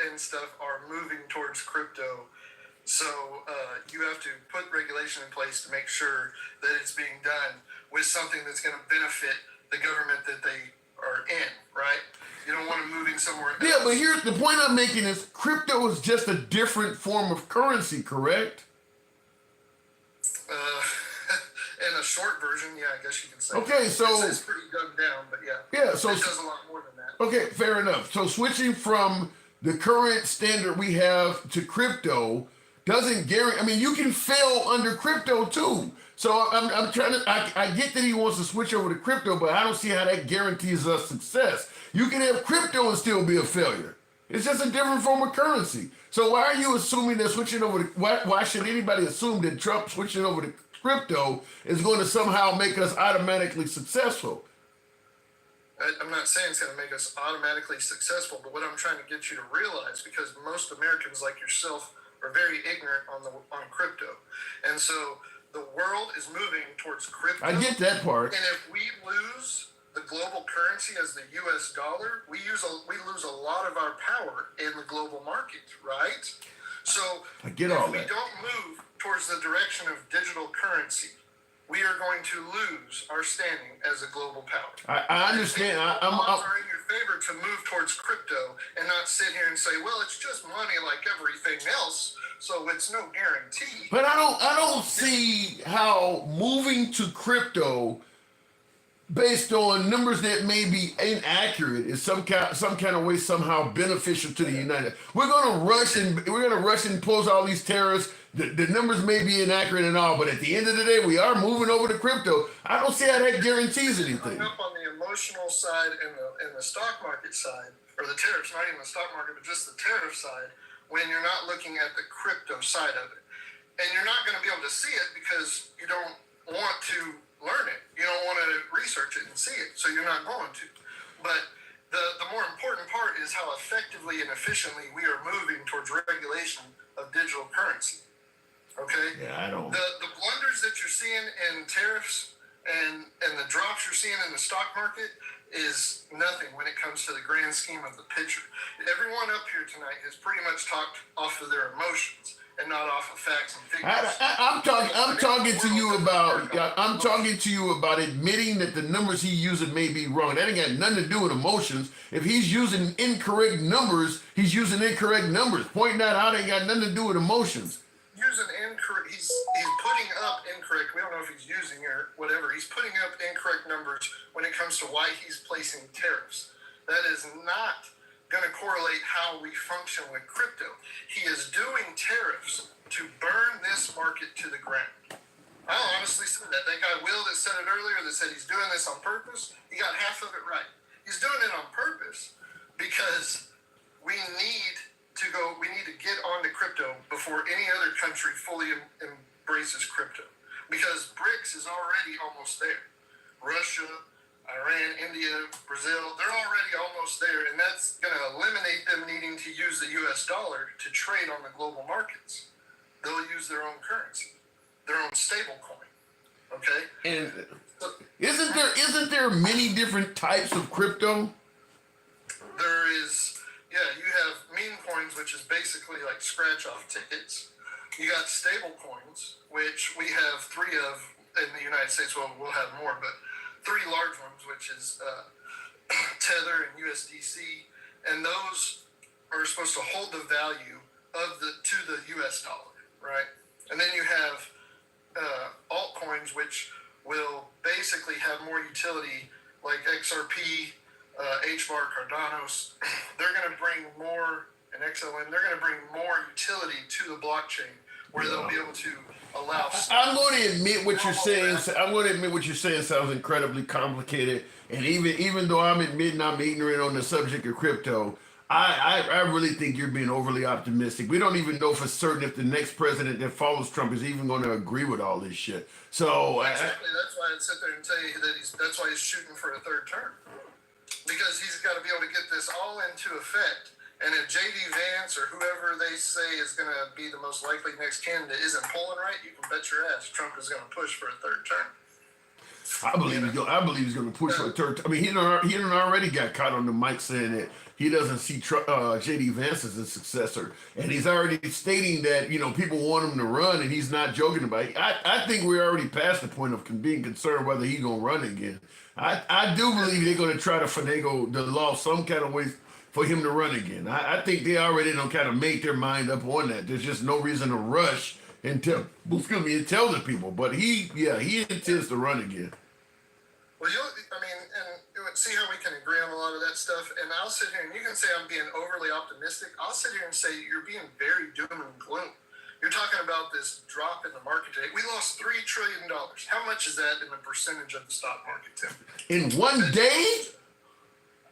and stuff are moving towards crypto. So you have to put regulation in place to make sure that it's being done with something that's going to benefit the government that they are in, right? You don't want them moving somewhere else. Yeah, but here's the point I'm making is crypto is just a different form of currency, correct? In a short version, yeah, I guess you can say. Okay, so it's pretty dumbed down, but yeah. Yeah, so it does a lot more than that. Okay, fair enough. So switching from the current standard we have to crypto doesn't guarantee. I mean, you can fail under crypto too. So I'm trying to. I get that he wants to switch over to crypto, but I don't see how that guarantees us success. You can have crypto and still be a failure. It's just a different form of currency. So why are you assuming that switching over to why should anybody assume that Trump switching over to crypto is going to somehow make us automatically successful? I'm not saying it's going to make us automatically successful, but what I'm trying to get you to realize, because most Americans like yourself are very ignorant on crypto, and so the world is moving towards crypto. I get that part. And if we lose the global currency as the U.S. dollar, we lose a lot of our power in the global market, right? So I get all if we that. don't move towards the direction of digital currency, we are going to lose our standing as a global power. I understand. I'm are in your favor to move towards crypto and not sit here and say, well, it's just money like everything else, so it's no guarantee. But I don't see how moving to crypto based on numbers that may be inaccurate is some kind of way somehow beneficial to the United. We're gonna rush and impose all these tariffs. The numbers may be inaccurate and all, but at the end of the day, we are moving over to crypto. I don't see how that guarantees anything. Up on the emotional side and the stock market side, or the tariffs, not even the stock market, but just the tariff side, when you're not looking at the crypto side of it. And you're not going to be able to see it because you don't want to learn it. You don't want to research it and see it, so you're not going to. But the more important part is how effectively and efficiently we are moving towards regulation of digital currency. Okay? Yeah, I don't. The blunders that you're seeing in tariffs and the drops you're seeing in the stock market is nothing when it comes to the grand scheme of the picture. Everyone up here tonight has pretty much talked off of their emotions and not off of facts and figures. I'm talking to you about. I'm talking to you about admitting that the numbers he's using may be wrong. That ain't got nothing to do with emotions. If he's using incorrect numbers, he's using incorrect numbers. Pointing that out ain't got nothing to do with emotions. Using incorrect, he's putting up incorrect. We don't know if he's using or whatever. He's putting up incorrect numbers when it comes to why he's placing tariffs. That is not going to correlate how we function with crypto. He is doing tariffs to burn this market to the ground. I honestly said that. That guy Will that said it earlier that said he's doing this on purpose, he got half of it right. He's doing it on purpose because we need to get onto crypto before any other country fully embraces crypto. Because BRICS is already almost there. Russia, Iran, India, Brazil, they're already almost there, and that's going to eliminate them needing to use the US dollar to trade on the global markets. They'll use their own currency, their own stable coin. Okay? And isn't there many different types of crypto? There is, yeah, you have meme coins, which is basically like scratch off tickets. You got stable coins, which we have 3 of in the United States. Well, we'll have more, but 3 large ones, which is Tether and USDC, and those are supposed to hold the value of to the US dollar, right? And then you have altcoins, which will basically have more utility, like XRP, HBAR, Cardanos. They're going to bring more, and XLM, they're going to bring more utility to the blockchain, where they'll be able to allow. I'm going to admit what you're saying. I'm going to admit what you're saying sounds incredibly complicated. And even though I'm admitting I'm ignorant on the subject of crypto, I really think you're being overly optimistic. We don't even know for certain if the next president that follows Trump is even going to agree with all this shit. So exactly, that's why I'd sit there and tell you that that's why he's shooting for a 3rd term, because he's got to be able to get this all into effect. And if J.D. Vance or whoever they say is going to be the most likely next candidate isn't polling right, you can bet your ass Trump is going to push for a 3rd term. I believe he's going to push for a 3rd term. I mean, he done already got caught on the mic saying that he doesn't see J.D. Vance as a successor, and he's already stating that people want him to run, and he's not joking about it. I think we're already past the point of being concerned whether he's going to run again. I do believe they're going to try to finagle the law some kind of way for him to run again. I think they already kind of made their mind up on that. There's just no reason to rush and tell the people. But he intends to run again. Well, and see how we can agree on a lot of that stuff. And I'll sit here and you can say I'm being overly optimistic. I'll sit here and say you're being very doom and gloom. You're talking about this drop in the market today. We lost $3 trillion. How much is that in the percentage of the stock market, Tim? In one day?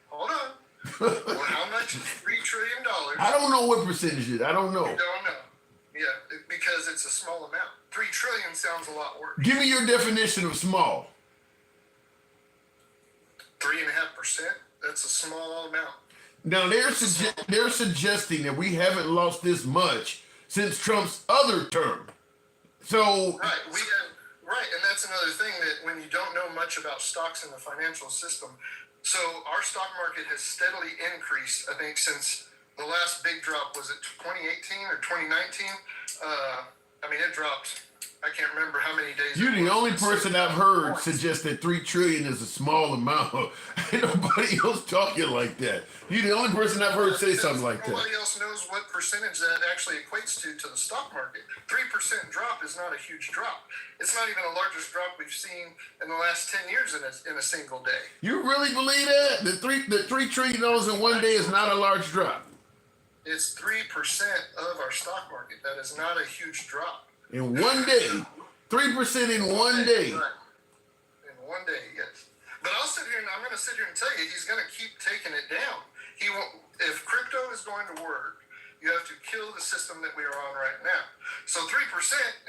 Hold on. Well, how much is $3 trillion? I don't know what percentage it is. I don't know. You don't know. Yeah, because it's a small amount. 3 trillion sounds a lot worse. Give me your definition of small. 3.5%. That's a small amount. Now they're suggesting that we haven't lost this much since Trump's other term. So right, and that's another thing that when you don't know much about stocks in the financial system. So our stock market has steadily increased, I think, since the last big drop. Was it 2018 or 2019? It dropped. I can't remember how many days. You're the only person I've heard suggest that $3 trillion is a small amount. Ain't nobody else talking like that. You're the only person I've heard say something like that. Nobody else knows what percentage that actually equates to the stock market. 3% drop is not a huge drop. It's not even the largest drop we've seen in the last 10 years in a single day. You really believe that? The $3 trillion in one day is not a large drop. It's 3% of our stock market. That is not a huge drop. In one day, 3% in one day. Right. In one day, yes. But I'm going to sit here and tell you, he's going to keep taking it down. He won't. If crypto is going to work, you have to kill the system that we are on right now. So 3%,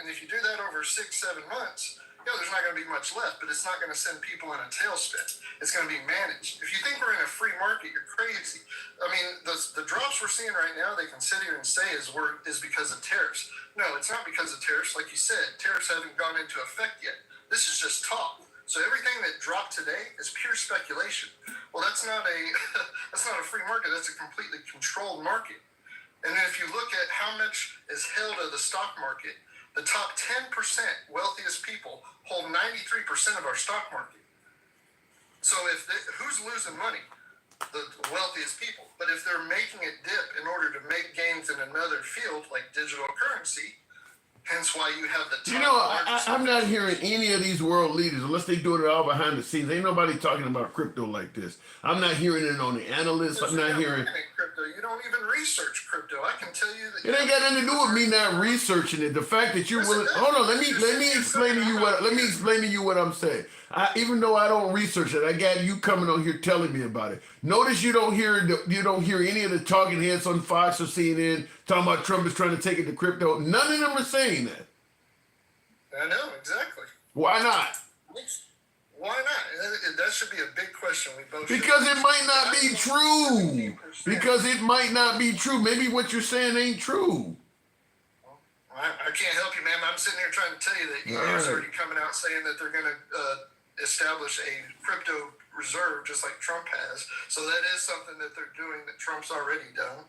and if you do that over 6-7 months, there's not going to be much left, but it's not going to send people in a tailspin. It's going to be managed. If you think we're in a free market, you're crazy. The drops we're seeing right now, they can sit here and say is because of tariffs. No, it's not because of tariffs. Like you said, tariffs haven't gone into effect yet. This is just talk. So everything that dropped today is pure speculation. Well, that's not a free market. That's a completely controlled market. And then if you look at how much is held of the stock market, the top 10% wealthiest people hold 93% of our stock market. So who's losing money? The wealthiest people. But if they're making it dip in order to make gains in another field like digital currency, hence why you have the top I'm not hearing any of these world leaders unless they doing it all behind the scenes. Ain't nobody talking about crypto like this. I'm not hearing it on the analysts. I'm not hearing crypto. You don't even research crypto. I can tell you that it ain't got nothing to do with me not researching it. The fact that you're willing. Hold on. Let me explain to you what I'm saying. Even though I don't research it, I got you coming on here telling me about it. Notice you don't hear any of the talking heads on Fox or CNN talking about Trump is trying to take it to crypto. None of them are saying that. I know, exactly. Why not? Why not? That should be a big question we both Because it might not be true. Because it might not be true. Maybe what you're saying ain't true. I can't help you, man. I'm sitting here trying to tell you that EU's already coming out saying that they're going to establish a crypto reserve just like Trump has. So that is something that they're doing that Trump's already done.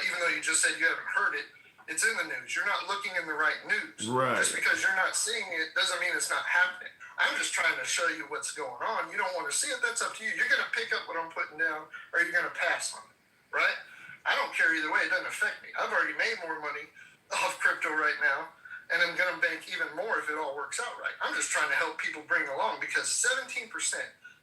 Even though you just said you haven't heard it, it's in the news. You're not looking in the right news. Right. Just because you're not seeing it doesn't mean it's not happening. I'm just trying to show you what's going on. You don't want to see it, that's up to you. You're going to pick up what I'm putting down or you're going to pass on it, right? I don't care either way. It doesn't affect me. I've already made more money off crypto right now, and I'm going to bank even more if it all works out right. I'm just trying to help people bring along because 17%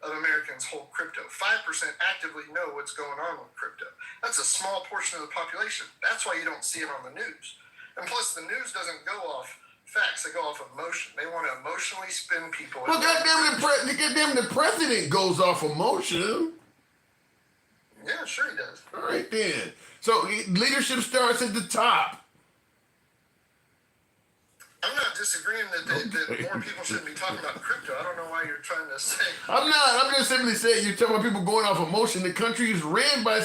of Americans hold crypto. 5% actively know what's going on with crypto. That's a small portion of the population. That's why you don't see it on the news. And plus, the news doesn't go off facts. They go off emotion. They want to emotionally spin people. Well, goddamn, the president goes off emotion. Yeah, sure he does. All right, then. So leadership starts at the top. I'm not disagreeing that more people should be talking about crypto. I don't know why you're trying to say. I'm not. I'm just simply saying you're talking about people going off emotion. The country is ran by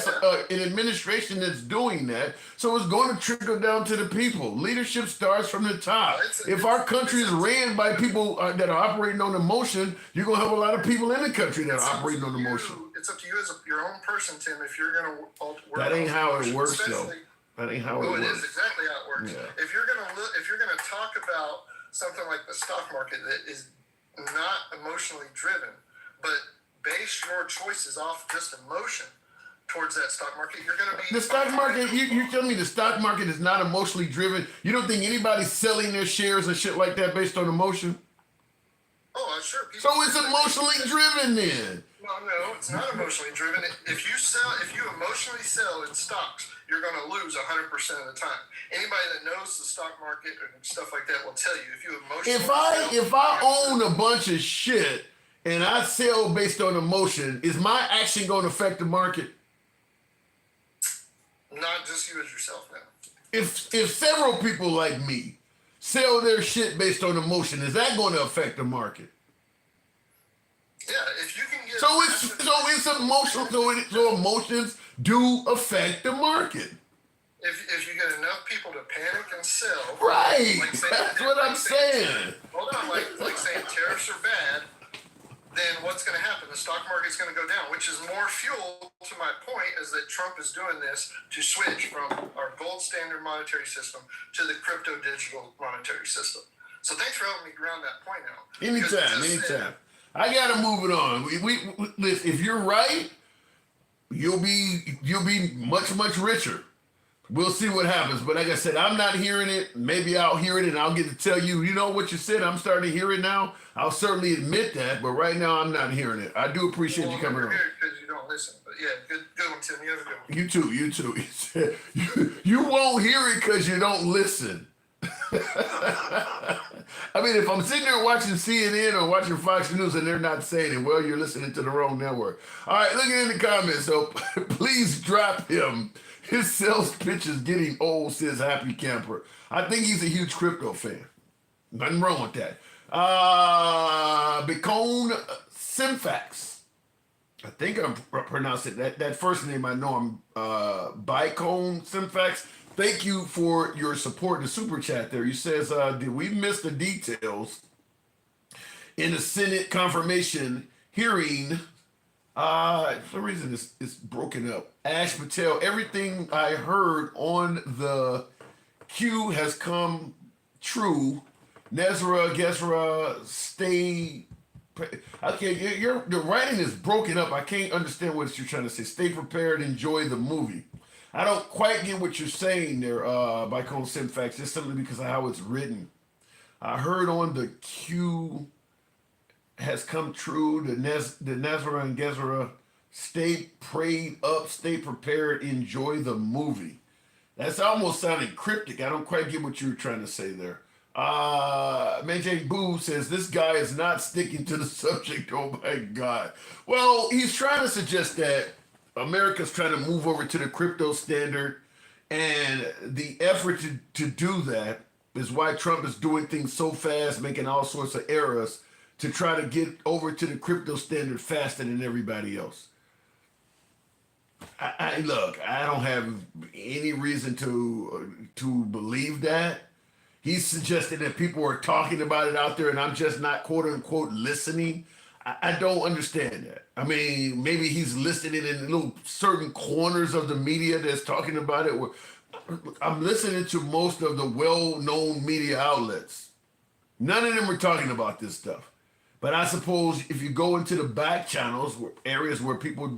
an administration that's doing that, so it's going to trickle down to the people. Leadership starts from the top. If our country is ran by people that are operating on emotion, you're going to have a lot of people in the country that are operating on emotion. It's up to you as your own person, Tim, if you're going to work. That ain't how it works, though. That ain't how it works. It is exactly how it works. Yeah. If you're gonna talk about something like the stock market that is not emotionally driven, but base your choices off just emotion towards that stock market, you're gonna be the stock market. You tell me the stock market is not emotionally driven. You don't think anybody's selling their shares and shit like that based on emotion? Oh, I'm sure. So it's emotionally driven then. No, it's not emotionally driven. If you emotionally sell in stocks, you're going to lose 100% of the time. Anybody that knows the stock market and stuff like that will tell you if you emotionally. If I own a bunch of shit and I sell based on emotion, is my action going to affect the market? Not just you as yourself, now. If several people like me sell their shit based on emotion, is that going to affect the market? Yeah, if you can get it's emotional. So emotions do affect the market. If you get enough people to panic and sell, right? That's what I'm saying. Hold on, like saying tariffs are bad, then what's going to happen? The stock market's going to go down, which is more fuel to my point, is that Trump is doing this to switch from our gold standard monetary system to the crypto digital monetary system. So thanks for helping me ground that point out. Anytime. I gotta move it on. Listen, if you're right, you'll be much richer. We'll see what happens. But like I said, I'm not hearing it. Maybe I'll hear it and I'll get to tell you, you know what you said, I'm starting to hear it now. I'll certainly admit that, but right now I'm not hearing it. I do appreciate you coming on. Because you don't listen. But yeah, good one, Tim. You have a good one. You too. You won't hear it because you don't listen. I mean, if I'm sitting there watching CNN or watching Fox News and they're not saying it, well, you're listening to the wrong network. All right, look in the comments. So please drop him. His sales pitch is getting old, says Happy Camper. I think he's a huge crypto fan. Nothing wrong with that. Bicone Simfax. I think I'm pronouncing that first name. I know I'm Bicone Simfax. Thank you for your support in the super chat there. He says, did we miss the details in the Senate confirmation hearing For some reason it's broken up. Ash Patel, everything I heard on the Q has come true. Nezra, Gezra, stay. Okay, your writing is broken up. I can't understand what you're trying to say. Stay prepared, enjoy the movie. I don't quite get what you're saying there, by Cone Simfax, just simply because of how it's written. I heard on the Q has come true. The Nezra and Gezra, stay prayed up, stay prepared, enjoy the movie. That's almost sounding cryptic. I don't quite get what you were trying to say there. Majay Boo says this guy is not sticking to the subject. Oh my God. Well, he's trying to suggest that America's trying to move over to the crypto standard, and the effort to do that is why Trump is doing things so fast, making all sorts of errors to try to get over to the crypto standard faster than everybody else. I look, I don't have any reason to believe that. He's suggesting that people are talking about it out there and I'm just not quote unquote listening. I don't understand that. I mean, maybe he's listening in little certain corners of the media that's talking about it. I'm listening to most of the well-known media outlets. None of them are talking about this stuff. But I suppose if you go into the back channels, areas where people,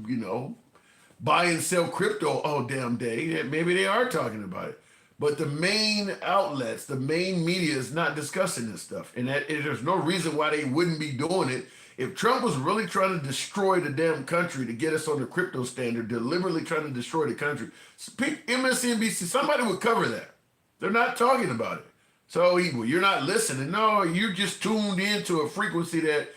buy and sell crypto all damn day, maybe they are talking about it. But the main outlets, the main media is not discussing this stuff. And there's no reason why they wouldn't be doing it. If Trump was really trying to destroy the damn country to get us on the crypto standard, deliberately trying to destroy the country, MSNBC, somebody would cover that. They're not talking about it. So evil, you're not listening. No, you're just tuned into a frequency that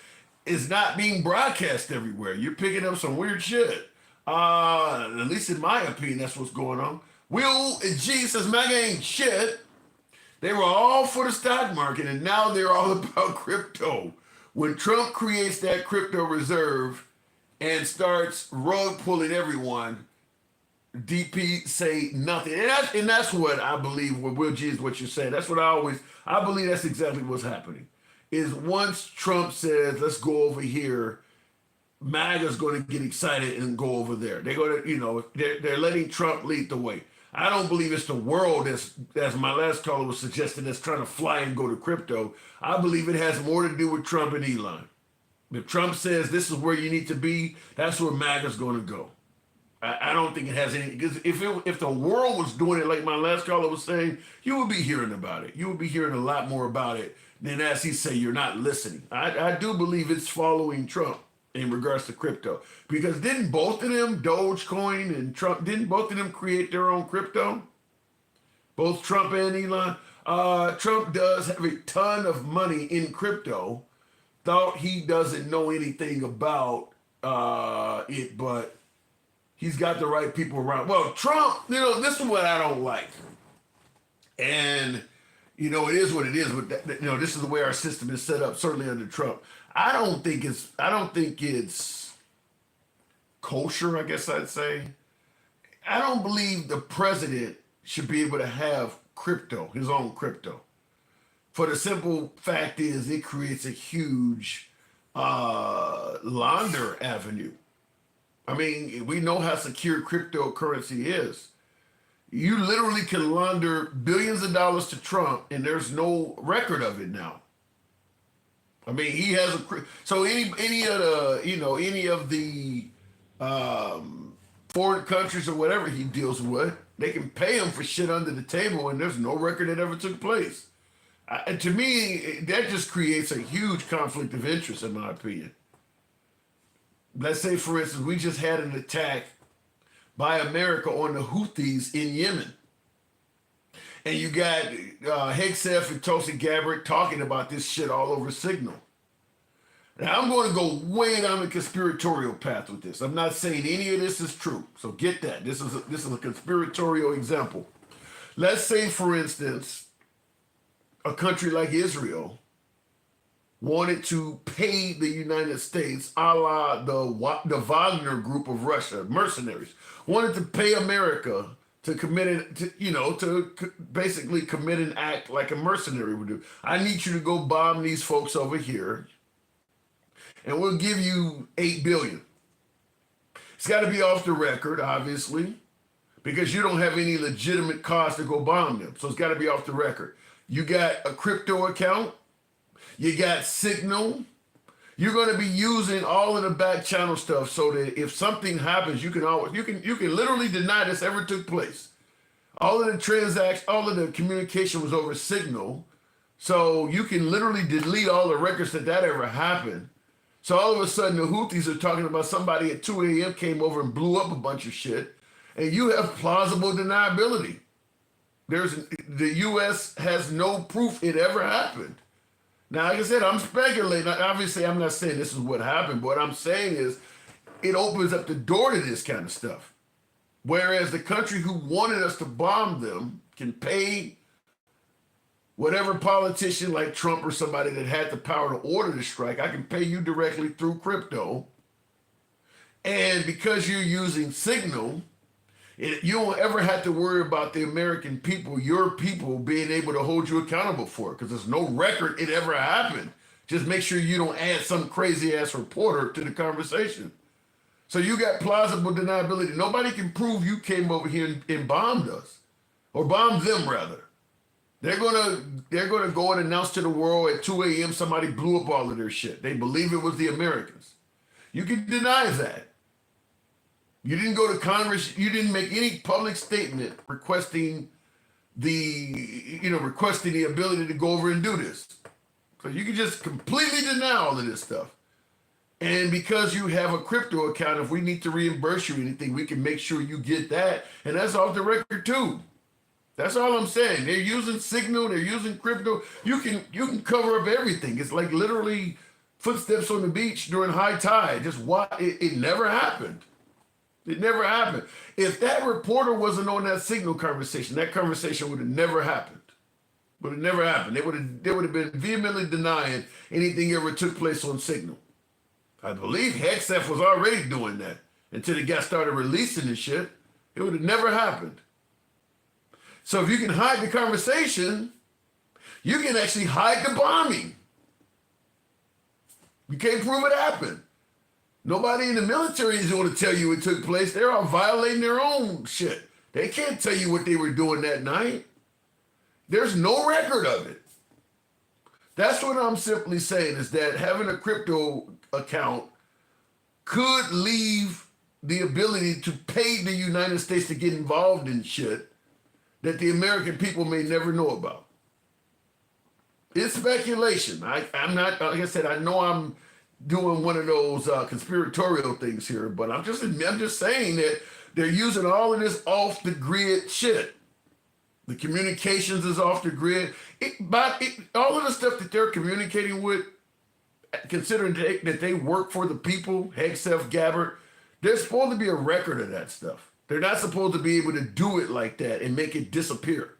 is not being broadcast everywhere. You're picking up some weird shit. At least in my opinion, that's what's going on. Will G says MAGA ain't shit. They were all for the stock market, and now they're all about crypto. When Trump creates that crypto reserve and starts rug pulling everyone, DP say nothing. And that's what I believe, what Will G is what you're saying. That's what I believe that's exactly what's happening. Is once Trump says, let's go over here, MAGA's going to get excited and go over there. They're going to, they're letting Trump lead the way. I don't believe it's the world as my last caller was suggesting, that's trying to fly and go to crypto. I believe it has more to do with Trump and Elon. If Trump says this is where you need to be, that's where MAGA's going to go. I don't think it has any, because if the world was doing it like my last caller was saying, you would be hearing about it. You would be hearing a lot more about it than as he say you're not listening. I do believe it's following Trump in regards to crypto, because didn't both of them, Dogecoin and Trump, didn't both of them create their own crypto? Both Trump and Elon. Trump does have a ton of money in crypto. Thought he doesn't know anything about it, but he's got the right people around. Well, Trump, this is what I don't like. And, it is what it is. But this is the way our system is set up, certainly under Trump. I don't think it's kosher, I guess I'd say. I don't believe the president should be able to have crypto, his own crypto. For the simple fact is it creates a huge launder avenue. I mean, we know how secure cryptocurrency is. You literally can launder billions of dollars to Trump, and there's no record of it now. I mean, he has so any of the foreign countries or whatever he deals with, they can pay him for shit under the table, and there's no record that ever took place. And to me, that just creates a huge conflict of interest, in my opinion. Let's say, for instance, we just had an attack by America on the Houthis in Yemen. And you got Hegseth and Tulsi Gabbard talking about this shit all over Signal. Now, I'm going to go way down the conspiratorial path with this. I'm not saying any of this is true. So get that. This is a conspiratorial example. Let's say, for instance, a country like Israel wanted to pay the United States, a la the Wagner group of Russia, mercenaries, wanted to pay America to basically commit an act like a mercenary would do. I need you to go bomb these folks over here, and we'll give you $8 billion. It's got to be off the record, obviously, because you don't have any legitimate cause to go bomb them. So it's got to be off the record. You got a crypto account. You got Signal. You're going to be using all of the back channel stuff so that if something happens, you can literally deny this ever took place. All of the transactions, all of the communication was over Signal. So you can literally delete all the records that ever happened. So all of a sudden the Houthis are talking about somebody at 2 a.m. came over and blew up a bunch of shit. And you have plausible deniability. The U.S. has no proof it ever happened. Now, like I said, I'm speculating. Obviously, I'm not saying this is what happened, but what I'm saying is it opens up the door to this kind of stuff. Whereas the country who wanted us to bomb them can pay whatever politician like Trump or somebody that had the power to order the strike, I can pay you directly through crypto. And because you're using Signal, you don't ever have to worry about the American people, your people, being able to hold you accountable for it because there's no record it ever happened. Just make sure you don't add some crazy ass reporter to the conversation. So you got plausible deniability. Nobody can prove you came over here and bombed us, or bombed them rather. They're gonna go and announce to the world at 2 a.m. somebody blew up all of their shit. They believe it was the Americans. You can deny that. You didn't go to Congress. You didn't make any public statement requesting the ability to go over and do this. So you can just completely deny all of this stuff. And because you have a crypto account, if we need to reimburse you anything, we can make sure you get that. And that's off the record too. That's all I'm saying. They're using Signal. They're using crypto. You can cover up everything. It's like literally footsteps on the beach during high tide. Just what it never happened. It never happened. If that reporter wasn't on that Signal conversation, that conversation would have never happened. Would have never happened. They would have been vehemently denying anything ever took place on Signal. I believe Hexef was already doing that until the guy started releasing the shit. It would have never happened. So if you can hide the conversation, you can actually hide the bombing. You can't prove it happened. Nobody in the military is going to tell you it took place. They're all violating their own shit. They can't tell you what they were doing that night. There's no record of it. That's what I'm simply saying, is that having a crypto account could leave the ability to pay the United States to get involved in shit that the American people may never know about. It's speculation. I'm not, like I said, I know I'm doing one of those conspiratorial things here, but I'm just saying that they're using all of this off the grid shit. The communications is off the grid. All of the stuff that they're communicating with, considering that they work for the people, Hexef, Gabbard, there's supposed to be a record of that stuff. They're not supposed to be able to do it like that and make it disappear.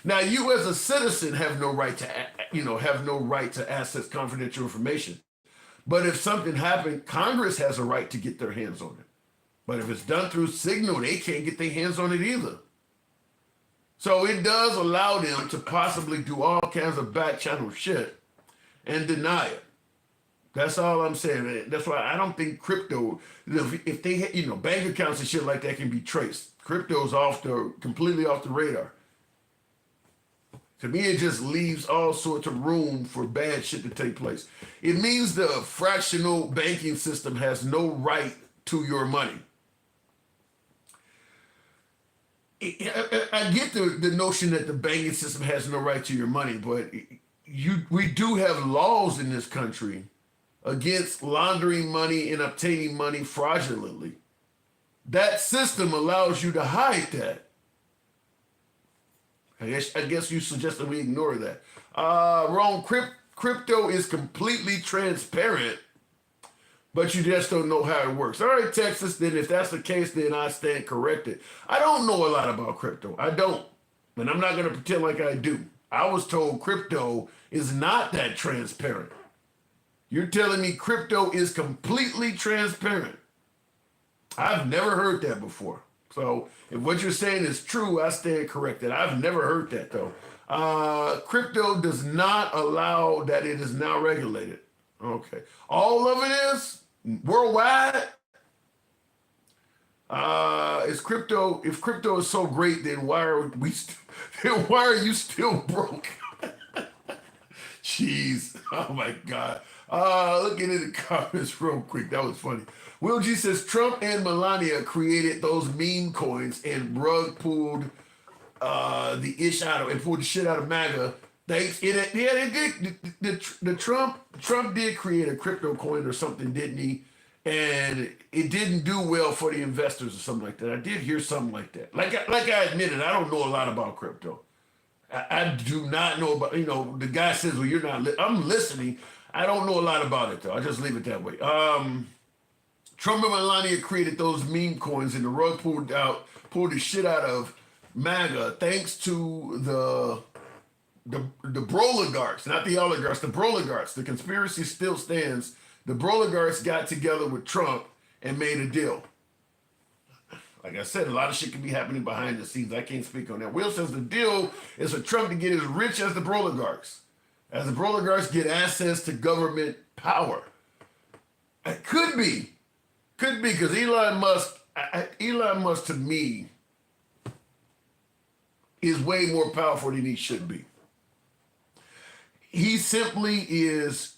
Now, you as a citizen have no right to access confidential information. But if something happened, Congress has a right to get their hands on it. But if it's done through Signal, they can't get their hands on it either. So it does allow them to possibly do all kinds of back channel shit and deny it. That's all I'm saying. That's why I don't think crypto, if they, bank accounts and shit like that can be traced. Crypto's completely off the radar. To me, it just leaves all sorts of room for bad shit to take place. It means the fractional banking system has no right to your money. I get the notion that the banking system has no right to your money, but we do have laws in this country against laundering money and obtaining money fraudulently. That system allows you to hide that. I guess you suggested we ignore that. Wrong. Crypto is completely transparent, but you just don't know how it works. All right, Texas, then if that's the case, then I stand corrected. I don't know a lot about crypto. I don't. And I'm not going to pretend like I do. I was told crypto is not that transparent. You're telling me crypto is completely transparent. I've never heard that before. So if what you're saying is true, I stand corrected. I've never heard that though. Crypto does not allow that it is now regulated. Okay. All of it is worldwide. Is crypto? If crypto is so great, then why are we? Then why are you still broke? Jeez. Oh my God. Looking at the comments real quick. That was funny. Will G says Trump and Melania created those meme coins and rug pulled the ish out of and pulled the shit out of MAGA. Thanks. Yeah, they did. The Trump did create a crypto coin or something, didn't he? And it didn't do well for the investors or something like that. I did hear something like that. Like I admitted, I don't know a lot about crypto. I do not know about, the guy says, well, you're not, I'm listening. I don't know a lot about it though. I just leave it that way. Trump and Melania created those meme coins and the rug pulled the shit out of MAGA thanks to the broligarchs, not the oligarchs, the broligarchs. The conspiracy still stands. The broligarchs got together with Trump and made a deal. Like I said, a lot of shit can be happening behind the scenes. I can't speak on that. Will says the deal is for Trump to get as rich as the broligarchs. As the broligarchs get access to government power. It could be. Could be, because Elon Musk to me is way more powerful than he should be. He simply is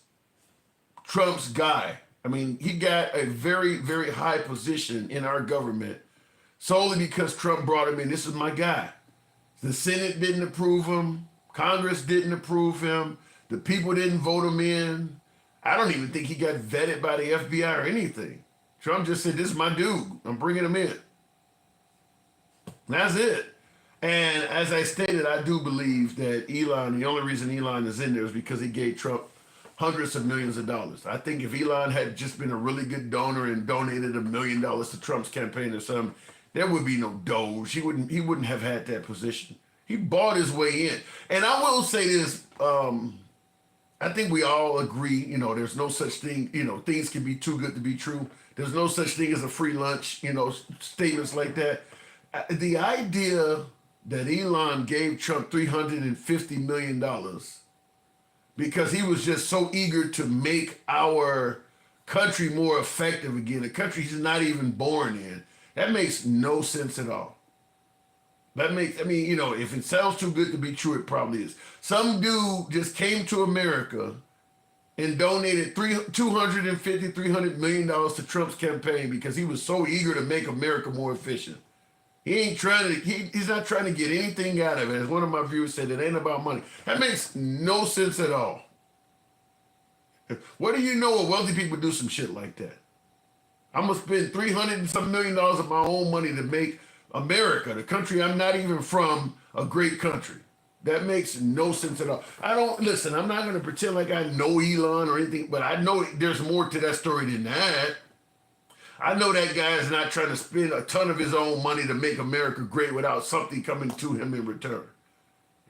Trump's guy. I mean, he got a very, very high position in our government solely because Trump brought him in. This is my guy. The Senate didn't approve him. Congress didn't approve him. The people didn't vote him in. I don't even think he got vetted by the FBI or anything. Trump just said, this is my dude. I'm bringing him in. That's it. And as I stated, I do believe that the only reason Elon is in there is because he gave Trump hundreds of millions of dollars. I think if Elon had just been a really good donor and donated $1 million to Trump's campaign or something, there would be no Doge. He wouldn't have had that position. He bought his way in. And I will say this, I think we all agree, there's no such thing, things can be too good to be true. There's no such thing as a free lunch, statements like that. The idea that Elon gave Trump $350 million because he was just so eager to make our country more effective again, a country he's not even born in, that makes no sense at all. If it sounds too good to be true, it probably is. Some dude just came to America and donated $300 million to Trump's campaign because he was so eager to make America more efficient. He's not trying to get anything out of it. As one of my viewers said, it ain't about money. That makes no sense at all. What do you know of wealthy people do some shit like that? I'm going to spend $300 and some million of my own money to make America, the country I'm not even from, a great country. That makes no sense at all. I'm not going to pretend like I know Elon or anything, but I know there's more to that story than that. I know that guy is not trying to spend a ton of his own money to make America great without something coming to him in return.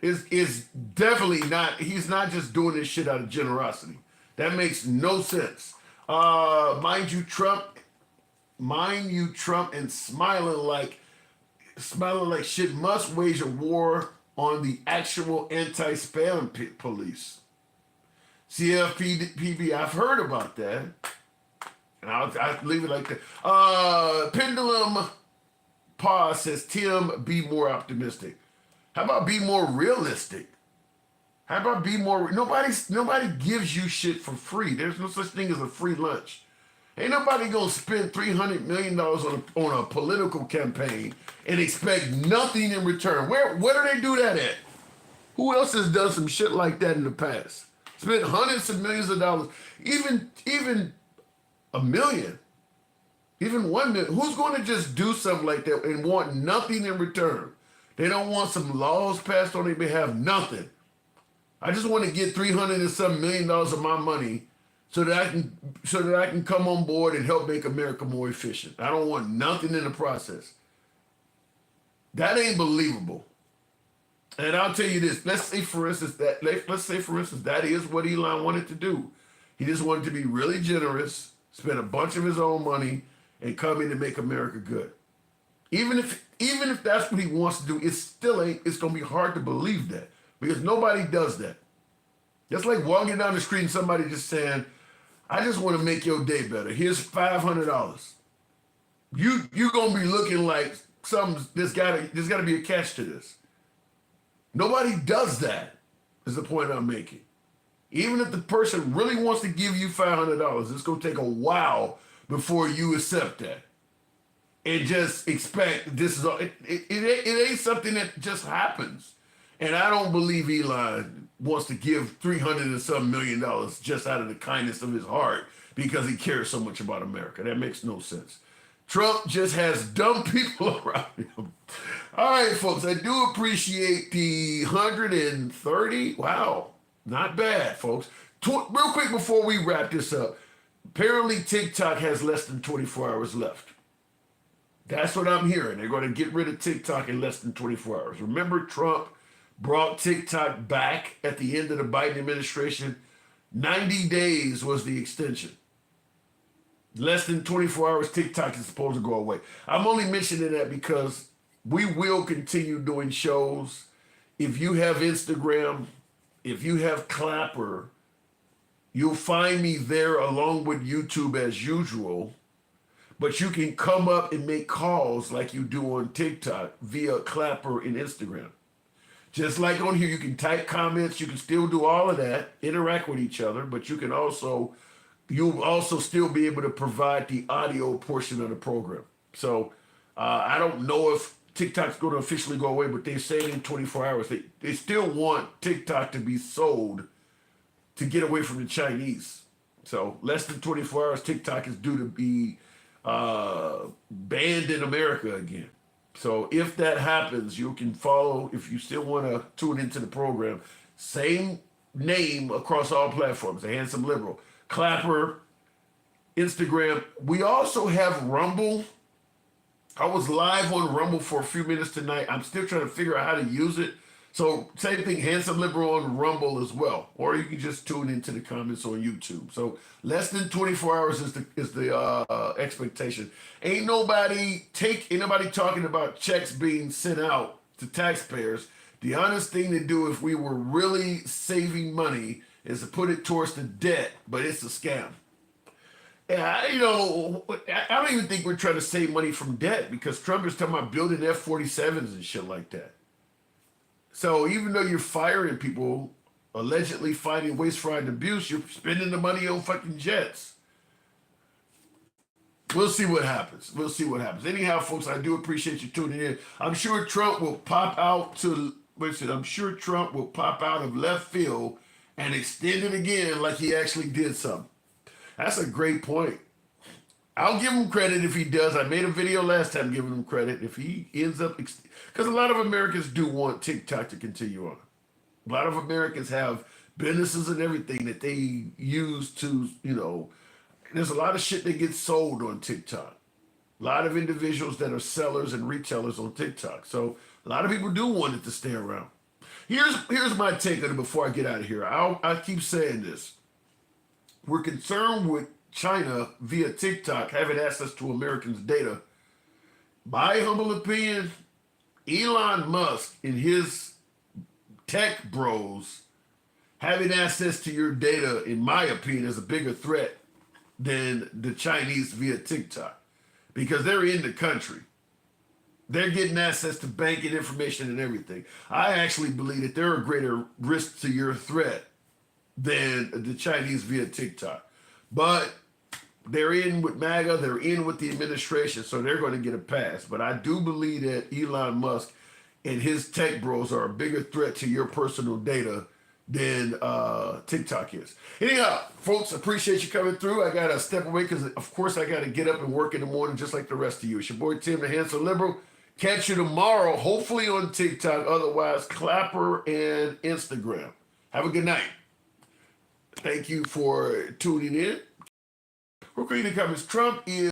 It's definitely not, he's not just doing this shit out of generosity. That makes no sense. Mind you, Trump and smiling like shit must wage a war on the actual anti-spam police. CFPB, I've heard about that. And I'll leave it like that. Pendulum Pause says, Tim, be more optimistic. How about be more realistic? How about be more, nobody gives you shit for free. There's no such thing as a free lunch. Ain't nobody gonna spend $300 million on a political campaign and expect nothing in return. Where do they do that at? Who else has done some shit like that in the past? Spent hundreds of millions of dollars, even $1 million, even $1 million. Who's going to just do something like that and want nothing in return? They don't want some laws passed on their behalf, nothing. I just want to get $300 and some million of my money so that I can come on board and help make America more efficient. I don't want nothing in the process. That ain't believable. And I'll tell you this, let's say for instance that is what Elon wanted to do. He just wanted to be really generous, spend a bunch of his own money, and come in and make America good. Even if that's what he wants to do, it's gonna be hard to believe that because nobody does that. That's like walking down the street and somebody just saying, I just want to make your day better. Here's $500. you're gonna be looking like there's gotta be a catch to this. Nobody does that, is the point I'm making. Even if the person really wants to give you $500, it's gonna take a while before you accept that. And just expect this is all it ain't something that just happens. And I don't believe Elon wants to give 300 and some million dollars just out of the kindness of his heart because he cares so much about America. That makes no sense. Trump just has dumb people around him. All right, folks, I do appreciate the 130. Wow, not bad, folks. Real quick before we wrap this up, apparently TikTok has less than 24 hours left. That's what I'm hearing. They're going to get rid of TikTok in less than 24 hours. Remember, Trump brought TikTok back at the end of the Biden administration. 90 days was the extension. Less than 24 hours, TikTok is supposed to go away. I'm only mentioning that because we will continue doing shows. If you have Instagram, if you have Clapper, you'll find me there along with YouTube as usual. But you can come up and make calls like you do on TikTok via Clapper and Instagram. Just like on here, you can type comments. You can still do all of that, interact with each other, but you'll also still be able to provide the audio portion of the program. So I don't know if TikTok's going to officially go away, but they're saying in 24 hours. They still want TikTok to be sold to get away from the Chinese. So less than 24 hours, TikTok is due to be banned in America again. So if that happens, you can follow, if you still want to tune into the program, same name across all platforms, The Handsome Liberal, Clapper, Instagram. We also have Rumble. I was live on Rumble for a few minutes tonight. I'm still trying to figure out how to use it. So same thing, Handsome Liberal on Rumble as well. Or you can just tune into the comments on YouTube. So less than 24 hours is the expectation. Ain't nobody talking about checks being sent out to taxpayers. The honest thing to do if we were really saving money is to put it towards the debt, but it's a scam. Yeah, I don't even think we're trying to save money from debt because Trump is talking about building F-47s and shit like that. So even though you're firing people, allegedly fighting waste, fraud, and abuse, you're spending the money on fucking jets. We'll see what happens. Anyhow, folks, I do appreciate you tuning in. I'm sure Trump will pop out of left field and extend it again like he actually did something. That's a great point. I'll give him credit if he does. I made a video last time giving him credit. If he ends up, because a lot of Americans do want TikTok to continue on. A lot of Americans have businesses and everything that they use to, there's a lot of shit that gets sold on TikTok. A lot of individuals that are sellers and retailers on TikTok. So a lot of people do want it to stay around. Here's my take on it before I get out of here. I keep saying this. We're concerned with China via TikTok having access to Americans' data. My humble opinion, Elon Musk and his tech bros having access to your data, in my opinion, is a bigger threat than the Chinese via TikTok because they're in the country. They're getting access to banking information and everything. I actually believe that they're a greater risk to your threat than the Chinese via TikTok. But they're in with MAGA, they're in with the administration, so they're going to get a pass. But I do believe that Elon Musk and his tech bros are a bigger threat to your personal data than TikTok is. Anyhow, folks, appreciate you coming through. I got to step away because, of course, I got to get up and work in the morning just like the rest of you. It's your boy Tim, the Handsome Liberal. Catch you tomorrow, hopefully on TikTok, otherwise Clapper and Instagram. Have a good night. Thank you for tuning in. We're going to come as Trump is